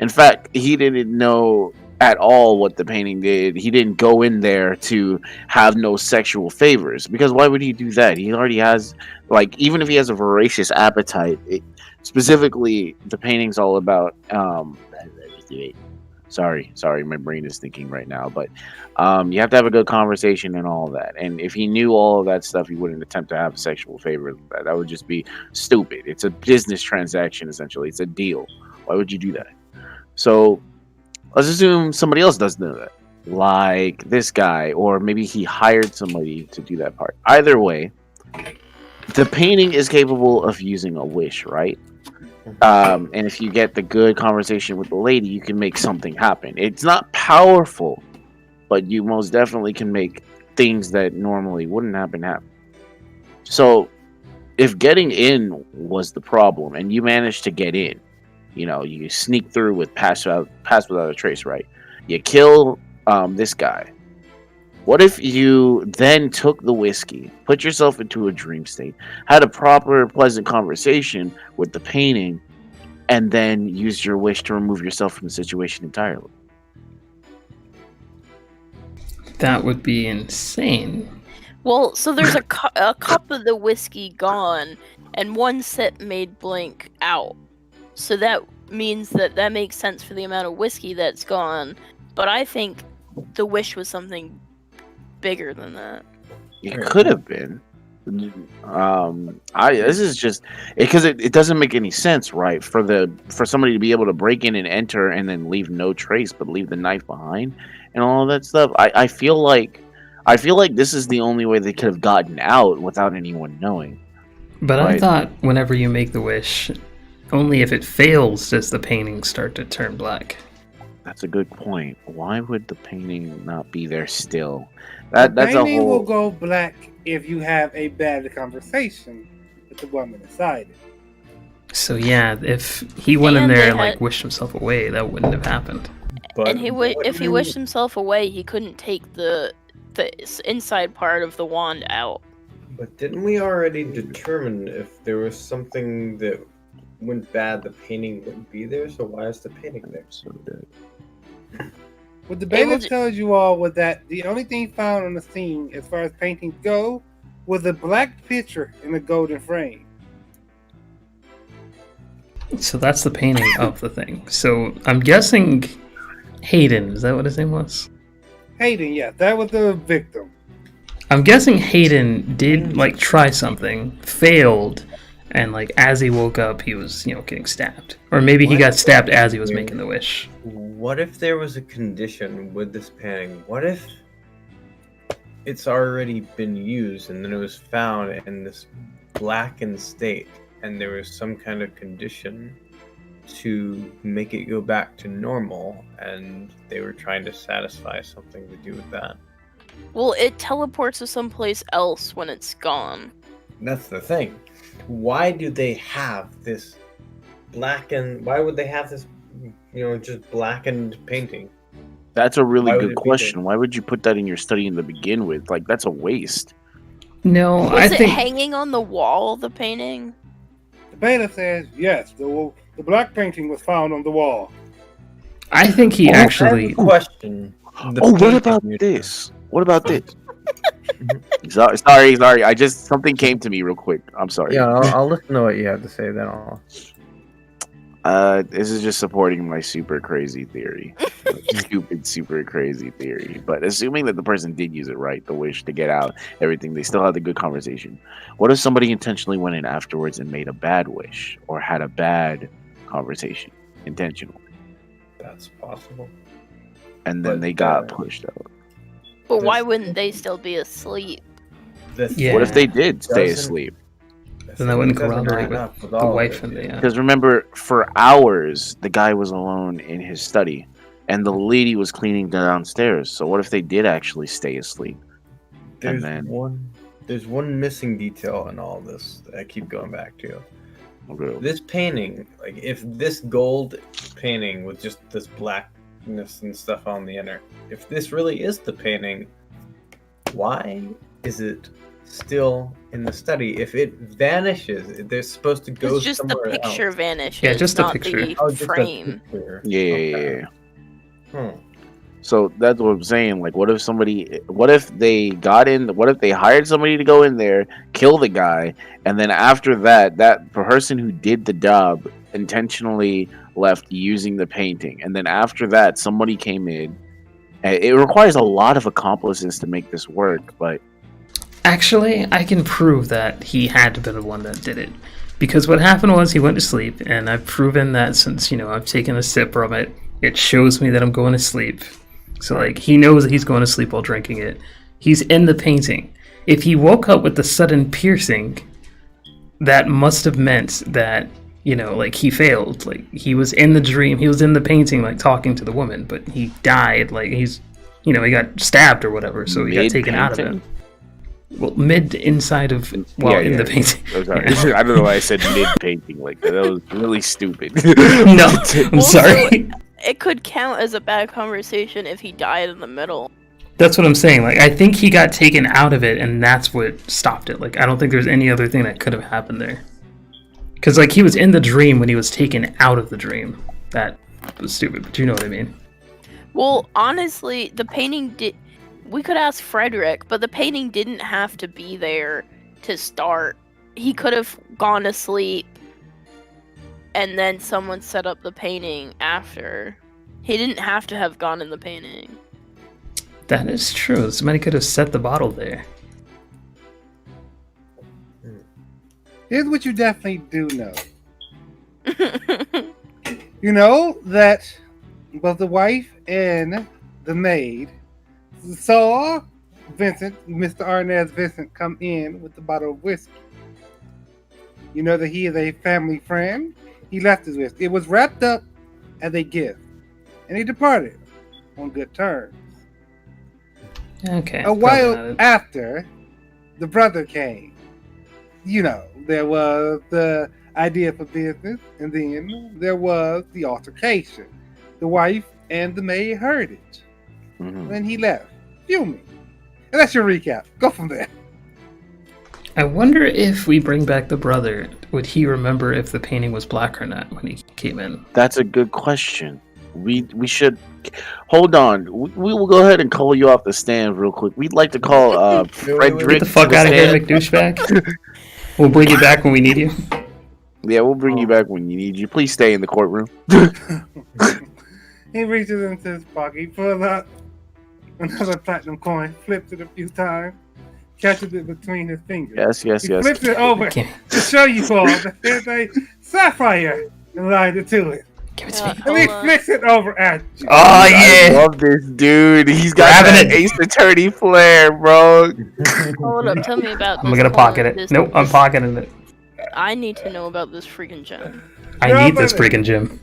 In fact, he didn't know at all what the painting did. He didn't go in there to have no sexual favors, because why would he do that? He already has, like, even if he has a voracious appetite, specifically the painting's all about sorry, my brain is thinking right now, but you have to have a good conversation and all that. And if he knew all of that stuff, he wouldn't attempt to have a sexual favor. That would just be stupid. It's a business transaction, essentially. It's a deal. Why would you do that? So let's assume somebody else does know that, like this guy, or maybe he hired somebody to do that part. Either way, the painting is capable of using a wish, right? And if you get the good conversation with the lady, you can make something happen. It's not powerful, but you most definitely can make things that normally wouldn't happen. So if getting in was the problem, and you managed to get in, you sneak through with pass without a trace, right? You kill this guy. What if you then took the whiskey, put yourself into a dream state, had a proper, pleasant conversation with the painting, and then used your wish to remove yourself from the situation entirely? That would be insane. Well, so there's a cup of the whiskey gone, and one sip made Blink out. So that means that makes sense for the amount of whiskey that's gone. But I think the wish was something bigger than that. It could have been. This is just because it doesn't make any sense, right? For somebody to be able to break in and enter and then leave no trace, but leave the knife behind and all of that stuff. I feel like this is the only way they could have gotten out without anyone knowing. But right? I thought whenever you make the wish, only if it fails does the painting start to turn black. That's a good point. Why would the painting not be there still? The That's a painting whole. will go black if you have a bad conversation with the woman inside it. So yeah, if he went in And there they and had- wished himself away, that wouldn't have happened. But And if he wished himself away, he couldn't take the inside part of the wand out. But didn't we already determine if there was something that went bad, the painting wouldn't be there? So why is the painting there? So good. What the beta will- tells you all was that the only thing found on the scene as far as paintings go was a black picture in a golden frame. So that's the painting of the thing. So I'm guessing Hayden, is that what his name was? Hayden, yeah, that was the victim. I'm guessing Hayden did like try something, failed, and like as he woke up he was, getting stabbed. Or maybe he got stabbed as he was making the wish. What if there was a condition with this painting? What if it's already been used and then it was found in this blackened state, and there was some kind of condition to make it go back to normal, and they were trying to satisfy something to do with that? Well, it teleports to someplace else when it's gone. That's the thing. Why do they have this blackened? Why would they have this, just blackened painting? That's a really Why would good it be question. Why would you put that in your study in the begin with? Like, that's a waste. No, Was I it think hanging on the wall, the painting? The beta says yes, the black painting was found on the wall. I think he actually. Question. What about this? What about this? Sorry. I just something came to me real quick. I'm sorry. Yeah, I'll listen to what you have to say. Then I'll. This is just supporting my super crazy theory. Stupid, super crazy theory. But assuming that the person did use it right, the wish to get out, everything, they still had the good conversation. What if somebody intentionally went in afterwards and made a bad wish or had a bad conversation intentionally? That's possible. And then But, they got pushed out. But why wouldn't they still be asleep? Yeah. What if they did stay Doesn't- asleep? Then that wouldn't doesn't corroborate line up with all the of wife it. and the. Because remember, for hours, the guy was alone in his study, and the lady was cleaning downstairs. So what if they did actually stay asleep? There's then- There's one missing detail in all this that I keep going back to. Okay. This painting, like if this gold painting with just this blackness and stuff on the inner, if this really is the painting, why is it still in the study? If it vanishes, they're supposed to go It's just the somewhere picture else. vanishes, Yeah, just the not picture. the Oh, just a frame. picture. Yeah. Hmm. So that's what I'm saying. Like, what if they hired somebody to go in there, kill the guy, and then after that, that person who did the job intentionally left using the painting, and then after that, somebody came in. It requires a lot of accomplices to make this work, but Actually, I can prove that he had to be the one that did it. Because what happened was he went to sleep, and I've proven that since, I've taken a sip from it, it shows me that I'm going to sleep. So, like, he knows that he's going to sleep while drinking it. He's in the painting. If he woke up with the sudden piercing, that must have meant that, like, he failed. Like, he was in the dream, he was in the painting, like, talking to the woman, but he died. Like, he got stabbed or whatever, so he got taken out of it. Well, inside of the painting. Oh, sorry. I don't know why I said mid painting like that. That was really stupid. No, I'm Also, sorry. It could count as a bad conversation if he died in the middle. That's what I'm saying. Like, I think he got taken out of it, and that's what stopped it. Like, I don't think there's any other thing that could have happened there. Because, like, he was in the dream when he was taken out of the dream. That was stupid, but you know what I mean. Well, honestly, the painting did. We could ask Frederick, but the painting didn't have to be there to start. He could have gone to sleep, and then someone set up the painting after. He didn't have to have gone in the painting. That is true. Somebody could have set the bottle there. Here's what you definitely do know. You know that both the wife and the maid saw Vincent, Mr. Arnaz Vincent, come in with the bottle of whiskey. You know that he is a family friend. He left his whiskey. It was wrapped up as a gift, and he departed on good terms. Okay. A probably while not it. after, the brother came. There was the idea for business, and then there was the altercation. The wife and the maid heard it. Mhm. Then he left, fuming. And that's your recap. Go from there. I wonder if we bring back the brother, would he remember if the painting was black or not when he came in? That's a good question. We should hold on. We will go ahead and call you off the stand real quick. We'd like to call Frederick. Get the fuck to out of here, stand. McDouchebag. We'll bring you back when we need you. Yeah, we'll bring you back when you need you. Please stay in the courtroom. He reaches into his pocket, he pulls out another platinum coin, flips it a few times, catches it between his fingers. Yes. He flips it over Give, to show you all that there's a sapphire related to it. give it to me. And he Hold on. flicks it over at you. Oh, I yeah. love this dude. He's got Grabbing that it. Ace Attorney flair, bro. Hold up, tell me about this. I'm gonna Hold pocket on, it. this- Nope, I'm pocketing it. I need to know about this freaking gem. I need this freaking gem.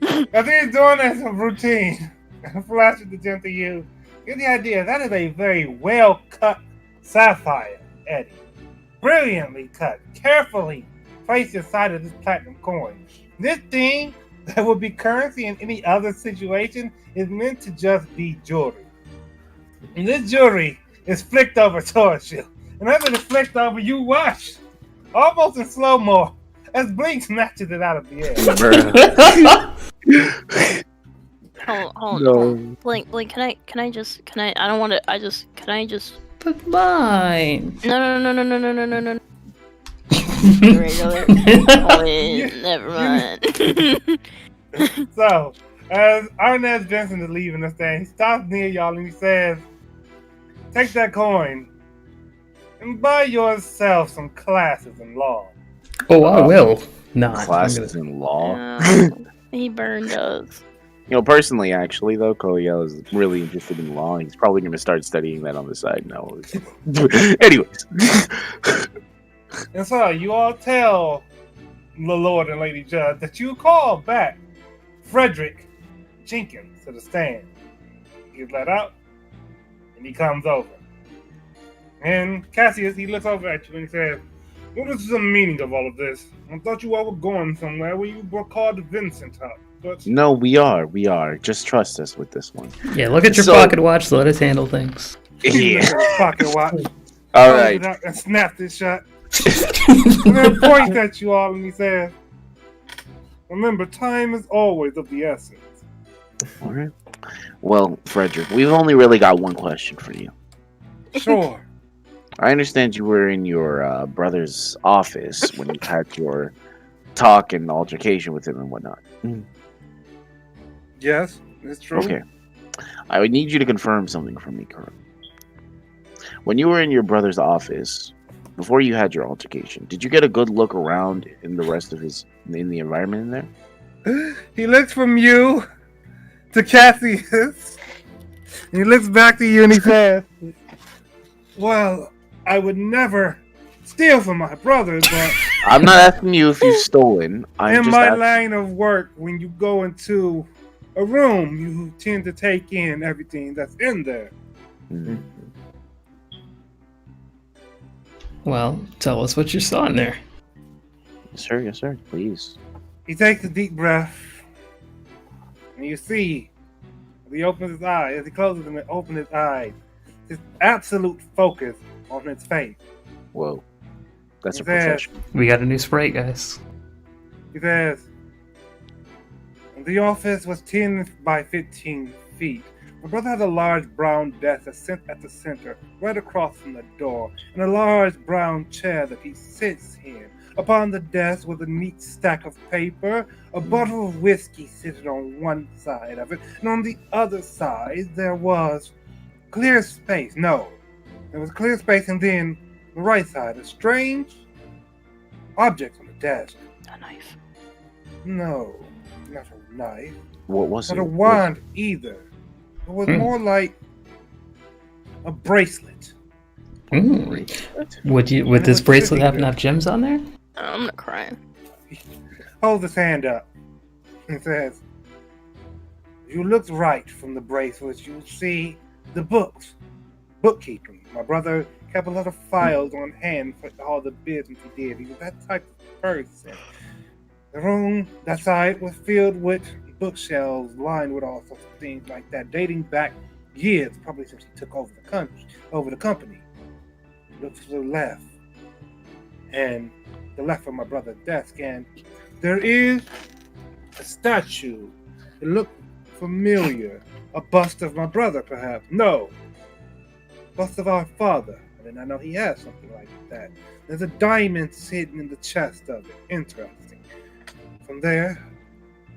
I think he's doing that as a routine. Flashes the gem to you. Get the idea. That is a very well cut sapphire, Eddie. Brilliantly cut. Carefully placed inside of this platinum coin. This thing that would be currency in any other situation is meant to just be jewelry. And this jewelry is flicked over towards you. And as it is flicked over, you watch, almost in slow-mo, as Blink snatches it out of the air. Hold on. No. Blink, can I I don't want to, can I just, But mine. no. Regular. Oh, wait, never mind. So, as Arnaz Jensen is leaving the stand, he stops near y'all and he says, "Take that coin and buy yourself some classes in law." Oh, I will. Not. I'm Classes gonna- in law. He burned us. You know, personally, actually, though, Koliel is really interested in law. He's probably going to start studying that on the side now. Anyways. And so you all tell the Lord and Lady Judge that you call back Frederick Jenkins to the stand. He gets let out, and he comes over. And Cassius, he looks over at you and he says, "What is the meaning of all of this? I thought you all were going somewhere where you were called Vincent up, but No, we are. Just trust us with this one. Yeah, look at your So- pocket watch. Let us handle things. he looks at his pocket watch, All pulls right. it out and snaps it shut, and then points at you all and he says, "Remember, time is always of the essence." All right. Well, Frederick, we've only really got one question for you. Sure. I understand you were in your brother's office when you had your talk and altercation with him and whatnot. Yes, it's true. Okay. I would need you to confirm something for me, Kurt. When you were in your brother's office, before you had your altercation, did you get a good look around in the rest of in the environment in there? He looks from you to Cassius. And he looks back to you and he says, "Well, I would never steal from my brother, but I'm not asking you if you've stolen. I'm in just my asking. line of work, when you go into a room, you tend to take in everything that's in there." Hmm. Well, tell us what you saw in there. Yes, sir. Please. He takes a deep breath, and you see, as he opens his eyes, as he closes them and opens his eyes, his absolute focus on his face. Whoa. That's a He says, professional. We got a new Sprite, guys. He says, "The office was 10 by 15 feet. My brother has a large brown desk that's set at the center, right across from the door, and a large brown chair that he sits in. Upon the desk was a neat stack of paper, a bottle of whiskey sitting on one side of it, and on the other side there was clear space. No, there was clear space, and then the right side, a strange object on the desk. A knife. No, not a knife. What was Not it? a wand either. It was more like a bracelet. Mm. Would And this it was bracelet sitting have there. enough gems on there? I'm not crying. Holds his hand up and says, "If you look right from the bracelet, you'll see the books. Bookkeeping. My brother kept a lot of files on hand for all the business he did. He was that type of person. The room, that side, was filled with bookshelves lined with all sorts of things like that, dating back years, probably since he took over the company. Look to the left, and the left of my brother's desk, and there is a statue. It looked familiar. A bust of my brother, perhaps. No, bust of our father. And I know he has something like that. There's a diamond sitting in the chest of it. Interesting. From there,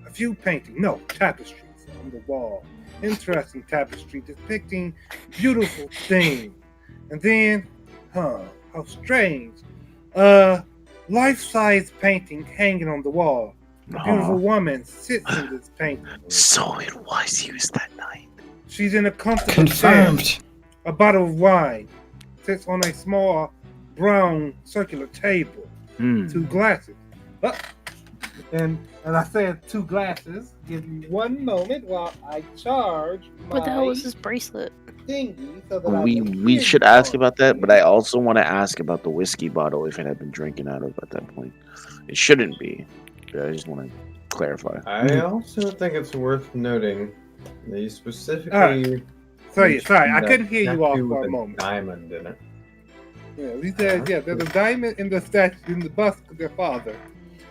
a few paintings, no, tapestries on the wall. Interesting tapestry depicting beautiful things. And then, how strange. Life-size painting hanging on the wall. A beautiful woman sits in this painting. So it was used that night. She's in a comfortable chair. Confirmed. A bottle of wine sits on a small brown circular table. Hmm. 2 glasses. And I said 2 glasses. Give me 1 moment while I charge What the hell my was this bracelet? thingy so that I We can we hear should you ask all. about that, but I also want to ask about the whiskey bottle if it had been drinking out of at that point. It shouldn't be. I just want to clarify. I also think it's worth noting that you specifically. Sorry, I mentioned couldn't hear you all statue for with a moment. Diamond in it. Yeah, he said, yeah, there's a diamond in the statue, in the bust of their father.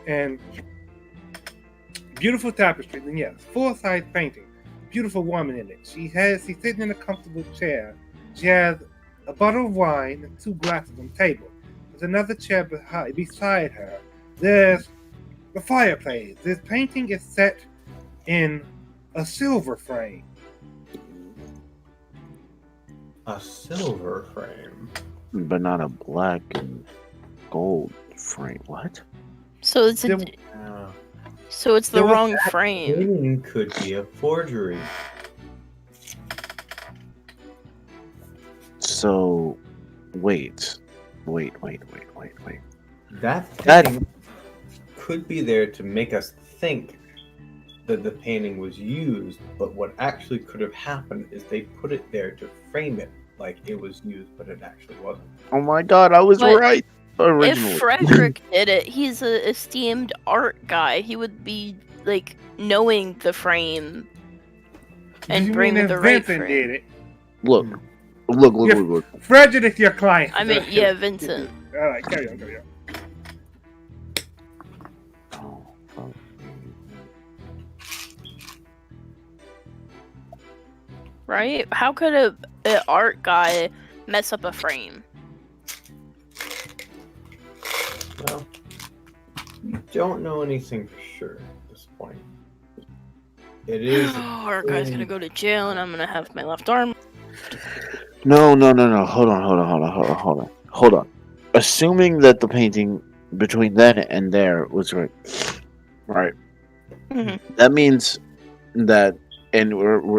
And beautiful tapestries, and yes, full-size painting. beautiful woman in it. She's sitting in a comfortable chair. She has a bottle of wine and 2 glasses on the table. There's another chair beside her. There's the fireplace. This painting is set in a silver frame. A silver frame. But not a black and gold frame. What? So it's There- the There was wrong that frame. painting could be a forgery. So, wait. That That- thing could be there to make us think that the painting was used, but what actually could have happened is they put it there to frame it like it was used, but it actually wasn't. Oh my god, I was But right originally. If Frederick did it, he's an esteemed art guy. He would be like knowing the frame and You bring mean the if right Vincent frame. did it? Look. Frederick is your client. I mean, yeah, Vincent. All right, carry on. Oh, Right? How could an art guy mess up a frame? Well, we don't know anything for sure at this point. It is. Art guy's gonna go to jail, and I'm gonna have my left arm. No. Hold on. Assuming that the painting between then and there was right. Right. Mhm. That means that, and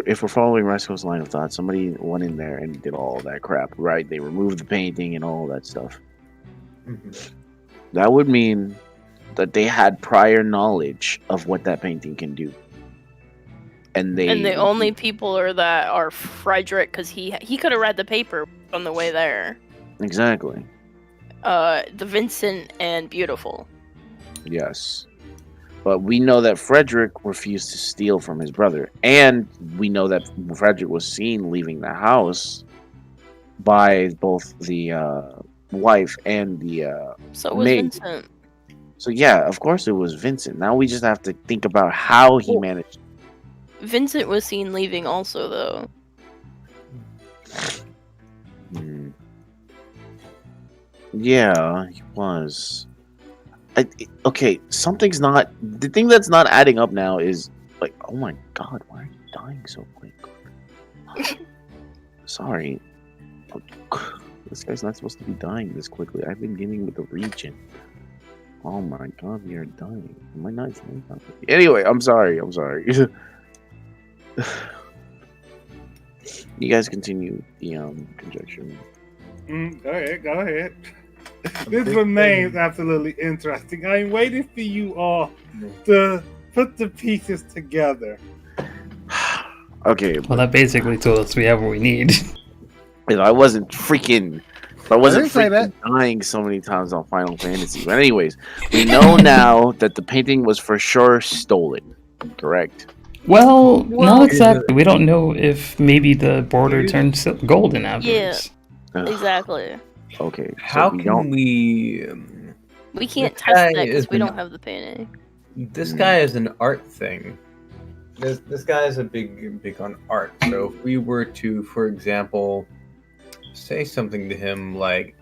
if we're following Resco's line of thought, somebody went in there and did all that crap, right? They removed the painting and all that stuff. Mhm. That would mean that they had prior knowledge of what that painting can do. And the only people are Frederick, because he could have read the paper on the way there. Exactly. The Vincent and Beautiful. Yes. But we know that Frederick refused to steal from his brother. And we know that Frederick was seen leaving the house by both the wife and the So was maid. Vincent. So yeah, of course it was Vincent. Now we just have to think about how he Well- managed. Vincent was seen leaving also, though. Hmm. Yeah, he was. Okay, something's not. The thing that's not adding up now is like, oh my god, why are you dying so quick? Sorry. This guy's not supposed to be dying this quickly. I've been dealing with the region. Oh my god, we are dying. Am I not saying something? Anyway, I'm sorry. You guys continue the conjecture. Go ahead. This remains absolutely interesting. I'm waiting for you all to put the pieces together. Okay, Well, that basically told us we have what we need. if I wasn't freaking didn't say that. dying so many times on Final Fantasy. But anyways, we know now that the painting was for sure stolen. Correct. Well, Well- not exactly. We don't know if maybe the border turned golden afterwards. Ugh, Exactly. Okay. How we can don't. we? We can't This test guy that because is we an- don't have the painting. This guy is an art thing. This guy is a big on art. So if we were to, for example, say something to him like,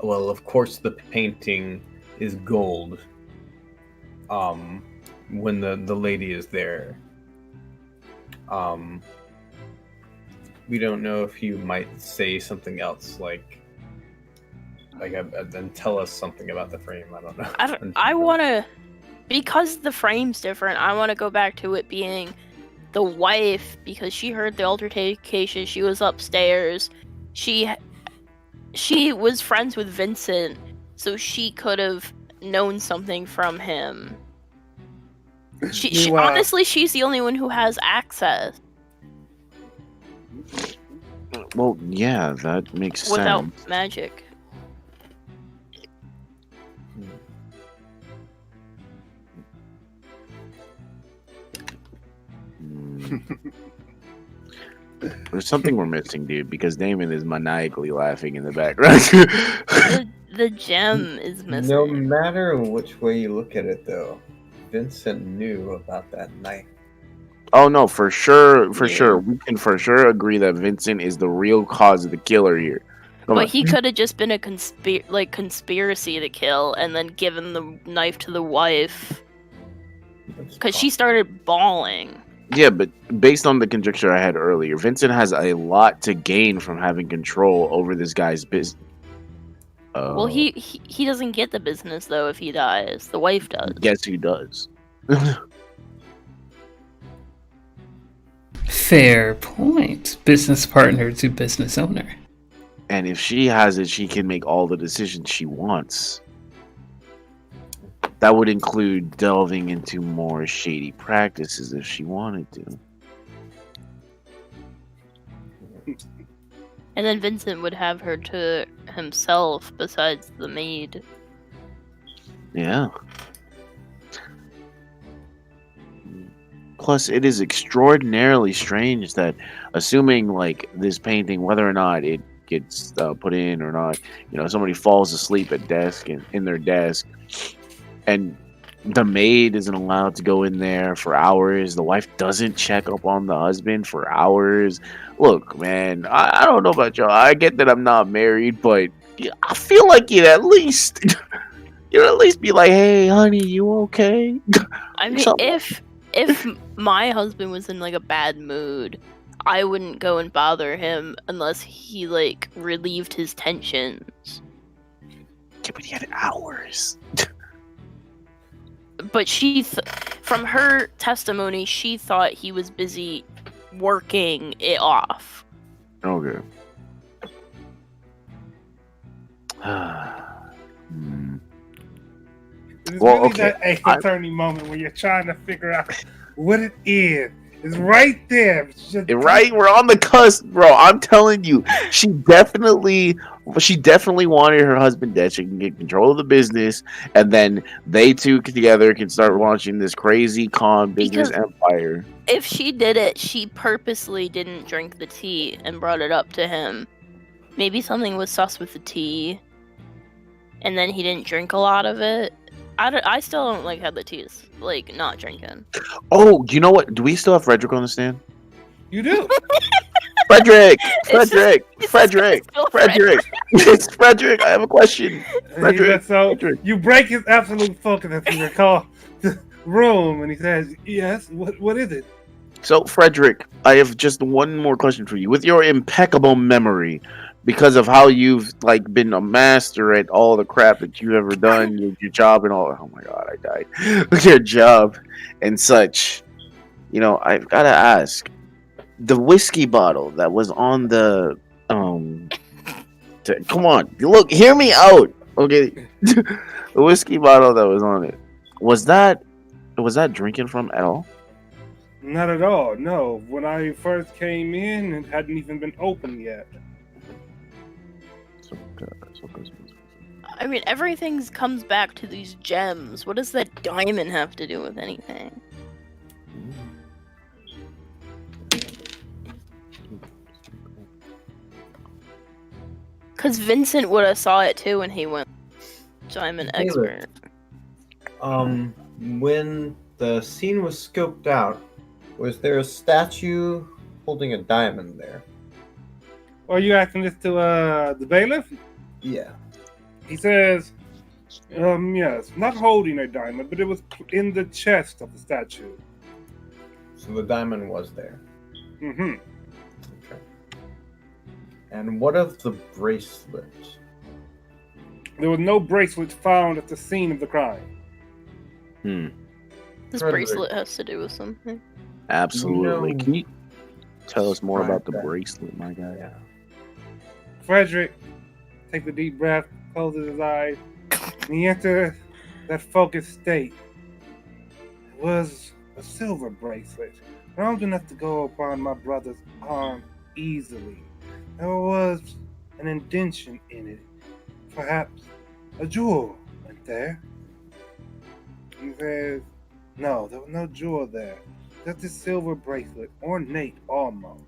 "Well, of course the painting is gold." When the lady is there. We don't know if you might say something else like then tell us something about the frame. I don't know. I want to, because the frame's different, I want to go back to it being the wife, because she heard the altercation, she was upstairs, she was friends with Vincent, so she could have known something from him. She honestly, she's the only one who has access Well, yeah, that makes without sense. magic. Hmm. There's something we're missing, dude, because Damon is maniacally laughing in the background. The gem is missing. No matter which way you look at it, though, Vincent knew about that knife. Oh no, for sure, for Yeah. sure. We can for sure agree that Vincent is the real cause of the killer here. Come But on. he could have just been a conspiracy to kill and then given the knife to the wife. Because she started bawling. Yeah, but based on the conjecture I had earlier, Vincent has a lot to gain from having control over this guy's business. Well, he doesn't get the business, though, if he dies. The wife does. Guess who does? Fair point. Business partner to business owner. And if she has it, she can make all the decisions she wants. That would include delving into more shady practices if she wanted to. And then Vincent would have her to himself besides the maid. Yeah. Plus, it is extraordinarily strange that, assuming like this painting, whether or not it gets put in or not, somebody falls asleep at desk in their desk, and the maid isn't allowed to go in there for hours. The wife doesn't check up on the husband for hours. Look, man, I don't know about y'all. I get that I'm not married, but I feel like you'd at least be like, "Hey, honey, you okay?" I mean, Something. if my husband was in like a bad mood, I wouldn't go and bother him unless he like relieved his tensions. Yeah, but he had hours. But from her testimony, she thought he was busy working it off. Okay. Hmm. It's Well, really okay, that ace attorney moment when you're trying to figure out what it is. It's right there. It's just- Right, we're on the cusp, bro. I'm telling you, she definitely wanted her husband dead. She can get control of the business, and then they two together can start launching this crazy con business Because- empire. If she did it, she purposely didn't drink the tea and brought it up to him. Maybe something was sus with the tea, and then he didn't drink a lot of it. I still don't like how the tea is like not drinking. Oh, you know what? Do we still have Frederick on the stand? You do. Frederick, It's Frederick, it's still Frederick. It's Frederick. I have a question. Frederick, So Frederick. you break his absolute focus as he recalls the room, and he says, "Yes. What is it?" So, Frederick, I have just one more question for you. With your impeccable memory, because of how you've like been a master at all the crap that you've ever done, your job and all. Oh my God, I died. With your job and such, I've got to ask: the whiskey bottle that was on the come on, look, hear me out, okay? The whiskey bottle that was on it was that drinking from at all? Not at all. No. When I first came in, it hadn't even been opened yet. I mean, everything comes back to these gems. What does that diamond have to do with anything? Because Vincent would have saw it too when he went. Diamond Taylor. expert. When the scene was scoped out, was there a statue holding a diamond there? Are you asking this to the bailiff? Yeah. He says, yes, not holding a diamond, but it was in the chest of the statue. So the diamond was there. Mm-hmm. Okay. And what of the bracelet? There was no bracelet found at the scene of the crime. This Frederick. bracelet has to do with something. Absolutely. No. Can you tell us more about the Right. bracelet, my guy? Yeah. Frederick takes a deep breath, closes his eyes, and he enters that focused state. It was a silver bracelet, round enough to go upon my brother's arm easily. There was an indention in it. Perhaps a jewel went there. He says, no, there was no jewel there. Just a silver bracelet, ornate almost,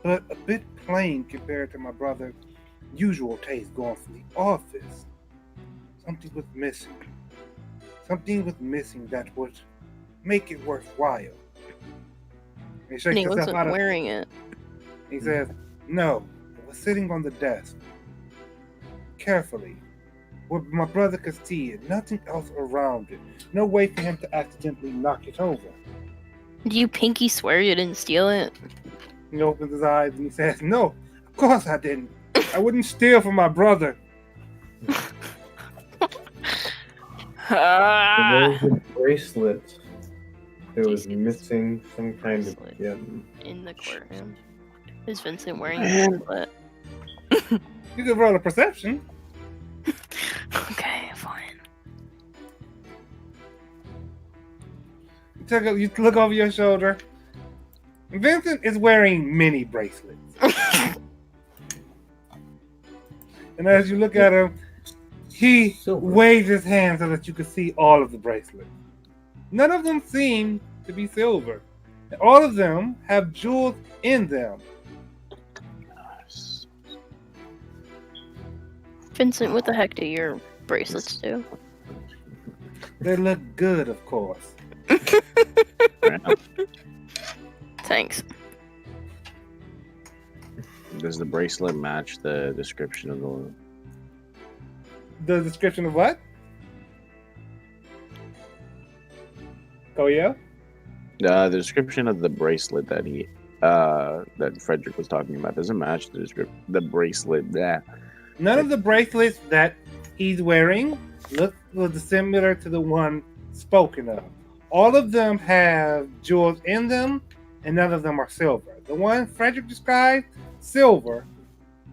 but a bit plain compared to my brother's usual taste going from the office. Something was missing. Something was missing that would make it worthwhile. He And shakes he himself wasn't out of it. wearing it. He says, no, it was sitting on the desk. Carefully. Where my brother could see it. Nothing else around it. No way for him to accidentally knock it over. Do you pinky swear you didn't steal it? He opens his eyes and he says, no, of course I didn't. I wouldn't steal from my brother. Ah, There was a bracelet. There was missing some kind of gem. in the courtroom. Is Vincent wearing Man. a bracelet? You can roll a perception. Okay, fine. You look over your shoulder. Vincent is wearing mini bracelets. And as you look at him, he Silver. waves his hand so that you can see all of the bracelets. None of them seem to be silver. All of them have jewels in them. Nice. Vincent, what the heck do your bracelets do? They look good, of course. Thanks. Does the bracelet match the description of The description of what? Oh yeah? the description of the bracelet that that Frederick was talking about doesn't match the bracelet that None of the bracelets that he's wearing look similar to the one spoken of. All of them have jewels in them, and none of them are silver. The one Frederick described, silver,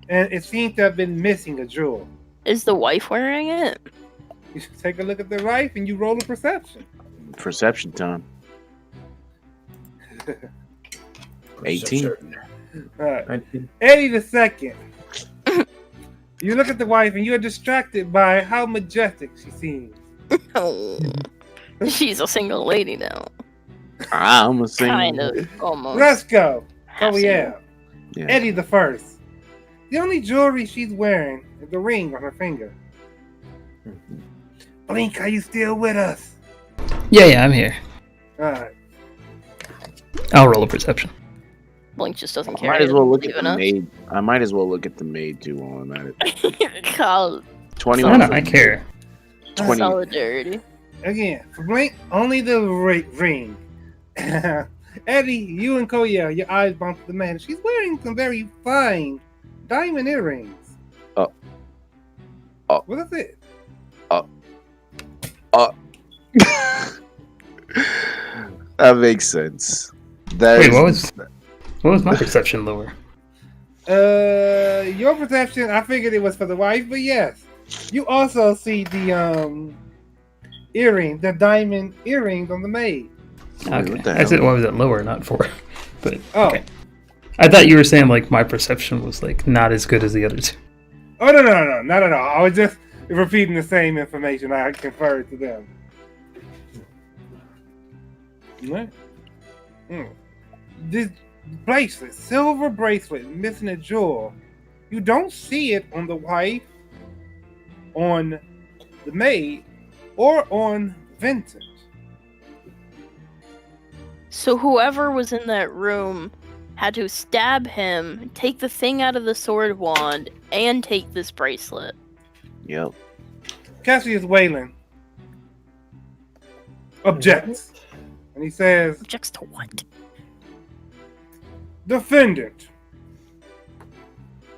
and it seems to have been missing a jewel. Is the wife wearing it? You should take a look at the wife and you roll a perception. perception time. 18. All right. 19. Eddie the second. You look at the wife and you're distracted by how majestic she seems. Oh, she's a single lady now. I'm a single. Kind of, almost. Let's go. Half Oh yeah. Yeah. Eddie the first. The only jewelry she's wearing is the ring on her finger. Blink, are you still with us? Yeah, I'm here. Alright. I'll roll a perception. Blink just doesn't I care. might as well look at Leaving the us. maid. I might as well look at the maid too while I'm at it. Call 21. No, I care. 20. solidarity. Again, for Blink, only the ring. Eddie, you and Koya, your eyes bump to the man. She's wearing some very fine diamond earrings. Oh. Oh. What is it? That makes sense. That Wait, is- what was my perception lower? Your perception, I figured it was for the wife, but yes. You also see the earring, the diamond earrings on the maid. Wait, Okay. what the I said, hell? why was it lower, not 4? But Oh. okay. I thought you were saying like my perception was like not as good as the other two. Oh no, not at all. I was just repeating the same information I conferred to them. What? This bracelet, silver bracelet, missing a jewel. You don't see it on the wife, on the maid, or on Vincent. So whoever was in that room had to stab him, take the thing out of the sword wand, and take this bracelet. Yep. Cassius Wayland objects, and he says, Objects to what? Defendant,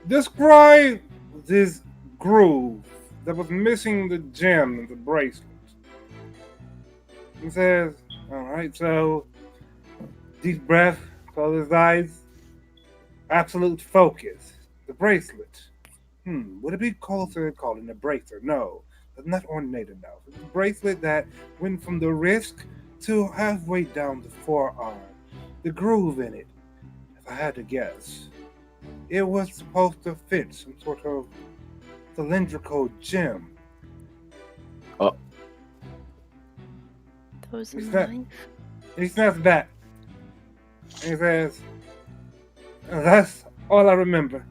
describe this groove that was missing the gem in the bracelet. He says, alright, so deep breath, close his eyes, absolute focus. The bracelet. Would it be closer to calling a bracelet? No, it's not ornate enough. It's a bracelet that went from the wrist to halfway down the forearm. The groove in it, if I had to guess, it was supposed to fit some sort of cylindrical gem. That was a Is that- knife. And he snaps back. And he says, that's all I remember.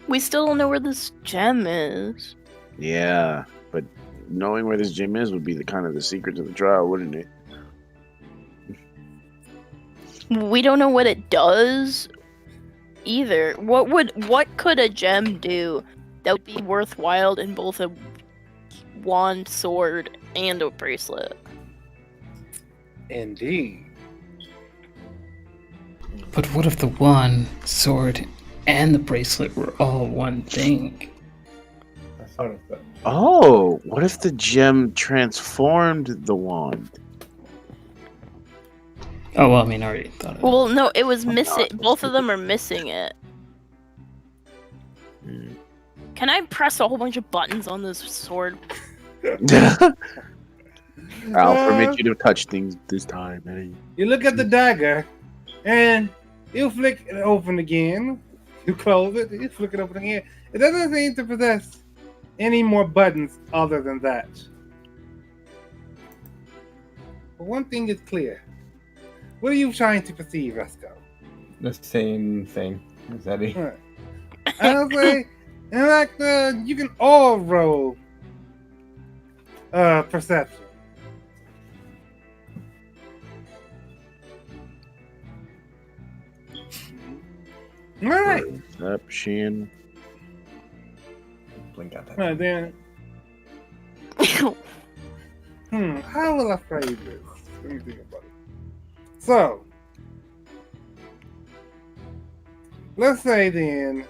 We still don't know where this gem is. Yeah, but knowing where this gym is would be the kind of the secret to the trial, wouldn't it? We don't know what it does either. What could a gem do that would be worthwhile in both a wand, sword, and a bracelet? Indeed. But what if the wand, sword, and the bracelet were all one thing? I thought of that. Oh, what if the gem transformed the wand? Oh, well, I mean, I already thought of it. Well, no, it was missing. Both of them are missing it. Hmm. Can I press a whole bunch of buttons on this sword? I'll permit you to touch things this time, Eddie. You look at the dagger, and you flick it open again. You close it, you flick it open again. It doesn't seem to possess any more buttons other than that. But one thing is clear. What are you trying to perceive, Resco? The same thing as Eddie. Right. I'll say, in fact, you can all roll perception. All right. Perception. Blink out that. All right, then. How will I phrase this? Let me think about it. So, let's say then,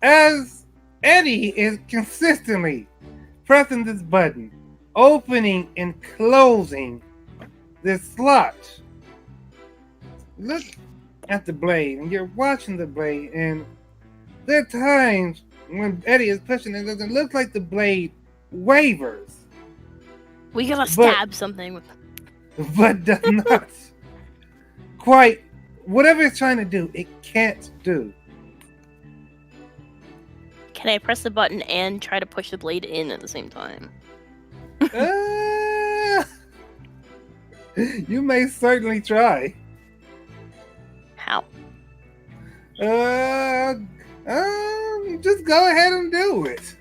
as Eddie is consistently pressing this button, opening and closing this slot, look at the blade, and you're watching the blade, and there are times when Eddie is pushing it, it looks like the blade wavers, We gotta stab something with. but does not quite whatever it's trying to do. It can't do. Can I press the button and try to push the blade in at the same time? You may certainly try. How? Just go ahead and do it.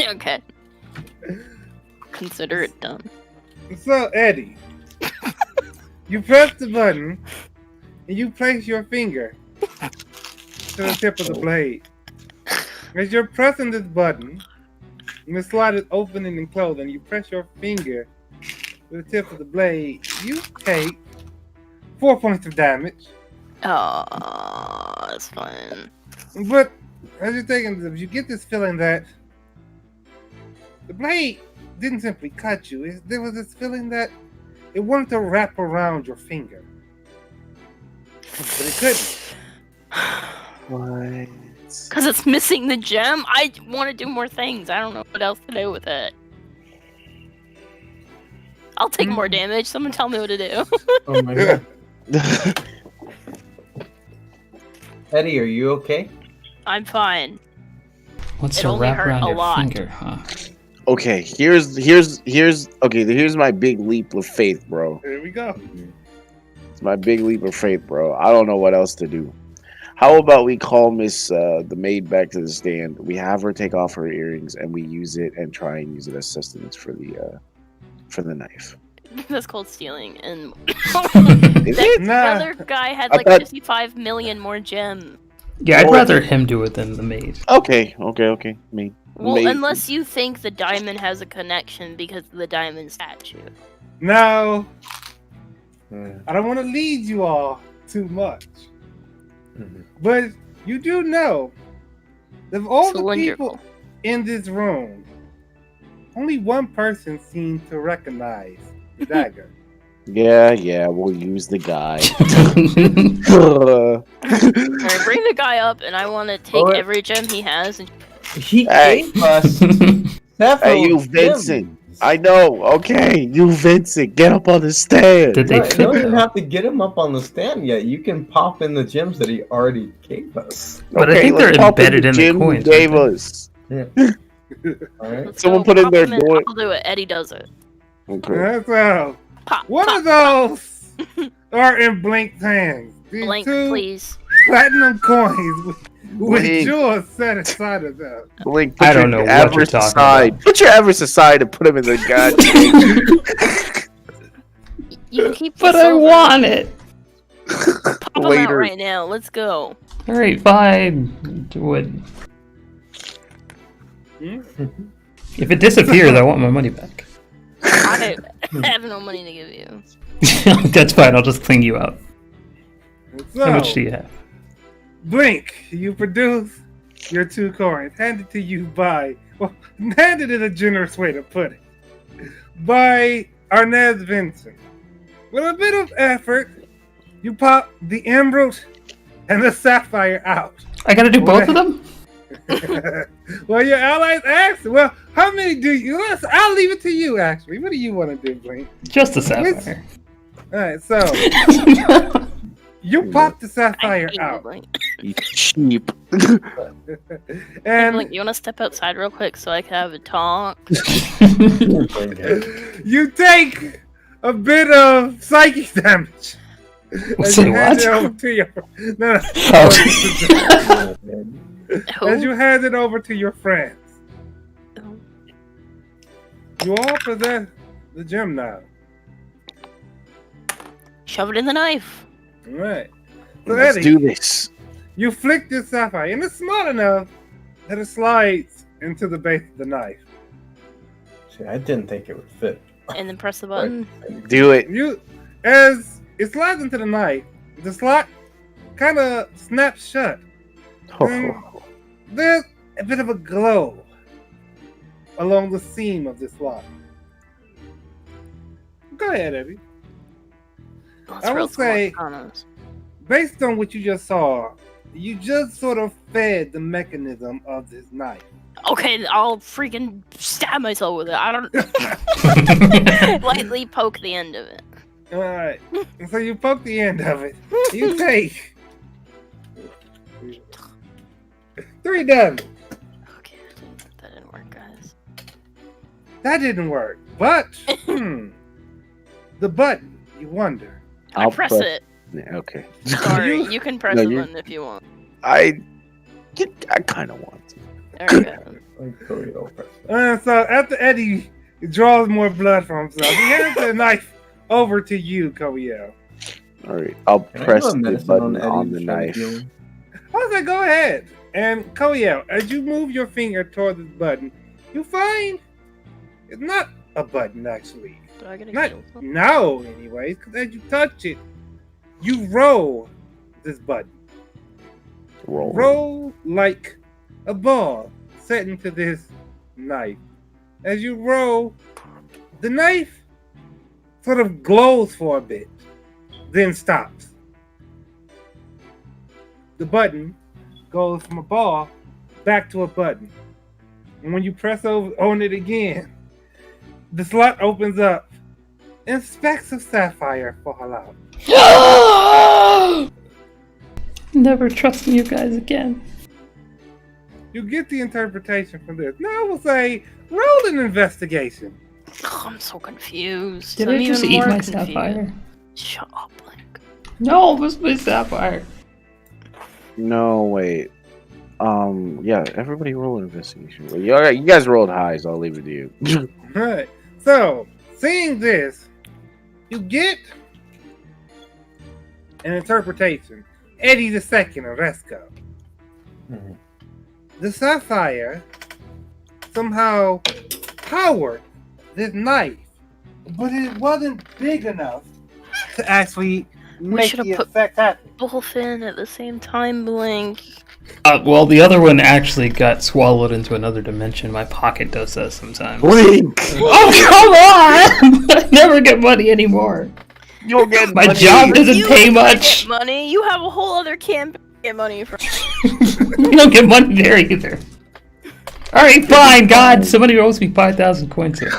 Okay. Consider it done. So, Eddie, you press the button and you place your finger to the tip of the blade. As you're pressing this button, and the slot is opening and closing, you press your finger to the tip of the blade, you take 4 points of damage. Oh, that's fun. But as you're taking this, you get this feeling that the blade didn't simply cut you. There was this feeling that it wanted to wrap around your finger. But it couldn't. What? Because it's missing the gem? I want to do more things. I don't know what else to do with it. I'll take more damage. Someone tell me what to do. Oh my god. Eddie, are you okay? I'm fine. What's It a only wrap hurt around a your lot. finger, huh? Okay, here's my big leap of faith, bro. Here we go. It's my big leap of faith, bro. I don't know what else to do. How about we call Miss the maid back to the stand? We have her take off her earrings, and we use it and try and use it as sustenance for the knife. That's called stealing. And Is that it? Nah. other guy had I like thought- 55 million more gems. Yeah, I'd Oh, rather him do it than the maid. Okay. Me. Well, Maid- unless you think the diamond has a connection because of the diamond statue. Now, Yeah. I don't want to lead you all too much, Mhm. but you do know that of all the Cylindrical. people in this room, only one person seemed to recognize the dagger. Yeah, we'll use the guy. Alright, bring the guy up, and I want to take Alright. every gem he has. And He Hey. gave us several Hey, you gems. Vincent. I know. Okay, you Vincent, get up on the stand. Did they No, you fit don't even though? have to get him up on the stand yet. You can pop in the gems that he already gave us. But I think let's they're pop embedded in the gem coins, he gave aren't us. Alright. let's Someone go put in pop their him door- I'll do it. Eddie does it. Okay. That's all. Pop. One pop, of those are in Blink's hands. These Blank, two please. platinum coins with Blink. jewels set aside of them. Blink, I put don't your know what you're avarice talking aside. about. Put your avarice aside and put him in the goddamn. You can keep the But I silver. want it. Pop them out Later. right now. Let's go. All right, fine. Do it. If it disappears, I want my money back. I have no money to give you. That's fine. I'll just clean you out. So, How much do you have? Blink, you produce your 2 coins, handed to you by, well, handed is a generous way to put it, by Arnez Vincent. With a bit of effort, you pop the emerald and the sapphire out. I gotta do both of them? Well, your allies asked, well, how many do you, I'll leave it to you, actually. What do you want to do, Blink? Just a sapphire. Alright, so, you pop the sapphire out. You cheap. And Blink, you want to step outside real quick so I can have a talk? you take a bit of psychic damage. As Say you hand what? it over to your no, no. Oh. As you hand it over to your friends. Oh. You all possess the gem now. Shove it in the knife. Alright. So Let's Eddie, do this. you flick this sapphire and it's small enough that it slides into the base of the knife. See, I didn't think it would fit. And then press the button. Do it. As it slides into the knife, the slot kind of snaps shut. Oh, There's a bit of a glow along the seam of this slot. Go ahead, Eddie. Let's I will roll some say- arcanas. Based on what you just saw, you just sort of fed the mechanism of this knife. Okay, I'll freaking stab myself with it. I don't lightly poke the end of it. Alright. So you poke the end of it. You take 3 damage. Okay, that didn't work, guys. That didn't work. But the button, you wonder. I press it. Yeah, okay. Sorry, you can press No, the you're- button if you want. I kind of want to. There we go. So after Eddie draws more blood from himself, he hands the knife over to you, Koyo. All right, I'll Can I press do a the medicine button Eddie on the to try to knife. heal him? Okay, go ahead. And Koyo, as you move your finger toward this button, you find it's not a button actually. Do I get a Not heal? now, anyways, because as you touch it, you roll this button. Roll. Roll like a ball set into this knife. As you roll, the knife sort of glows for a bit, then stops. The button goes from a ball back to a button. And when you press on it again, the slot opens up and specks of sapphire fall out. Never trusting you guys again. You get the interpretation from this. Now I will say, roll an investigation. Oh, I'm so confused. Did I'm I just even eat more my confused. sapphire? Shut up, Blink. No, it was my sapphire. No, wait. Yeah, everybody roll an investigation. Well, you guys rolled high, so I'll leave it to you. Alright. So, seeing this, you get an interpretation. Eddie II of Resco. Mhm. The sapphire somehow powered this knife, but it wasn't big enough to actually make should've the put- effect happen. Both in at the same time, Blink. Well, the other one actually got swallowed into another dimension. My pocket does that sometimes. Blink! Oh, come on! I never get money anymore. You'll get My money. job doesn't You pay get much. money. You have a whole other campaign to get money from. You don't get money there either. Alright, fine, God. Somebody owes me 5,000 coins here.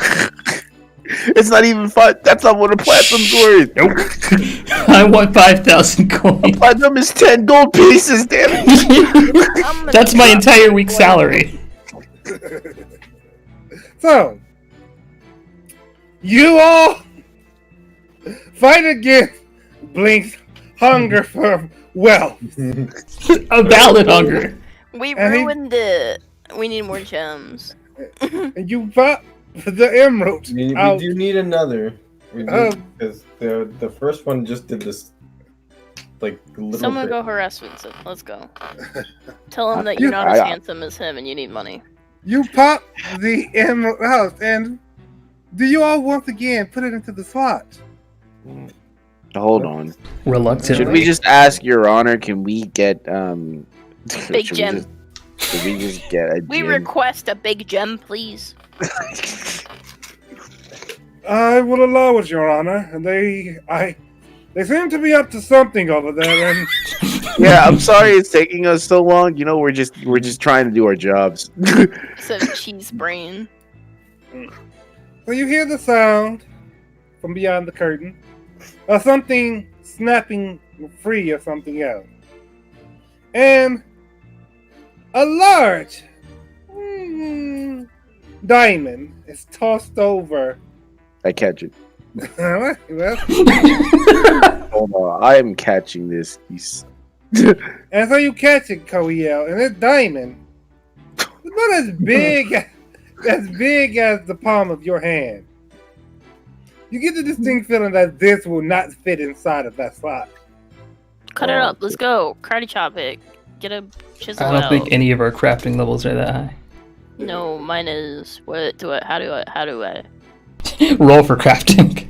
It's not even fun. That's not what a platinum's worth. Nope. I want 5,000 coins. Platinum is 10 gold pieces, damn it. That's my entire week's salary. So, you all fight against Blink's hunger for wealth. A valid hunger. We And he- ruined it. We need more gems. And you pop the emerald We out. do need another. Because the first one just did this, like, little Someone bit. go harass Vincent. Let's go. Tell him that you're not as handsome as him and you need money. You pop the emerald house, and do you all once again put it into the slot? Hold on. Reluctantly. Should we just ask Your Honor? Can we get Big should gem. Should we just get a We gem? request a big gem, please. I will allow it, Your Honor. They seem to be up to something over there, and Yeah, I'm sorry it's taking us so long. You know, we're just trying to do our jobs. Instead of cheese brain. so you hear the sound from beyond the curtain of something snapping free of something else, and a large diamond is tossed over. I catch it. Well, Hold on, I am catching this. and so you catch it, Koiel, and this diamond is not as big as the palm of your hand. You get the distinct feeling that this will not fit inside of that slot. Cut it up. Let's go. Karate chop it. Get a chisel I don't out. think any of our crafting levels are that high. No, mine is. What do I? How do I? Roll for crafting.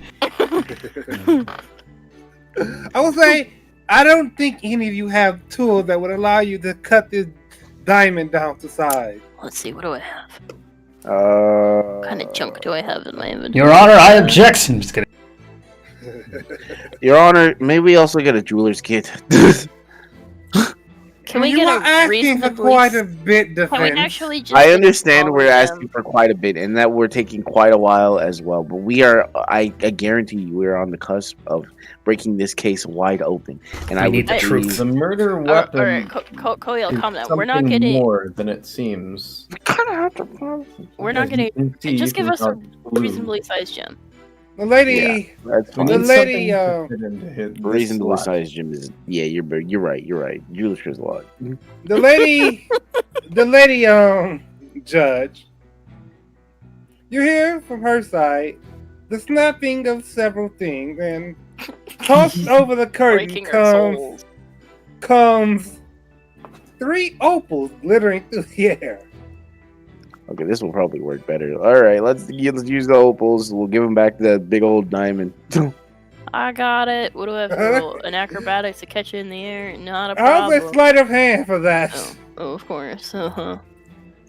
I will say, I don't think any of you have tools that would allow you to cut this diamond down to size. Let's see. What do I have? What What kind of junk do I have in my inventory? Your Honor, I object. I'm just kidding. Your Honor, may we also get a jeweler's kit? Can we you get are a asking for reasonably? quite a bit, Can we defense. actually just? I get a understand small we're gem? asking for quite a bit, and that we're taking quite a while as well. But we are, I guarantee you, we're on the cusp of breaking this case wide open. And We I need would the truth. The murder All weapon right, Koiel, is calm down. We're not something getting. more than it seems. We're not As getting. you can see, Just give it's us a not blue. reasonably sized gem. The lady, That's We fine. The need lady, something to fit into this Reasonably slot. sized gym is you're right. Jeweler's kit's a lot. the lady, judge. You hear from her side the snapping of several things, and tossed over the curtain Breaking our souls. comes 3 opals glittering through the air. Okay, this will probably work better. All right, let's use the opals. We'll give them back the big old diamond. I got it. What do I have to roll? An acrobatics to catch it in the air? Not a How's a problem. sleight of hand for that? Oh, of course. Ow.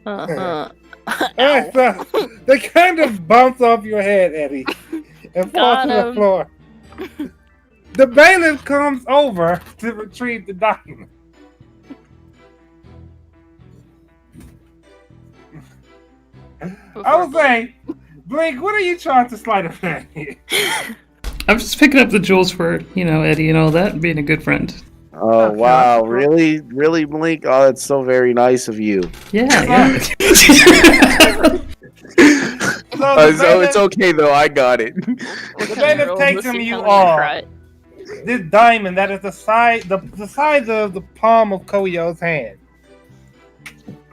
Alright, so they kind of bounce off your head, Eddie, and fall Got to the him. floor. The bailiff comes over to retrieve the diamond. I would say, Blake, what are you trying to sleight of hand here? I'm just picking up the jewels for, Eddie and all that, being a good friend. Oh Okay. wow, really, Blink? Oh, that's so very nice of you. Yeah. So it's okay though. I got it. What The kind of bailiff roll? takes Let's him see you how all. many cry. This diamond that is the size of the palm of Koyo's hand.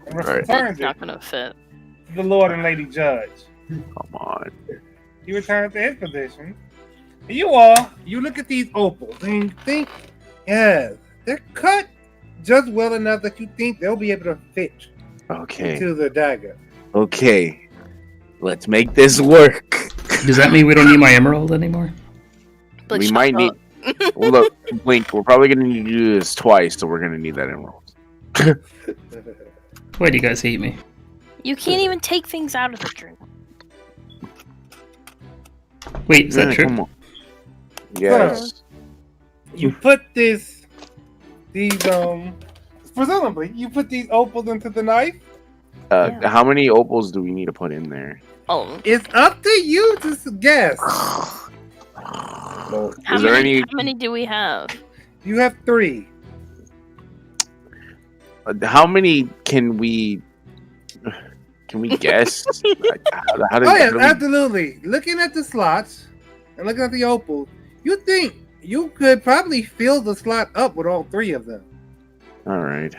And Right. returns It's it not gonna fit. to the Lord and Lady Judge. Come on. He returns to his position. And you look at these opals and you think, yes, they're cut just well enough that you think they'll be able to fit Okay. into the dagger. Okay. Let's make this work. Does that mean we don't need my emerald anymore? Like, we shut might up. need. Well, look, Blink. We're probably gonna need to do this twice, so we're gonna need that emerald. Why do you guys hate me? You can't even take things out of the drink. Wait, is that Yeah, true? Come on. Yes. You put these presumably you put these opals into the knife. Yeah. How many opals do we need to put in there? Oh, It's up to you to guess. Well, how Is there many? any- How many do we have? You have 3. How many can we? Can we guess? how do, Oh yeah, how do we- absolutely. Looking at the slots and looking at the opals, you think you could probably fill the slot up with all 3 of them. All right.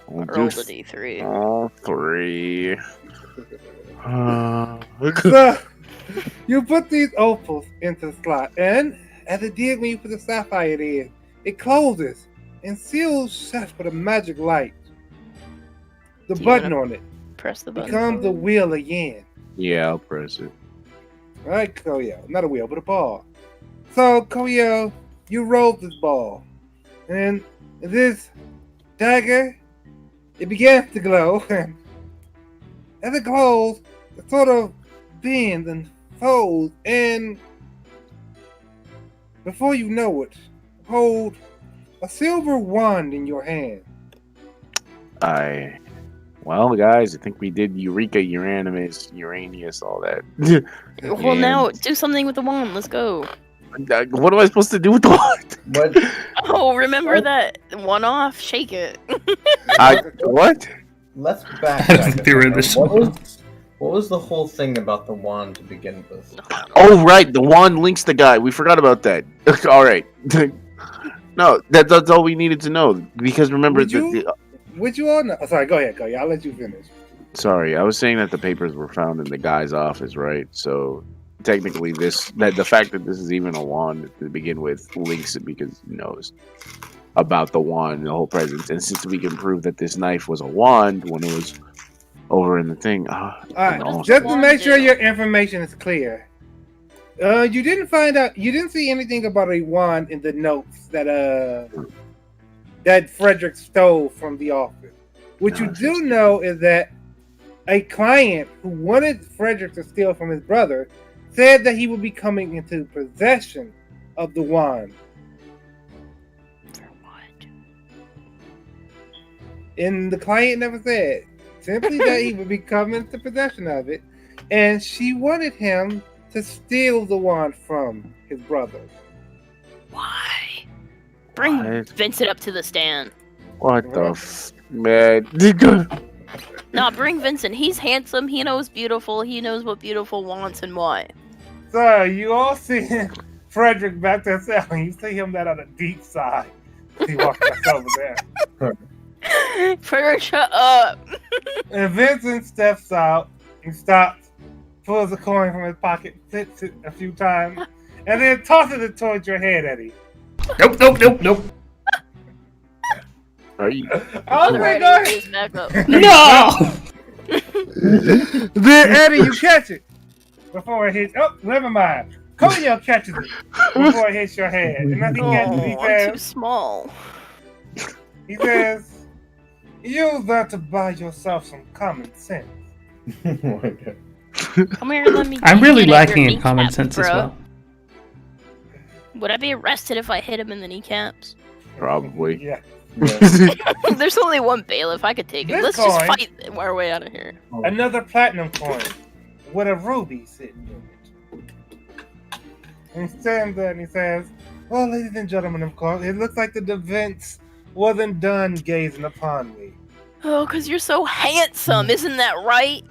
We'll Roll do the d3. all 3. So, You put these opals into the slot, and as it did when you put the sapphire in, it closes and seals shut with a magic light. The Do you button wanna on it Press the button. becomes the wheel again. Yeah, I'll press it. Right, Koyo? Not a wheel, but a ball. So, Koyo, you rolled this ball, and this dagger, it begins to glow. As it glows, it sort of bends and folds, and before you know it, hold a silver wand in your hand. Well, guys, I think we did Eureka, Uranus, all that. Well, And- now do something with the wand. Let's go. What am I supposed to do with the wand? What? Oh, remember that one off? Shake it. What? Let's I backtrack. think they were in a the second. What was the whole thing about the wand to begin with? Oh, right, the wand links the guy. We forgot about that. All right. No, that's all we needed to know. Because remember, Would you all know? Oh, sorry, go ahead, Koyo. I'll let you finish. sorry, I was saying that the papers were found in the guy's office, right? So technically, the fact that this is even a wand to begin with links it because he knows about the wand, the whole presence. And since we can prove that this knife was a wand when it was over in the thing, All right, no. just to Wand make sure do? your information is clear. You didn't see anything about a wand in the notes that Frederick stole from the office. What you do know is that a client who wanted Frederick to steal from his brother said that he would be coming into possession of the wand. For what? And the client never said. Simply that he would be coming into possession of it. And she wanted him to steal the wand from his brother. Why? Bring What? Vincent up to the stand. What the man? No, bring Vincent. He's handsome. He knows beautiful. He knows what beautiful wants and why. So you all see Frederick back there cell, and you see him that on the deep side. He walks back over there. Frederick, shut up. And Vincent steps out and stops, pulls a coin from his pocket, flips it a few times, and then tosses it towards your head, Eddie. Nope. Are you? Oh my Alrighty, god! raise back up. No! Then Eddie, you catch it before it hits. Oh, never mind. Koyo catches it before it hits your head. And as he catches it, he Oh, I'm too says, small. use that to buy yourself some common sense. Oh my God. Come here and let me. I'm get really your lacking in kneecap, common sense as bro. well. Would I be arrested if I hit him in the kneecaps? Probably. Yeah. There's only one bailiff. I could take him. This Let's just coin- fight our way out of here. Another platinum coin with a ruby sitting in it. And he stands there and he says, well, ladies and gentlemen, of course, it looks like the events wasn't done gazing upon me. Oh, because you're so handsome. Isn't that right?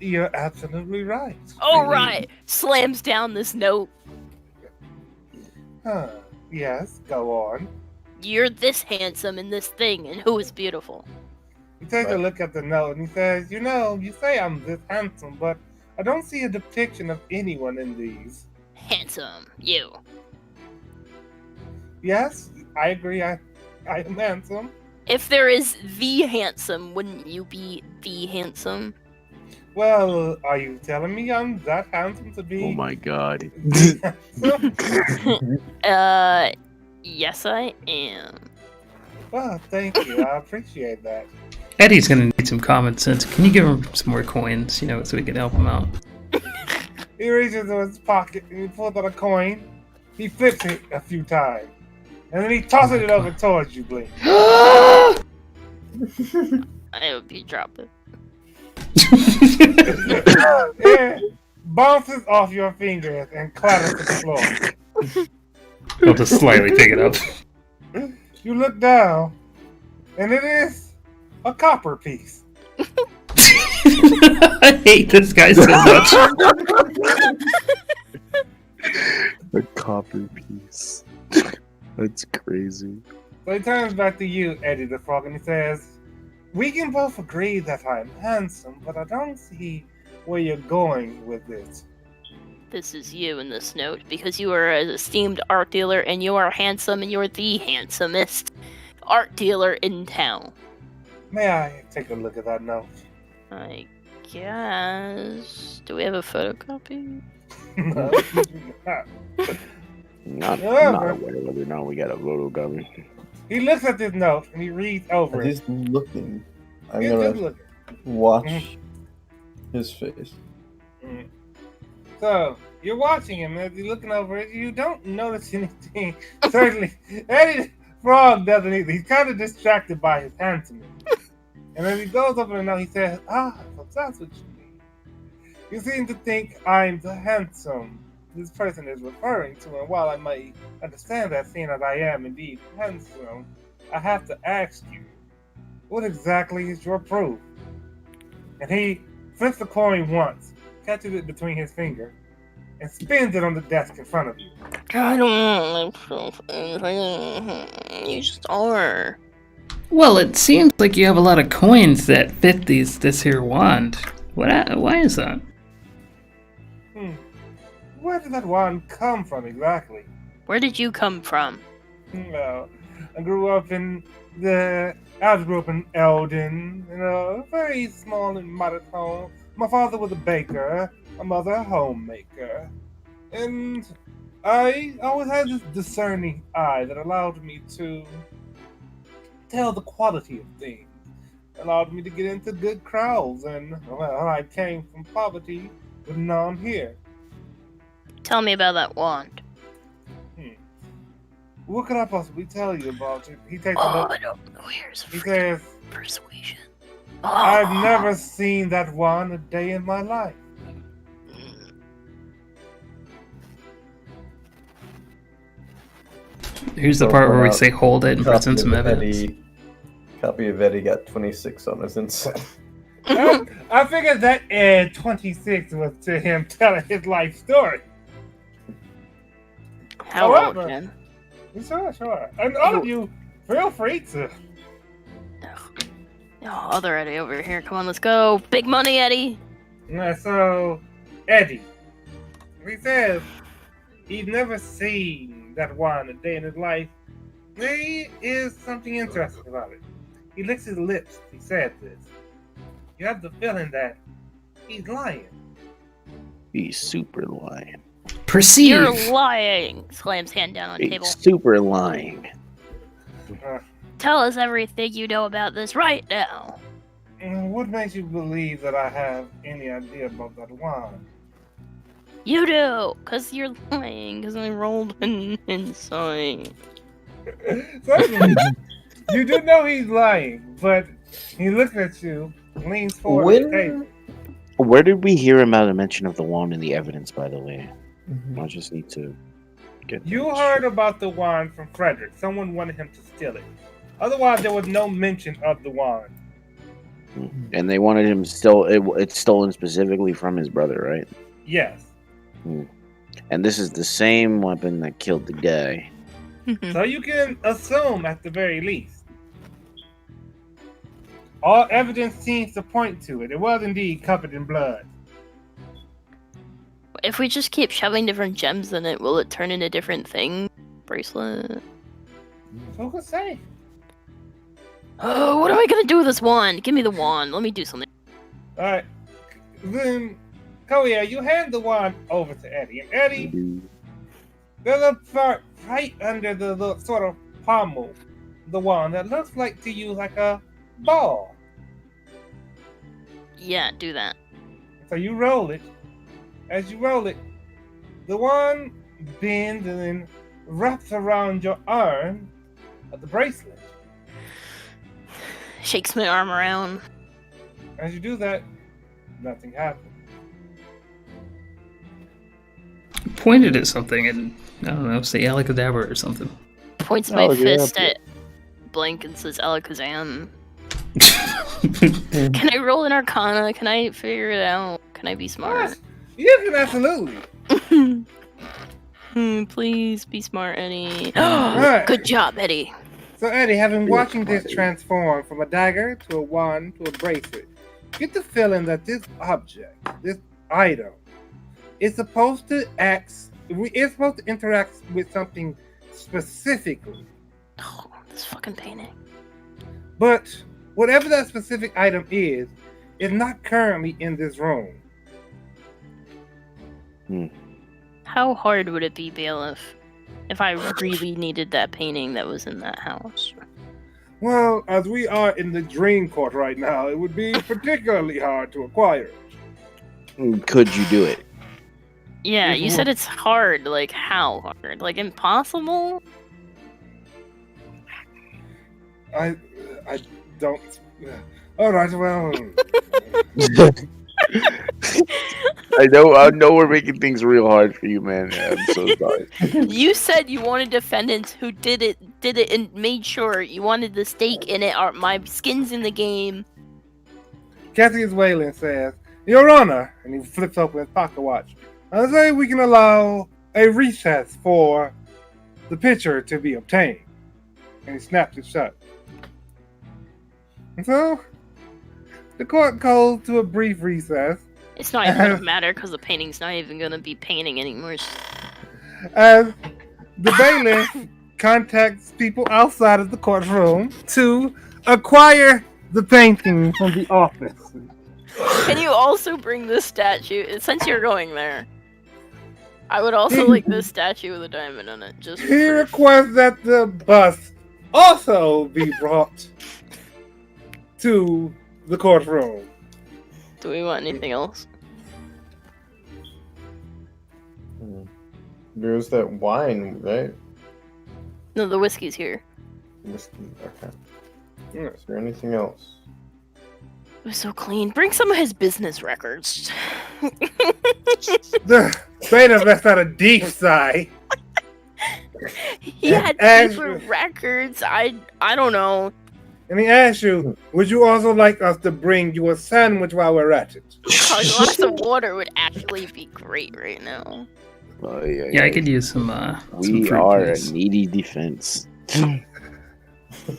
You're absolutely right. All right. Slams down this note. Huh. Yes, go on. You're this handsome in this thing, and who is beautiful? He takes a look at the note and he says, you say I'm this handsome, but I don't see a depiction of anyone in these. Handsome. You. Yes, I agree, I am handsome. If there is the handsome, wouldn't you be the handsome? Well, are you telling me I'm that handsome to be? Oh my god. handsome? Yes, I am. Well, thank you. I appreciate that. Eddie's gonna need some common sense. Can you give him some more coins, so we can help him out? He reaches into his pocket and he pulls out a coin. He flips it a few times. And then he tosses it over towards you, Blink. I hope you drop it. It bounces off your fingers and clatters to the floor. I'll just slightly pick it up. You look down, and it is a copper piece. I hate this guy so much. A copper piece. That's crazy. So he turns back to you, Eddie the Frog, and he says, we can both agree that I'm handsome, but I don't see where you're going with this. this is you in this note because you are an esteemed art dealer and you are handsome and you're the handsomest art dealer in town. May I take a look at that note? I guess. Do we have a photocopy? No, you do not. Not However- aware whether or not we got a photo copy. He looks at this note and he reads over He's it. looking. I'm He's just gonna looking. watch his face. Mm. So, you're watching him as he's looking over it. You don't notice anything. Certainly, Eddie Frog doesn't either. He's kind of distracted by his handsomeness. And as he goes over the note, he says, so that's what you mean. You seem to think I'm the handsome this person is referring to. And while I might understand that, seeing that I am indeed handsome, I have to ask you, what exactly is your proof? And he flips the coin once, catches it between his fingers, and spins it on the desk in front of you. I don't know. You just are. Well, it seems like you have a lot of coins that fit this here wand. Why is that? Where did that wand come from exactly? Where did you come from? Well, I grew up in Eldon, a very small and modest home. My father was a baker, my mother a homemaker. And I always had this discerning eye that allowed me to tell the quality of things. Allowed me to get into good crowds, and well, I came from poverty with none here. Tell me about that wand. What could I possibly tell you about it? He takes a Oh, look. I don't know. Here's a He freaking says, persuasion. I've Oh. never seen that wand a day in my life. Here's the So part where we point out say hold it and present some evidence. Copy of Eddie got 26 on his insight. I figured that 26 was to him telling his life story. How However- old, Jen? Sure. And all of you, feel free to. Oh, other Eddie over here. Come on, let's go. Big money, Eddie. So, Eddie, he says he's never seen that wand a day in his life. There is something interesting about it. He licks his lips. He said this. You have the feeling that he's lying. He's super lying. Perceive. You're lying. Slams hand down on He's table. super lying. Tell us everything you know about this right now. What makes you believe that I have any idea about that wand? You do, cause you're lying. Cause I rolled an insight. Certainly, you do know he's lying, but he looks at you, leans forward. When- Hey, Where did we hear about a mention of the wand in the evidence, by the way? I just need to get you that heard straight. about the wand from Frederick. Someone wanted him to steal it. Otherwise, there was no mention of the wand. And they wanted him it's stolen specifically from his brother, right? Yes. And this is the same weapon that killed the guy. So you can assume, at the very least, all evidence seems to point to it. It was indeed covered in blood. If we just keep shoving different gems in it, will it turn into different things? Bracelet. Who could say? Oh, what am I gonna do with this wand? Give me the wand. Let me do something. All right. Then, Koya, you hand the wand over to Eddie. And Eddie, there's a part right under the little sort of pommel of the wand that looks like to you like a ball. Yeah, do that. So you roll it. As you roll it, the wand bends and then wraps around your arm of the bracelet. Shakes my arm around. As you do that, nothing happens. Pointed at something and, I don't know, say Alakadabra or something. Points my Oh, yeah. fist at Blink and says Alakazam. Can I roll an Arcana? Can I figure it out? Can I be smart? You can absolutely. Please be smart, Eddie. Alright. Good job, Eddie. So Eddie, having You're watching this funny. transform from a dagger to a wand to a bracelet, get the feeling that this object, this item, it's supposed to it's supposed to interact with something specifically. Oh, this fucking painting. But whatever that specific item is not currently in this room. How hard would it be, Bailiff, if I really needed that painting that was in that house? Well, as we are in the dream court right now, it would be particularly hard to acquire. Could you do it? Yeah, you said it's hard. Like, how hard? Like, impossible? I don't. All right, well. I know we're making things real hard for you, man. I'm so sorry. You said you wanted defendants who did it and made sure you wanted the stake in it. Or my skin's in the game. Cassius Wayland says, Your Honor, and he flips open his pocket watch. I say we can allow a recess for the picture to be obtained. And he snaps it shut. And so, the court goes to a brief recess. It's not even gonna matter because the painting's not even gonna be painting anymore. As the bailiff contacts people outside of the courtroom to acquire the painting from the office. Can you also bring this statue? Since you're going there, I would also like this statue with a diamond on it. Just He requests that the bust also be brought to the courtroom. Do we want anything else? There's that wine, right? No, the whiskey's here. Whiskey. Okay. Is there anything else? It was so clean. Bring some of his business records. The bailiff lets out a deep sigh. He had paper records. I don't know. And he asks you, would you also like us to bring you a sandwich while we're at it? A glass of water would actually be great right now. Oh, Yeah, I could use some. We some fruit, are please. a needy defense.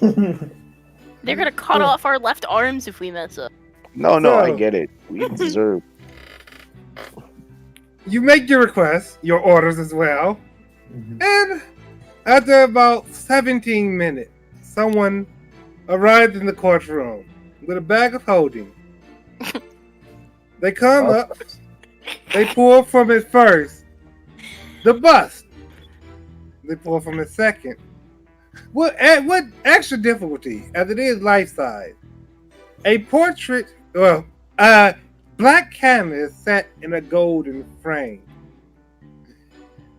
They're gonna cut off our left arms if we mess up. No, I So- get it. We deserve. You make your request, your orders as well. And after about 17 minutes, someone arrived in the courtroom with a bag of holding. They come up, they pull from it first the bust. They pull from it second. What extra difficulty, as it is life size, a portrait, black canvas set in a golden frame.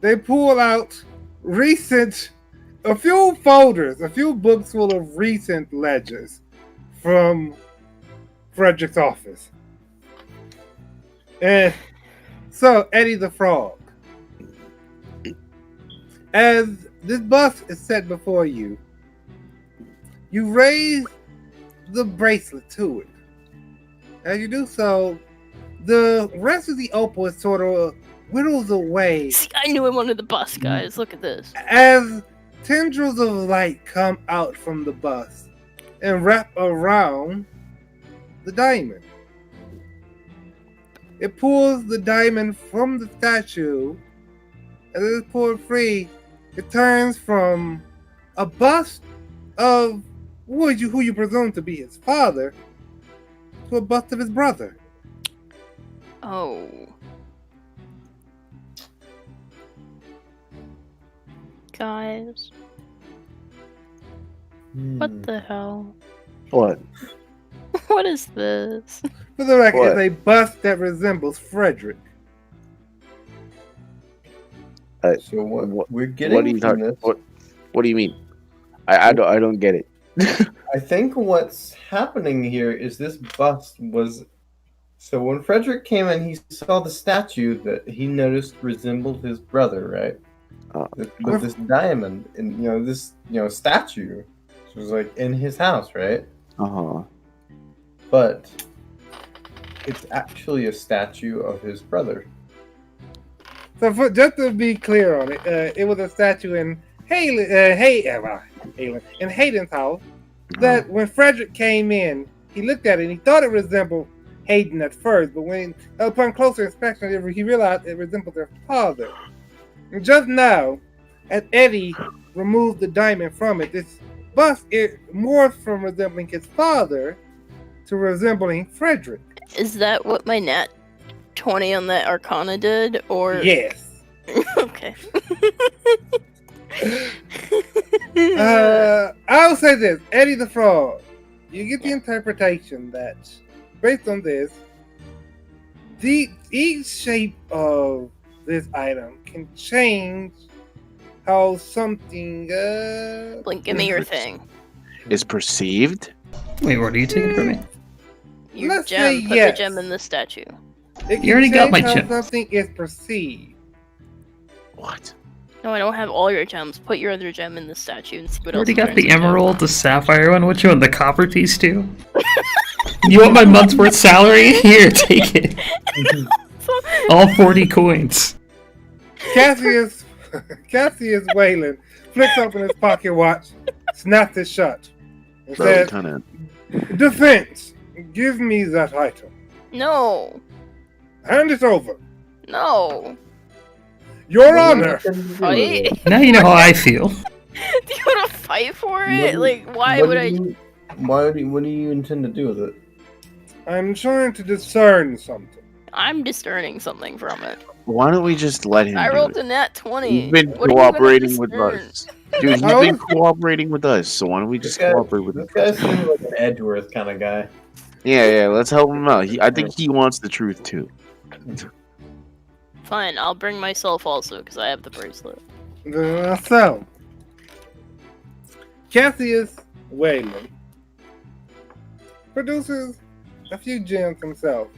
They pull out a few folders, a few books full of recent ledgers from Frederick's office. And so, Eddie the Frog, as this bust is set before you, you raise the bracelet to it. As you do so, the rest of the opal is sort of whittles away. See, I knew I wanted the bus, guys. Look at this. As tendrils of light come out from the bust and wrap around the diamond. It pulls the diamond from the statue, and as it's pulled free, it turns from a bust of who you presume to be his father to a bust of his brother. Oh. Guys. What the hell? What? What is this? For the record, What? it's a bust that resembles Frederick. So what What- we're getting What are you from talking? this? What do you mean? I don't get it. I think what's happening here is this bust was. So when Frederick came in, he saw the statue that he noticed resembled his brother, right? With this diamond and this statue was like in his house, right? Uh-huh. But it's actually a statue of his brother. So just to be clear on it, it was a statue in Hayden's house that when Frederick came in, he looked at it and he thought it resembled Hayden at first, but upon closer inspection, he realized it resembled their father. And just now, as Eddie removed the diamond from it, this bust morphed from resembling his father to resembling Frederick. Is that what my nat 20 on that Arcana did, or Yes. okay? I'll say this, Eddie the Frog. You get the interpretation that, based on this, each shape of this item can change how something. Blink, give me your thing. Is perceived? Wait, what are you taking from me? Your Let's gem. say Put yes. the gem in the statue. It You already can got my change how gem. something is perceived. What? No, I don't have all your gems. Put your other gem in the statue and see what You else. already it got turns the into. emerald, the sapphire one. What you want? The copper piece too? You want my month's worth salary? Here, take it. All 40 coins. Cassius Wayland flicks open his pocket watch, snaps it shut, and Bro, says, kind of. "Defense, give me that item. No, Hand it over. no. Your Honor." Fight? Now you know how I feel. Do you want to fight for it? Like, why What would do I? you- what do you intend to do with it? I'm trying to discern something. I'm discerning something from it. Why don't we just let him I do rolled it? a nat 20. He's been What are you gonna cooperating with discern? us. Dude, he's Oh. been cooperating with us, so why don't we This just guy, cooperate with him? this guy seems like an Edgeworth kind of guy. Yeah, let's help him out. I think he wants the truth too. Fine, I'll bring myself also because I have the bracelet. So, Cassius Wayland produces a few gems himself.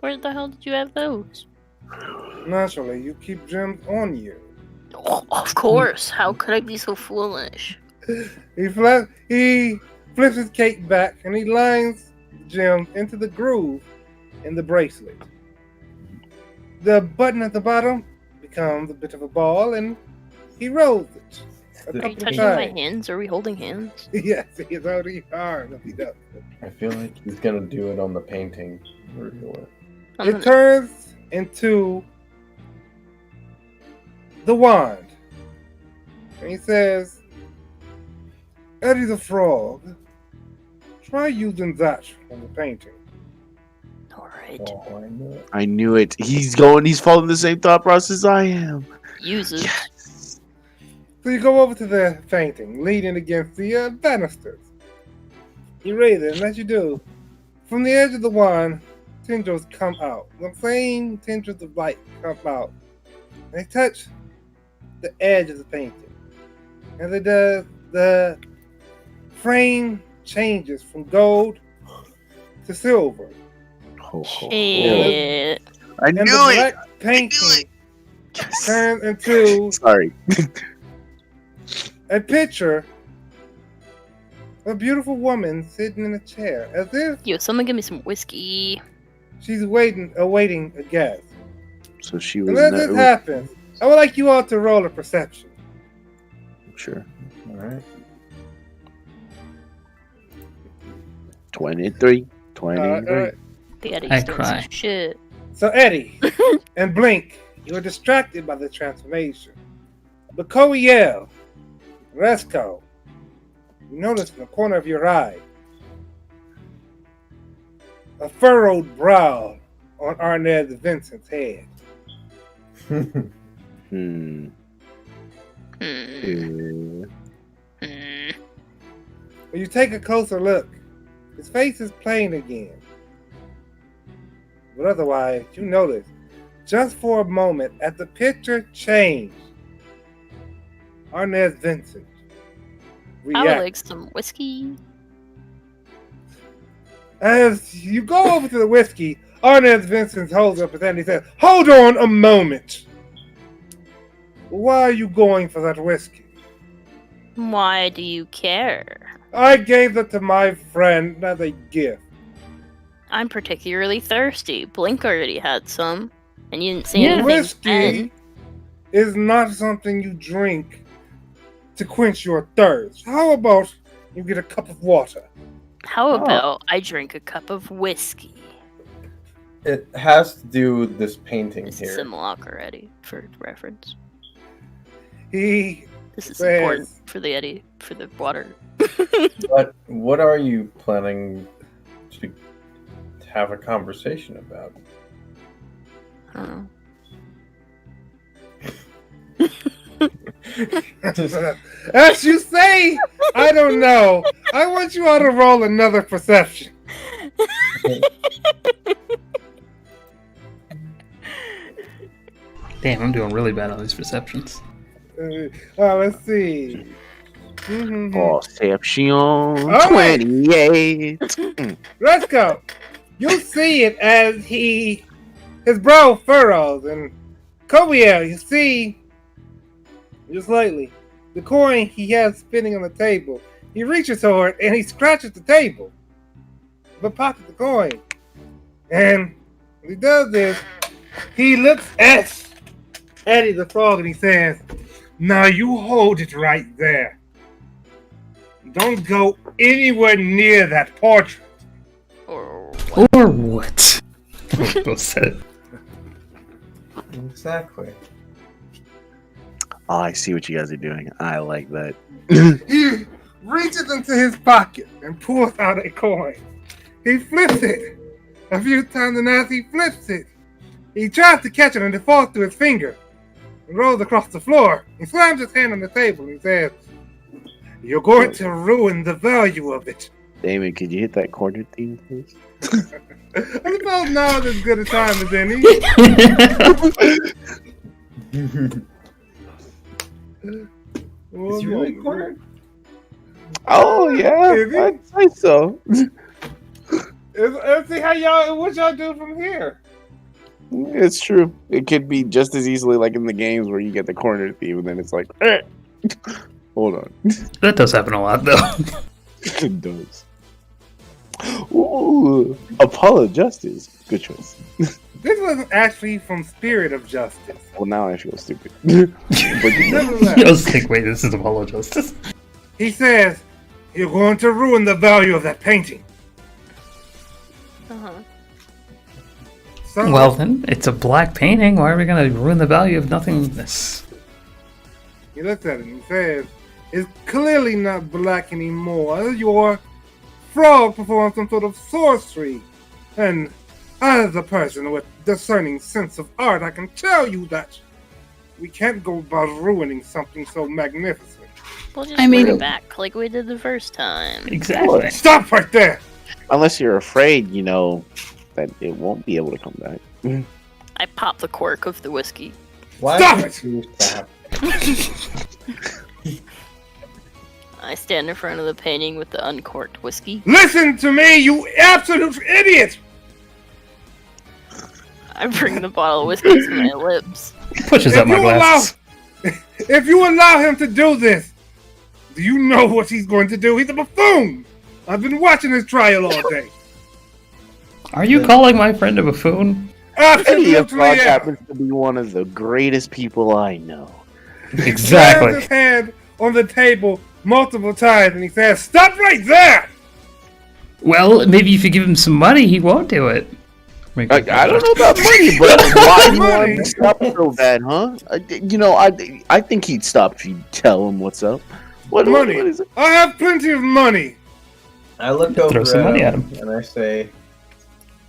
Where the hell did you have those? Naturally, you keep gems on you. Oh, of course. How could I be so foolish? He flips his cape back and he lines the gems into the groove in the bracelet. The button at the bottom becomes a bit of a ball and he rolls it. A Are you couple touching my times. hands? Are we holding hands? Yes, he's already hard. He does. I feel like he's gonna do it on the painting. I'm It gonna- turns into the wand. And he says, Eddie the Frog, try using that on the painting. Alright. Oh, I know it. I knew it. He's following the same thought process I am. Use it. Yes. So you go over to the painting, leaning against the banisters. You raise it, and as you do, from the edge of the wand, tendrils come out. The same tendrils of light come out. They touch the edge of the painting. As it does, the frame changes from gold to silver. Ho, ho, ho. Shit. I And knew the it. black painting Yes. turns into Sorry. a picture of a beautiful woman sitting in a chair, as if Yo, someone give me some whiskey. she's awaiting a guest. So she was. And as this happens, I would like you all to roll a perception. Sure. All right. 23. 23. Alright. The Eddie's I doing cry. some shit. So Eddie and Blink, you are distracted by the transformation. But Coel, Resco, you notice in the corner of your eye a furrowed brow on Arnez Vincent's head. Hmm. Hmm. Uh, Hmm. When you take a closer look, his face is plain again. But otherwise, you notice, just for a moment, as the picture changed, Arnez Vincent I would reacts. like some whiskey. As you go over to the whiskey, Arnez Vincent holds up his hand. He says, "Hold on a moment. Why are you going for that whiskey? Why do you care? I gave it to my friend as a gift. I'm particularly thirsty. Blink already had some, and you didn't say Yeah. anything Whiskey then. is not something you drink to quench your thirst. How about you get a cup of water?" How about I drink a cup of whiskey? It has to do with this painting It's here. Simulacra Eddie, for reference. He This is says, important for the Eddie, for the water. But what are you planning to have a conversation about? I don't know. As you say, I don't know. I want you all to roll another perception. Damn, I'm doing really bad on these perceptions. Let's see. Mhm. Perception right. 28. Let's go. You see it as his brow furrows, and Kobiel, you see, just lately, the coin he has spinning on the table. He reaches for it and he scratches the table, but pockets the coin. And when he does this, he looks at Eddie the Frog and he says, "Now you hold it right there. Don't go anywhere near that portrait." Or Or what? Both said it. Exactly. Oh, I see what you guys are doing. I like that. He reaches into his pocket and pulls out a coin. He flips it a few times, and as he flips it, he tries to catch it and it falls through his finger and rolls across the floor. He slams his hand on the table and he says, "You're going to ruin the value of it." Damon, could you hit that corner theme, please? I suppose now is as good a time as any. Is he really cornered? Oh, yeah. Is he? I'd say so. Let's see how what y'all do from here. It's true. It could be just as easily like in the games where you get the corner theme and then it's like, hold on. That does happen a lot, though. It does. Ooh, Apollo Justice. Good choice. This wasn't actually from Spirit of Justice. Well, now I feel stupid. Nevertheless, I was like, wait, this is Apollo Justice. he says, "You're going to ruin the value of that painting." uh-huh. So, Well, then, it's a black painting. Why are we going to ruin the value of nothingness? he looks at it and he says, "It's clearly not black anymore. Your frog performed some sort of sorcery. And as a person with discerning sense of art, I can tell you that we can't go about ruining something so magnificent." We'll just I bring mean- it back like we did the first time. Exactly. Stop right there! Unless you're afraid, you know, that it won't be able to come back. I pop the cork of the whiskey. Why Stop would it! you stop? I stand in front of the painting with the uncorked whiskey. Listen to me, you absolute idiot! I bring the bottle of whiskey to my lips. Pushes up my glasses. If you allow him to do this, do you know what he's going to do? He's a buffoon! I've been watching his trial all day. Are you calling my friend a buffoon? Eddie of Absolutely Frog am. happens to be one of the greatest people I know. Slams Exactly. his hand on the table multiple times and he says, "Stop right there!" Well, maybe if you give him some money, he won't do it. I don't know about money, but why do you want him Money. to stop so bad, huh? I think he'd stop if you tell him what's up. What Money. is it? I have plenty of money. I look over Throw some money at him. and I say,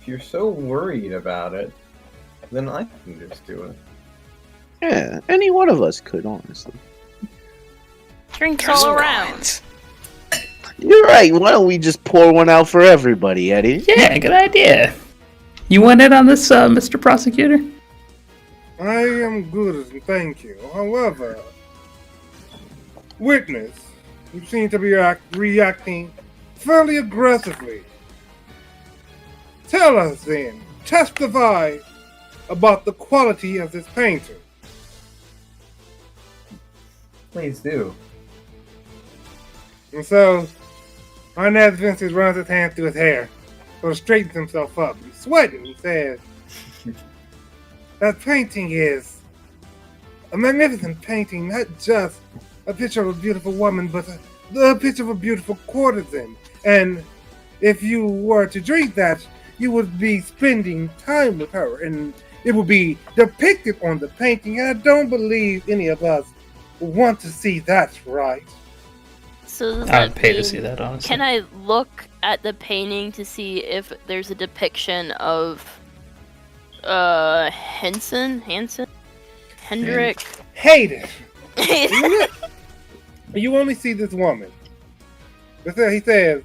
"If you're so worried about it, then I can just do it." Yeah, any one of us could, honestly. Drinks all around. You're right. Why don't we just pour one out for everybody, Eddie? Yeah, good idea. You want in on this, Mr. Prosecutor? I am good, and thank you. However, witness, you seem to be reacting fairly aggressively. Tell us then, testify about the quality of this painting. Please do. And so, Arnaz Vincent runs his hand through his hair, sort of straightens himself up. He's sweating. He says, "That painting is a magnificent painting, not just a picture of a beautiful woman, but a picture of a beautiful courtesan. And if you were to drink that, you would be spending time with her, and it would be depicted on the painting. And I don't believe any of us want to see that, right? So does I would that pay to mean- see that, honestly. Can I look at the painting to see if there's a depiction of Henson? Hendrik? Hate it. You only see this woman. He says,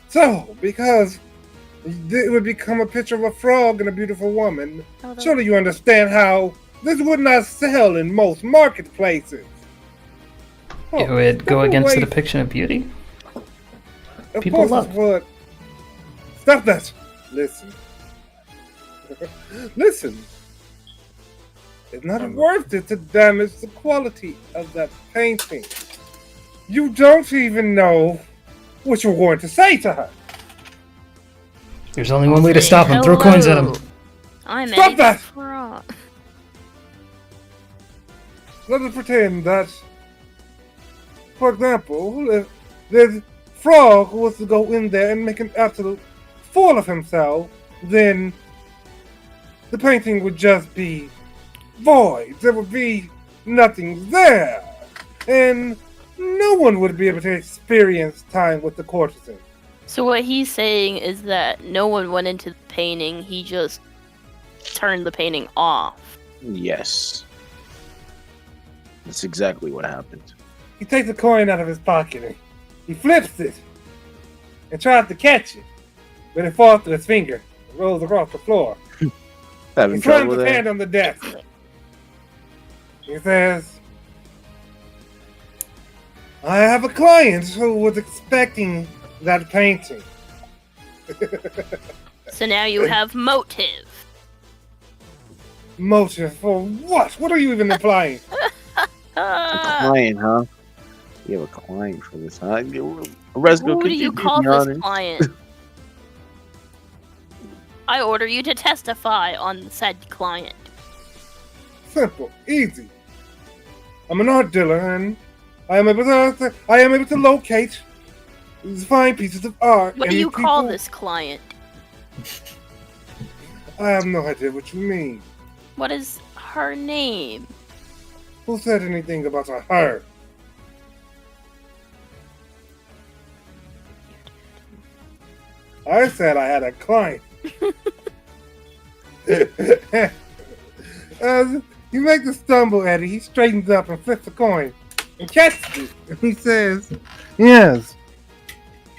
so, because it would become a picture of a frog and a beautiful woman, surely you understand how this would not sell in most marketplaces. It would go against the depiction of beauty. Of people course love it would. Stop that. Listen. Listen. It's not worth it to damage the quality of that painting. You don't even know what you're going to say to her. There's only one way to stop him. Throw coins at him. I'm Stop Eddie that! Frog. Let us pretend that, for example, if the frog was to go in there and make an absolute fool of himself, then the painting would just be void. There would be nothing there. And no one would be able to experience time with the courtesan. So what he's saying is that no one went into the painting, he just turned the painting off. Yes. That's exactly what happened. He takes a coin out of his pocket and he flips it and tries to catch it, but it falls through his finger and rolls across the floor. Having He slams trouble his there? hand on the desk. He says, I have a client who was expecting that painting. So now you have motive. Motive for what? What are you even implying? Ah, Client, huh? You have a client for this, huh? Resco, who could do you be call this honest? client? I order you to testify on said client. Simple, easy. I'm an art dealer, and I am able to locate these fine pieces of art. What and do you these call people- this client? I have no idea what you mean. What is her name? Who said anything about a her? I said I had a client. As he makes a stumble at it, he straightens up and flips a coin and catches it. And he says, yes,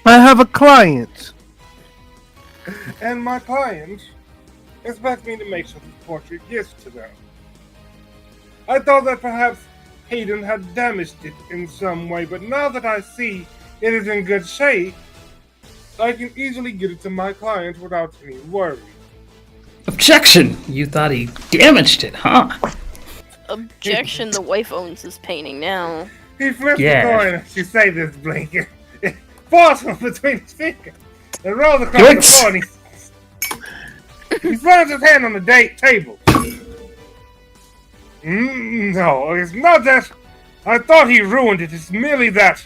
I have a client. And my client expects me to make some portrait gifts to them. I thought that perhaps Hayden had damaged it in some way, but now that I see it is in good shape, I can easily get it to my client without any worry. Objection! You thought he damaged it, huh? Objection, the wife owns this painting now. He flips Yeah. the coin as you say this, Blinker. It falls from between his fingers and rolls across Yoinks. the floor. And he slams his hand on the table. No, it's not that. I thought he ruined it. It's merely that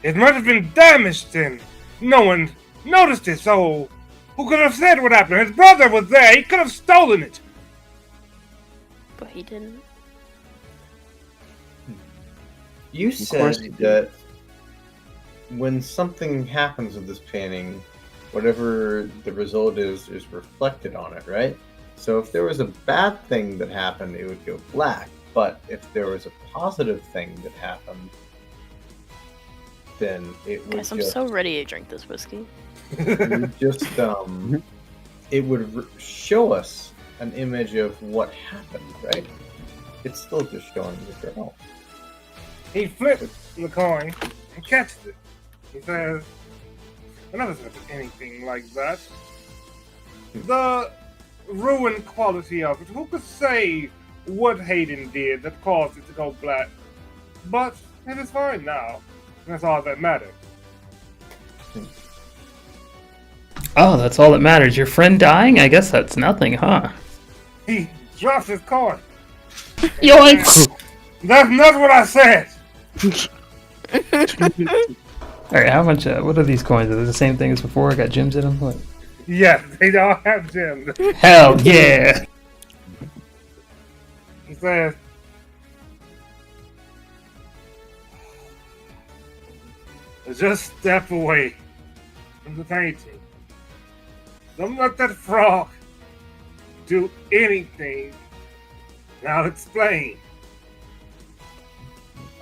it might have been damaged and no one noticed it, so who could have said what happened? His brother was there. He could have stolen it. But he didn't. You course said he did. that when something happens with this painting, whatever the result is reflected on it, right? So if there was a bad thing that happened, it would go black. But if there was a positive thing that happened, then it would Guys, I'm just, so ready to drink this whiskey. it would just it would show us an image of what happened, right? It's still just showing the journal. He flips the coin and catches it. He says, I never said anything like that. The ruined quality of it, who could say what Hayden did that caused it to go black? But it is fine now. That's all that matters. Oh, that's all that matters. Your friend dying? I guess that's nothing, huh? He drops his coin. Yoinks! That's not what I said. Alright, how much, what are these coins? Are they the same thing as before? I got gems in them? What? Yes, they all have gems. Hell yeah! He says, just step away from the painting. Don't let that frog do anything. And I'll explain.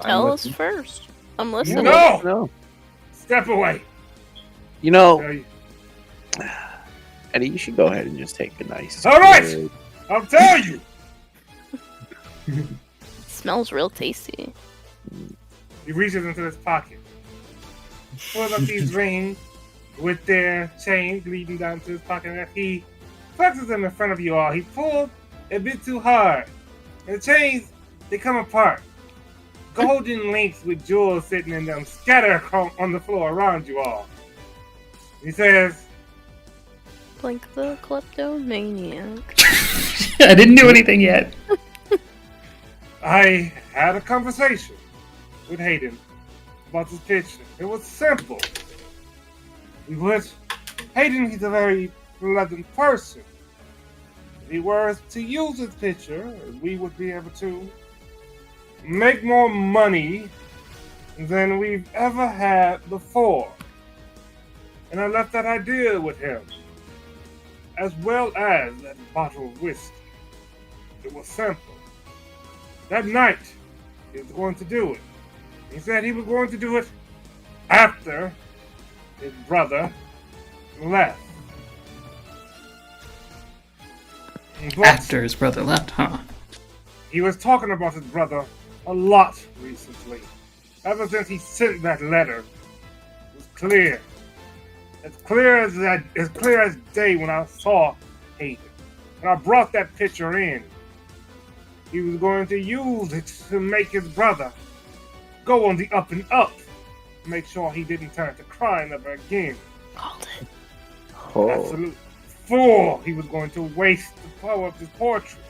Tell I'm us with first. I'm listening. No! No. Step away. You know, Tell you. Eddie, you should go ahead and just take a nice. All right! good- I'll tell you. It smells real tasty. He reaches into his pocket, pulls up these rings with their chains leading down to his pocket, and he flexes them in front of you all. He pulled a bit too hard, and the chains, they come apart. Golden links with jewels sitting in them scatter on the floor around you all. He says, Blink the kleptomaniac. I didn't do anything yet. I had a conversation with Hayden about this picture. It was simple. Hayden, he's a very pleasant person. If he were to use this picture, we would be able to make more money than we've ever had before. And I left that idea with him, as well as that bottle of whiskey. It was simple. That night, he was going to do it. He said he was going to do it after his brother left. But After his brother left, huh? he was talking about his brother a lot recently. Ever since he sent that letter, it was clear. As clear as day when I saw Hayden. And I brought that picture in. He was going to use it to make his brother go on the up and up. Make sure he didn't turn to crime ever again. Called it. Oh, Absolute fool. He was going to waste the power of his portrait.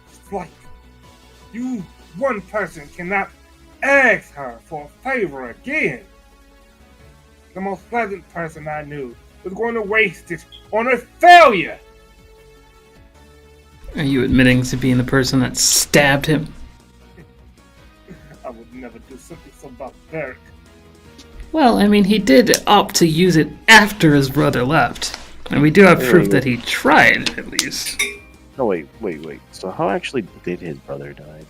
It's like you, one person, cannot ask her for a favor again. The most pleasant person I knew was going to waste it on a failure. Are you admitting to being the person that stabbed him? I would never do something so barbaric. Well, I mean, he did opt to use it after his brother left. And we do have proof that he tried, at least. no, wait. So how actually did his brother die?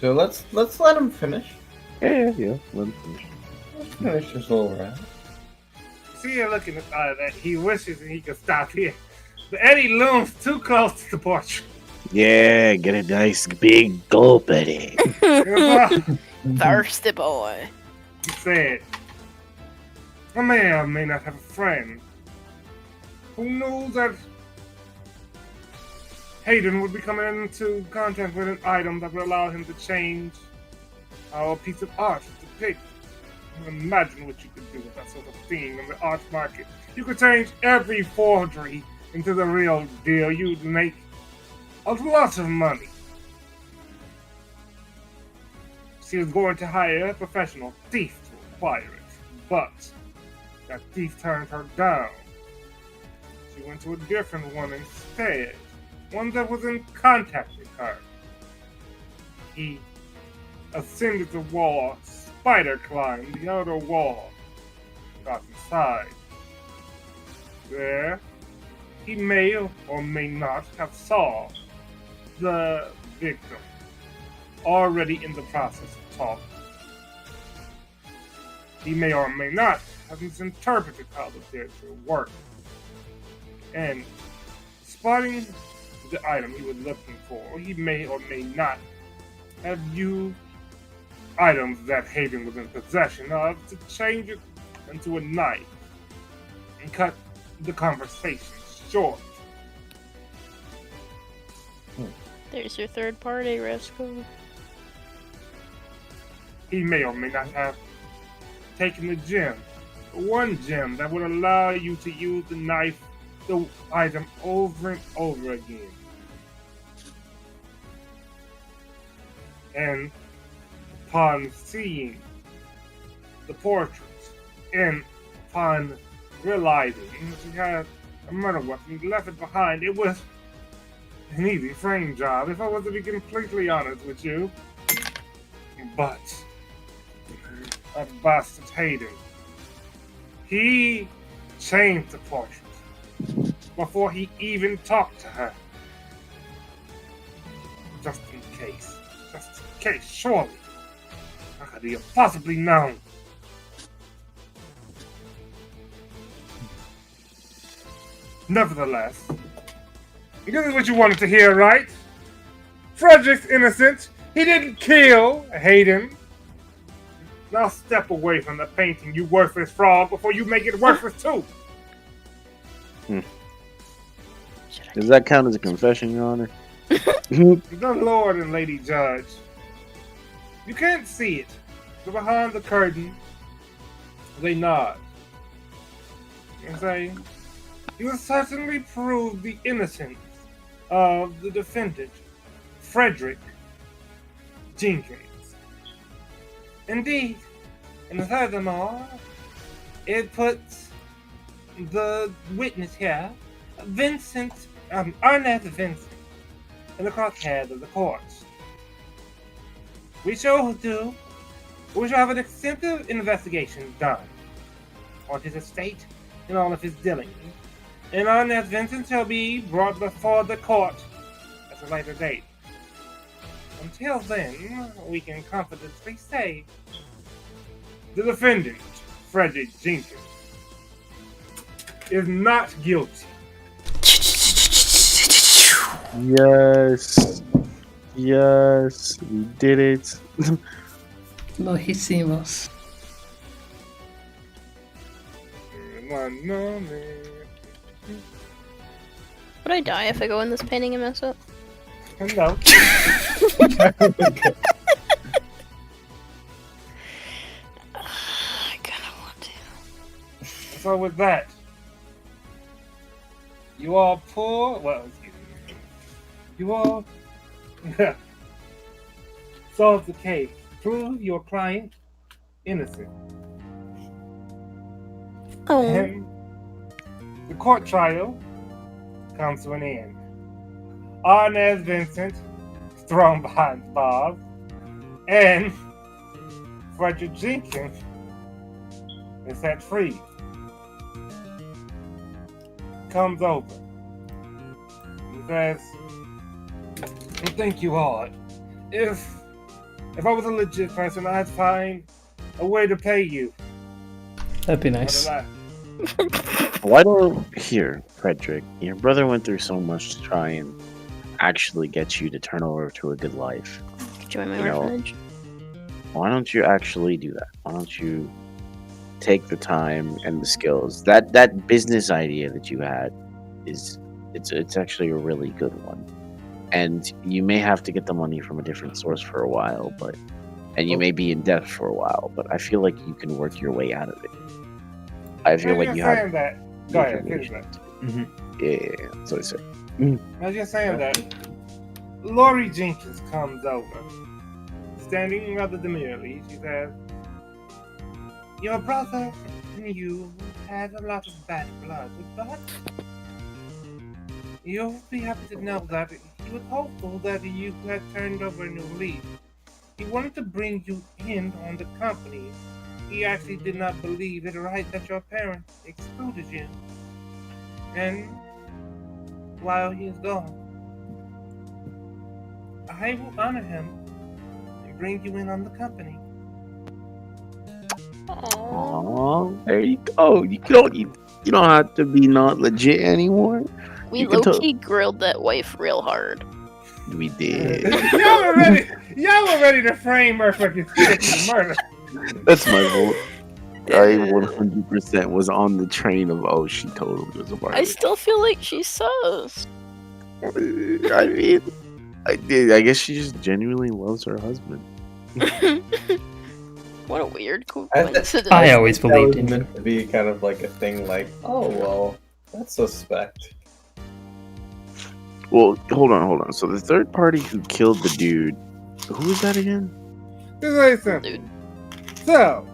So let's let him finish. Yeah. Let him finish. Let's finish this little round. See you looking at that. He wishes he could stop here. But Eddie looms too close to the portrait. Yeah, get a nice big gulp at it. Thirsty boy. He said, I may or may not have a friend who knows that Hayden would be coming into contact with an item that would allow him to change how a piece of art is depicted. Imagine what you could do with that sort of thing in the art market. You could change every forgery into the real deal. You'd make a lot of money. She was going to hire a professional thief to acquire it, but that thief turned her down. She went to a different one instead, one that was in contact with her. He ascended the wall, spider climbed the outer wall, got inside. There, he may or may not have saw the victim already in the process of talking. He may or may not have misinterpreted how the picture worked. And spotting the item he was looking for, he may or may not have used items that Hayden was in possession of to change it into a knife and cut the conversation short. There's your third party, Resco. He may or may not have taken the gem, one gem that would allow you to use the knife, the item over and over again. And upon seeing the portraits, and upon realizing she had a murder weapon, left it behind. It was an easy frame job, if I was to be completely honest with you. But that bastard Hayden, he changed the portrait before he even talked to her. Just in case, surely. How could he have possibly known? Nevertheless, this is what you wanted to hear, right? Frederick's innocent. He didn't kill Hayden. Now step away from the painting, you worthless frog, before you make it worthless too. Does that count as a confession, Your Honor? The Lord and Lady Judge. You can't see it, but behind the curtain, they nod and say, "You have certainly proved the innocence of the defendant, Frederick Jenkins. Indeed, and furthermore, it puts the witness here, Arnett Vincent, in the crosshead of the court. We shall have an extensive investigation done on his estate and all of his dealings, and Arnett Vincent shall be brought before the court at a later date. Until then, we can confidently say the defendant, Frederick Jenkins, is not guilty." Yes, we did it. Lo hicimos. One moment. Would I die if I go in this painting and mess up? No. I kinda want to. So with that, you all excuse me. You all solve the case. Prove your client innocent. Oh. And the court trial comes to an end. Arnett Vincent is thrown behind bars, and Frederick Jenkins is set free. Comes over. He says, "Thank you all. If I was a legit person, I'd find a way to pay you." That'd be nice. Why don't Frederick? Your brother went through so much to try and actually get you to turn over to a good life. Join my orphanage. Why don't you actually do that? Why don't you take the time and the skills? That business idea that you had it's actually a really good one. And you may have to get the money from a different source for a while, and you may be in debt for a while, but I feel like you can work your way out of it. I feel like you have that. Go ahead, finish that. Yeah, that's what I said. I was just saying that Lori Jenkins comes over, standing rather demurely. She says, "Your brother and you had a lot of bad blood, but you'll be happy to know that he was hopeful that you had turned over a new leaf. He wanted to bring you in on the company. He actually did not believe it right that your parents excluded you. And while he is gone, I will honor him and bring you in on the company." Aww, there you go. You don't have to be not legit anymore. We low-key grilled that wife real hard. We did. Y'all were ready to frame her for conspiracy murder. That's my vote. I 100% was on the train of, she totally was a part of I it. still feel like she's sus. I mean, I did. I guess she just genuinely loves her husband. What a weird I coincidence. I always That believed was in you. meant to be kind of like a thing, like, oh well, that's suspect. Well, hold on. So the third party who killed the dude, who was that again? This is very simple. Dude. So,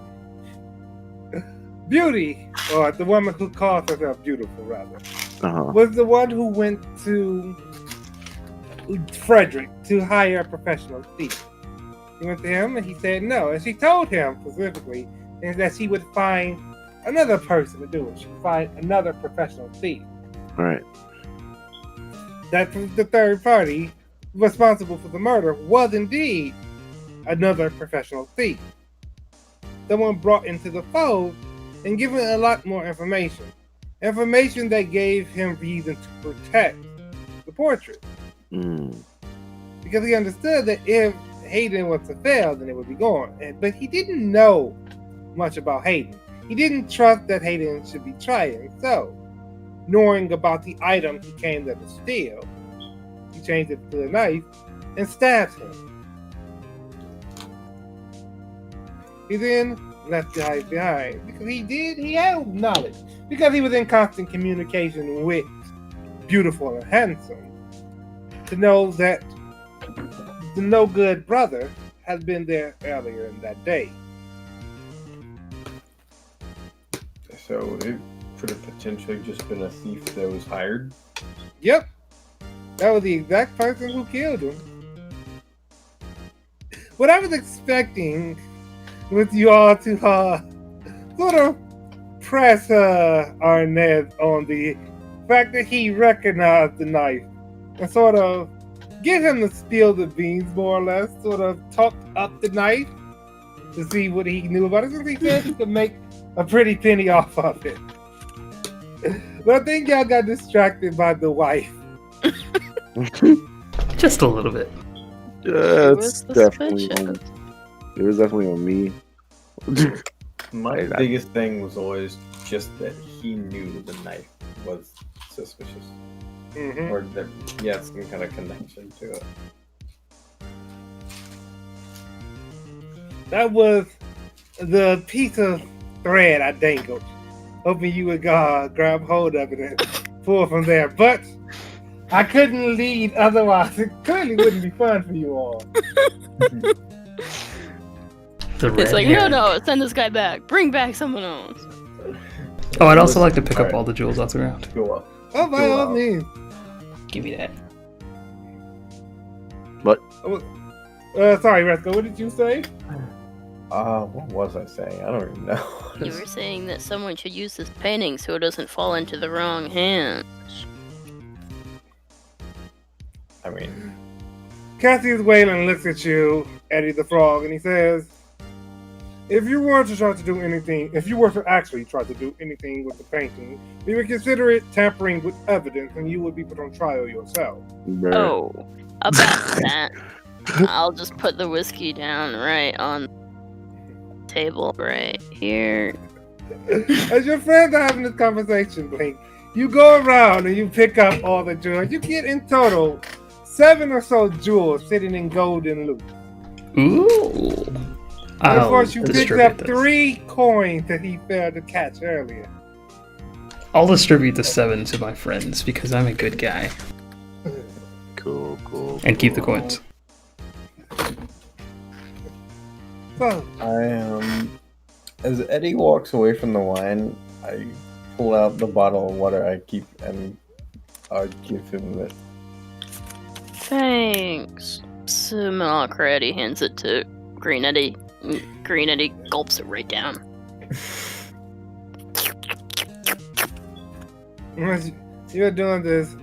Beauty, or the woman who calls herself beautiful, rather, Uh-huh. was the one who went to Frederick to hire a professional thief. He went to him and he said no. And she told him specifically that she would find another person to do it. She would find another professional thief. Right. That the third party responsible for the murder was indeed another professional thief. Someone brought into the fold and given a lot more information. Information that gave him reason to protect the portrait. Mm. Because he understood that if Hayden was to fail, then it would be gone. But he didn't know much about Hayden. He didn't trust that Hayden should be trying. So, knowing about the item he came there to steal, he changed it to a knife and stabbed him. He then left the knife behind because he had knowledge. Because he was in constant communication with Beautiful and Handsome to know that the no good brother had been there earlier in that day. So it could have potentially just been a thief that was hired. Yep. That was the exact person who killed him. What I was expecting was you all to sort of press Arnett on the fact that he recognized the knife and sort of get him to spill the beans, more or less, sort of talk up the knife to see what he knew about it, since he said he could make a pretty penny off of it. But I think y'all got distracted by the wife. Just a little bit. Yeah, was it's definitely suspicious. it was definitely on me. My I- biggest thing was always just that he knew the knife was suspicious. Mm-hmm. Or that he had some kind of connection to it. That was the piece of thread I dangled, hoping you would grab hold of it and pull from there. But I couldn't lead otherwise. It clearly wouldn't be fun for you all. The It's red like, hair. no, send this guy back. Bring back someone else. Oh, I'd also like to pick up Alright. all the jewels off the ground. Go up. Oh, by Go all out. means. Give me that. Sorry, Resco, what did you say? What was I saying? I don't even know. You were saying that someone should use this painting so it doesn't fall into the wrong hands. I mean, Cassius Whalen looks at you, Eddie the Frog, and he says, if you were to actually try to do anything with the painting, we would consider it tampering with evidence and you would be put on trial yourself. Bruh. Oh, about that. I'll just put the whiskey down right on the table right here. As your friends are having this conversation, Blink, you go around and you pick up all the jewels. You get in total 7 or so jewels sitting in golden loot. Ooh. And of course, you picked up this. 3 coins that he failed to catch earlier. I'll distribute the 7 to my friends because I'm a good guy. Cool. And keep the coins. So, as Eddie walks away from the wine, I pull out the bottle of water I keep and I give him it. Thanks. Simulacra Eddie hands it to Green Eddie. Green Eddie gulps it right down. as you're doing this,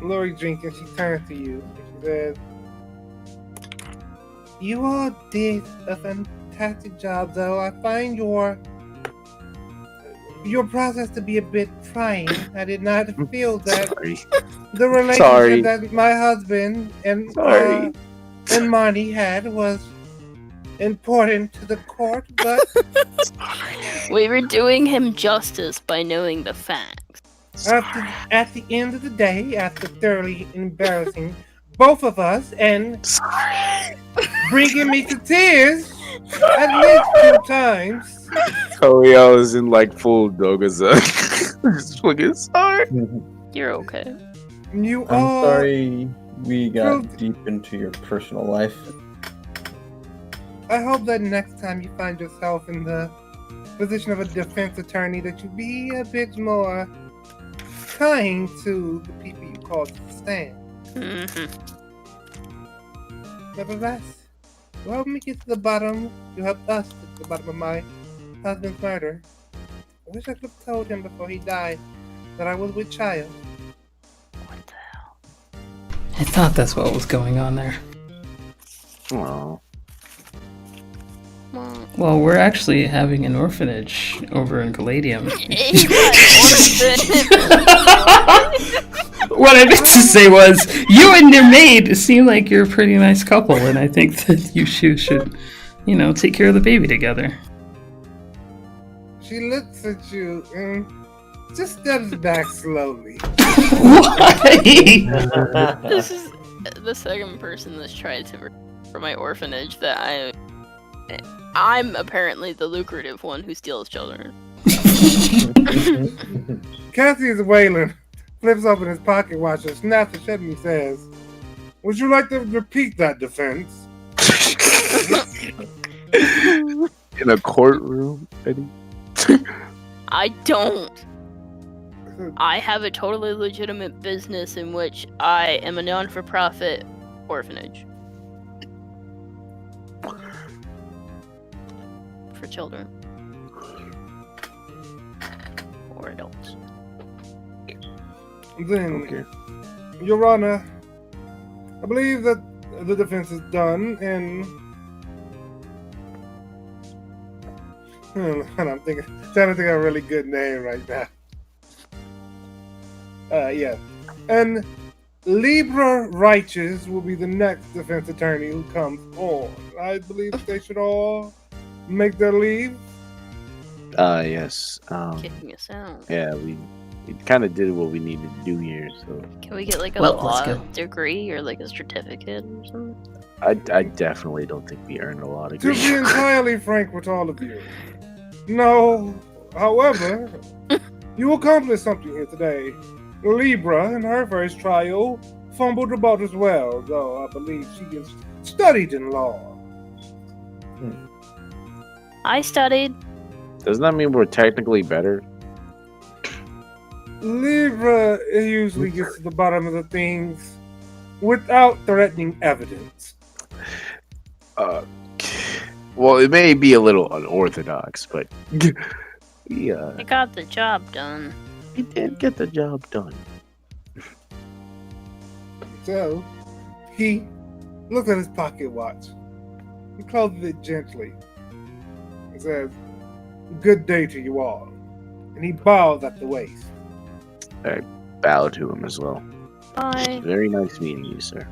Lori drinking, she turns to you and she says, you all did a fantastic job, though. I find your process to be a bit trying. I did not feel that Sorry. the relationship Sorry. that my husband and Sorry. and Monty had was important to the court, but We were doing him justice by knowing the facts. at the end of the day, after thoroughly embarrassing both of us and bringing me to tears at least 2 times, I was in like full Dogaza. Just fucking sorry. You're okay. you I'm all sorry we got proved- deep into your personal life. I hope that next time you find yourself in the position of a defense attorney that you be a bit more kind to the people you call to the stand. Nevertheless, you helped me get to the bottom. You helped us get to the bottom of my husband's murder. I wish I could have told him before he died that I was with child. What the hell? I thought that's what was going on there. Oh, Well, we're actually having an orphanage over in Caladium. What I meant to say was, you and your maid seem like you're a pretty nice couple, and I think that you should, take care of the baby together. She looks at you and just steps back slowly. Why? This is the second person that's tried to for my orphanage that I'm apparently the lucrative one who steals children. Cassius Wayland flips open his pocket watch and snaps it shut and he says, "Would you like to repeat that defense?" In a courtroom, Eddie? I don't. I have a totally legitimate business in which I am a non-for-profit orphanage. For children. Or adults. Then, Okay. Your Honor, I believe that the defense is done, and I'm trying to think of a really good name right now. Yeah. And Libra Righteous will be the next defense attorney who comes on. I believe that they should all make their leave. Yes. Kicking us out. Yeah, we kind of did what we needed to do here, so Can we get like a Well, let's law go. degree or like a certificate or something? I definitely don't think we earned a lot of To be grief. entirely frank with all of you. No, however, you accomplished something here today. Libra, in her first trial, fumbled about as well, though I believe she has studied in law. I studied. Doesn't that mean we're technically better? Libra usually gets to the bottom of the things without threatening evidence. Well, it may be a little unorthodox, but yeah, I got the job done. we did get the job done. So, he looks at his pocket watch. He closes it gently. He says, "Good day to you all." And he bows at the waist. Bow to him as well. Bye. Very nice meeting you, sir.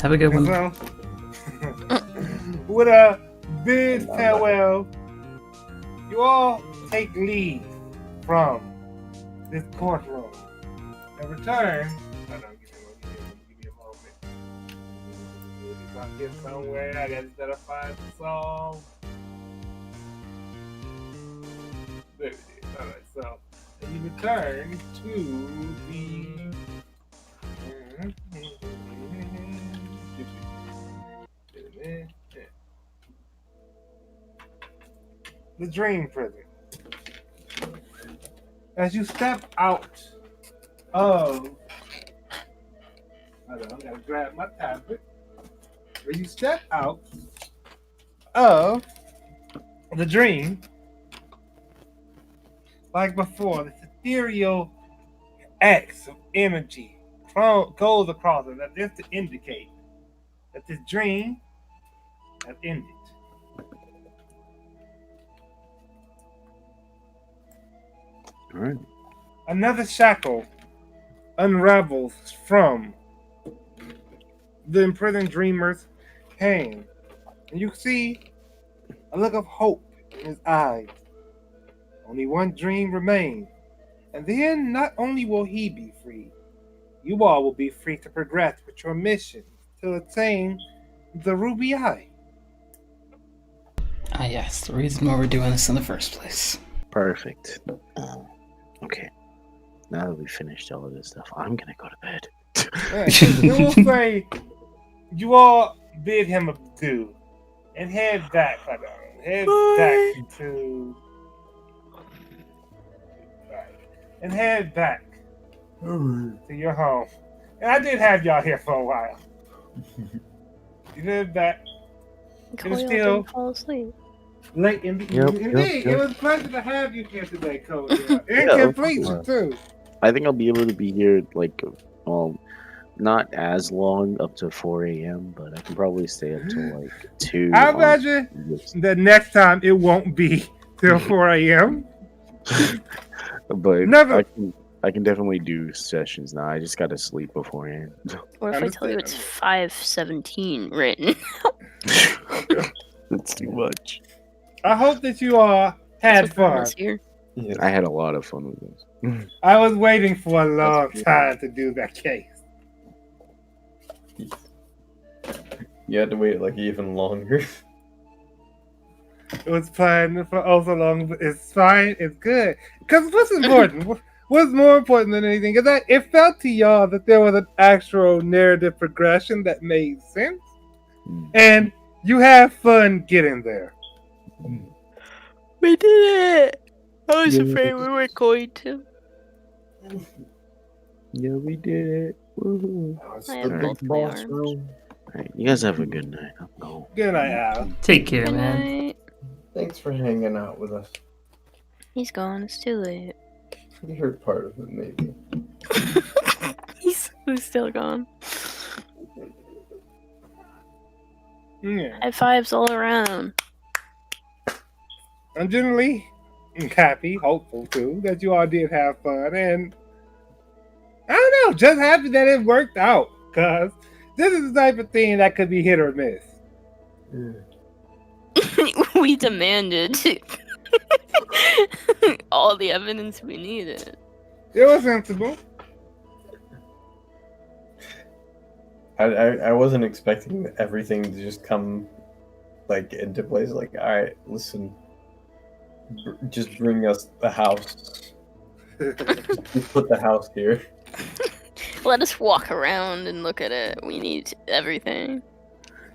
Have a good And one. so, with a big farewell, you all take leave from this courtroom and return. Hold on, give me a moment. If I get somewhere, I gotta find the song. There it is. Alright, so you return to the dream prison. As you step out of, I gotta grab my tablet. As you step out of the dream, like before, this ethereal X of energy goes across it, as if to indicate that this dream has ended. All right. Another shackle unravels from the imprisoned dreamer's hand, and you see a look of hope in his eyes. Only one dream remains, and then not only will he be free, you all will be free to progress with your mission to attain the Ruby Eye. Ah, yes, the reason why we're doing this in the first place. Perfect. Okay. Now that we finished all of this stuff, I'm gonna go to bed. Then we'll say you all bid him adieu and head back. Hold on, Head Bye. back to. And head back to your home. And I did have y'all here for a while. You head back. Coyle still- didn't fall asleep. Late in Yep, indeed, yep. it was a pleasure to have you here today, Cody. In Yeah, of completion, course. too. I think I'll be able to be here like, well, not as long, up to 4 a.m., but I can probably stay up till like 2. I on imagine this. the next time it won't be till 4 a.m. But Never- I can definitely do sessions now. I just got to sleep beforehand. What if I tell you it's 5:17 written? That's too much. I hope that you all had fun. Here. Yeah. I had a lot of fun with this. I was waiting for a long That's time to do that case. You had to wait like even longer. It was planned for oh so long, but it's fine. It's good. Because what's important? What's more important than anything is that it felt to y'all that there was an actual narrative progression that made sense, and you have fun getting there. We did it! I was Yeah. afraid we weren't going to. Yeah, we did it. Woohoo. I have Alright. both my arms. Alright, you guys have a good night. I'm going. Good night, Al. Take care, Good man. night. Thanks for hanging out with us. He's gone. It's too late. You heard part of it, maybe. He's still gone. Yeah. High fives all around. I'm generally happy, hopeful too, that you all did have fun, and I don't know, just happy that it worked out, because this is the type of thing that could be hit or miss. We demanded all the evidence we needed. It was sensible. I wasn't expecting everything to just come like into place. Like, all right, listen, just bring us the house. Just put the house here. Let us walk around and look at it. We need everything.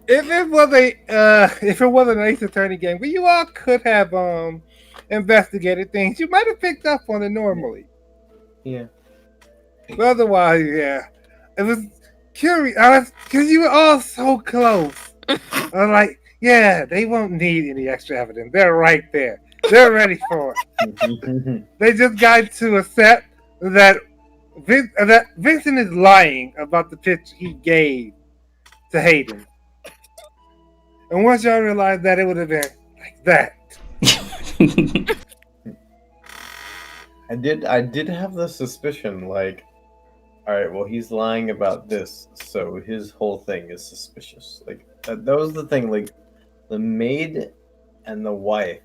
If it was an Ace Attorney game, where you all could have investigated things, you might have picked up on it normally. Yeah. But otherwise, yeah, it was curious. Because you were all so close. I was like, yeah, they won't need any extra evidence. They're right there. They're ready for it. They just got to accept that Vincent is lying about the picture he gave to Hayden. And once y'all realized that, it would have been like that. I did have the suspicion, like, all right, well, he's lying about this, so his whole thing is suspicious. Like, that was the thing. Like, the maid and the wife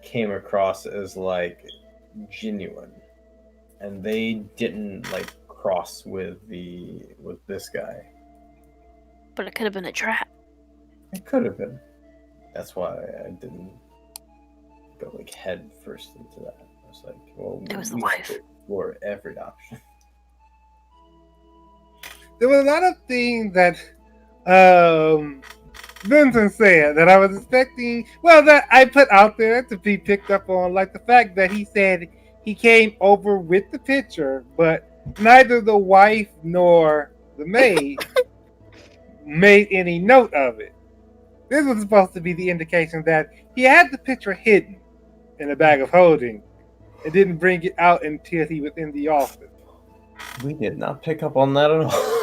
came across as like genuine, and they didn't like cross with this guy. But it could have been a trap. It could have been. That's why I didn't go like head first into that. I was like, well, It was the we wife. should explore every option. There were a lot of things that Vincent said that I was expecting, that I put out there to be picked up on, like the fact that he said he came over with the picture, but neither the wife nor the maid made any note of it. This was supposed to be the indication that he had the picture hidden in a bag of holding and didn't bring it out until he was in the office. We did not pick up on that at all.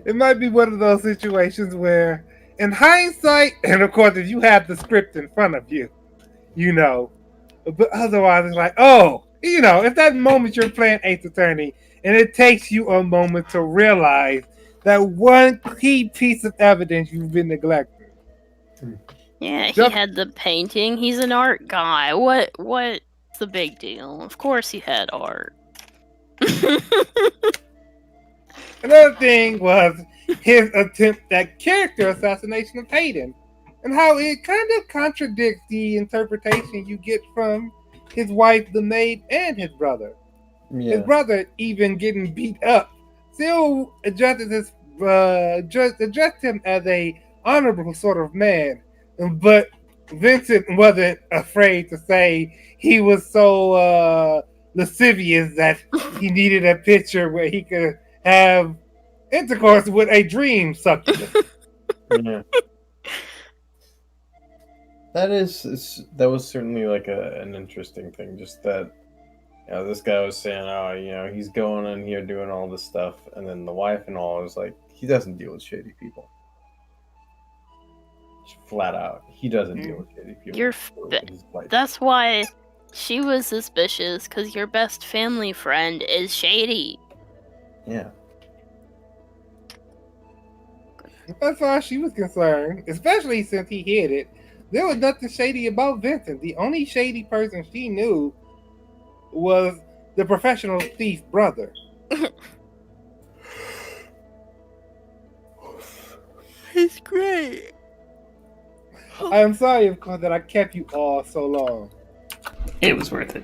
It might be one of those situations where, in hindsight, and of course, if you have the script in front of you, you know. But otherwise, it's like, if that moment you're playing Ace Attorney, and it takes you a moment to realize that one key piece of evidence you've been neglecting. Yeah, he Just- had the painting. He's an art guy. What's the big deal? Of course he had art. Another thing was his attempt at character assassination of Hayden, and how it kind of contradicts the interpretation you get from his wife, the maid, and his brother. Yeah. His brother even getting beat up still addressed him as a honorable sort of man. But Vincent wasn't afraid to say he was so lascivious that he needed a picture where he could have intercourse with a dream succubus. Yeah. That was certainly like an interesting thing. Just that, this guy was saying, oh, he's going in here doing all this stuff, and then the wife and all was like, he doesn't deal with shady people. Just flat out, he doesn't deal with shady people. That's why she was suspicious, because your best family friend is shady. Yeah. As far as she was concerned, especially since he hid it, there was nothing shady about Vincent. The only shady person she knew was the professional thief brother. He's great. I'm sorry, of course, that I kept you all so long. It was worth it.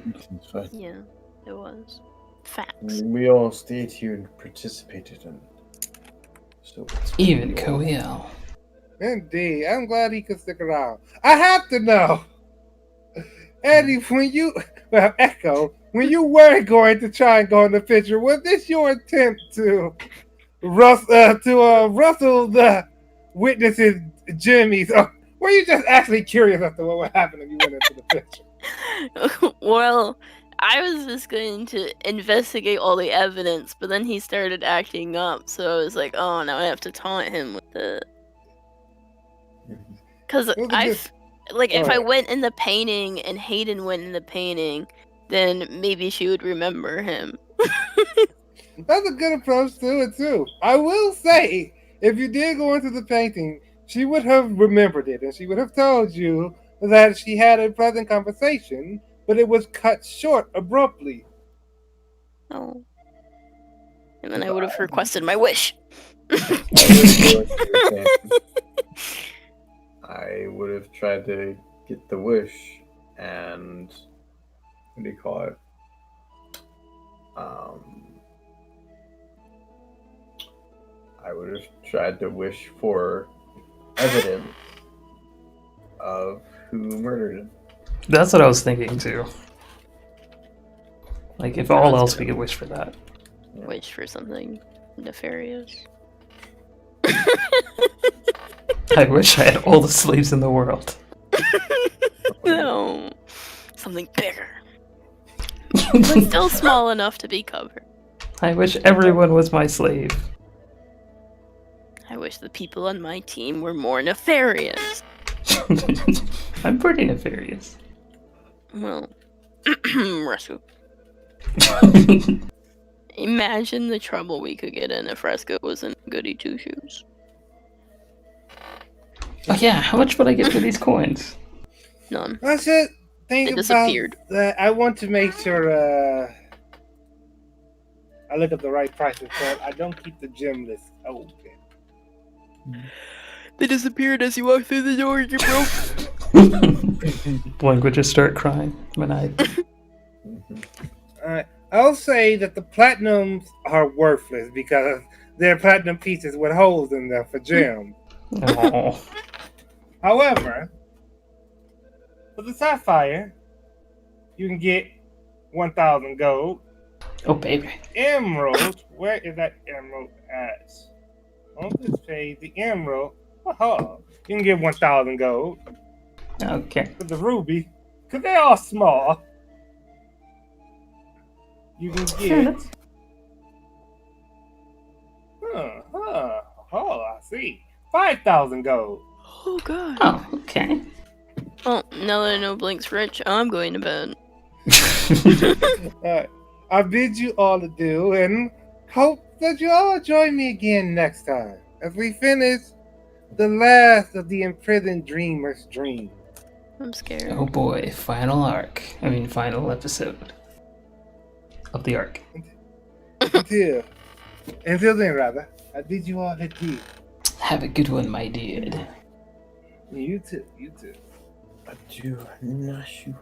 Yeah, it was. Facts. We all stayed here and participated in it. So Even Koel. Indeed, I'm glad he could stick around. I have to know, Eddie, Echo, when you were going to try and go in the picture, was this your attempt to rustle the witnesses' jimmies, or were you just actually curious as to what would happen if you went into the picture? Well, I was just going to investigate all the evidence, but then he started acting up, so I was like, oh, now I have to taunt him with it. Because if I went in the painting and Hayden went in the painting, then maybe she would remember him. That's a good approach to it, too. I will say, if you did go into the painting, she would have remembered it, and she would have told you that she had a pleasant conversation, but it was cut short abruptly. Oh. And then I would have requested my wish. I would have tried to get the wish, and what do you call it? I would have tried to wish for evidence of who murdered him. That's what I was thinking too. Like, if all else, we could wish for that. Wish for something nefarious. I wish I had all the slaves in the world. No. Something bigger. But still small enough to be covered. I wish everyone was my slave. I wish the people on my team were more nefarious. I'm pretty nefarious. Well, Rescue. Imagine the trouble we could get in if Rescue was in Goody Two Shoes. Oh yeah, how much would I get for these coins? None. I should think It about disappeared. that. I want to make sure I look at the right prices, but I don't keep the gym list open. They disappeared as you walked through the door, you broke. Blink would just start crying when I... I'll say that the platinums are worthless because they're platinum pieces with holes in them for gems. Oh. However, for the sapphire, you can get 1,000 gold. Oh, baby. Emerald, where is that emerald at? On this page, the emerald, you can get 1,000 gold. Okay. For the ruby, because they're all small, you can get... I see. 5,000 gold. Oh, God. Oh, okay. Well, now that I know Blink's rich, I'm going to bed. I bid you all adieu and hope that you all join me again next time as we finish the last of the imprisoned dreamer's dream. I'm scared. Oh boy, final episode of the arc. Until then, rather, I bid you all adieu. Have a good one, my dude. You too. Adieu, Nashu.